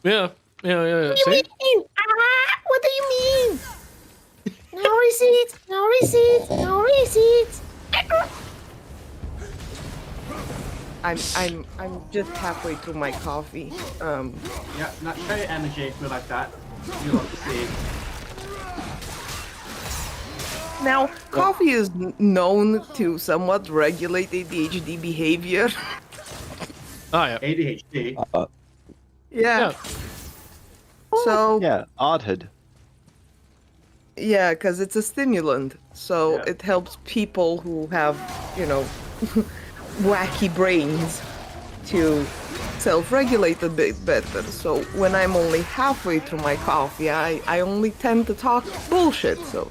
Yeah. What do you See? mean? What do you mean? No receipts. No receipts. No receipts. I'm just halfway through my coffee. Yeah, not show your energy if you're like that. You love to see. Now, coffee is known to somewhat regulate ADHD behavior. Oh, yeah. ADHD. Yeah. So Yeah, oddhood. yeah, because it's a stimulant, so it helps people who have, wacky brains to self-regulate a bit better. So when I'm only halfway through my coffee, I only tend to talk bullshit. So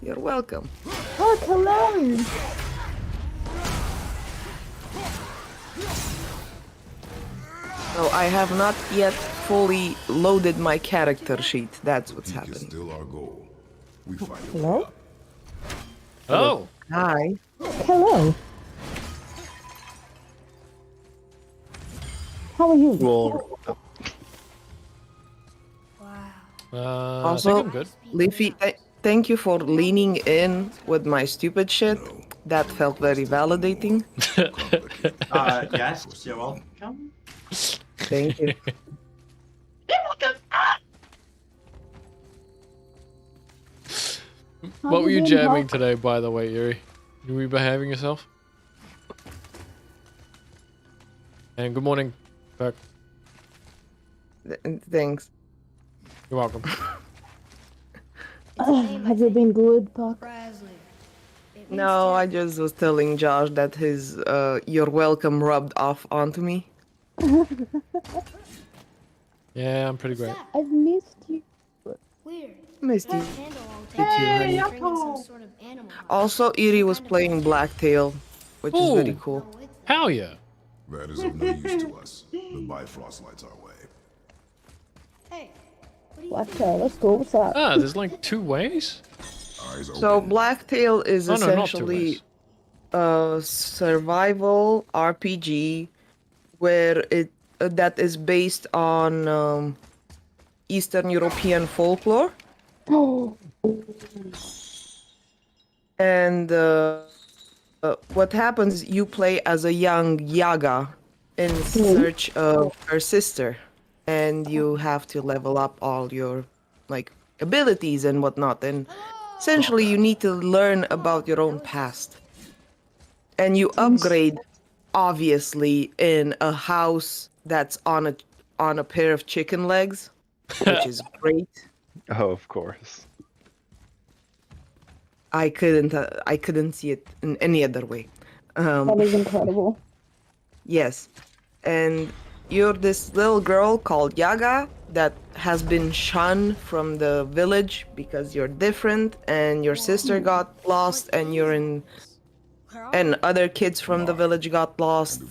you're welcome. Oh, hello. So I have not yet fully loaded my character sheet. That's what's Peak is happening. still our goal. We find a Hello? way. Oh. Hi. Hello. How are you? Well, I Also, think I'm good. Leafy, thank you for leaning in with my stupid shit. That felt very validating. Yes, you're welcome. Thank you. What were you jamming today, by the way, Yuri? You were behaving yourself? And good morning, Perk. Thanks. You're welcome. Have you been good, Puck? Presley. No, I just was telling Josh that his "you're welcome" rubbed off onto me. Yeah, I'm pretty great. I've missed you. Weird. Missed you. That candle won't You too, honey. bringing some sort of animal. Also, Eerie was playing Blacktail, which is very Ooh. cool. Hell yeah. That is of no use to us. The Bifrost lights our way. Hey, Blacktail, let's go. What's up? Ah, there's like 2 ways? So Blacktail is Oh, no, not 2 essentially ways. a survival RPG where it that is based on Eastern European folklore. Oh. And what happens, you play as a young Yaga in search of her sister, and you have to level up all your like abilities and whatnot, and essentially you need to learn about your own past. And you upgrade obviously in a house that's on a pair of chicken legs, which is great. Oh, of course. I couldn't see it in any other way. That is incredible. Yes, and you're this little girl called Yaga that has been shunned from the village because you're different, and your sister got lost, and and other kids from the village got lost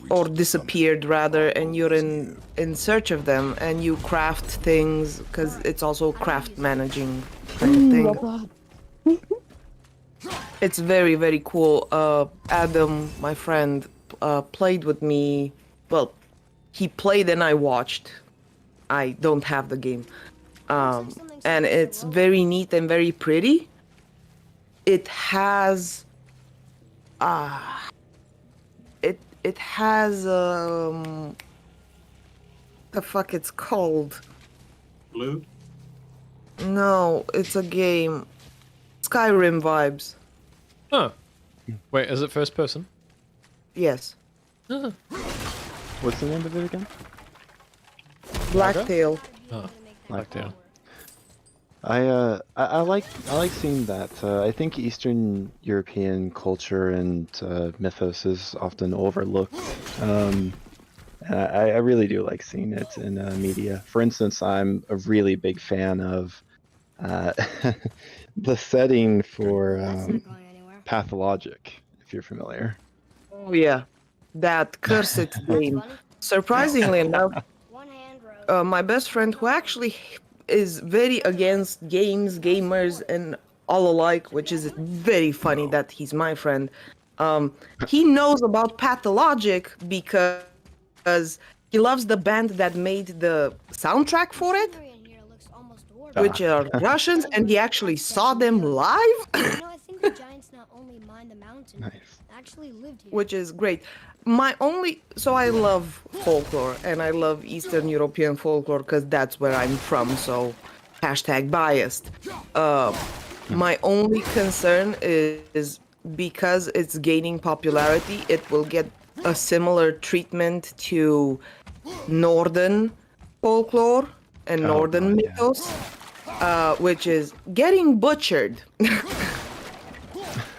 or disappeared rather, and you're in search of them, and you craft things because it's also craft managing kind of thing. It's very, very cool. Adam, my friend, played with me. Well, he played and I watched. I don't have the game. And it's very neat and very pretty. It has... It has... the fuck it's called? Blue? No, it's a game. Skyrim vibes. Huh. Wait, is it first person? Yes. What's the name of it again? Blacktail. Oh, Blacktail. I like seeing that. I think Eastern European culture and mythos is often overlooked. And I really do like seeing it in media. For instance, I'm a really big fan of the setting for Pathologic, if you're familiar. Oh yeah, that cursed game. Surprisingly enough, my best friend, who actually is very against games, gamers, and all alike, which is very funny that he's my friend. He knows about Pathologic because he loves the band that made the soundtrack for it, which are Russians, and he actually saw them live. I think the giants not only mined the mountain, actually lived here. Which is great. So I love folklore, and I love Eastern European folklore because that's where I'm from, so #biased. My only concern is because it's gaining popularity, it will get a similar treatment to Northern folklore and Northern mythos, which is getting butchered.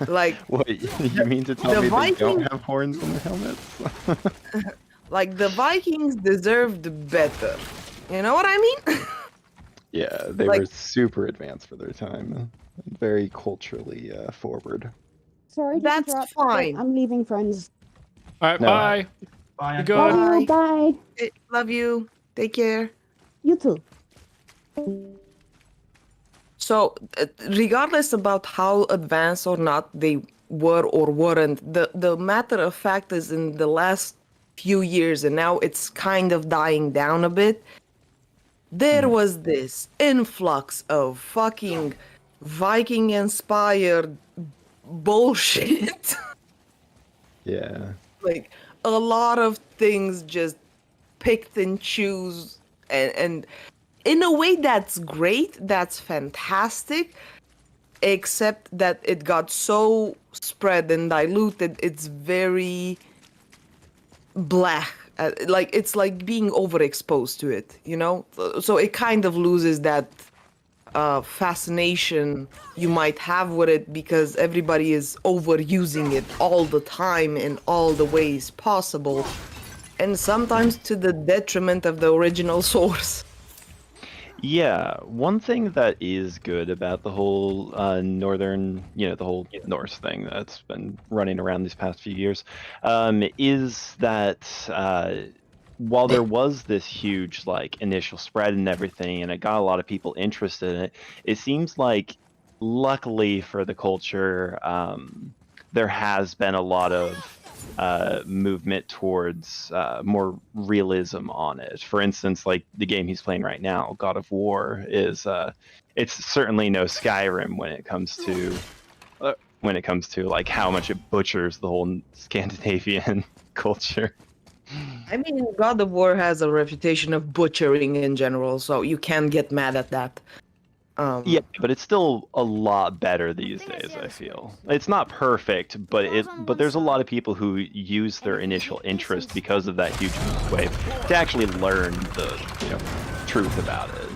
Like, what, you mean to tell me they don't have horns in their helmets? Like, the Vikings deserved better. You know what I mean? Yeah, they were super advanced for their time. Very culturally forward. Sorry to That's interrupt, but fine. I'm leaving, friends. Alright, No. bye. Bye. You good? Love you, bye. Love you. Take care. You too. So, regardless about how advanced or not they were or weren't, the matter of fact is in the last few years, and now it's kind of dying down a bit, there was this influx of fucking Viking-inspired bullshit. Yeah. Like, a lot of things just picked and choose, and in a way that's great, that's fantastic, except that it got so spread and diluted, it's very black. Like, it's like being overexposed to it, you know? So it kind of loses that fascination you might have with it because everybody is overusing it all the time in all the ways possible, and sometimes to the detriment of the original source. Yeah, one thing that is good about the whole northern, the whole Norse thing that's been running around these past few years, is that while there was this huge like initial spread and everything, and it got a lot of people interested in it, it seems like, luckily for the culture, there has been a lot of movement towards more realism on it. For instance, like the game he's playing right now, God of War, is it's certainly no Skyrim when it comes to like how much it butchers the whole Scandinavian culture. I mean, God of War has a reputation of butchering in general, so you can't get mad at that. Yeah, but it's still a lot better these days, I feel. It's not perfect, but there's a lot of people who use their initial interest because of that huge wave to actually learn the, truth about it.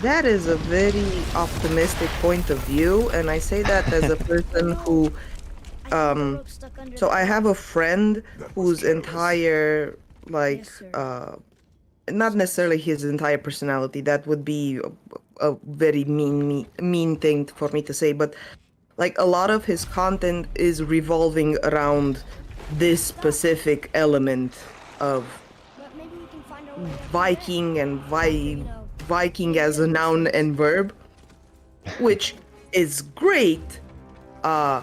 That is a very optimistic point of view, and I say that as a person who so I have a friend whose entire not necessarily his entire personality, that would be a very mean thing for me to say, but like a lot of his content is revolving around this specific element of Viking and Viking as a noun and verb, which is great, but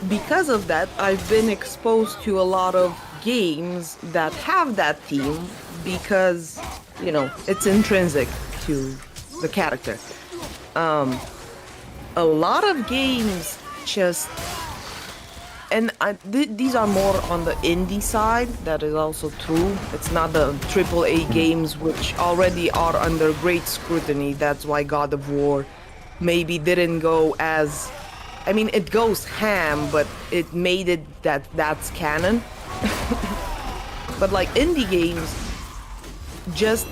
because of that, I've been exposed to a lot of games that have that theme because, it's intrinsic to the character. A lot of games just, and these are more on the indie side, that is also true. It's not the AAA games, which already are under great scrutiny. That's why God of War maybe didn't go as, it goes ham, but it made it that's canon. But like indie games, just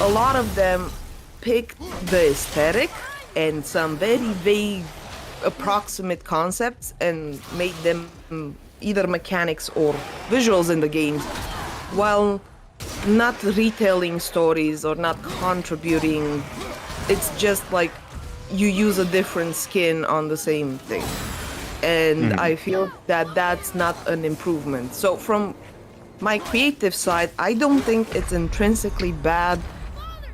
a lot of them picked the aesthetic and some very vague approximate concepts and made them either mechanics or visuals in the games, while not retelling stories or not contributing. It's just like you use a different skin on the same thing. And I feel that that's not an improvement. So from my creative side, I don't think it's intrinsically bad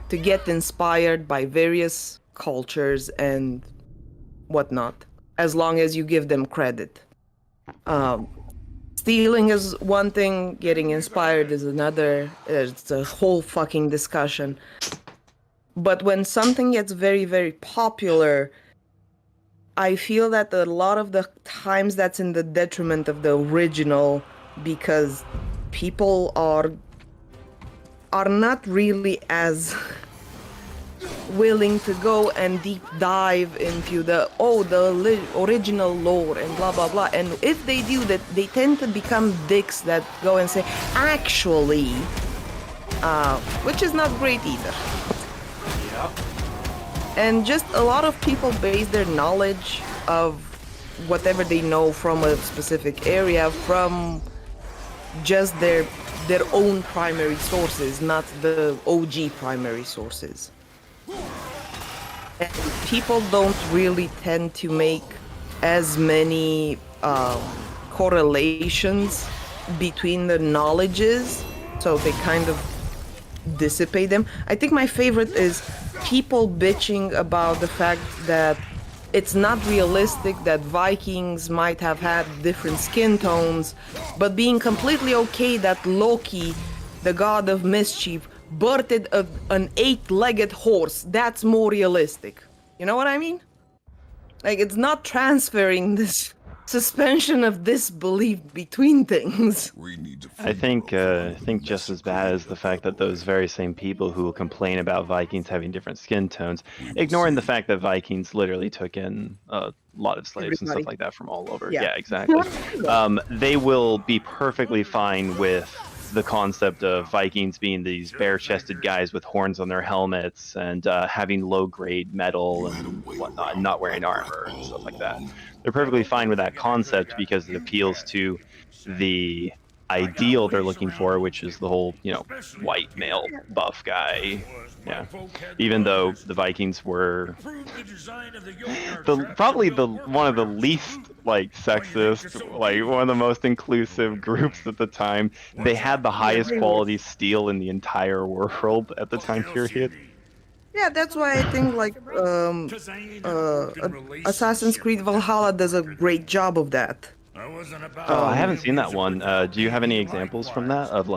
to get inspired by various cultures and whatnot, as long as you give them credit. Stealing is one thing, getting inspired is another. It's a whole fucking discussion. But when something gets very, very popular, I feel that a lot of the times that's in the detriment of the original, because people are not really as willing to go and deep dive into the original lore and blah blah blah. And if they do that, they tend to become dicks that go and say actually, which is not great either. And just a lot of people base their knowledge of whatever they know from a specific area from just their own primary sources, not the OG primary sources. And people don't really tend to make as many correlations between the knowledges, so they kind of dissipate them. I think my favorite is people bitching about the fact that it's not realistic that Vikings might have had different skin tones, but being completely okay that Loki, the god of mischief, birthed an 8-legged horse. That's more realistic. You know what I mean? Like, it's not transferring this suspension of disbelief between things. I think just as bad as the fact that those very same people who will complain about Vikings having different skin tones, ignoring the fact that Vikings literally took in a lot of slaves and stuff like that from all over. Yeah, exactly. They will be perfectly fine with the concept of Vikings being these bare-chested guys with horns on their helmets and having low-grade metal and whatnot, and not wearing armor and stuff like that. They're perfectly fine with that concept because it appeals to the ideal they're looking for, which is the whole, white male buff guy. Yeah. Even though the Vikings were probably one of the least sexist, one of the most inclusive groups at the time. They had the highest quality steel in the entire world at the time period. Yeah, that's why I think Assassin's Creed Valhalla does a great job of that. Oh, I haven't seen that one. Do you have any examples from that of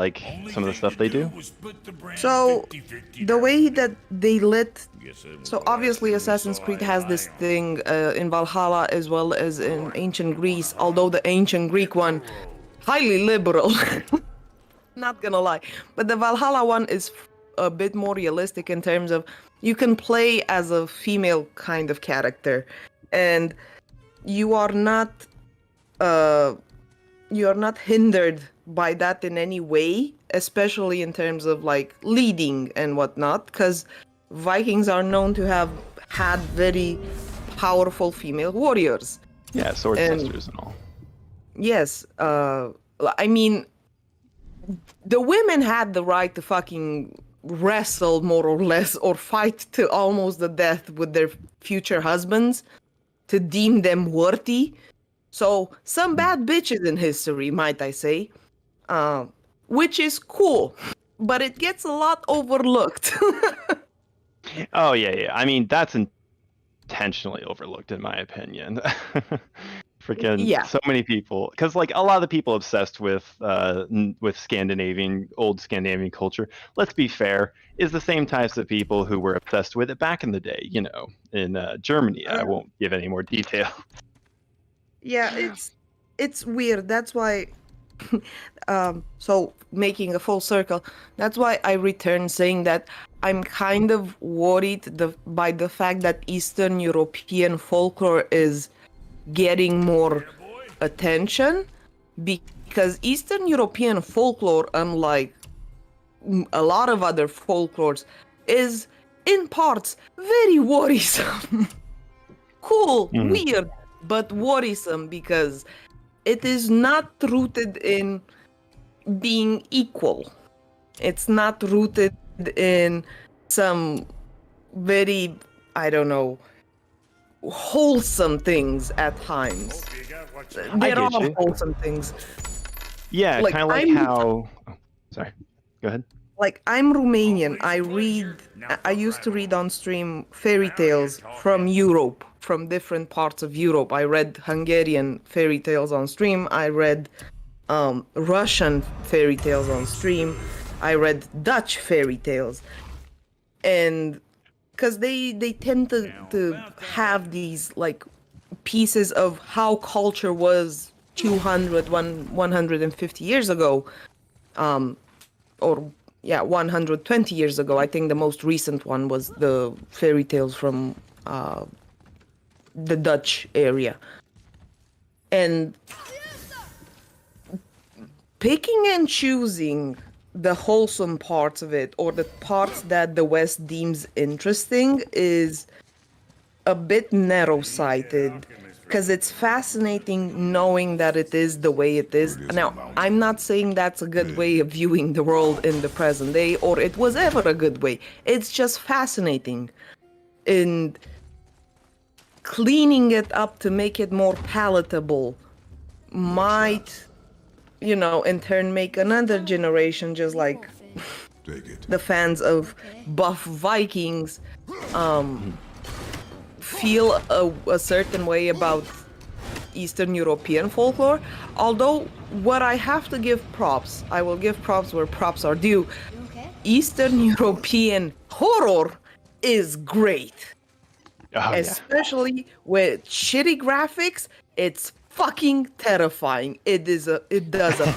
some of the stuff they do? So the way that they so obviously Assassin's Creed has this thing in Valhalla as well as in ancient Greece, although the ancient Greek one, highly liberal, not gonna lie. But the Valhalla one is a bit more realistic in terms of you can play as a female kind of character, and you are not hindered by that in any way, especially in terms of leading and whatnot, because Vikings are known to have had very powerful female warriors. Yeah, sword sisters and all. Yes, I mean, the women had the right to fucking wrestle more or less, or fight to almost the death with their future husbands to deem them worthy. So some bad bitches in history, might I say, which is cool, but it gets a lot overlooked. Oh yeah. I mean, that's intentionally overlooked in my opinion. Freaking so many people, because a lot of the people obsessed with old Scandinavian culture, let's be fair, is the same types of people who were obsessed with it back in the day, in Germany. I won't give any more detail. Yeah, it's weird. That's why so making a full circle, that's why I returned saying that I'm kind of worried by the fact that Eastern European folklore is getting more attention, because Eastern European folklore, unlike a lot of other folklores, is in parts very worrisome. Cool, weird, but worrisome, because it is not rooted in being equal. It's not rooted in some very, I don't know, wholesome things at times. There are wholesome things. Yeah, kind of like how... Oh, sorry, go ahead. I'm Romanian. I used to read on stream fairy tales from Europe, from different parts of Europe. I read Hungarian fairy tales on stream. I read Russian fairy tales on stream. I read Dutch fairy tales. And because they tend to have these pieces of how culture was 150 years ago, or 120 years ago. I think the most recent one was the fairy tales from the Dutch area. And picking and choosing the wholesome parts of it, or the parts that the West deems interesting, is a bit narrow-sighted, because it's fascinating knowing that it is the way it is. Now, I'm not saying that's a good way of viewing the world in the present day, or it was ever a good way. It's just fascinating. And cleaning it up to make it more palatable might, in turn make another generation, just like the fans of buff Vikings, feel a certain way about Eastern European folklore. Although, what I have to give props, I will give props where props are due. Eastern European horror is great. Especially with shitty graphics, it's fucking terrifying. It does a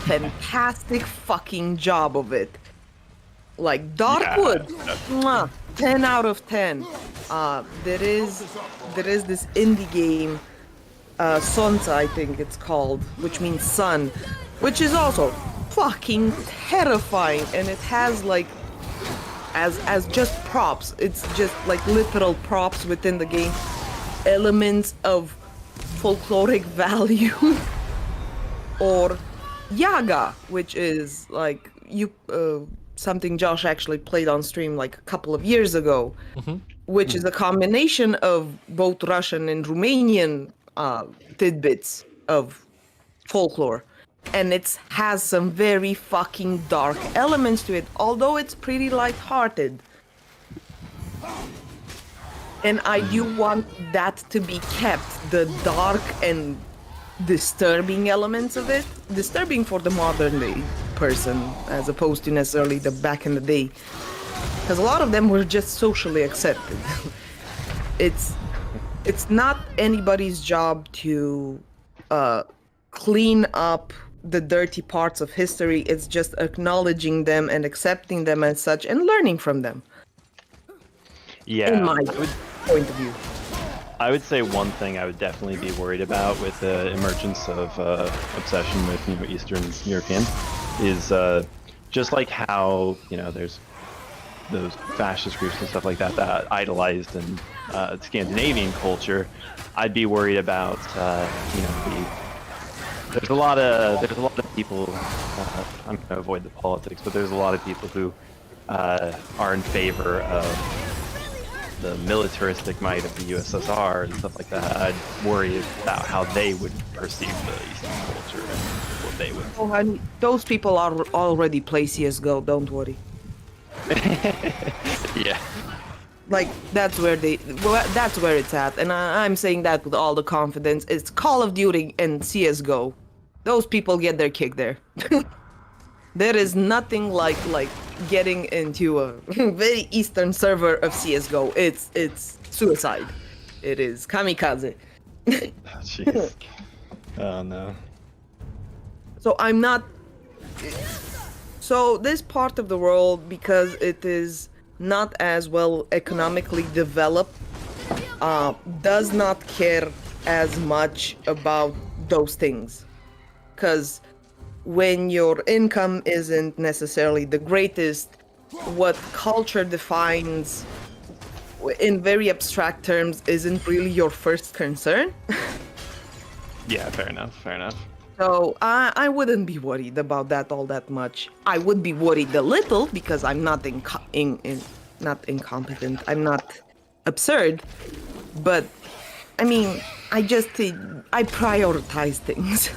fantastic fucking job of it. Darkwood, 10 out of 10. There is this indie game, Sonsa, I think it's called, which means sun, which is also fucking terrifying, and it has like as just props. It's just like literal props within the game. Elements of folkloric value, or Yaga, which is like something Josh actually played on stream like a couple of years ago, which is a combination of both Russian and Romanian tidbits of folklore. And it has some very fucking dark elements to it, although it's pretty lighthearted. And I do want that to be kept, the dark and disturbing elements of it. Disturbing for the modern day person, as opposed to necessarily the back in the day. Because a lot of them were just socially accepted. It's not anybody's job to clean up the dirty parts of history. It's just acknowledging them and accepting them as such and learning from them. Yeah. In my point of view. I would say one thing I would definitely be worried about with the emergence of obsession with Eastern Europeans is just like how there's those fascist groups and stuff like that that idolized in Scandinavian culture. I'd be worried about there's a lot of people. I'm going to avoid the politics, but there's a lot of people who are in favor of the militaristic might of the USSR and stuff like that. I'd worry about how they would perceive the Eastern culture and what they would. Oh, and those people are already play CS:GO. Don't worry. Yeah. Like that's where it's at, and I'm saying that with all the confidence. It's Call of Duty and CS:GO. Those people get their kick there. There is nothing like getting into a very eastern server of CS:GO. It's suicide. It is kamikaze. Jeez. Oh no. So I'm not. So this part of the world, because it is not as well economically developed, does not care as much about those things. Because when your income isn't necessarily the greatest, what culture defines in very abstract terms isn't really your first concern. Yeah, fair enough. So I wouldn't be worried about that all that much. I would be worried a little because I'm not not incompetent. I'm not absurd, but I mean, I prioritize things.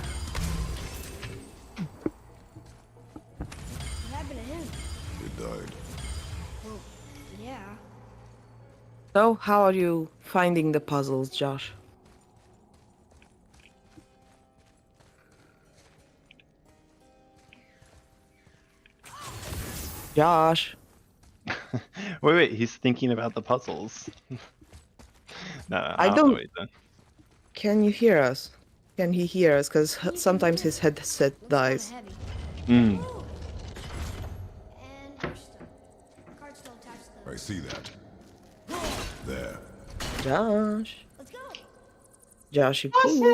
What happened to him? He died. Well, yeah. So how are you finding the puzzles, Josh? Josh. Wait, he's thinking about the puzzles. No, I know don't. what he's doing. Can you hear us? Can he hear us? Because sometimes his headset dies. I see that. There. Josh. Let's go. Josh, you I cool. say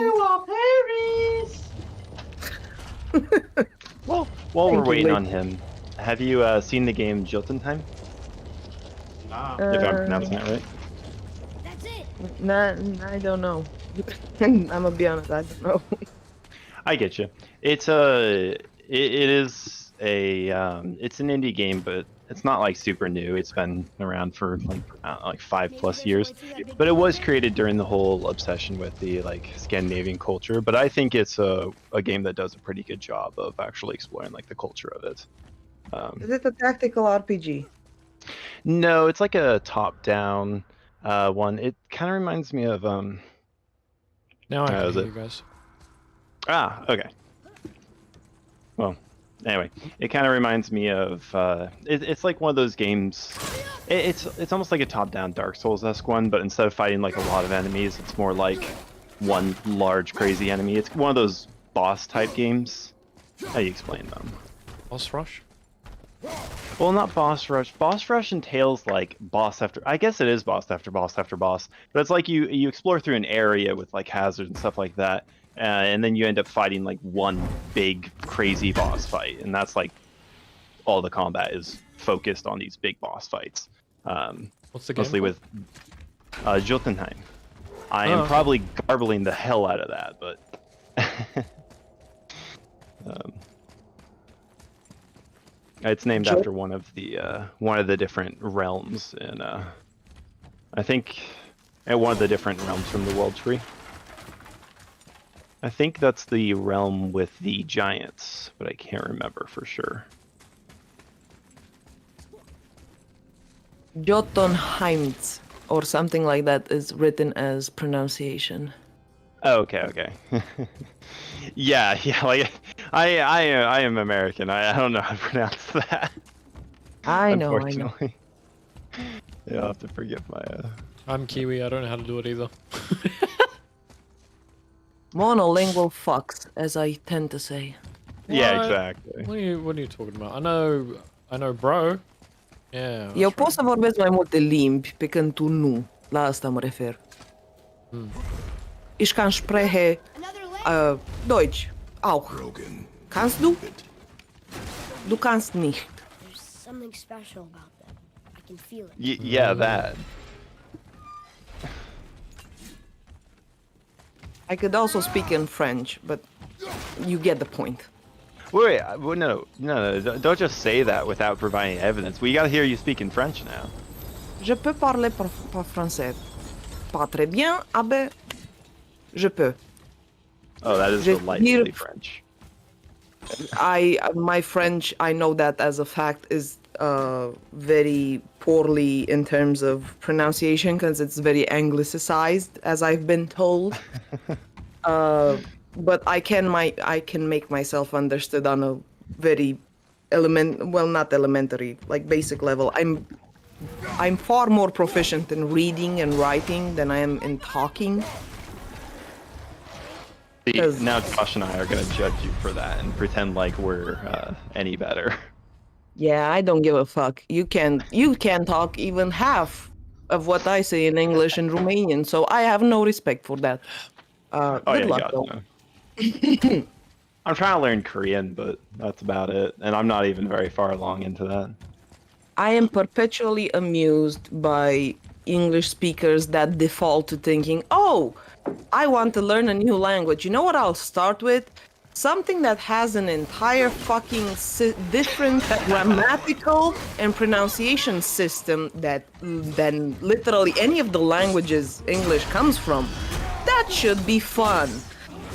Paris. Well, while we're Thank you, waiting Lee. on him, have you seen the game Jotunheim? Nah. If I'm pronouncing that right. That's it. Nah, I don't know. I'm gonna be honest, I don't know. I get you. It's it is it's an indie game, but it's not like super new. It's been around for like 5+ years, but it was created during the whole obsession with the like Scandinavian culture. But I think it's a game that does a pretty good job of actually exploring like the culture of it. Is it a tactical RPG? No, it's like a top-down one. It kind of reminds me of Now I can is hear it? you guys. Ah, okay. Well, anyway, it kind of reminds me of it's like one of those games. It's almost like a top-down Dark Souls-esque one, but instead of fighting like a lot of enemies, it's more like one large crazy enemy. It's one of those boss-type games. How do you explain them? Boss rush? Well, not boss rush. Boss rush entails like boss after. I guess it is boss after boss after boss. But it's like you explore through an area with like hazards and stuff like that, and then you end up fighting like one big crazy boss fight, and that's like all the combat is focused on these big boss fights. What's the game mostly called? with Jotunheim. I am probably garbling the hell out of that, but it's named after one of the different realms in I think one of the different realms from the World Tree. I think that's the realm with the giants, but I can't remember for sure. Jotunheims or something like that is written as pronunciation. Oh, okay. yeah. Like I am American. I don't know how to pronounce that. I know. Unfortunately. You'll have to forgive my. I'm Kiwi. I don't know how to do it either. Monolingual fucks, as I tend to say. Yeah, What? exactly. What are you talking about? I know, bro. Yeah. Eu pot să vorbesc mai multe limbi, pe când tu nu. La asta mă refer. Ich kann spreche Deutsch auch. Kannst du? Du kannst nicht. There's something special about them. I can feel it. Yeah, that. I could also speak in French, but you get the point. Wait, no, don't just say that without providing evidence. We gotta hear you speak in French now. Je peux parler pas français. Pas très bien, aber je peux. Oh, that is delightfully French. My French, I know that as a fact, is very poorly in terms of pronunciation because it's very anglicized, as I've been told. But I can make myself understood on a very not elementary, like basic level. I'm far more proficient in reading and writing than I am in talking. See, now Josh and I are gonna judge you for that and pretend like we're any better. Yeah, I don't give a fuck. You can't talk even half of what I say in English and Romanian, so I have no respect for that. Good luck, though. I'm trying to learn Korean, but that's about it, and I'm not even very far along into that. I am perpetually amused by English speakers that default to thinking, oh, I want to learn a new language. You know what I'll start with? Something that has an entire fucking different grammatical and pronunciation system than literally any of the languages English comes from. That should be fun.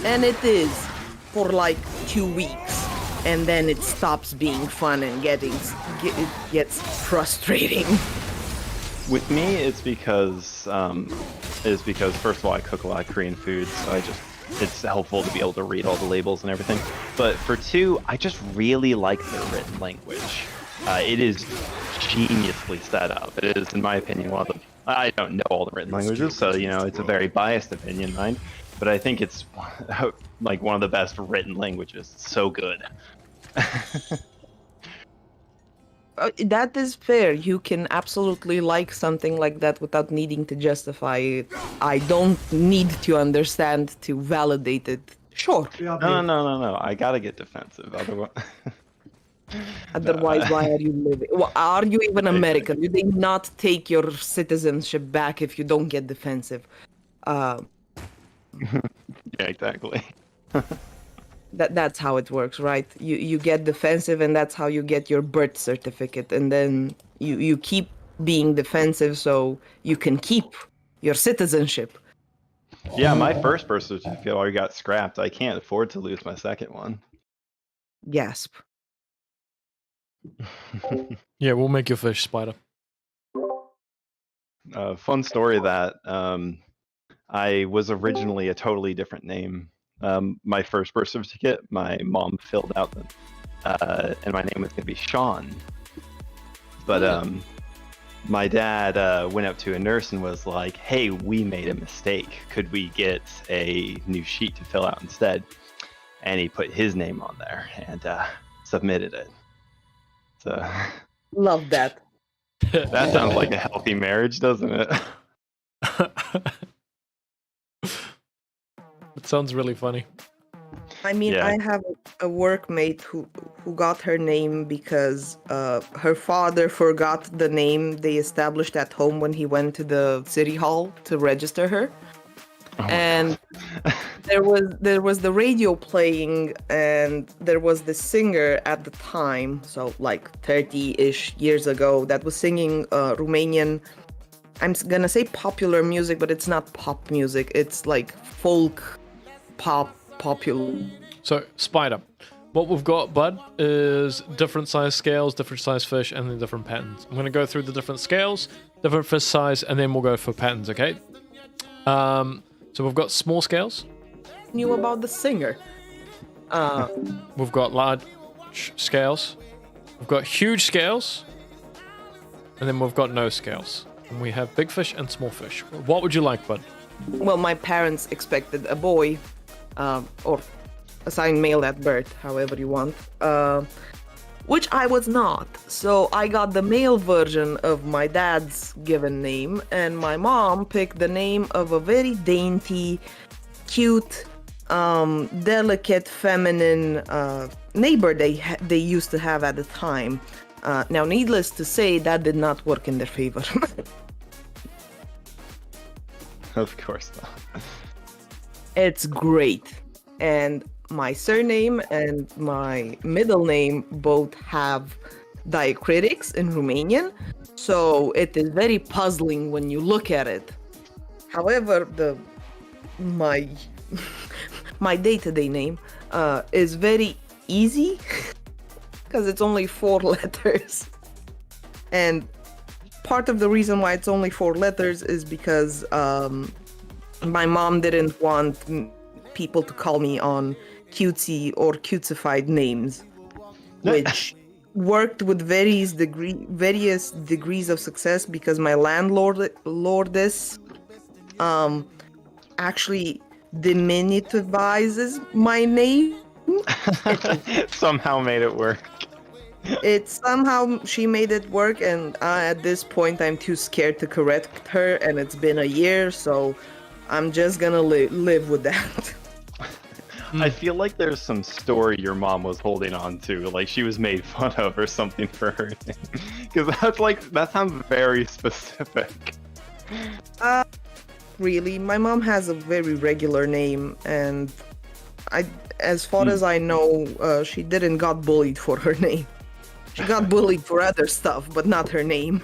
And it is for like 2 weeks. And then it stops being fun and it gets frustrating. With me, it's because first of all, I cook a lot of Korean food, so it's helpful to be able to read all the labels and everything. But for two, I just really like their written language. It is geniusly set up. It is, in my opinion, I don't know all the written languages, so it's a very biased opinion, mind. But I think it's like one of the best written languages. It's so good. That is fair. You can absolutely like something like that without needing to justify it. I don't need to understand to validate it. Sure. No. I gotta get defensive. Otherwise, why are you living? Well, are you even American? Do they not take your citizenship back if you don't get defensive? Yeah, exactly. That's how it works, right? You get defensive, and that's how you get your birth certificate, and then you keep being defensive so you can keep your citizenship. Yeah, my first birth certificate already got scrapped. I can't afford to lose my second one. Gasp. Yeah, we'll make your fish spider. Fun story that I was originally a totally different name. My first birth certificate, my mom filled out and my name was going to be Sean. But my dad went up to a nurse and was like, hey, we made a mistake. Could we get a new sheet to fill out instead? And he put his name on there and submitted it. So love that. That sounds like a healthy marriage, doesn't it? It sounds really funny. I mean, Yeah. I have a workmate who got her name because her father forgot the name they established at home when he went to the city hall to register her. And there was the radio playing, and there was the singer at the time, so like 30-ish years ago, that was singing Romanian. I'm gonna say popular music, but it's not pop music. It's like folk pop popular. So, Spider, what we've got, bud, is different size scales, different size fish, and then different patterns. I'm going to go through the different scales, different fish size, and then we'll go for patterns, okay? So we've got small scales. Knew about the singer. We've got large scales. We've got huge scales. And then we've got no scales. And we have big fish and small fish. What would you like, bud? Well, my parents expected a boy, or assigned male at birth, however you want, which I was not. So I got the male version of my dad's given name, and my mom picked the name of a very dainty, cute, delicate, feminine neighbor they used to have at the time. Now, needless to say, that did not work in their favor. Of course not. It's great. And my surname and my middle name both have diacritics in Romanian, so it is very puzzling when you look at it. However, my day-to-day name is very easy because it's only 4 letters. And part of the reason why it's only 4 letters is because my mom didn't want people to call me on cutesy or cutesified names, which worked with various degrees of success because my landlordess actually diminutivizes my name. Somehow made it work. She made it work, and at this point I'm too scared to correct her, and it's been a year, so I'm just gonna live with that. I feel like there's some story your mom was holding on to, like she was made fun of or something for her name. Because that sounds very specific. Really, my mom has a very regular name, and as far as I know, she didn't got bullied for her name. She got bullied for other stuff, but not her name.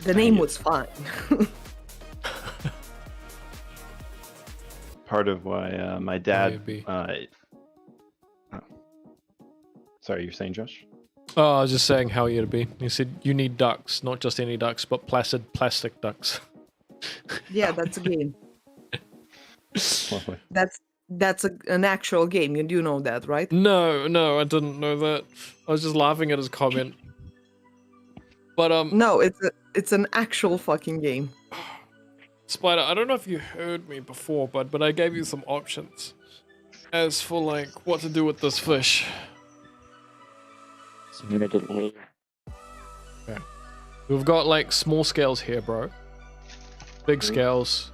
The name was fine. Part of why my dad. Sorry, you're saying, Josh? Oh, I was just saying how you'd be. You said you need ducks, not just any ducks, but placid plastic ducks. Yeah, that's a game. That's an actual game. You do know that, right? No, I didn't know that. I was just laughing at his comment. But no, it's an actual fucking game. Spider, I don't know if you heard me before, but I gave you some options as for like what to do with this fish. I didn't hear you. Okay. We've got like small scales here, bro. Big scales,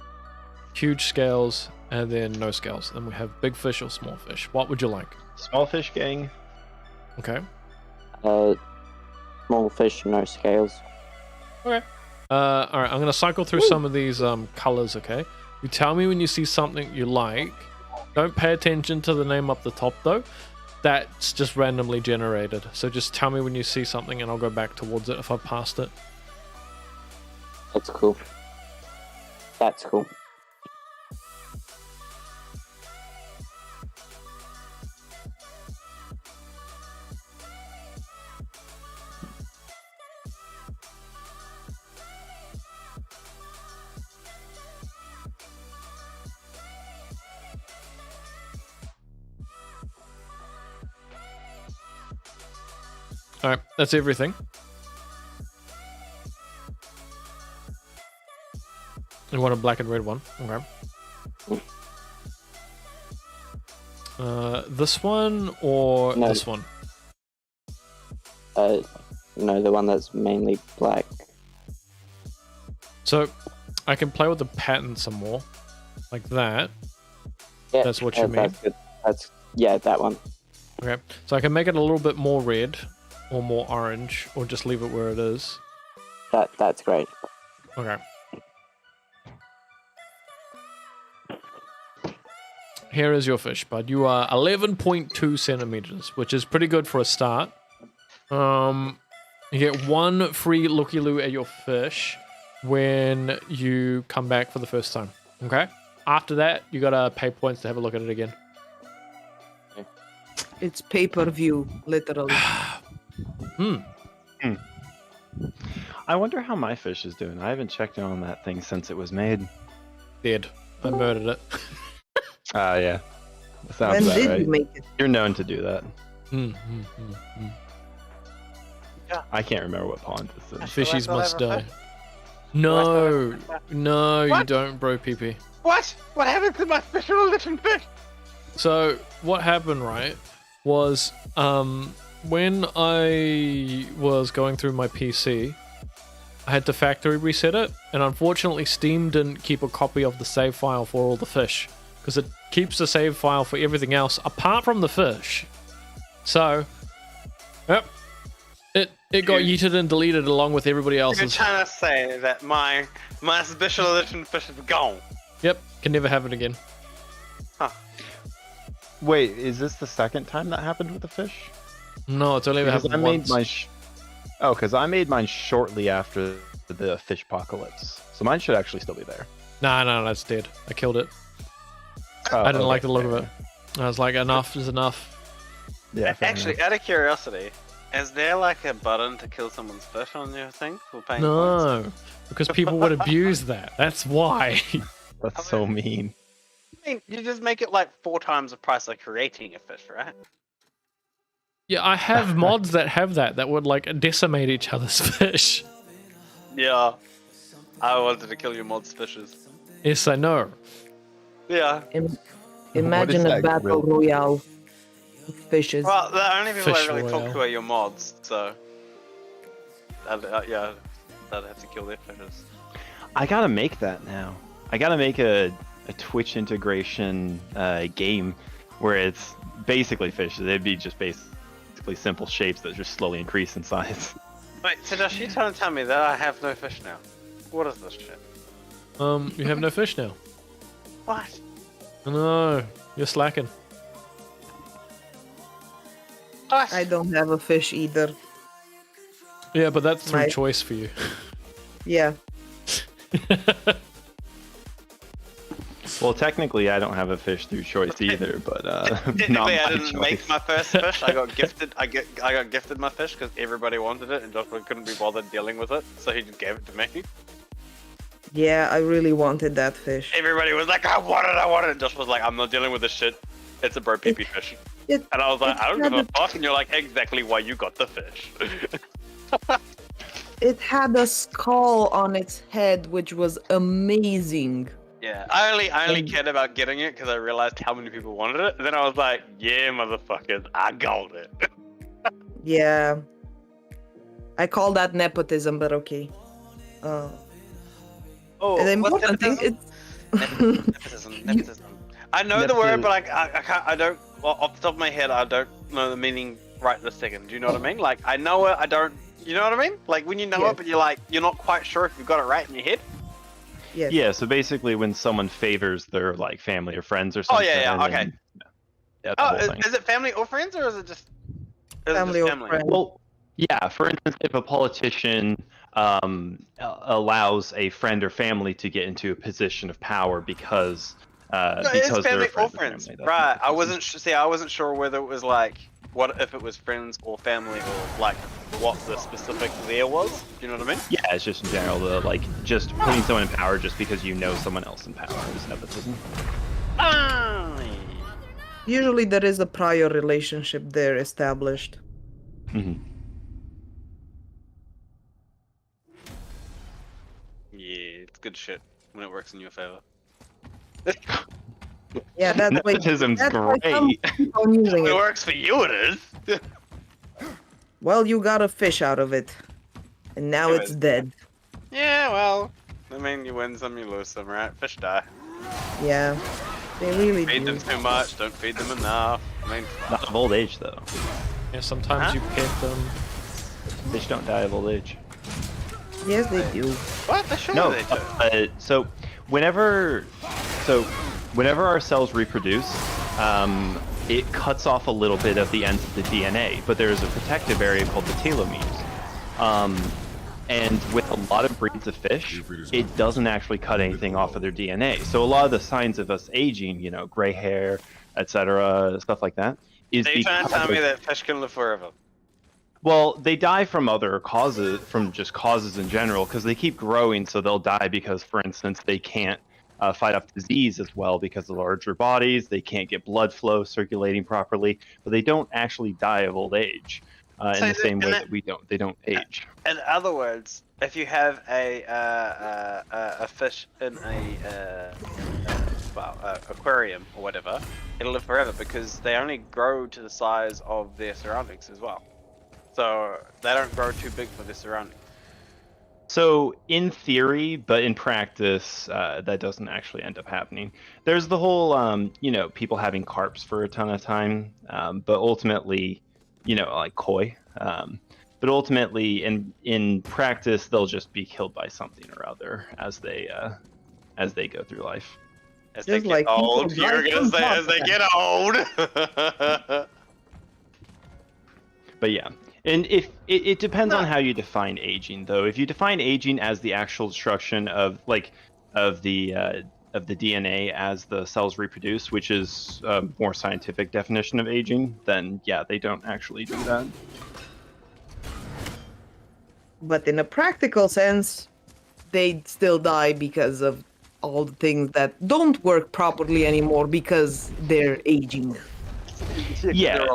huge scales, and then no scales. Then we have big fish or small fish. What would you like? Small fish gang. Okay. Small fish, no scales. Okay. Alright, I'm gonna cycle through some of these colors, okay? You tell me when you see something you like. Don't pay attention to the name up the top though. That's just randomly generated. So just tell me when you see something and I'll go back towards it if I've passed it. That's cool. That's cool. Alright, that's everything. You want a black and red one? Okay. This one or this one? No, the one that's mainly black. So, I can play with the pattern some more. Like that. Yeah, That's what you mean? That's good. Yeah, that one. Okay, so I can make it a little bit more red, or more orange, or just leave it where it is. That's great. Okay. Here is your fish, bud. You are 11.2 centimeters, which is pretty good for a start. You get 1 free looky-loo at your fish when you come back for the first time. Okay? After that, you gotta pay points to have a look at it again. It's pay-per-view, literally. I wonder how my fish is doing. I haven't checked in on that thing since it was made. Dead. I murdered it. Yeah. That sounds When about did right. you make it? You're known to do that. Yeah. I can't remember what pond this is. Fishies must die. No, no, you don't, bro, PP. What? What happened to my special edition fish? So what happened, right, was when I was going through my PC, I had to factory reset it, and unfortunately Steam didn't keep a copy of the save file for all the fish, because it keeps the save file for everything else apart from the fish. So, yep, it got yeeted and deleted along with everybody else's. You're trying to say that my special edition fish is gone. Yep, can never have it again. Huh. Wait, is this the second time that happened with the fish? No, it's only ever Because happened I once. made my because I made mine shortly after the fish apocalypse, so mine should actually still be there. No, that's dead. I killed it. Oh, I didn't okay, like the look of fair it. I was like, enough is enough. Yeah, fair Actually, enough. out of curiosity, is there like a button to kill someone's fish on your thing for paying points? No, because people would abuse that. That's why. That's so mean. I mean, you just make it like 4 times the price of creating a fish, right? Yeah, I have mods that have that would like decimate each other's fish. Yeah. I wanted to kill your mod's fishes. Yes, I know. Yeah. Imagine a battle royale with fishes. Well, the only people Fish I really talk royale. to are your mods, so yeah, I'd have to kill their fishes. I gotta make that now. I gotta make a Twitch integration game where it's basically fish. They'd be just basically simple shapes that just slowly increase in size. Wait, so does she trying to tell me that I have no fish now? What is this shit? You have no fish now. What? No, you're slacking. I don't have a fish either. Yeah, but that's through My- choice for you. Yeah. Well, technically, I don't have a fish through choice either, but not Technically, my I didn't make choice. my first fish. I got gifted. I got gifted my fish because everybody wanted it, and Joshua couldn't be bothered dealing with it, so he just gave it to me. Yeah, I really wanted that fish. Everybody was like, "I want it," and Josh was like, "I'm not dealing with this shit. It's a bro pee fish." And I was like, "I don't give a fuck," and you're like, "Exactly why you got the fish." It had a skull on its head, which was amazing. Yeah, I only cared about getting it because I realized how many people wanted it. And then I was like, "Yeah, motherfuckers, I got it." Yeah. I call that nepotism, but okay. Oh, the what's important thing is nepotism. I know the word, but I can't. I don't. Well, off the top of my head, I don't know the meaning right this second. Do you know what I mean? Like, I know it. I don't. You know what I mean? Like when you know it, but you're not quite sure if you've got it right in your head. Yes. Yeah, so basically when someone favors their like family or friends or Oh something. yeah, and okay. then- yeah, the Oh, whole thing. is it family or friends, or is it just Family or friends. Well, yeah, for instance, if a politician allows a friend or family to get into a position of power because No, because it's they're family a friend or of the friends, family, that's right? I wasn't I wasn't sure whether it was like what if it was friends or family or like what the specific there was. Do you know what I mean? Yeah, it's just in general the like just putting someone in power just because you know someone else in power is nepotism. usually there is a prior relationship there established. Mm-hmm. Yeah, it's good shit when it works in your favor. Yeah, that's why Nepotism's that's why some great. keep on using It it. works for you, it is. Well, you got a fish out of it, and now Yeah, it's but- dead. Yeah, well, I mean, you win some, you lose some, right? Fish die. Yeah. They really Feed do. them too much, don't feed them enough. I mean, Not of old age though. Yeah, sometimes you pet them. Fish don't die of old age. Yes, they do. What? Sure No. they do. So whenever our cells reproduce, it cuts off a little bit of the ends of the DNA, but there is a protective area called the telomeres. And with a lot of breeds of fish, it doesn't actually cut anything off of their DNA. So a lot of the signs of us aging, you know, gray hair, etc., stuff like that, is So you're trying to tell me because- that fish can live forever? Well, they die from other causes, from just causes in general, because they keep growing, so they'll die because, for instance, they can't fight off disease as well because of larger bodies, they can't get blood flow circulating properly, but they don't actually die of old age in the same way that they don't age. In other words, if you have a fish in a aquarium or whatever, it'll live forever because they only grow to the size of their surroundings as well. So they don't grow too big for their surroundings. So in theory, but in practice, that doesn't actually end up happening. There's the whole, you know, people having carps for a ton of time, but ultimately, you know, like koi. But ultimately, in practice, they'll just be killed by something or other as they go through life. As they get old, you're gonna say as they get old. But yeah, and if it depends on how you define aging, though. If you define aging as the actual destruction of the DNA as the cells reproduce, which is a more scientific definition of aging, then yeah, they don't actually do that. But in a practical sense, they still die because of all the things that don't work properly anymore because they're aging. Yeah.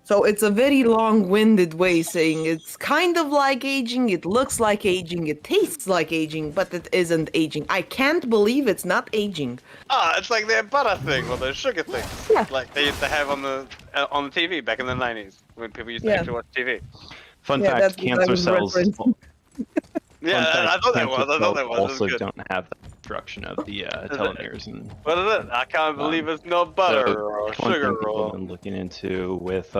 So it's a very long-winded way saying it's kind of like aging, it looks like aging, it tastes like aging, but it isn't aging. I can't believe it's not aging. Ah, it's like their butter thing or the sugar thing. Yeah. Like they used to have on the TV back in the 90s when people used to Yeah. actually watch TV. Fun Yeah, fact: that's what I cancer was cells. referencing. Yeah, I thought that was. I thought that was. Also, It was good. don't have the destruction of the telomeres and. What is it? I can't believe it's no butter So, or one sugar thing people or. have been looking into with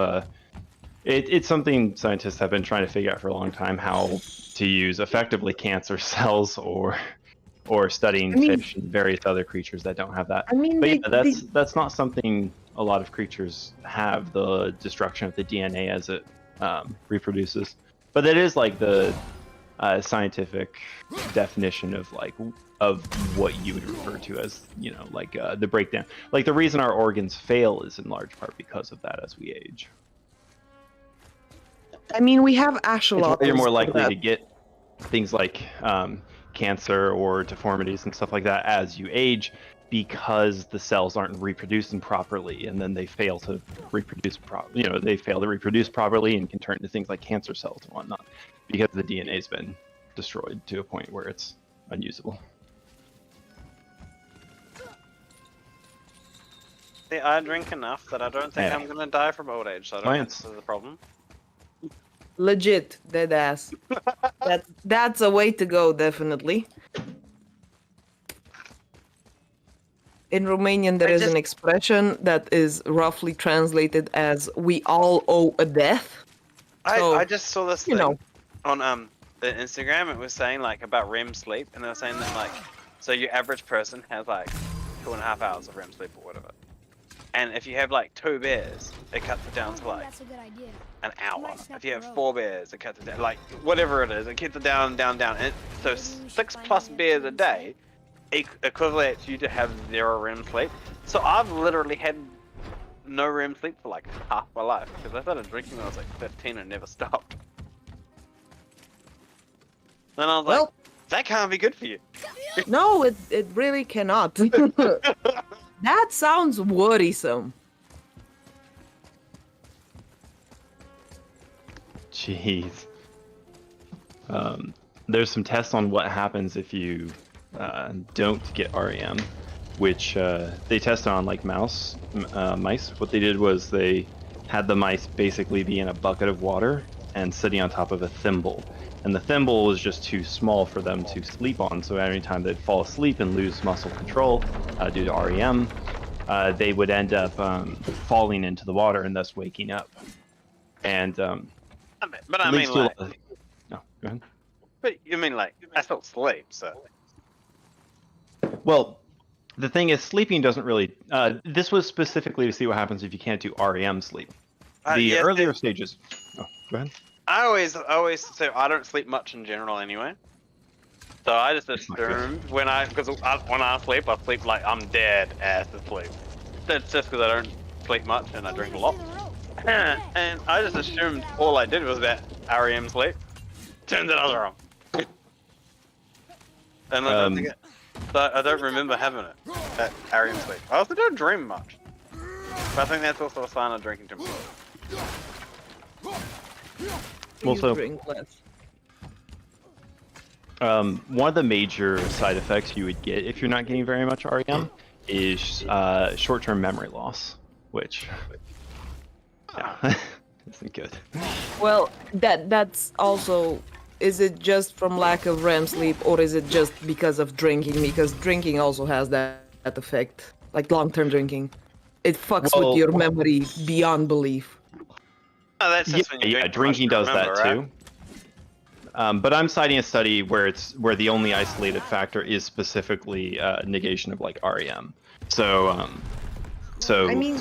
it's something scientists have been trying to figure out for a long time, how to use effectively cancer cells or studying fish and various other creatures that don't have that. I mean, but yeah, that's not something a lot of creatures have, the destruction of the DNA as it reproduces. But that is like the scientific definition of what you would refer to as, you know, like the breakdown. Like the reason our organs fail is in large part because of that as we age. I mean, we have It's axolotls. why you're more for likely that. to get things like cancer or deformities and stuff like that as you age, because the cells aren't reproducing properly, and then they fail to reproduce they fail to reproduce properly and can turn into things like cancer cells and whatnot, because the DNA's been destroyed to a point where it's unusable. See, I drink enough that I don't think Yeah. I'm gonna die from old age, so I don't think this is a problem. Legit, dead ass. That's a way to go, definitely. In Romanian, there is an expression that is roughly translated as "we all owe a death." So, I just saw this you thing know. on the Instagram. It was saying like about REM sleep, and they were saying that like, so your average person has like 2.5 hours of REM sleep or whatever, and if you have like 2 beers, it cuts it down to like That's a good idea. an hour. If you have 4 beers, it cuts it down, like whatever it is, it keeps it down. And so 6+ beers a day equates you to have 0 REM sleep. So I've literally had no REM sleep for like half my life because I started drinking when I was like 15 and never stopped. Then I was like, that can't be good for you. No, it really cannot. That sounds worrisome. Jeez. There's some tests on what happens if you don't get REM, which they tested on like mice. What they did was they had the mice basically be in a bucket of water and sitting on top of a thimble. And the thimble was just too small for them to sleep on, so anytime they'd fall asleep and lose muscle control due to REM, they would end up falling into the water and thus waking up. And but I mean, like, no, go ahead. But you mean like I still sleep, so. Well, the thing is, sleeping doesn't really. This was specifically to see what happens if you can't do REM sleep. The earlier stages. Oh, go ahead. I always say I don't sleep much in general anyway. So I just assumed when I sleep, I sleep like I'm dead ass asleep. That's just because I don't sleep much and I drink a lot. And I just assumed all I did was that REM sleep. Turns out I was wrong. And I don't remember having it, that REM sleep. I also don't dream much. But I think that's also a sign of drinking too much. Also, one of the major side effects you would get if you're not getting very much REM is short-term memory loss, which isn't good. Well, that's also. Is it just from lack of REM sleep, or is it just because of drinking? Because drinking also has that effect, like long-term drinking. It fucks with your memory beyond belief. Oh, that's just drinking does that too. But I'm citing a study where the only isolated factor is specifically negation of like REM. So I mean,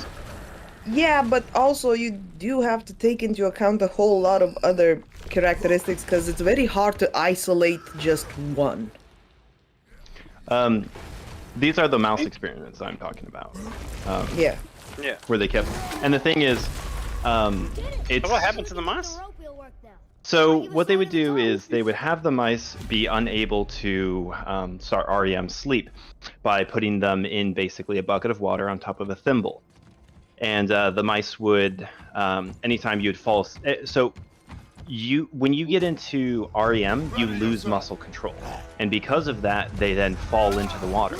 yeah, but also you do have to take into account a whole lot of other characteristics because it's very hard to isolate just one. These are the mouse experiments I'm talking about. Yeah. Where they kept, and the thing is, it's. What happened to the mice? So what they would do is they would have the mice be unable to start REM sleep by putting them in basically a bucket of water on top of a thimble, and the mice would, anytime you'd fall, so. When you get into REM, you lose muscle control, and because of that, they then fall into the water,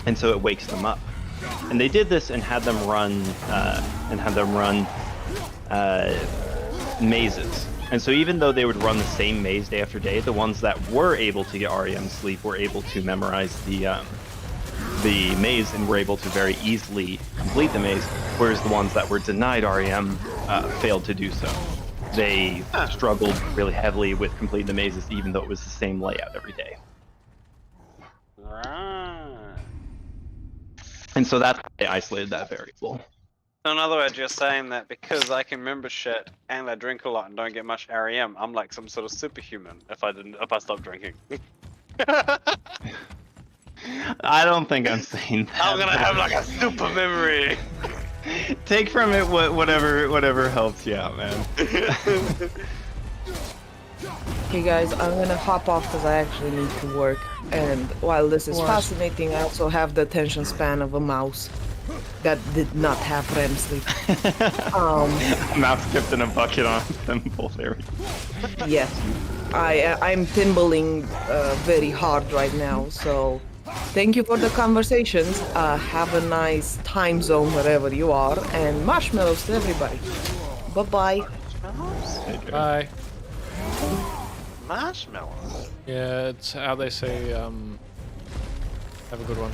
and so it wakes them up. And they did this and had them run mazes. And so even though they would run the same maze day after day, the ones that were able to get REM sleep were able to memorize the maze and were able to very easily complete the maze, whereas the ones that were denied REM failed to do so. They struggled really heavily with completing the mazes, even though it was the same layout every day. Right. And so that's why they isolated that variable. So in other words, you're saying that because I can remember shit and I drink a lot and don't get much REM, I'm like some sort of superhuman if I stop drinking. I don't think I'm saying that. I'm gonna have like a super memory. Take from it whatever helps you out, man. Okay guys, I'm gonna hop off because I actually need to work. And while this is fascinating, I also have the attention span of a mouse that did not have REM sleep. Mouse kept in a bucket on a thimble there. Yes, I'm thimbling very hard right now, so thank you for the conversations. Have a nice time zone wherever you are, and marshmallows to everybody. Bye-bye. Bye. Marshmallows? Yeah, it's how they say, have a good one.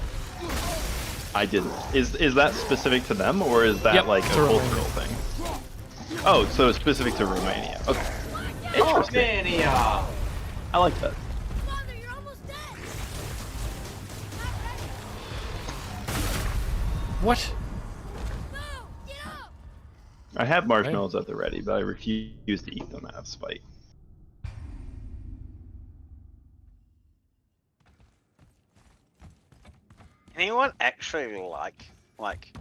I didn't. Is that specific to them, or is that like a cultural thing? Oh, so it's specific to Romania. Okay. Interesting. Romania! I like that. What? I have marshmallows at the ready, but I refuse to eat them out of spite. Anyone actually like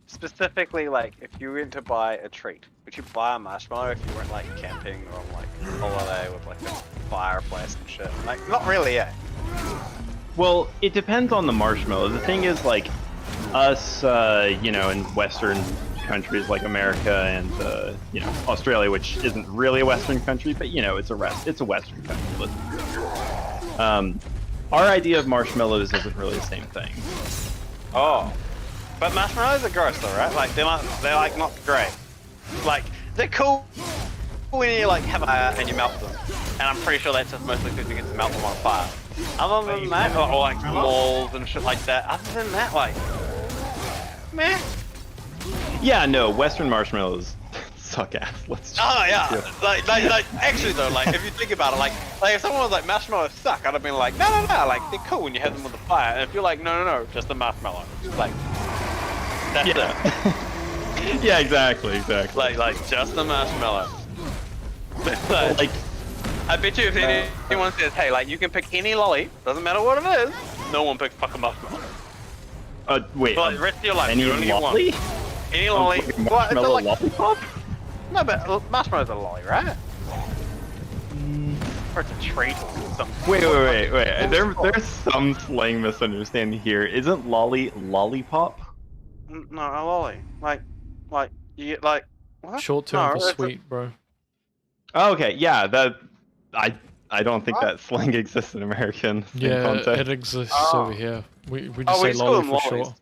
specifically like if you went to buy a treat, would you buy a marshmallow if you went like camping or on like holiday with like a fireplace and shit? Like not really, yeah. Well, it depends on the marshmallow. The thing is, like us, you know, in Western countries like America and you know, Australia, which isn't really a Western country, but you know, it's a Western country. Our idea of marshmallows isn't really the same thing. Oh, but marshmallows are gross though, right? Like they're like not great. Like they're cool when you like have fire and you melt them, and I'm pretty sure that's just mostly because you get to melt them on fire. Other than that, or like walls and shit like that. Other than that, like, meh. Yeah, no, Western marshmallows suck ass. Let's just Like actually though, like if you think about it, like if someone was like marshmallows suck, I'd have been like, no, like they're cool when you have them with the fire. And if you're like, no, just the marshmallow, like that's it. Yeah, exactly. Like just the marshmallow. like, I bet you if anyone says, hey, like you can pick any lolly, doesn't matter what it is, no one picks fucking marshmallow. Wait. For the rest of your life, Any you only get one. lolly? Any lolly. Marshmallow Like, lollipop? no, but marshmallow's a lolly, right? Or it's a treat or something. Wait. There's some slang misunderstanding here. Isn't lolly lollipop? No, a lolly. Like you get like what? Short term No, for it's sweet, bro. Oh, okay, yeah, I don't think that slang exists in American context. It exists over here. We just we say call lolly them for lollies. short.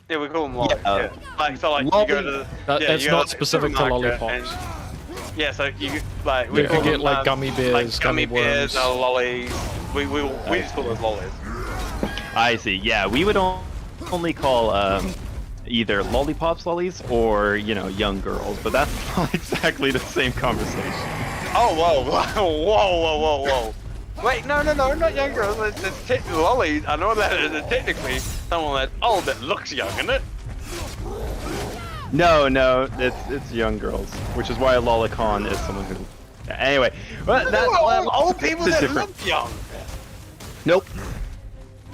Yeah, we call them lollies. Yeah. Like lolly, you go to the, That's you go not to the specific to supermarket lollipops. So you like we You call could get them, like gummy bears, like gummy bears, worms. lollies. We just call those lollies. I see. Yeah, we would only call either lollipops lollies or young girls, but that's not exactly the same conversation. Oh whoa! Wait, no, not young girls. It's lollies. I know that it's technically someone that's old that looks young, isn't it? No, it's young girls, which is why a lolicon is someone who. Anyway, but that's old people that look young. Nope.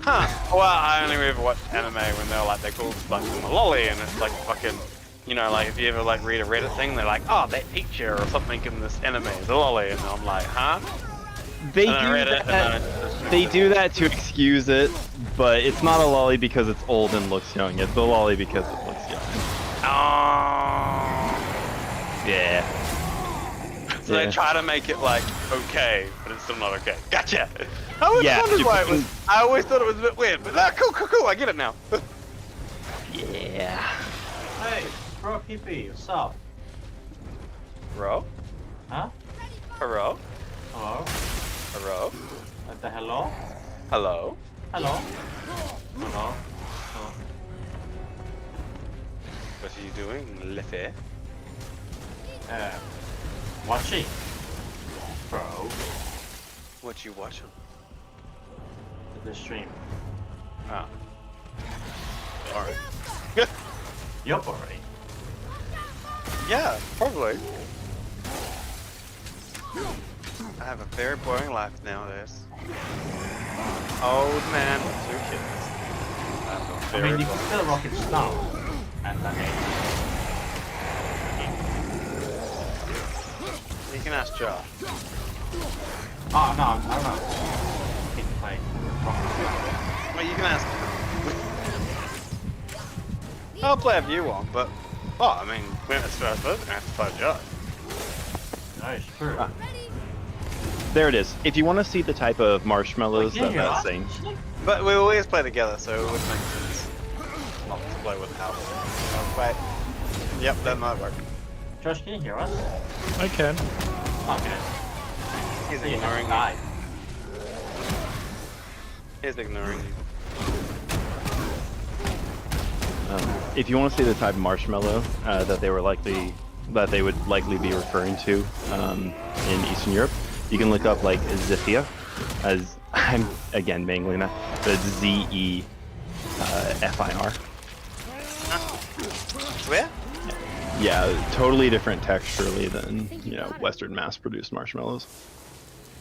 Huh. Well, I only ever watched anime when they're like they call like them a lolly, and it's like fucking, like if you ever like read a Reddit thing, they're like, oh, that teacher or something in this anime is a lolly, and I'm like, huh? They do that to excuse it, but it's not a lolly because it's old and looks young. It's a lolly because it looks young. Oh. Yeah. So they try to make it like okay, but it's still not okay. Gotcha. I always wondered why it was. I always thought it was a bit weird, but cool. I get it now. Yeah. Hey, bro, PP, what's up? Bro? Huh? Hello? Hello? Hello? What the hello? Hello? Hello? Hello? What are you doing, Liffy? Watching. Bro. What you watching? The stream. Ah. Alright. Yup, already. Yeah, probably. I have a very boring life nowadays. Old man with 2 kids. I mean, you can still rock it now. And that You can ask Josh. Oh, no, I don't know. He can play. Well, you can ask him. I'll play if you want, but... I mean, when it's first, we're gonna have to play Josh. That is true. There it is. If you want to see the type of marshmallows that that's saying. But we always play together, so it would make sense not to play with Hal. Wait. Yep, that might work. Josh, can you hear us? I can. Okay. He's ignoring you. He's ignoring you. If you want to see the type of marshmallow that they would likely be referring to in Eastern Europe, you can look up like Zefia, as I'm again mangling that, but it's ZEFIR. Where? Yeah, totally different texturally than Western mass-produced marshmallows.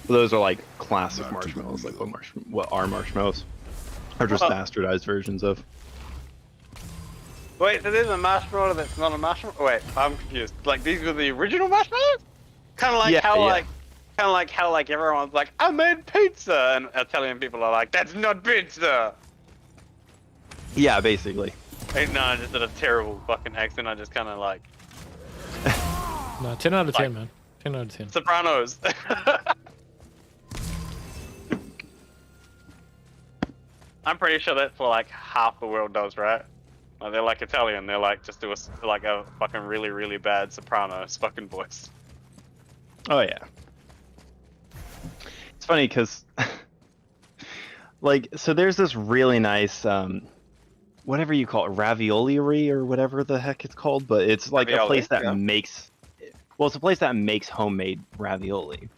Those are like classic marshmallows, like what are marshmallows, are just bastardized versions of. Wait, so there's a marshmallow that's not a marshmallow? Wait, I'm confused. Like these were the original marshmallows? Kind of like how everyone's like, I made pizza, and Italian people are like, that's not pizza. Yeah, basically. Hey, no, I just did a terrible fucking accent. I just kind of like. No, 10 out of 10, man. 10 out of 10. Sopranos. I'm pretty sure that's what like half the world does, right? Like, they're like Italian. They're like just do a fucking really bad Sopranos fucking voice. Oh yeah. It's funny because, like, so there's this really nice, whatever you call it, ravioli or whatever the heck it's called, but it's like a place that makes, well, it's a place that makes homemade ravioli.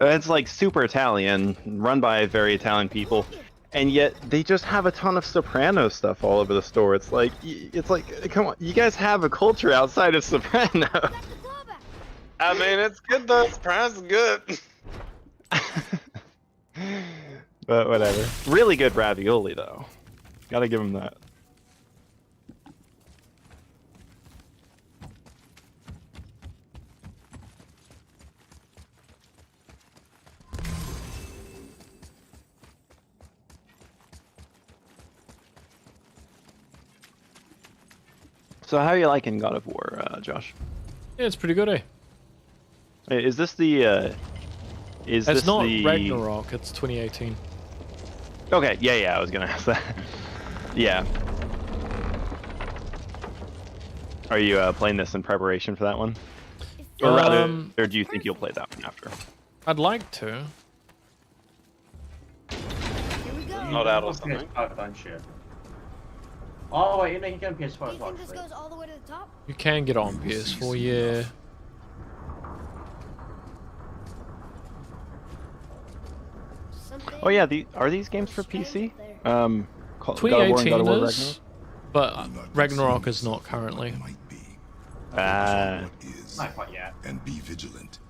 It's like super Italian, run by very Italian people, and yet they just have a ton of Soprano stuff all over the store. It's like, come on, you guys have a culture outside of Soprano. I mean, it's good though. Soprano's good. But whatever. Really good ravioli though. Gotta give them that. So how are you liking God of War, Josh? Yeah, it's pretty good, eh? Hey, is this the It's not Ragnarok, it's 2018. Okay, yeah, I was gonna ask that. Yeah. Are you playing this in preparation for that one? Or rather, or do you think you'll play that one after? I'd like to. Not out or something. Oh wait, you know you can get PS4 as well. This goes all the way to the top? You can get on PS4, yeah. Oh yeah, are these games for PC? God of War and 2018 God of War is, Ragnarok? but Ragnarok is not currently. Not quite yet. And be vigilant.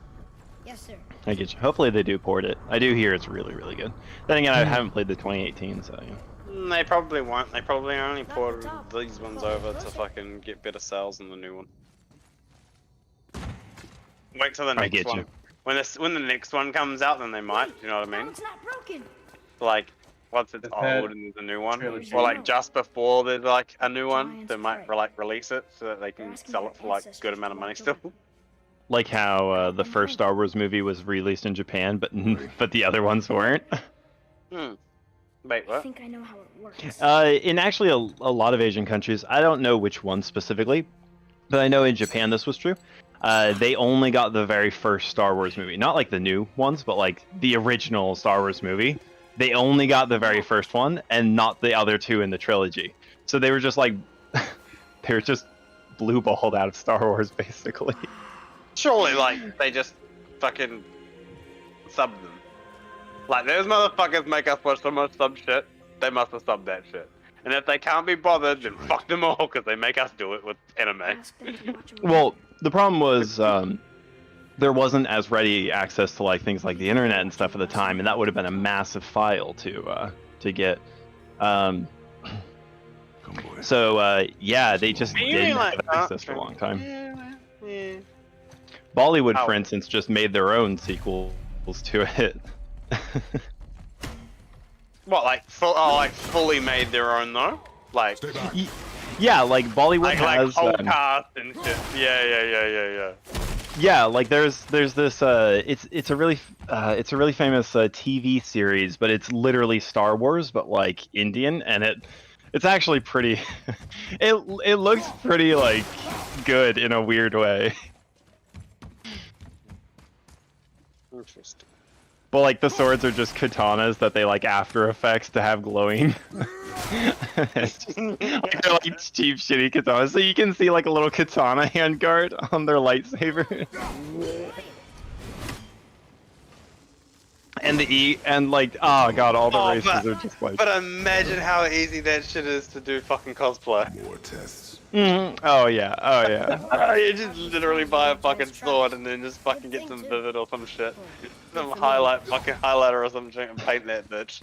Yes, sir. I get you. Hopefully they do port it. I do hear it's really, really good. Then again, I haven't played the 2018, so yeah. They probably won't. They probably only ported these ones over to fucking get better sales than the new one. Wait till the I next get one. you. When the next one comes out, then they might. You know what I mean? It's not broken. Like once it's old and there's a new one, or like just before there's like a new one, they might release it so that they can sell it for like a good amount of money still. Like how the first Star Wars movie was released in Japan, but the other ones weren't. Wait, what? I think I know how it works. In actually a lot of Asian countries, I don't know which one specifically, but I know in Japan this was true. They only got the very first Star Wars movie, not like the new ones, but like the original Star Wars movie. They only got the very first one and not the other two in the trilogy. So they were just like, they were just blue balled out of Star Wars basically. Surely, like they just fucking subbed them. Like those motherfuckers make us watch so much sub shit. They must have subbed that shit. And if they can't be bothered, then fuck them all because they make us do it with anime. Well, the problem was there wasn't as ready access to like things like the internet and stuff at the time, and that would have been a massive file to get. So yeah, they just didn't have access for a long time. Bollywood, for instance, just made their own sequels to it. What, like fully made their own though? Like yeah, like Bollywood has whole cast and shit. Yeah. Yeah, like there's this it's a really famous TV series, but it's literally Star Wars but like Indian, and it's actually pretty it looks pretty like good in a weird way. Interesting. But like the swords are just katanas that they like After Effects to have glowing. It's just, like, they're like cheap shitty katanas, so you can see like a little katana handguard on their lightsaber. And like, oh god, all the races are just like. But imagine how easy that shit is to do fucking cosplay. War tests. Oh yeah. You just literally buy a fucking sword and then just fucking get some vivid or some shit. Some highlighter or some shit and paint that bitch.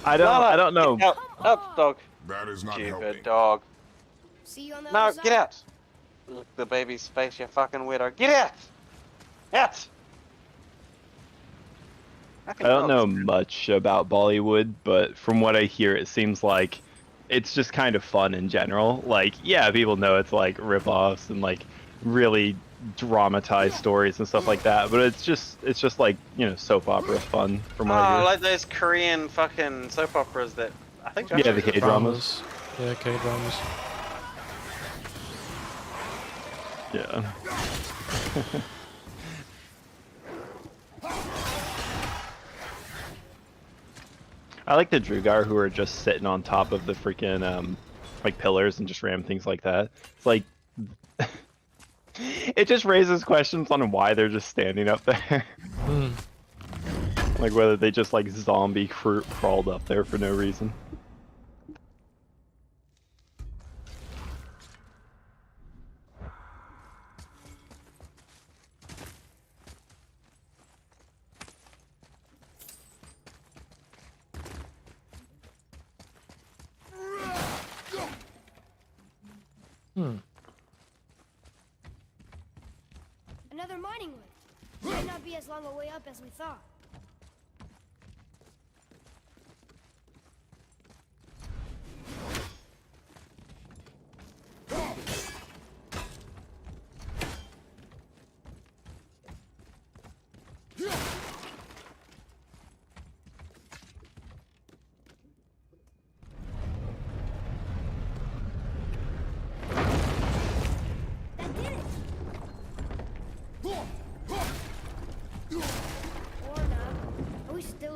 I don't know. Up, dog. That is not Stupid helping. dog. See you on the No, other get side. out. Look the baby's face, you fucking weirdo. Get out! Out! I don't know much about Bollywood, but from what I hear, it seems like it's just kind of fun in general. Like, yeah, people know it's like rip-offs and like really dramatized stories and stuff like that, but it's just like, you know, soap opera fun from what I hear. Like those Korean fucking soap operas that I think. Yeah, the K-dramas. Yeah, K-dramas. Yeah. I like the Drugar who are just sitting on top of the freaking like pillars and just ram things like that. It's like it just raises questions on why they're just standing up there. Like whether they just like zombie crawled up there for no reason. Another mining lift. Might not be as long a way up as we thought.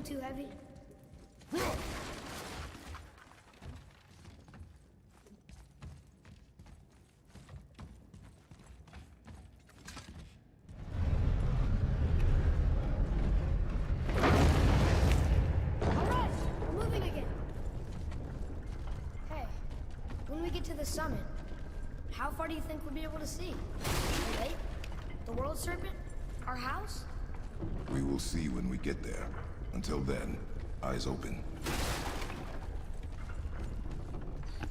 Too heavy? Alright, we're moving again. Hey, when we get to the summit, how far do you think we'll be able to see? The lake? The world serpent? Our house? We will see when we get there. Until then, eyes open.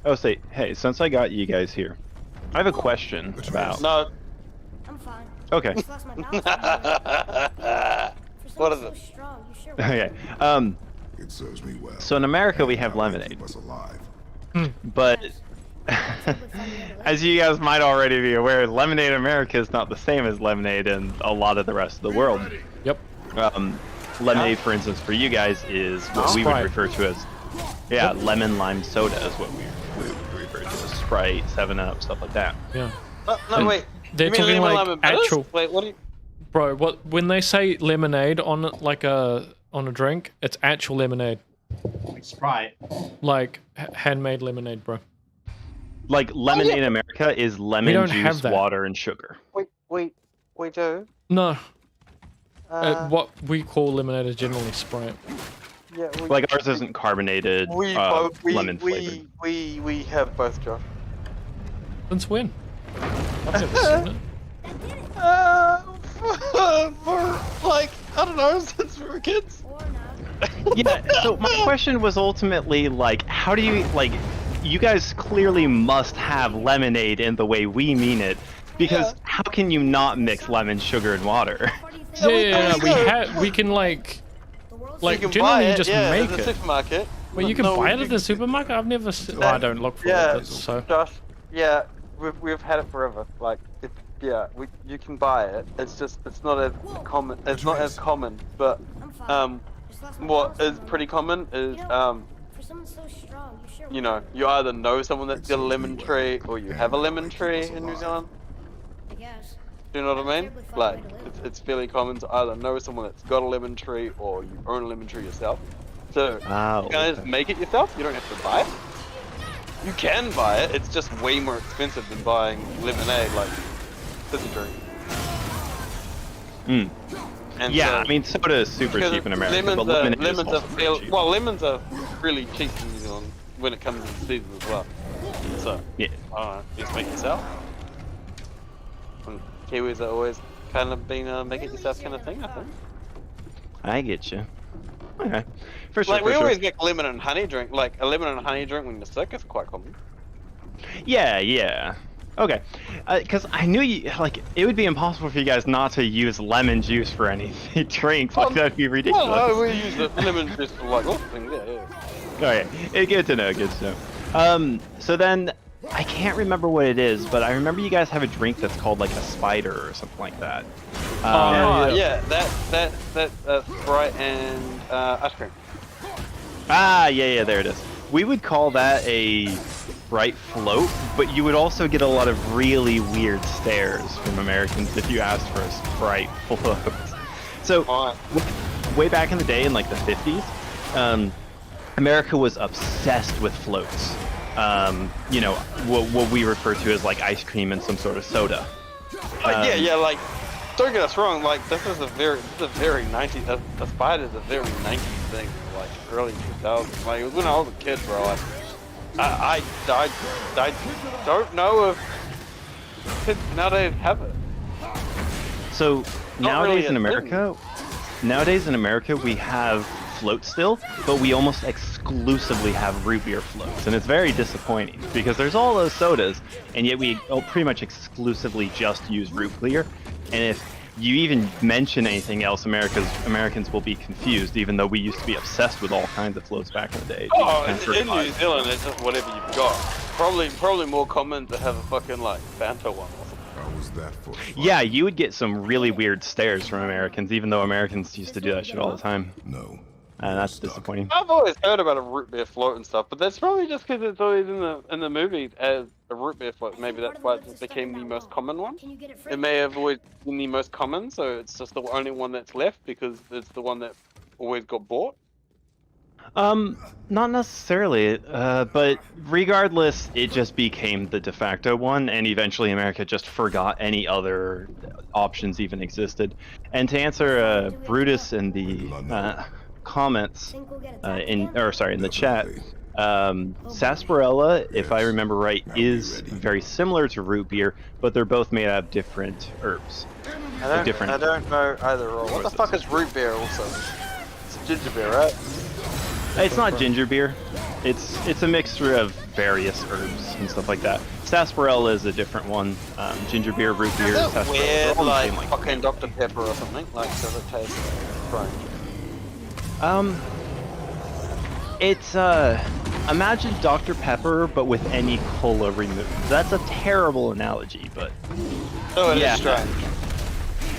Oh, say, hey, since I got you guys here, I have a question about. No. I'm fine. Okay. Just lost my balance. What is it? So strong, you sure Okay. It serves me well. So in America we have lemonade, Keep us alive. but as you guys might already be aware, lemonade in America is not the same as lemonade in a lot of the rest of the world. Yep. Lemonade, for instance, for you guys is what we would refer to as, lemon lime soda is what we would refer to as Sprite, 7-Up, stuff like that. Yeah. No, wait. They're You mean talking lemon like lime bitters? actual. Wait, what do you? Bro, when they say lemonade on like on a drink, it's actual lemonade. Like Sprite. Like handmade lemonade, bro. Like lemonade in America is lemon don't juice, have that. water, and sugar. We do. No. What we call lemonade is generally Sprite. Yeah. Like ours isn't carbonated, lemon flavored. We have both, Josh. Since when? I've never seen it. For like, I don't know, since we were kids. Yeah, so my question was ultimately like, how do you, like, you guys clearly must have lemonade in the way we mean it, because how can you not mix lemon, sugar, and water? Yeah, we can like you can generally buy you it, just yeah, make at the it. supermarket. Well, you can buy it at the supermarket. I've never. I don't look for it. So. Josh, yeah, we've had it forever. Like, you can buy it. It's just it's not as common. It's not as common, but what is pretty common is For someone so strong, you sure you know, you either know someone that's got a lemon tree or you have a lemon tree in New Zealand. I guess. Do you know what I mean? Like, it's fairly common to either know someone that's got a lemon tree or you own a lemon tree yourself. So, you can just make it yourself. You don't have to buy it. You can buy it. It's just way more expensive than buying lemonade, like, fizzy drink. And yeah, so, I mean, soda is super cheap in America, but lemonade is also pretty cheap. well, lemons are really cheap in New Zealand when it comes to season as well. So, yeah, I don't know, just make it yourself. And Kiwis are always kind of been a make it yourself kind of thing, I think. I get you. Okay, for sure. Like, we always get lemon and honey drink, like a lemon and honey drink when you're sick is quite common. Yeah. Okay, because I knew you, like, it would be impossible for you guys not to use lemon juice for any drinks. Like, that'd be ridiculous. Well, we use the lemon juice for like lots of things, Okay, good to know, so then, I can't remember what it is, but I remember you guys have a drink that's called, like, a spider or something like that. That's Sprite and ice cream. Yeah, there it is. We would call that a Sprite float, but you would also get a lot of really weird stares from Americans if you asked for a Sprite float. So, way back in the day, in like the 50s, America was obsessed with floats. You know, what we refer to as like ice cream and some sort of soda. Yeah, like, don't get us wrong, like, this is a very 90s, a Sprite is a very 90s thing, like, early 2000s. Like, when I was a kid, bro, like, I don't know if kids nowadays have it. So, Not nowadays in America, we have floats still, but we almost exclusively have root beer floats, and it's very disappointing because there's all those sodas, and yet we pretty much exclusively just use root beer. And if you even mention anything else, Americans will be confused, even though we used to be obsessed with all kinds of floats back in the day. Oh, in New Zealand, it's just whatever you've got. Probably more common to have a fucking, like, Fanta one or something. How was that for? Yeah, you would get some really weird stares from Americans, even though Americans used to do that shit all the time. No. And that's disappointing. I've always heard about a root beer float and stuff, but that's probably just because it's always in the movies as a root beer float. Maybe that's why it became the most common one. It may have always been the most common, so it's just the only one that's left because it's the one that always got bought. Not necessarily, but regardless, it just became the de facto one, and eventually America just forgot any other options even existed. And to answer Brutus in the comments in the chat, sarsaparilla, if I remember right, is very similar to root beer, but they're both made out of different herbs. I don't know either or. What the fuck is root beer also? It's ginger beer, right? It's not ginger beer. It's a mixture of various herbs and stuff like that. Sarsaparilla is a different one. Ginger beer, root beer, sarsaparilla. Weird, like fucking Dr. Pepper or something. Like, does it taste strange? It's imagine Dr. Pepper but with any cola removed. That's a terrible analogy, but it is strange.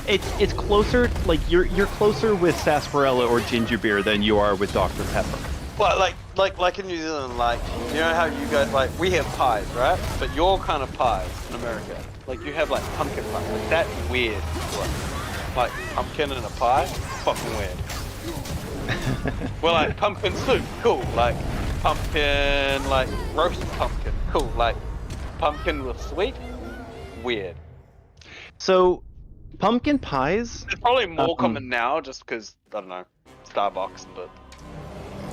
It's closer, like you're closer with sarsaparilla or ginger beer than you are with Dr. Pepper. Well, like in New Zealand, like, you know how you guys, like, we have pies, right? But your kind of pies in America, like, you have like pumpkin pie. Like, that's weird. Like pumpkin in a pie, fucking weird. Well, like pumpkin soup, cool. Like pumpkin, like roasted pumpkin, cool. Like pumpkin with sweet, weird. So, pumpkin pies. It's probably more common now, just because I don't know, Starbucks, but.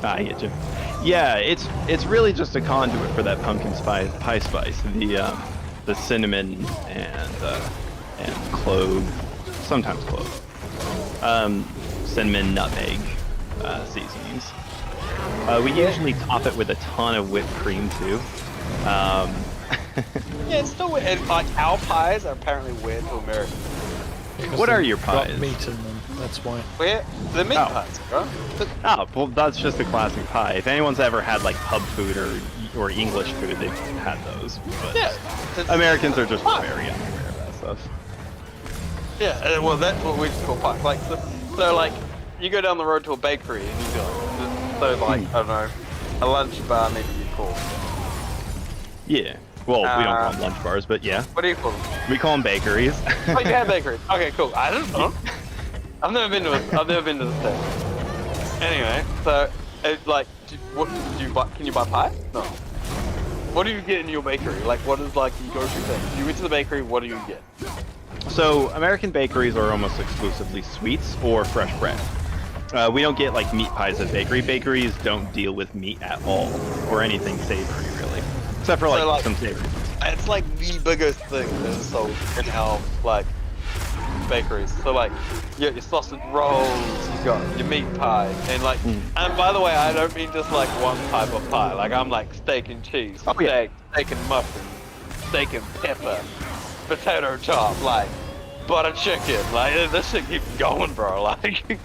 I get you. Yeah, it's really just a conduit for that pumpkin pie spice. The cinnamon and clove, sometimes clove. Cinnamon, nutmeg. Seasonings. We usually top it with a ton of whipped cream too. Yeah, it's still weird. And, like, our pies are apparently weird to Americans. What are your pies? Got meat in them. That's why. Where the meat pies, bro. Oh, well, that's just a classic pie. If anyone's ever had like pub food or English food, they've had those. But yeah, Americans are just very unaware of that stuff. Yeah, well, that's what we call pie. Like, so like. You go down the road to a bakery in New Zealand, so like, I don't know, a lunch bar maybe you call. Yeah, well, we don't call them lunch bars, but yeah. What do you call them? We call them bakeries. Oh, you have bakeries. Okay, cool. I don't know. I've never been to the States. Anyway, so, like, can you buy pie? No. What do you get in your bakery? Like, what is like the go-to thing? You went to the bakery, what do you get? So, American bakeries are almost exclusively sweets or fresh bread. We don't get like meat pies at bakery. Bakeries don't deal with meat at all, or anything savory really, except for like some savory. It's like the biggest thing that is sold in our like bakeries. So like, you got your sausage rolls, you got your meat pie, and like, and by the way, I don't mean just like one type of pie. Like I'm like steak and cheese, steak and muffin, steak and pepper, potato chop, like butter chicken. Like this shit keeps going, bro. Like.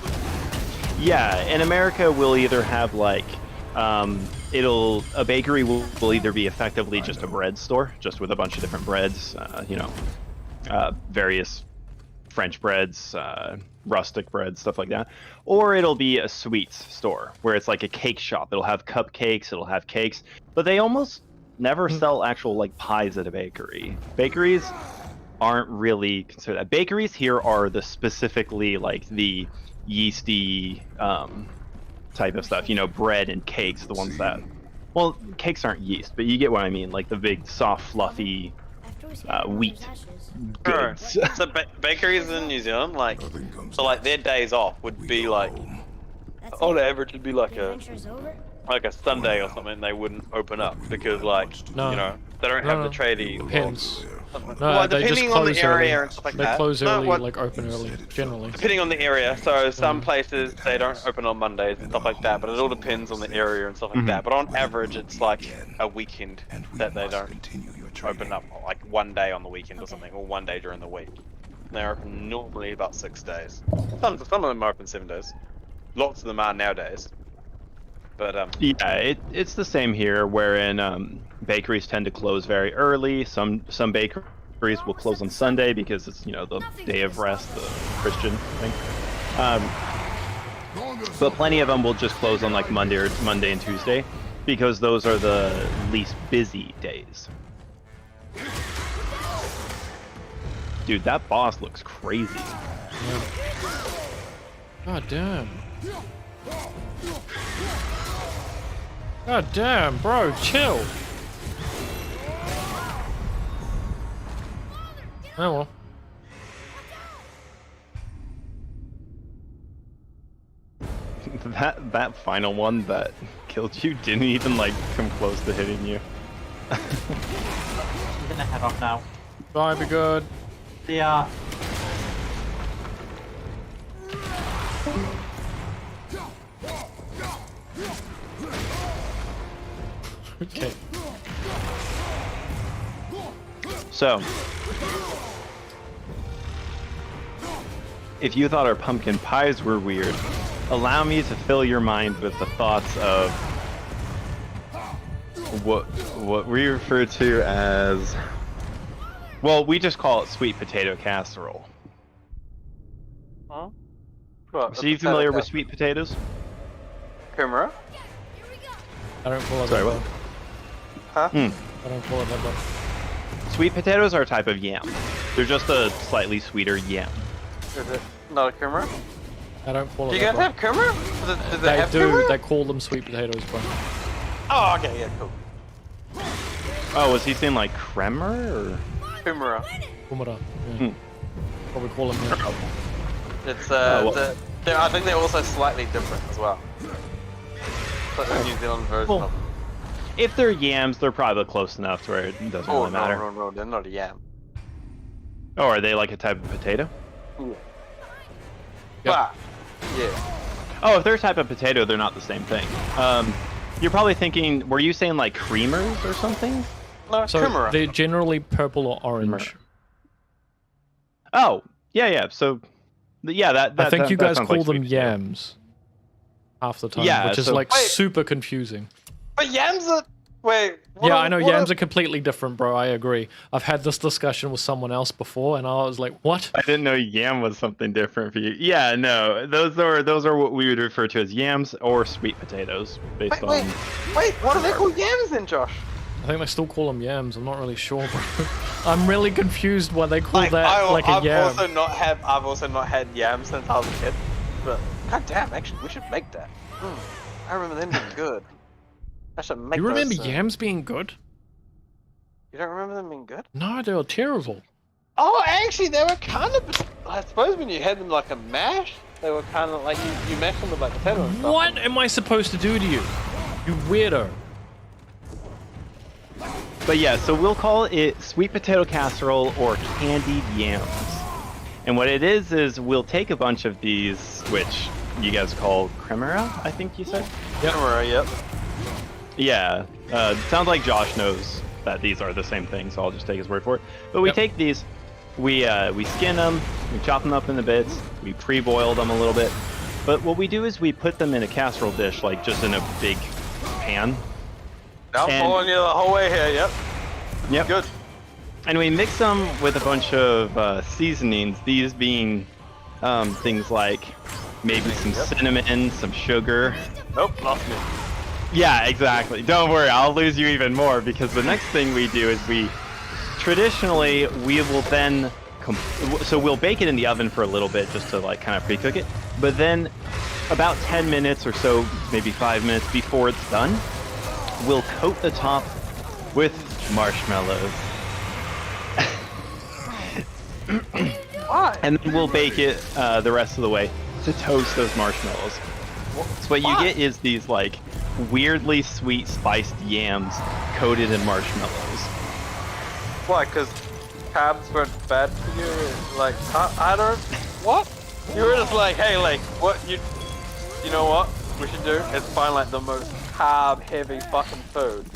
Yeah, in America we'll either have like, a bakery will either be effectively just a bread store, just with a bunch of different breads, various French breads, rustic breads, stuff like that. Or it'll be a sweets store, where it's like a cake shop. It'll have cupcakes, it'll have cakes, but they almost never sell actual like pies at a bakery. Bakeries aren't really considered that. Bakeries here are the specifically like the yeasty type of stuff. You know, bread and cakes, the ones that. Well, cakes aren't yeast, but you get what I mean. Like the big, soft, fluffy wheat goods. So bakeries in New Zealand, like, so like their days off would be like, on average, it'd be like a Sunday or something. They wouldn't open up because like, you know, they don't have the tradie. Depends. Well, No, they just depending on the close area early. and stuff like They that. close No, early, what- like open early, generally. Depending on the area, so some places they don't open on Mondays and stuff like that, but it all depends on the area and stuff like that. But on average, it's like a weekend that they don't open up, like one day on the weekend or something, or one day during the week. They're open normally about 6 days. Some of them are open 7 days. Lots of them are nowadays. But yeah, it's the same here, wherein bakeries tend to close very early. Some bakeries will close on Sunday because it's, you know, the day of rest, the Christian thing. But plenty of them will just close on like Monday and Tuesday because those are the least busy days. Dude, that boss looks crazy. God damn. God damn, bro, chill. Oh well. That final one that killed you didn't even like come close to hitting you. I'm gonna head off now. Bye, be good. See ya. Okay. So, if you thought our pumpkin pies were weird, allow me to fill your mind with the thoughts of what we refer to as, well, we just call it sweet potato casserole. Huh? So you familiar with sweet potatoes? Kumara? I don't call it Sorry, that. what? Huh? I don't call it that. Sweet potatoes are a type of yam. They're just a slightly sweeter yam. Is it not a kumara? I don't call it Do you that. guys have kumara? Do they have do. kumara? They call them sweet potatoes, bro. Oh, okay, yeah, cool. Oh, was he saying like cremer or? Kumara. Kumara. Yeah. Probably call them that. It's well. I think they're also slightly different as well. It's like the New Zealand version Well, of them. if they're yams, they're probably close enough to where it doesn't really matter. No, they're not a yam. Oh, are they like a type of potato? Yeah. But, yeah. Oh, if they're a type of potato, they're not the same thing. You're probably thinking, were you saying like creamers or something? No, So kumara. they're generally purple or orange. Oh, yeah. So, yeah, that I think you that guys sounds call like them sweet potato. yams half the time, Yeah, which is so- like Wait. super confusing. But yams are... Wait, what Yeah, are- I know what yams are completely different, bro. I agree. I've had this discussion with someone else before, and I was like, "What?" I didn't know yam was something different for you. Yeah, no, those are what we would refer to as yams or sweet potatoes, based on. Wait, what are they called yams then, Josh? I think they still call them yams. I'm not really sure, bro. I'm really confused why they call that I've like a yam. I've also not had yams since I was a kid. But god damn, actually, we should make that. I remember them being good. I should make. You remember those, yams being good? You don't remember them being good? No, they were terrible. Oh, actually, they were kind of. I suppose when you had them like a mash, they were kind of like you mashed them with like potato and stuff. What am I supposed to do to you? You weirdo. But yeah, so we'll call it sweet potato casserole or candied yams. And what it is we'll take a bunch of these, which you guys call cremera, I think you said? Yep. Cremera, yep. Yeah, sounds like Josh knows that these are the same thing, so I'll just take his word for it. But we take these, we skin them, we chop them up into bits, we pre-boil them a little bit. But what we do is we put them in a casserole dish, like just in a big pan. I'm following you the whole way here, yep. Yep. Good. And we mix them with a bunch of seasonings, these being things like maybe some cinnamon, some sugar. Nope, lost me. Yeah, exactly. Don't worry, I'll lose you even more because the next thing we do is we will then so we'll bake it in the oven for a little bit just to like kind of pre-cook it, but then about 10 minutes or so, maybe 5 minutes before it's done, we'll coat the top with marshmallows. And then we'll bake it the rest of the way to toast those marshmallows. So what you get is these like weirdly sweet spiced yams coated in marshmallows. Why? Because carbs weren't bad for you? Like, I don't... What? You were just like, hey, like, what you know what we should do is find like the most carb-heavy fucking food,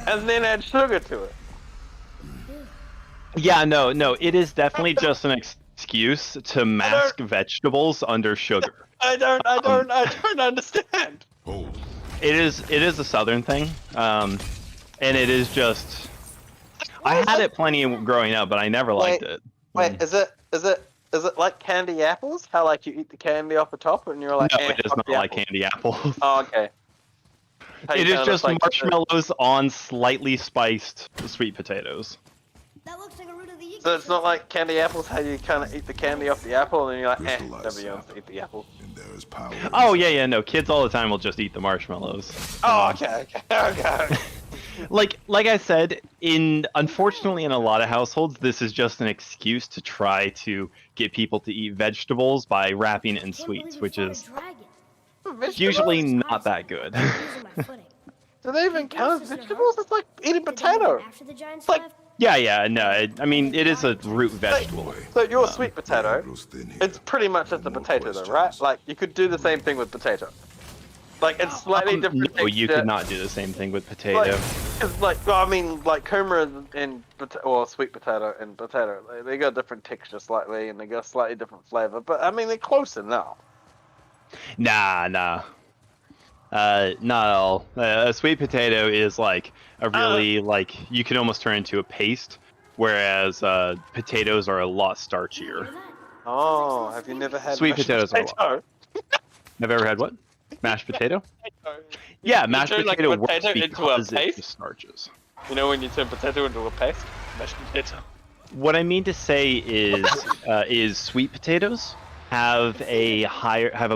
and then add sugar to it. Yeah, no, it is definitely just an excuse to mask vegetables under sugar. I don't understand. It is a southern thing, and it is just. I had it plenty growing up, but I never liked it. Wait, is it like candy apples? How like you eat the candy off the top and you're like, no, it is not like candy apples. Oh, okay. It is just marshmallows on slightly spiced sweet potatoes. So it's not like candy apples, how you kind of eat the candy off the apple and then you're like, nobody wants to eat the apple. Oh yeah, no, kids all the time will just eat the marshmallows. Oh, okay. Like I said, unfortunately in a lot of households, this is just an excuse to try to get people to eat vegetables by wrapping it in sweets, which is usually not that good. Do they even count as vegetables? It's like eating potato. It's like Yeah, no, I mean, it is a root vegetable. So your sweet potato, it's pretty much just a potato though, right? Like, you could do the same thing with potato. Like, it's slightly different. No, you could not do the same thing with potato. Well, I mean, like, kumara and sweet potato and potato, they got different texture slightly, and they got slightly different flavor, but, I mean, they're close enough. Nah. Not at all. A sweet potato is like a really like you can almost turn into a paste, whereas potatoes are a lot starchier. Oh, have you never had sweet potatoes? Are a lot. Have ever had what? Mashed potato? Yeah, mashed potato like works because into a it paste? just starches. You know when you turn potato into a paste? Mashed potato. What I mean to say is sweet potatoes have a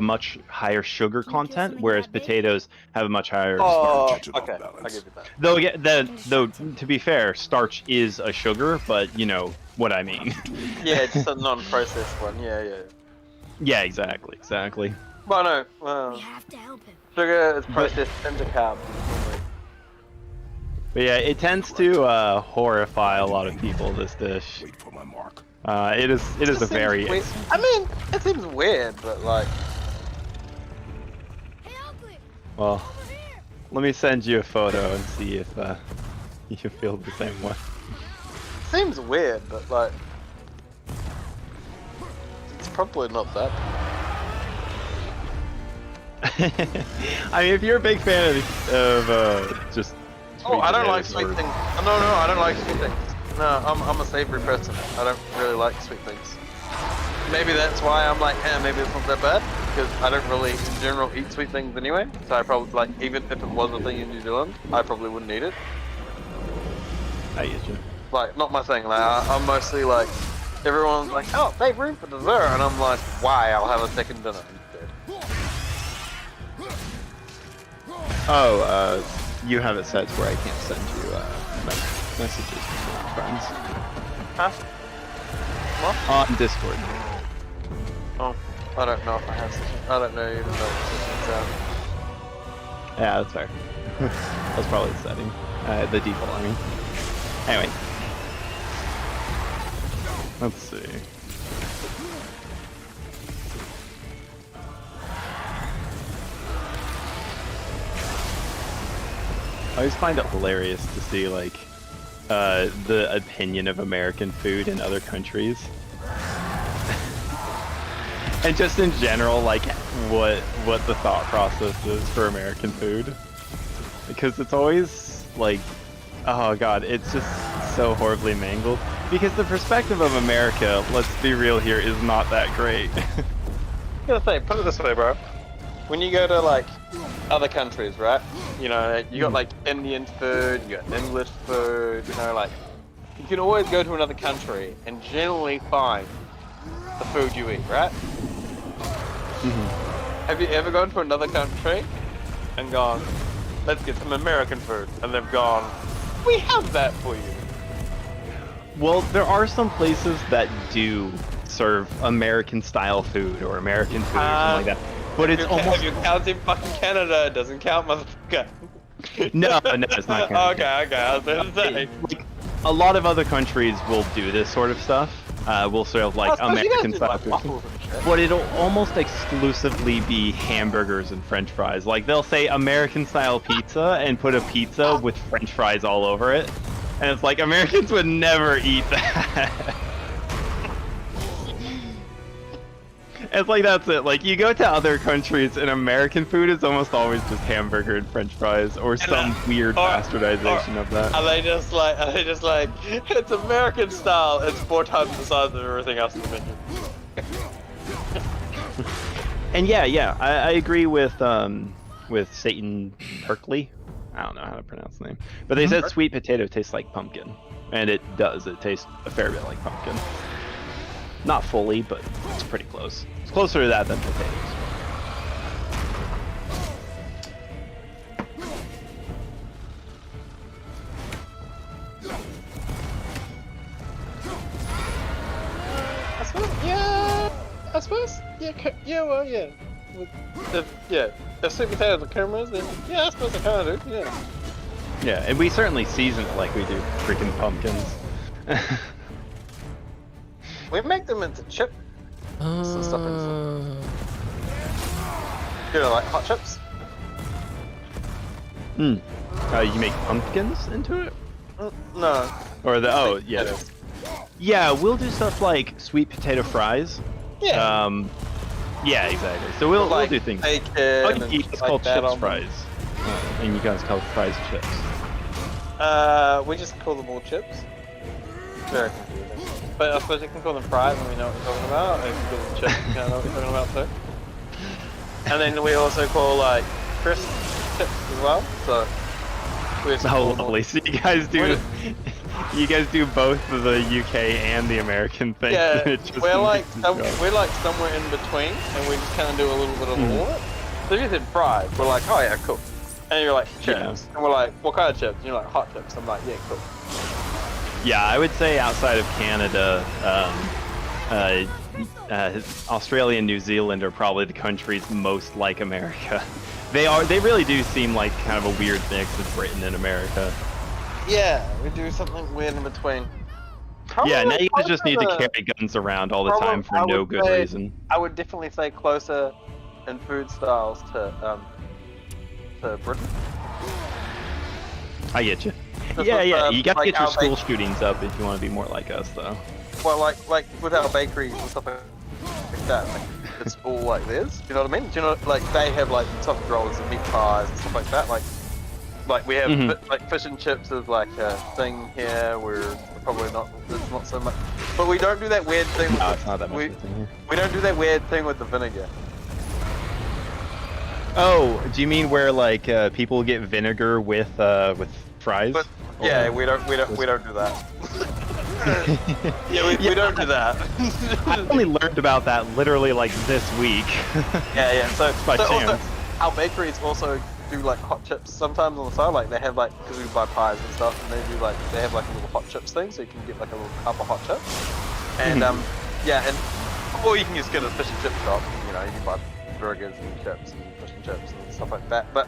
much higher sugar content, whereas potatoes have a much higher starch. Okay, I'll give you that. Though to be fair, starch is a sugar, but you know what I mean. Yeah, just a non-processed one. Yeah. Yeah, exactly. Well, no. Well, sugar is processed into carbs. But yeah, it tends to horrify a lot of people. This dish. Wait for my mark. It is a very. Weird. I mean, it seems weird, but like. Well, let me send you a photo and see if you feel the same way. Seems weird, but like. It's probably not that. I mean, if you're a big fan of just. Oh, I don't like sweet things. No, I don't like sweet things. No, I'm a savory person. I don't really like sweet things. Maybe that's why I'm like, maybe it's not that bad, because I don't really, in general, eat sweet things anyway. So I probably, like, even if it was a thing in New Zealand, I probably wouldn't eat it. I get you. Like, not my thing. Like, I'm mostly like, everyone's like, oh, save room for dessert, and I'm like, why? I'll have a second dinner instead. Oh, you have it set to where I can't send you messages from friends. Huh? What? On Discord. Oh, I don't know if I have. I don't know even though it's Yeah, that's fair. That's probably the setting. The default, I mean. Anyway. Let's see. I always find it hilarious to see, like, the opinion of American food in other countries. And just in general, like, what the thought process is for American food. Because it's always, like, oh god, it's just so horribly mangled. Because the perspective of America, let's be real here, is not that great. I gotta say, put it this way, bro. When you go to, like, other countries, right? You know, you got like Indian food, you got English food, you know, like you can always go to another country and generally find the food you eat, right? Have you ever gone to another country and gone, let's get some American food, and they've gone, we have that for you? Well, there are some places that do serve American-style food or American food or something like that. But it's almost... If you count in fucking Canada, it doesn't count, motherfucker. No, it's not Canada. Okay, I was going to say. Like, a lot of other countries will do this sort of stuff. We'll serve like American-style food. But it'll almost exclusively be hamburgers and French fries. Like, they'll say American-style pizza and put a pizza with French fries all over it. And it's like, Americans would never eat that. It's like, that's it. Like, you go to other countries and American food is almost always just hamburger and French fries or some weird bastardization of that. Are they just like, it's American style, it's 4 times the size of everything else in the menu. And yeah, I agree with Satan Perkley. I don't know how to pronounce the name. But they said sweet potato tastes like pumpkin. And it does. It tastes a fair bit like pumpkin. Not fully, but it's pretty close. It's closer to that than potatoes. I suppose, yeah. If sweet potatoes are cameras, then yeah, I suppose I kind of do, yeah. Yeah, and we certainly season it like we do freaking pumpkins. We make them into chip. Some stuff into them. You know, like hot chips? You make pumpkins into it? No. Or yeah. Yeah, we'll do stuff like sweet potato fries. Yeah. Yeah, exactly. So we'll do things. It's called chips fries. And you guys call it fries chips. We just call them all chips. Very confusing. But I suppose you can call them fries and we know what you're talking about. And if you call them chips, you kind of know what you're talking about too. And then we also call like crisp chips as well. So lovely. So you guys do both the UK and the American thing. Yeah, we're like somewhere in between, and we just kind of do a little bit of all of it. So if you said fries, we're like, oh yeah, cool. And you're like, chips. And we're like, what kind of chips? And you're like, hot chips. I'm like, yeah, cool. Yeah, I would say outside of Canada, Australia and New Zealand are probably the countries most like America. They really do seem like kind of a weird mix of Britain and America. Yeah, we do something weird in between. Yeah, now you guys just need to carry guns around all the time for no good reason. I would definitely say closer in food styles to Britain. I get you. Yeah, you got to get your school shootings up if you want to be more like us, though. Well, like with our bakeries and stuff like that, like, it's all like this. You know what I mean? Do you know, like they have like sausage rolls and meat pies and stuff like that. Like we have like fish and chips is like a thing here. We're probably not. It's not so much. But we don't do that weird thing. It's not that much of a thing here. We don't do that weird thing with the vinegar. Oh, do you mean where like people get vinegar with fries? But, yeah, we don't do that. we don't do that. I only learned about that literally like this week. Yeah. So, by chance. Also, our bakeries also do like hot chips sometimes on the side. Like they have like, because we buy pies and stuff, and they have like a little hot chips thing, so you can get like a little cup of hot chips. And or you can just get a fish and chip shop. You know, you can buy burgers and chips and fish and chips and stuff like that. But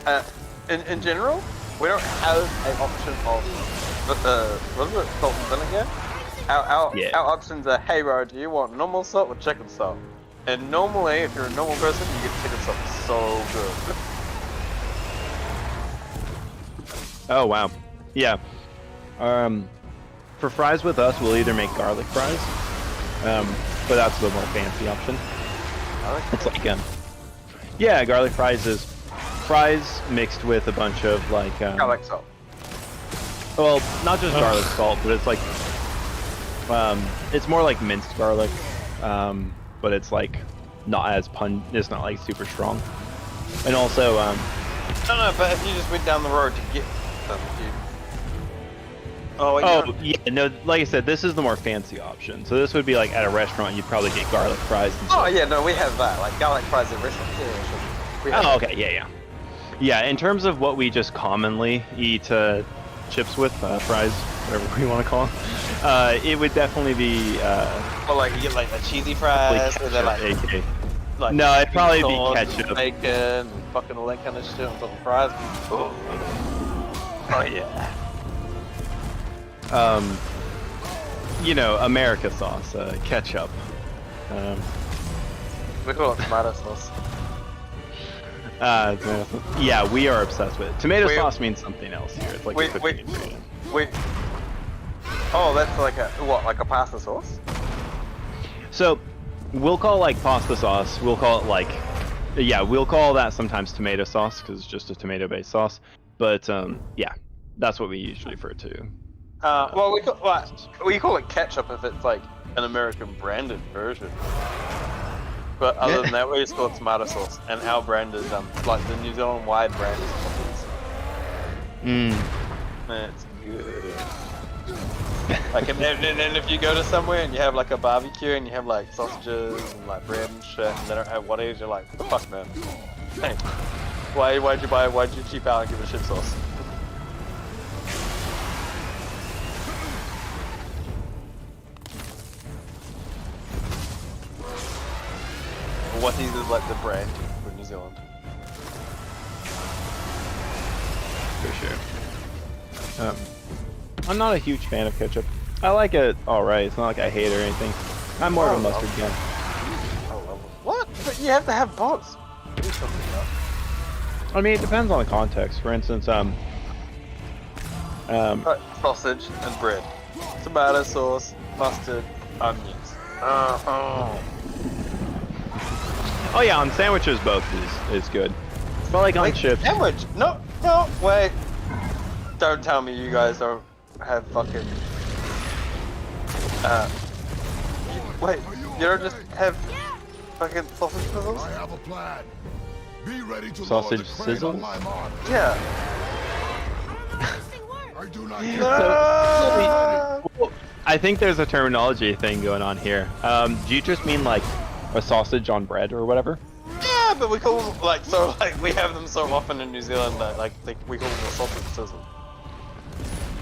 in general, we don't have an option of what is it, salt and vinegar. Our options are, hey bro, do you want normal salt or chicken salt? And normally, if you're a normal person, you get chicken salt. So good. Oh wow, yeah. For fries with us, we'll either make garlic fries, but that's the more fancy option. It's like garlic fries is fries mixed with a bunch of like garlic salt. Well, not just garlic salt, but it's like it's more like minced garlic, but it's like not as it's not like super strong. And also No, but if you just went down the road to get them, you... Oh, wait, Oh, yeah, no, like I said, this is the more fancy option. So this would be like at a restaurant, you'd probably get garlic fries and stuff. Oh, yeah, no, we have that. Like, garlic fries at restaurants. Yeah, sure. We have Oh, okay, yeah. Yeah, in terms of what we just commonly eat chips with, fries, whatever we want to call them, it would definitely be... Well, like, you get, like, the cheesy fries, and then, like... No, it'd probably be sauce, ketchup. Bacon, and fucking all that kind of shit on top of fries. Oh yeah. America sauce, ketchup. We call it tomato sauce. Yeah, we are obsessed with it. Tomato sauce means something else here. It's like a cooking ingredient. Oh, that's like like a pasta sauce? So, we'll call like pasta sauce. We'll call it we'll call that sometimes tomato sauce because it's just a tomato-based sauce. But yeah, that's what we usually refer to. Well, we call it ketchup if it's like an American branded version. But other than that, we just call it tomato sauce. And our brand is like the New Zealand wide brand is That's good. Like, and if you go to somewhere and you have like a barbecue and you have like sausages and like bread and shit, and they don't have what is, you're like, what the fuck, man? Hey, why'd you cheap out and give it chip sauce? What is like the brand for New Zealand? For sure. I'm not a huge fan of ketchup. I like it alright. It's not like I hate it or anything. I'm more of a mustard guy. What? But you have to have both. What are you talking about? I mean, it depends on the context. For instance, sausage and bread, tomato sauce, mustard, onions. Oh yeah, on sandwiches both is good. But like on chips. Sandwich? No, wait. Don't tell me you guys don't have fucking... wait, you don't just have fucking sausage sizzles? I have a plan. Be ready to sausage lower the crane sizzle? on my mark. Yeah. I do not I think there's a terminology thing going on here. Do you just mean like a sausage on bread or whatever? Yeah, but we call them we have them so often in New Zealand that we call them a sausage sizzle.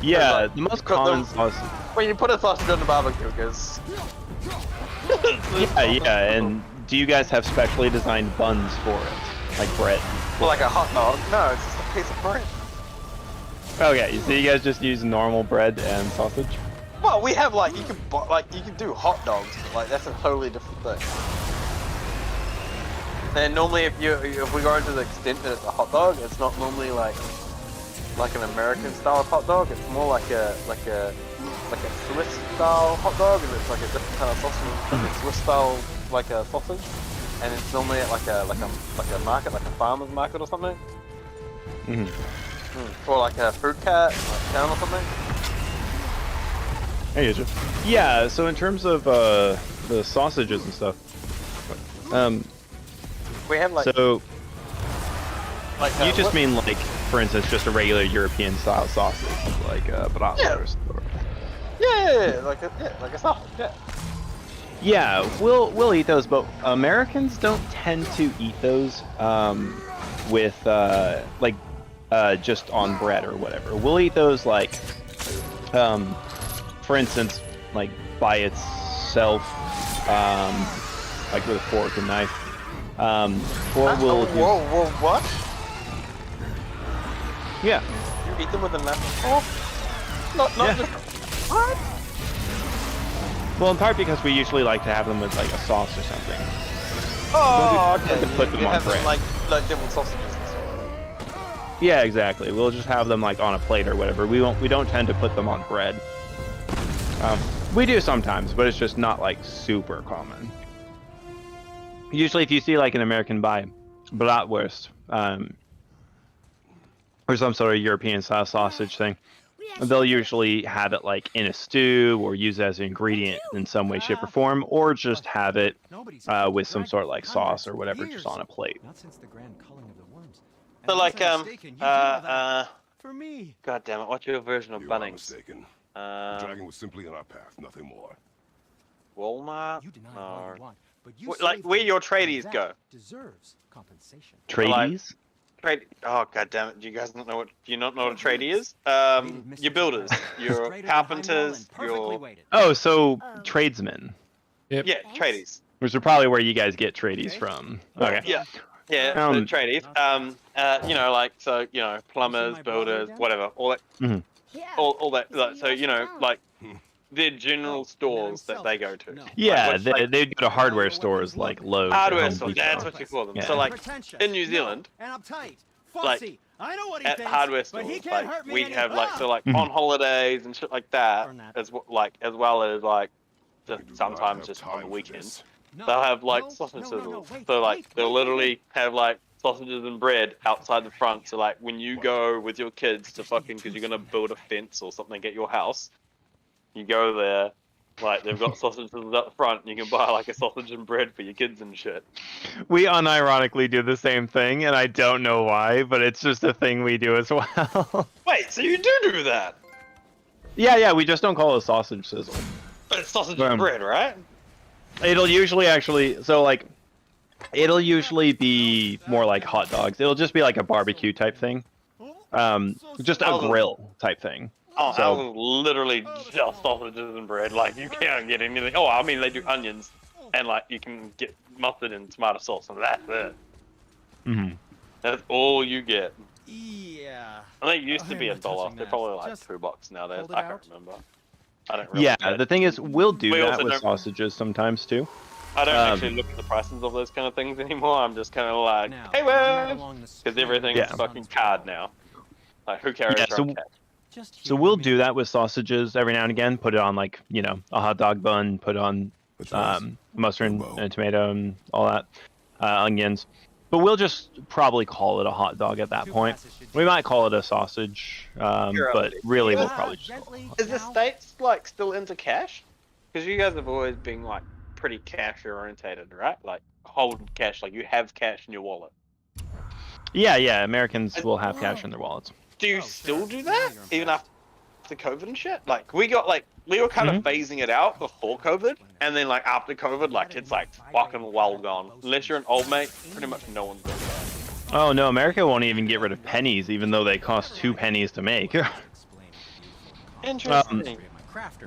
Yeah, the most common sausage. When you put a sausage on the barbecue, it goes... yeah, and do you guys have specially designed buns for it? Like bread? Well, like a hot dog? No, it's just a piece of bread. Okay, so you guys just use normal bread and sausage? Well, we have you can do hot dogs, but that's a totally different thing. And normally if we go into the extent that it's a hot dog, it's not normally like an American style hot dog. It's more like a Swiss style hot dog, and it's like a different kind of sausage, like a Swiss style a sausage, and it's normally at like a market, like a farmer's market or something. Or like a fruit cart, like town or something. I get you. Yeah, so in terms of the sausages and stuff, we have you just mean like, for instance, just a regular European style sausage, like bratwurst or... Yeah, like a sausage. Yeah. Yeah, we'll eat those, but Americans don't tend to eat those with just on bread or whatever. We'll eat those like, for instance, like by itself, like with a fork and knife. Or we'll whoa, what? Yeah. You eat them with a knife and fork? Not just... What? Well, in part because we usually like to have them with like a sauce or something. Oh, okay. To put them you on have bread. them like different sausages and stuff. Yeah, exactly. We'll just have them like on a plate or whatever. We don't tend to put them on bread. We do sometimes, but it's just not like super common. Usually if you see like an American buy bratwurst, or some sort of European style sausage thing, they'll usually have it like in a stew or use it as an ingredient in some way, shape, or form, or just have it with some sort of like sauce or whatever just on a plate. Not since the grand culling of the worms. So like For me. God damn it! What's your version of You are Bunnings? mistaken. The dragon was simply on our path, nothing more. Walmart. You deny No. all you want, but you Like saved where him, your and tradies that go. Deserves compensation. Tradies? Trade. Oh god damn it! Do you guys not know what? Do you not know what a tradie is? Your builders, your carpenters, your Oh, so tradesmen. Yep. yeah, tradies. Which are probably where you guys get tradies from. Okay. Yeah, yeah, the tradies. You know, like so, you know, plumbers, builders, whatever, all that, Mhm. all that. So you know, like they're general stores that they go to. Yeah, like, what's, they go to hardware stores like Lowe's. or hardware Home stores. Depot. That's what you call them. Yeah. So like in New Zealand, And I'm tight. like Fussy. I know what he at thinks, hardware but stores, he can't like hurt me we any- have like so like Mhm. on holidays and shit like that, as well as like just sometimes just on the weekends. They'll have like sausage sizzles. So like they'll literally have like sausages and bread outside the front. So like when you go with your kids to fucking because you're gonna build a fence or something at your house, you go there. Like they've got sausages up front, and you can buy like a sausage and bread for your kids and shit. We unironically do the same thing, and I don't know why, but it's just a thing we do as well. Wait, so you do that? Yeah, we just don't call it a sausage sizzle. But it's sausage and bread, right? It'll usually it'll usually be more like hot dogs. It'll just be like a barbecue type thing. Just a grill type thing. Oh, So- I was literally just sausages and bread. Like you can't get anything. Oh, I mean they do onions, and like you can get mustard and tomato sauce, and that's it. Mhm. That's all you get. Yeah. I think it used to I be am $1. touching They're that. probably like Just $2 nowadays. hold it I can't out. remember. I don't really. Yeah, the thing is, we'll do We that also with don't- sausages sometimes too. I don't Um, actually look at the prices of those kind of things anymore. I'm just kind of like, Now, hey, I'm right well, along the because everything Yeah. is fucking card now. Like who carries Yeah, their so- own cash? So we'll do that with sausages every now and again. Put it on like a hot dog bun. Put on mustard and tomato and all that, onions. But we'll just probably call it a hot dog at that point. We might call it a sausage, but really we'll probably just call it. Is the States like still into cash? Because you guys have always been like pretty cash orientated, right? Like hold cash, like you have cash in your wallet. Yeah. Americans will have cash in their wallets. Do you still do that even after COVID and shit? Like we were kind of phasing it out before COVID, and then like after COVID, like it's like fucking well gone. Unless you're an old mate, pretty much no one's doing that. Oh no, America won't even get rid of pennies, even though they cost 2 pennies to make. Interesting.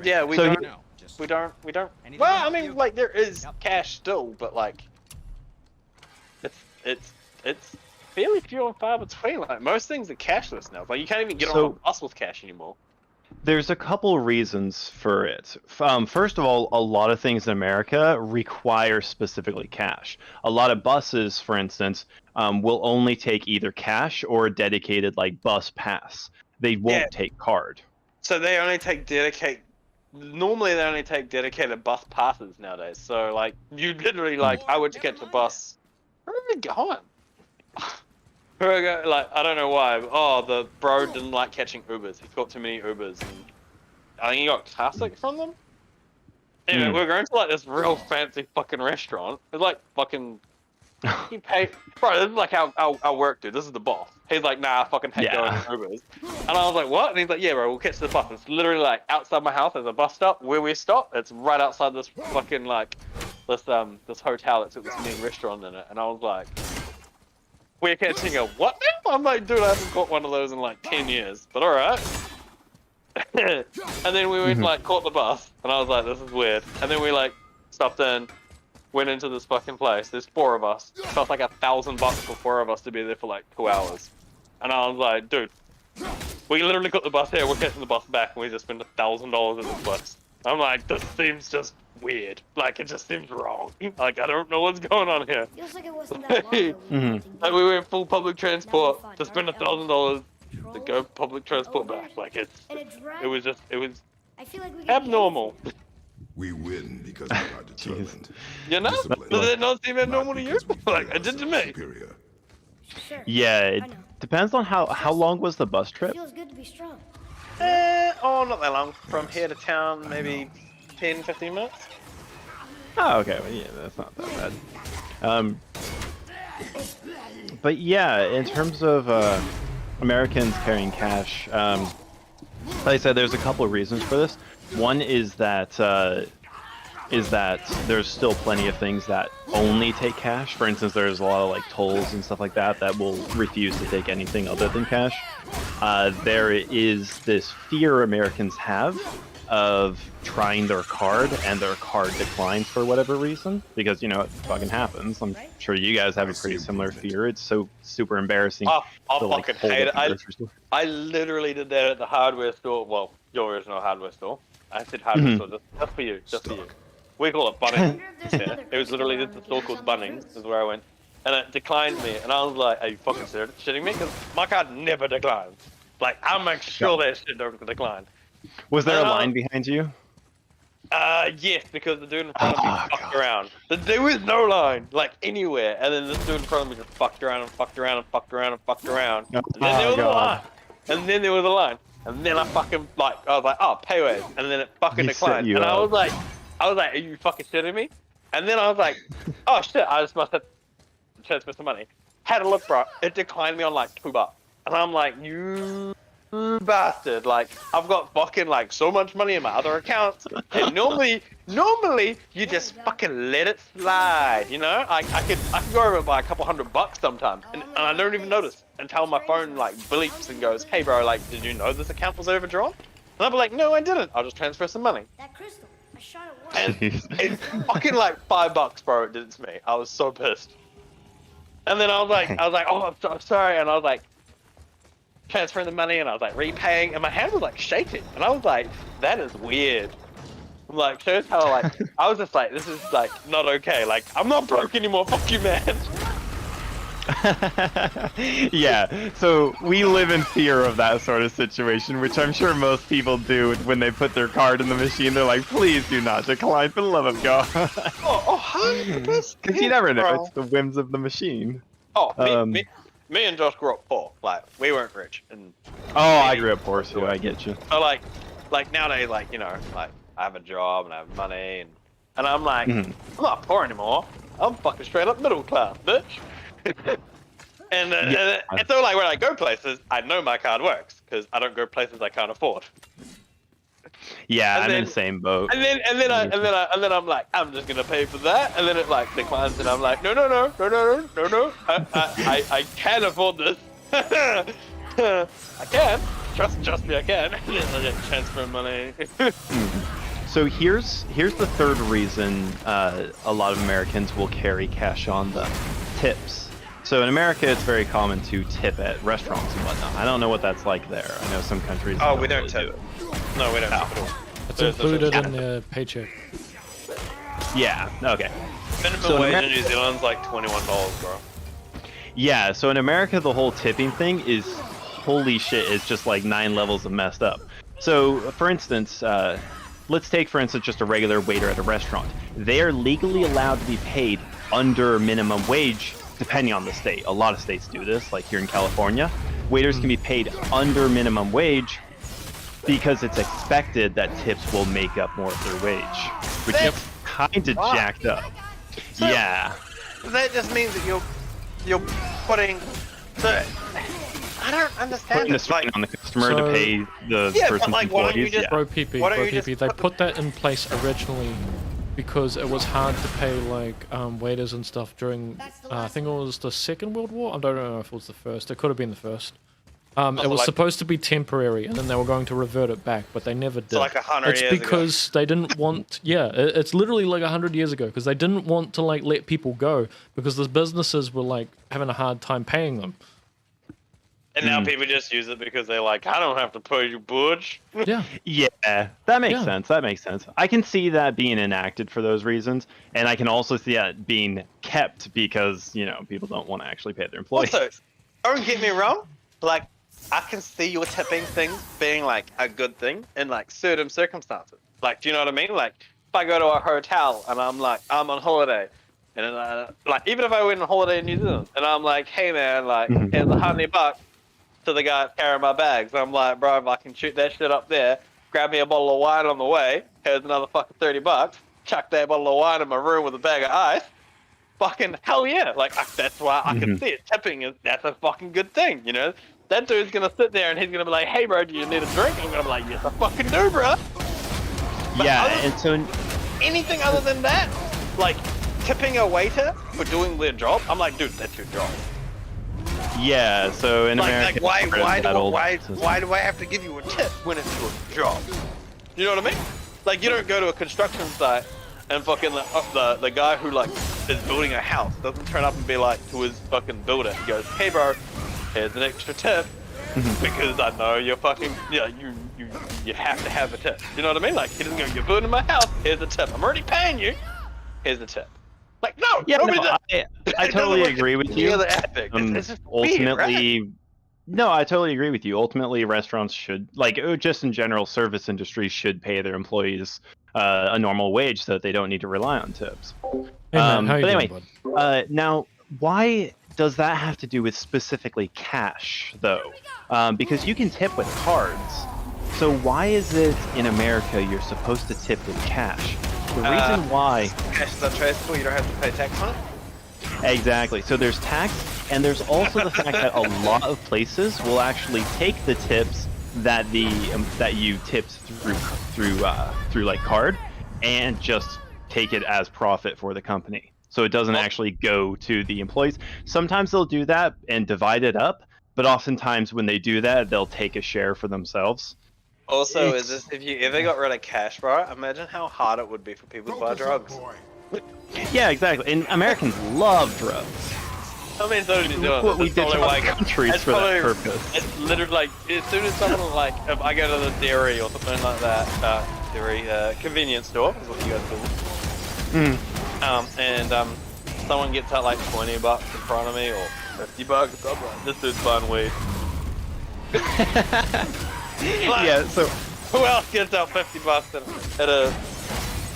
Yeah, we So don't. We don't. Well, I mean, like there is cash still, but like it's fairly few and far between. Like most things are cashless now. Like you can't even get on a bus with cash anymore. There's a couple reasons for it. First of all, a lot of things in America require specifically cash. A lot of buses, for instance, will only take either cash or a dedicated like bus pass. They won't take card. So they only take Normally they only take dedicated bus passes nowadays. So like you literally like I went to catch a bus. Where are we going? Like I don't know why. Oh, the bro didn't like catching Ubers. He caught too many Ubers, and I think he got car sick from them. Anyway, we're going to like this real fancy fucking restaurant. It's like fucking. You pay, bro. This is like how our work, dude. This is the boss. He's like, nah, I fucking hate going to Ubers. And I was like, what? And he's like, yeah, bro. We'll catch the bus. It's literally like outside my house. There's a bus stop where we stop. It's right outside this fucking like this hotel that's got this main restaurant in it. And I was like. We're catching a what now? I'm like, dude, I haven't caught one of those in like 10 years, but alright. And then we went like caught the bus, and I was like, this is weird. And then we like stopped in, went into this fucking place. There's 4 of us. It cost like $1,000 for 4 of us to be there for like 2 hours. And I was like, dude, we literally got the bus here. We're catching the bus back, and we just spent $1,000 at this place. I'm like, this seems just weird. Like it just seems wrong. Like I don't know what's going on here. Feels like it wasn't that long ago. Like we went full public transport to spend $1,000 to go public transport back. Like it was I feel like we abnormal. We win because we are determined. You know? Does it not seem abnormal to you? Like it did to me. Yeah, it depends on how long was the bus trip. Feels good to be strong. Not that long. From here to town, maybe 10, 15 minutes. Oh, okay. Well, yeah, that's not that bad. But yeah, in terms of Americans carrying cash, like I said, there's a couple of reasons for this. One is that there's still plenty of things that only take cash. For instance, there's a lot of like tolls and stuff like that that will refuse to take anything other than cash. There is this fear Americans have of trying their card and their card declines for whatever reason, because you know it fucking happens. I'm sure you guys have a pretty similar fear. It's so super embarrassing. I to, like, fucking hold hate up it. a grocery store. I literally did that at the hardware store. Well, your original hardware store. I said hardware store just for you, just for you. We call it Bunnings. Yeah. It was literally just a store called Bunnings, is where I went. And it declined me, and I was like, are you fucking shitting me? Because my card never declines. Like, I'll make sure that shit don't decline. Was there a line behind you? Yes, because the dude in front of me fucked around. There was no line, like, anywhere. And then this dude in front of me just fucked around and fucked around and fucked around and fucked around. And then there was a line. And then there was a line. And then I fucking, like, I was like, oh, payways. And then it fucking declined. And I was like, are you fucking shitting me? And then I was like, oh shit, I just must have transferred some money. Had a look, bro. It declined me on like $2. And I'm like, you bastard. Like, I've got fucking like so much money in my other accounts. And normally you just fucking let it slide, you know? I could go over by a couple $100 sometimes. And I don't even notice until my phone like bleeps and goes, hey bro, like, did you know this account was overdrawn? And I'll be like, no, I didn't. I'll just transfer some money. That crystal, I shot it once. And it's fucking like $5, bro. It did it to me. I was so pissed. And then I was like, oh, I'm sorry. And I was like, transferring the money, and I was like repaying, and my hand was like shaking. And I was like, that is weird. I'm like, shows how like, I was just like, this is like not okay. Like, I'm not broke anymore. Fuck you, man. Yeah, so we live in fear of that sort of situation, which I'm sure most people do when they put their card in the machine. They're like, please do not decline, for the love of God. Oh, 100%. Because you never know, bro. it's the whims of the machine. Oh, me and Josh grew up poor. Like, we weren't rich. And I grew up poor, so I get you. so like nowadays, like, you know, like, I have a job and I have money, and I'm like, I'm not poor anymore. I'm fucking straight up middle class, bitch. And so like when I go places, I know my card works because I don't go places I can't afford. Yeah, I'm in the same boat. And then I'm like, I'm just gonna pay for that, and then it like declines, and I'm like, no, I can afford this. I can. Trust me, I can. I get transfer money. So here's the third reason a lot of Americans will carry cash on them: tips. So in America, it's very common to tip at restaurants and whatnot. I don't know what that's like there. I know some countries. Oh, we don't tip. No, we don't tip at all. It's included in the paycheck. Yeah. Okay. Minimum wage in New Zealand's like $21, bro. Yeah. So in America, the whole tipping thing is holy shit. It's just like 9 levels of messed up. So for instance, let's take for instance just a regular waiter at a restaurant. They are legally allowed to be paid under minimum wage. Depending on the state. A lot of states do this, like here in California. Waiters can be paid under minimum wage because it's expected that tips will make up more of their wage, which is kind of jacked up. So, yeah. That just means that you're putting... So, I don't understand. Putting the strain on the customer to pay the person's like, why don't you employees. just, Bro PP. They put that in place originally because it was hard to pay like waiters and stuff during I think it was the Second World War. I don't know if it was the first. It could have been the first. It was supposed to be temporary, and then they were going to revert it back, but they never did. So like 100 years It's because they didn't want. Yeah, it's literally like 100 years ago because they didn't want to like let people go because the businesses were like having a hard time paying them. And now people just use it because they're like, I don't have to pay you, butch. Yeah. Yeah, that makes sense. That makes sense. I can see that being enacted for those reasons, and I can also see that being kept because, you know, people don't want to actually pay their employees. Also, don't get me wrong, like, I can see your tipping thing being like a good thing in like certain circumstances. Like, do you know what I mean? Like, if I go to a hotel and I'm like, I'm on holiday, and then like, even if I went on holiday in New Zealand, and I'm like, hey man, like, here's $100 to the guy carrying my bags. I'm like, bro, if I can shoot that shit up there, grab me a bottle of wine on the way, here's another fucking $30, chuck that bottle of wine in my room with a bag of ice, fucking hell yeah. Like, that's why I can see it. Tipping that's a fucking good thing, you know? That dude's gonna sit there and he's gonna be like, hey, bro, do you need a drink? I'm gonna be like, yes, I fucking do, bro. Yeah, and so anything other than that, like tipping a waiter for doing their job, I'm like, dude, that's your job. yeah, so in America, why do I have to give you a tip when it's your job? You know what I mean? Like, you don't go to a construction site and fucking the guy who like is building a house doesn't turn up and be like to his fucking builder. He goes, hey bro, here's an extra tip because I know you're fucking you have to have a tip. You know what I mean? Like, he doesn't go, you're building my house, here's a tip. I'm already paying you, here's the tip. Like, no, yeah, nobody no, I totally agree with you. It's just Ultimately, weird, right? no, I totally agree with you. Ultimately, restaurants should, like, just in general, service industries should pay their employees a normal wage so that they don't need to rely on tips. Hey, man, how you But doing, anyway, now, why does that have to do with specifically cash, though? Because you can tip with cards. So why is it in America you're supposed to tip with cash? The reason why... Cash is untraceable, you don't have to pay tax on it? Exactly. So there's tax, and there's also the fact that a lot of places will actually take the tips that that you tipped through like card, and just take it as profit for the company. So it doesn't actually go to the employees. Sometimes they'll do that and divide it up, but oftentimes when they do that, they'll take a share for themselves. Also, is this, if you ever got rid of cash, bro, imagine how hard it would be for people to buy drugs. Yeah, exactly. And Americans love drugs. I mean, so do New Zealand. What we That's did to probably other countries for that purpose. It's literally like, as soon as someone, like, if I go to the dairy or something like that, convenience store, is what you guys call it. And someone gets out like $20 in front of me or $50, I'm like, this dude's buying weed. Yeah, so who else gets out $50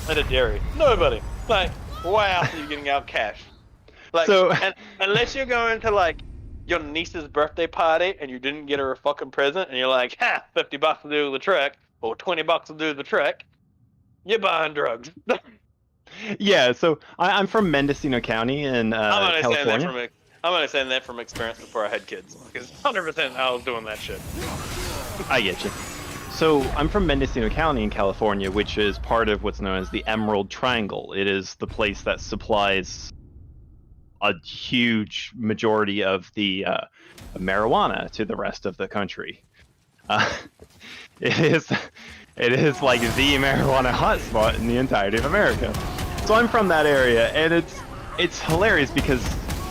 at a dairy? Nobody. Like, why else are you getting out cash? Like, So- and unless you're going to like your niece's birthday party and you didn't get her a fucking present and you're like, ha, $50 will do the trick, or $20 will do the trick, you're buying drugs. Yeah, so I'm from Mendocino County in California. I'm only saying that from experience before I had kids, because 100% I was doing that shit. I get you. So I'm from Mendocino County in California, which is part of what's known as the Emerald Triangle. It is the place that supplies a huge majority of the marijuana to the rest of the country. It is like the marijuana hotspot in the entirety of America. So I'm from that area, and it's hilarious because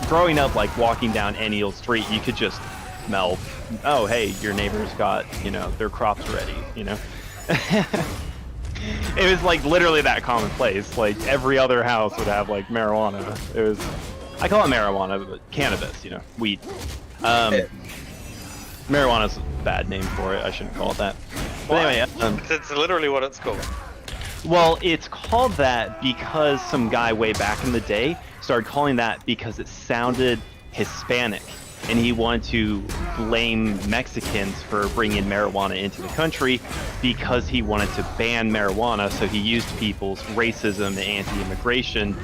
growing up, like walking down any old street, you could just smell, oh hey, your neighbor's got, their crops ready, It was like literally that commonplace. Like every other house would have like marijuana. It was, I call it marijuana, but cannabis, weed. Marijuana's a bad name for it. I shouldn't call it that. But anyway, it's literally what it's called. Well, it's called that because some guy way back in the day started calling that because it sounded Hispanic, and he wanted to blame Mexicans for bringing marijuana into the country because he wanted to ban marijuana, so he used people's racism and anti-immigration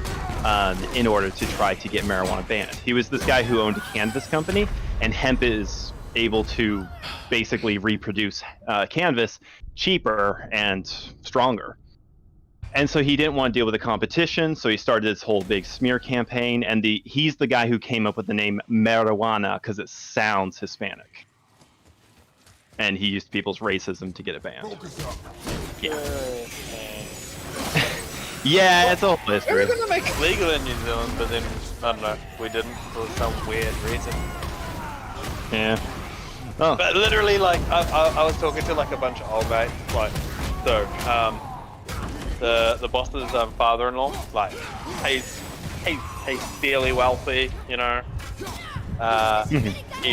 in order to try to get marijuana banned. He was this guy who owned a cannabis company, and hemp is able to basically reproduce canvas cheaper and stronger. And so he didn't want to deal with the competition, so he started this whole big smear campaign, and he's the guy who came up with the name marijuana because it sounds Hispanic. And he used people's racism to get it banned. Yeah. Yeah, it's a whole We history. were gonna make it legal in New Zealand, but then, I don't know, we didn't for some weird reason. Yeah. Oh. But literally, like, I was talking to like a bunch of old mates, like, so, the boss's father-in-law, like, he's fairly wealthy, He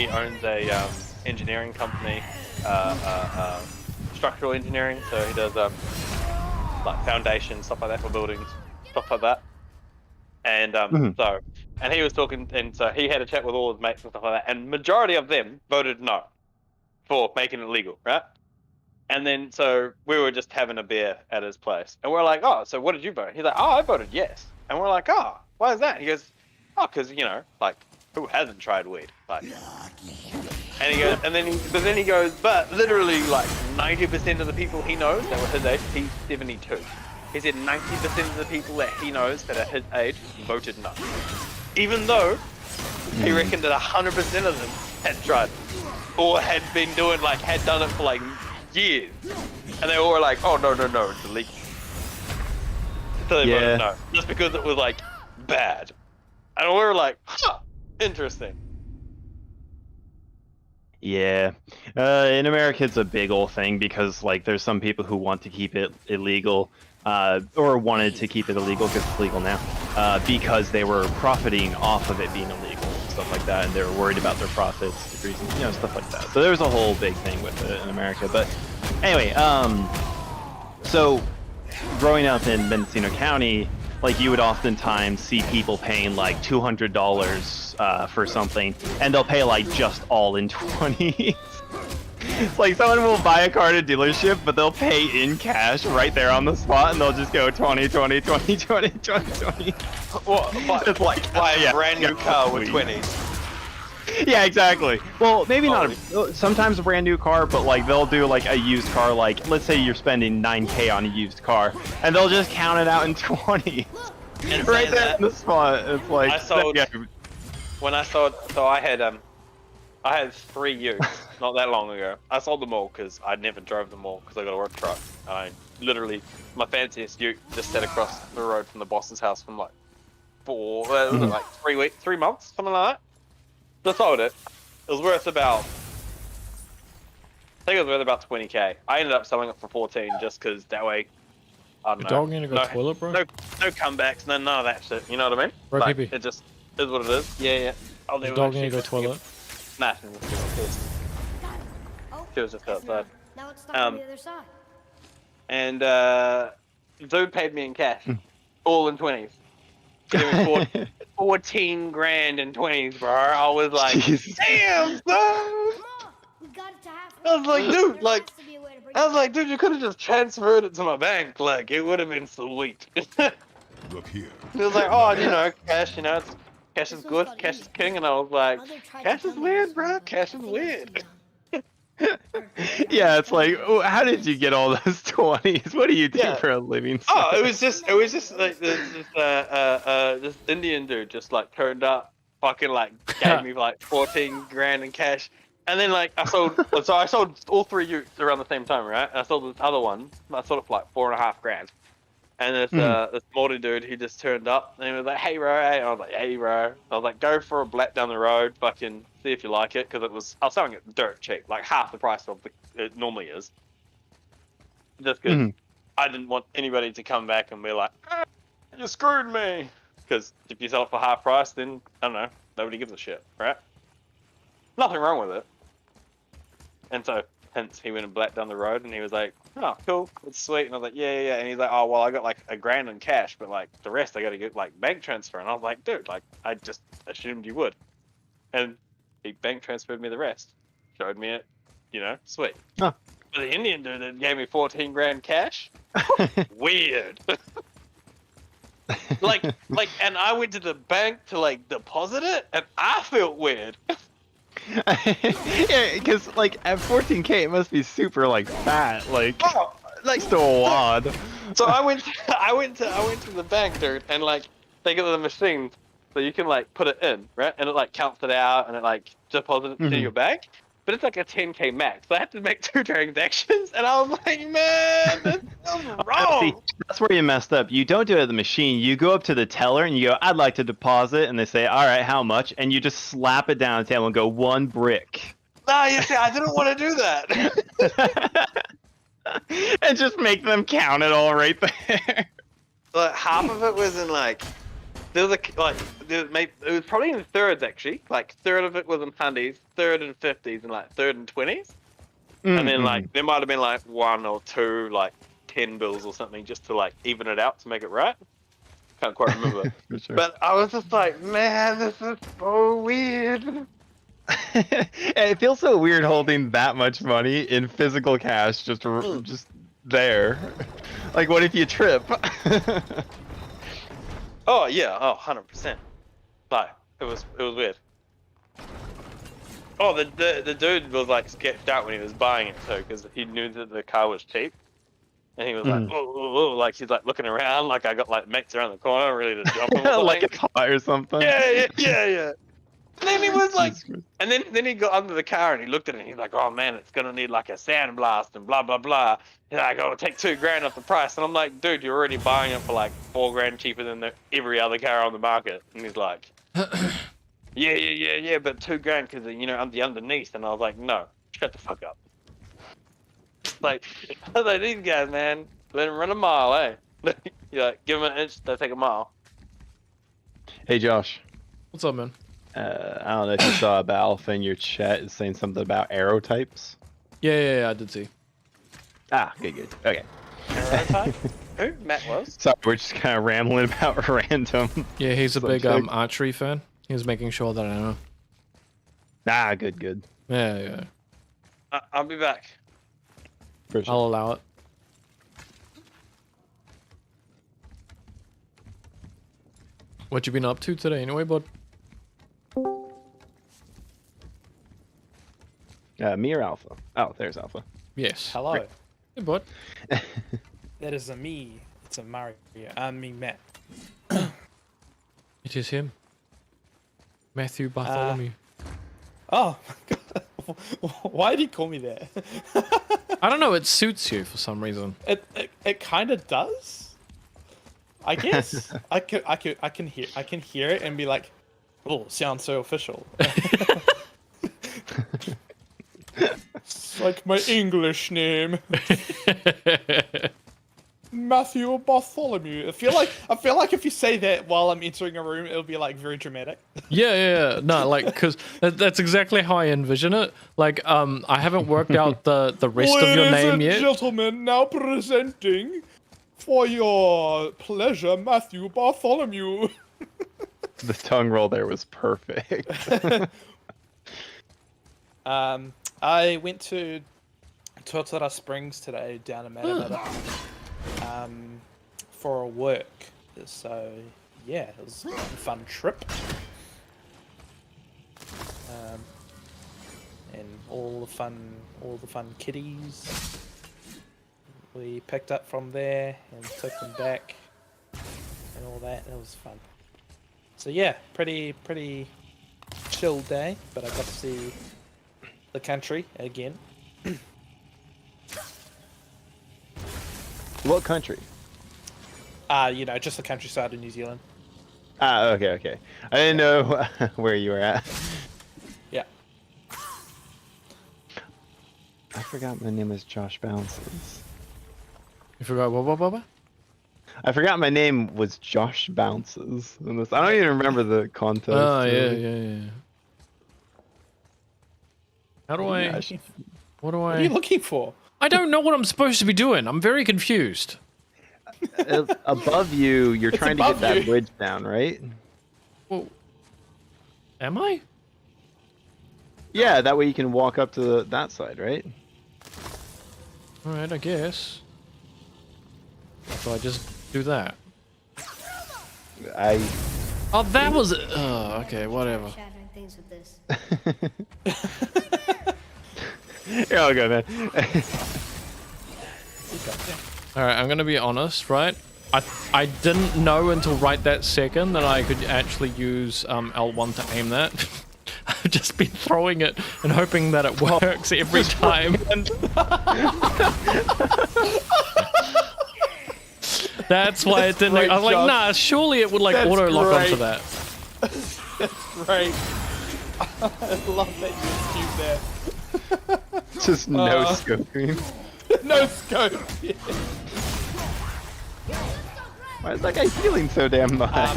owns a engineering company, structural engineering, so he does like foundations, stuff like that for buildings, stuff like that. And and he was talking, and so he had a chat with all his mates and stuff like that, and majority of them voted no for making it legal, right? And then so we were just having a beer at his place, and we're like, oh, so what did you vote? He's like, oh, I voted yes. And we're like, oh, why is that? He goes, oh, because like who hasn't tried weed? Like, and he goes, but then he goes, but literally like 90% of the people he knows that were his age, he's 72. He said 90% of the people that he knows that are his age voted no, even though he reckoned that 100% of them had tried it, or had been doing had done it for like years, and they all were like, oh no, it's illegal. So they voted no, just because it was like bad, and we were like, huh, interesting. Yeah, in America it's a big old thing because like there's some people who want to keep it illegal, or wanted to keep it illegal because it's legal now, because they were profiting off of it being illegal and stuff like that, and they were worried about their profits, degrees, stuff like that. So there was a whole big thing with it in America. But anyway, so growing up in Mendocino County, like you would oftentimes see people paying like $200 for something, and they'll pay like just all in 20s. Like someone will buy a car at a dealership, but they'll pay in cash right there on the spot, and they'll just go 20, 20, 20, 20, 20, 20. Well, it's like buy a brand new car with 20s. Yeah, exactly. Well, maybe not. Sometimes a brand new car, but like they'll do like a used car. Like let's say you're spending $9K on a used car, and they'll just count it out in 20. Right there in the spot. It's like I sold. When I sold, so I had 3 utes not that long ago. I sold them all because I never drove them all because I got a work truck. I literally, my fanciest ute just sat across the road from the boss's house from like 3 weeks, 3 months, something like that. So I sold it. It was worth about, I think it was worth about 20K. I ended up selling it for 14 just because that way, I don't know. Dog gonna go toilet, bro? No comebacks, none of that shit. You know what I mean? Bro, like, PP. it just is what it is. Yeah. I'll Is dog gonna go toilet? Nah, she was just outside. Now it's stuck on the other side. And dude paid me in cash, all in 20s. Gave me 14 grand in 20s, bro. I was like, damn, son. I was like, dude, you could have just transferred it to my bank. Like, it would have been sweet. Look here. He was like, oh, cash, cash is good, cash is king. And I was like, cash is weird, bro. Cash is weird. Yeah, it's like, how did you get all those 20s? What do you do for a living? Oh, it was just like this Indian dude just like turned up, fucking like gave me like 14 grand in cash, and then like I sold all 3 utes around the same time, right? And I sold this other one. I sold it for like 4.5 grand. And this Morty dude, he just turned up and he was like, hey bro, hey. And I was like, hey bro. I was like, go for a black down the road, fucking see if you like it, because I was selling it dirt cheap, like half the price of it normally is. Just because I didn't want anybody to come back and be like, you screwed me. Because if you sell it for half price, then, I don't know, nobody gives a shit, right? Nothing wrong with it. And so, hence, he went and blacked down the road, and he was like, oh, cool, it's sweet. And I was like, yeah. And he's like, oh, well, I got like $1 grand in cash, but like the rest I got to get like bank transfer. And I was like, dude, like I just assumed you would. And he bank transferred me the rest. Showed me it, sweet. Huh. But the Indian dude that gave me 14 grand cash, weird. like, and I went to the bank to like deposit it, and I felt weird. Yeah, because like at 14K it must be super like fat, like still odd. So I went to the bank, dude, and like they got the machine, so you can like put it in, right, and it like counts it out and it like deposits it to your bank. But it's like a 10K max, so I had to make 2 transactions, and I was like, man, that's wrong. See, that's where you messed up. You don't do it at the machine. You go up to the teller and you go, I'd like to deposit, and they say, all right, how much? And you just slap it down on the table and go, 1 brick. No, you see, I didn't want to do that. And just make them count it all right there. Like half of it was in like, it was probably in thirds actually. Like third of it was in hundies, third in 50s, and like third in 20s. And then like there might have been like 1 or 2 like 10 bills or something just to like even it out to make it right. Can't quite remember. Sure. But I was just like, man, this is so weird. It feels so weird holding that much money in physical cash just there. Like, what if you trip? Oh yeah, 100%. Like, it was weird. Oh, the dude was like sketched out when he was buying it too, because he knew that the car was cheap, and he was like, oh, like he's like looking around, like I got like mates around the corner, ready to jump him. Like it's hot or something. Yeah. And then he was like, and then he got under the car and he looked at it and he's like, oh man, it's gonna need like a sandblast and blah blah blah. He's like, oh, take $2,000 off the price, and I'm like, dude, you're already buying it for like $4,000 cheaper than every other car on the market. And he's like, yeah, but $2,000 because the underneath. And I was like, no, shut the fuck up. Like, I was like, these guys, man, let them run a mile, eh? You're like, give them an inch, they'll take a mile. Hey, Josh. What's up, man? I don't know if you saw about Alpha in your chat is saying something about arrow types. Yeah, I did see. Ah, good. Okay. Arrow type? Who? Matt was? Sorry, we're just kind of rambling about random. Yeah, he's a big subject. archery fan. He was making sure that I know. Ah, good. Yeah. I'll be back. For sure. I'll allow it. What you been up to today anyway, bud? Me or Alpha? Oh, there's Alpha. Yes. Hello. Right. Hey, bud. That is a me. It's a Mario. I'm me, Matt. It is him. Matthew Bartholomew. Oh, my God. Why did he call me that? I don't know. It suits you for some reason. It kind of does. I guess I can hear it and be like, oh, sounds so official. It's like my English name. Matthew Bartholomew. I feel like if you say that while I'm entering a room, it'll be like very dramatic. Yeah. No, like, because that's exactly how I envision it. Like, I haven't worked out the rest of your name Ladies yet. and gentlemen, now presenting for your pleasure, Matthew Bartholomew. The tongue roll there was perfect. I went to Tortora Springs today down in Matamata for work. So yeah, it was a fun trip. And all the fun kiddies we picked up from there and took them back and all that. It was fun. So yeah, pretty chill day, but I got to see the country again. What country? Just the countryside of New Zealand. Ah, okay. I didn't know where you were at. Yeah. I forgot my name was Josh Bounces. You forgot what? I forgot my name was Josh Bounces. I don't even remember the contest. Oh, yeah. How do I... What are you looking for? I don't know what I'm supposed to be doing. I'm very confused. Above you, you're It's trying to get above that you. bridge down, right? Well, am I? Yeah, that way you can walk up to that side, right? Alright, I guess. So I just do that. Oh, that was... Oh, okay, whatever. Shattering things with this. You're all good, man. Alright, I'm gonna be honest, right? I didn't know until right that second that I could actually use L1 to aim that. I've just been throwing it and hoping that it works every time. That's why it didn't. I was like, nah, surely it would like That's auto lock onto great. that. That's great. I love that you cube there. Just no scoping. No scope. Yeah. Why is that guy healing so damn much?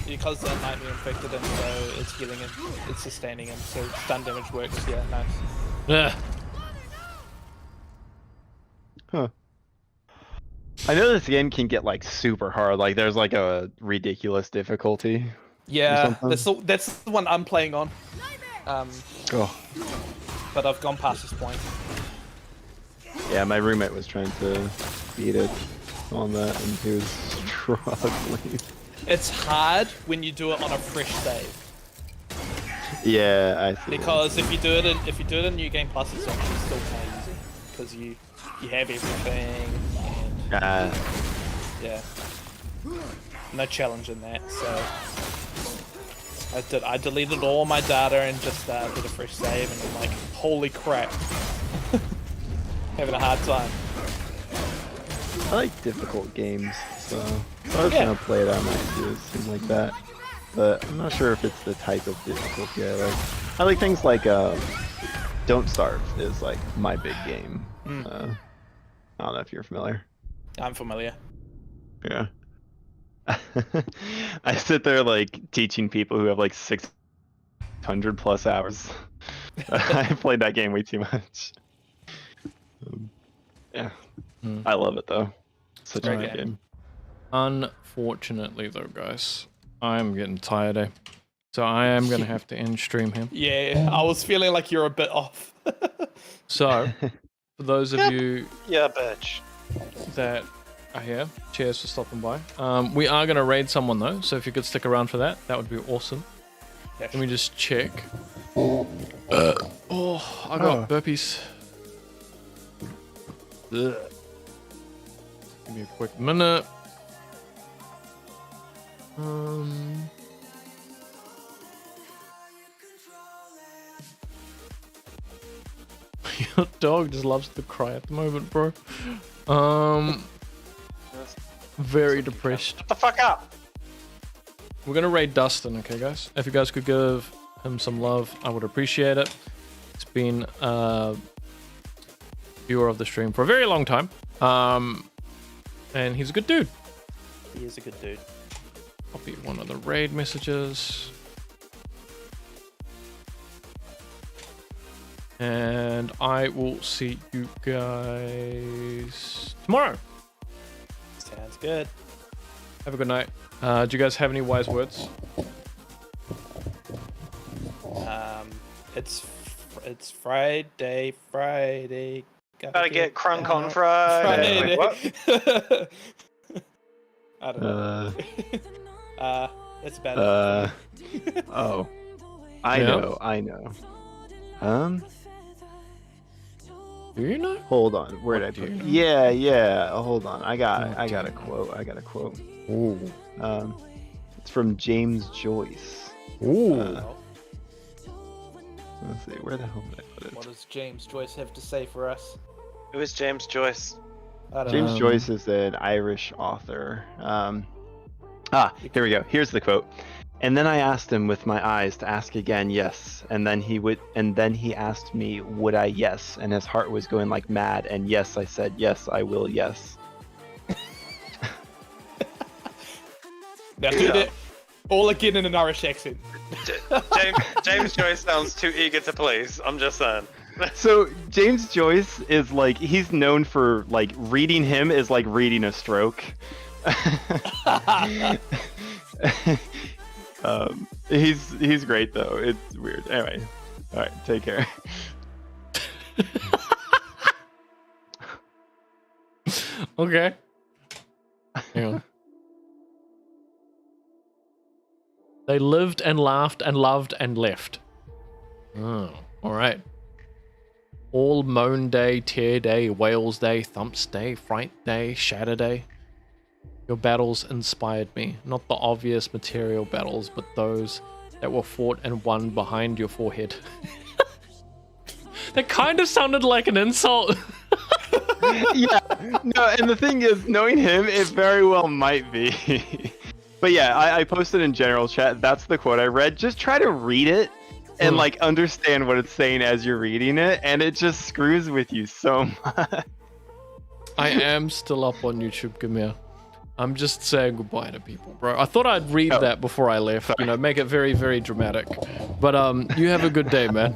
Because the nightmare infected him, so it's healing him, it's sustaining him, so stun damage works. Yeah, nice. Yeah. Huh. I know this game can get like super hard. Like there's like a ridiculous difficulty. Yeah, that's the one I'm playing on. Oh. But I've gone past this point. Yeah, my roommate was trying to beat it on that, and he was struggling. It's hard when you do it on a fresh save. Yeah, I see. Because if you do it in New Game Plus, it's actually still kind of easy because you have everything. And, yeah, no challenge in that. So I deleted all my data and just did a fresh save, and I'm like, holy crap, having a hard time. I like difficult games, so if I was gonna play it, I might do something like that. But I'm not sure if it's the type of difficulty I like. I like things like Don't Starve is like my big game. I don't know if you're familiar. I'm familiar. Yeah. I sit there like teaching people who have like 600 plus hours. I played that game way too much. Yeah. I love it though. Such a good game. Unfortunately though, guys, I'm getting tired, eh? So I am going to have to end stream here. Yeah, I was feeling like you're a bit off. So, for those of you bitch. that are here, cheers for stopping by. We are going to raid someone though, so if you could stick around for that, that would be awesome. Let me just check. I got burpees. Ugh. Give me a quick minute. Your dog just loves to cry at the moment, bro. Very depressed. Shut the fuck up! We're gonna raid Dustin, okay, guys? If you guys could give him some love, I would appreciate it. It's been a viewer of the stream for a very long time. And he's a good dude. He is a good dude. Copy one of the raid messages. And I will see you guys tomorrow. Sounds good. Have a good night. Do you guys have any wise words? It's Friday. Gotta get crunk on Friday. What? I don't know. That's bad. Oh. I know. Do you know? Hold on. Where did I put it? Yeah. Hold on. I got a quote. Ooh. It's from James Joyce. Ooh. Let's see. Where the hell did I put it? What does James Joyce have to say for us? Who is James Joyce? James Joyce is an Irish author. Here we go. Here's the quote. And then I asked him with my eyes to ask again, yes. And then he asked me, would I yes? And his heart was going like mad. And yes, I said, yes, I will, yes. Now do it all again in an Irish accent. James Joyce sounds too eager to please. I'm just saying. So James Joyce is like, he's known for like reading him is like reading a stroke. He's great though. It's weird. Anyway, all right, take care. Okay. Hang on. They lived and laughed and loved and left. Oh, all right. All moan day, tear day, wails day, thumps day, fright day, shatter day. Your battles inspired me, not the obvious material battles, but those that were fought and won behind your forehead. That kind of sounded like an insult. Yeah, no, and the thing is, knowing him, it very well might be. But yeah, I posted in general chat, that's the quote I read. Just try to read it and like understand what it's saying as you're reading it, and it just screws with you so much. I am still up on YouTube, Gamir. I'm just saying goodbye to people, bro. I thought I'd read that before I left, make it very, very dramatic. But you have a good day, man.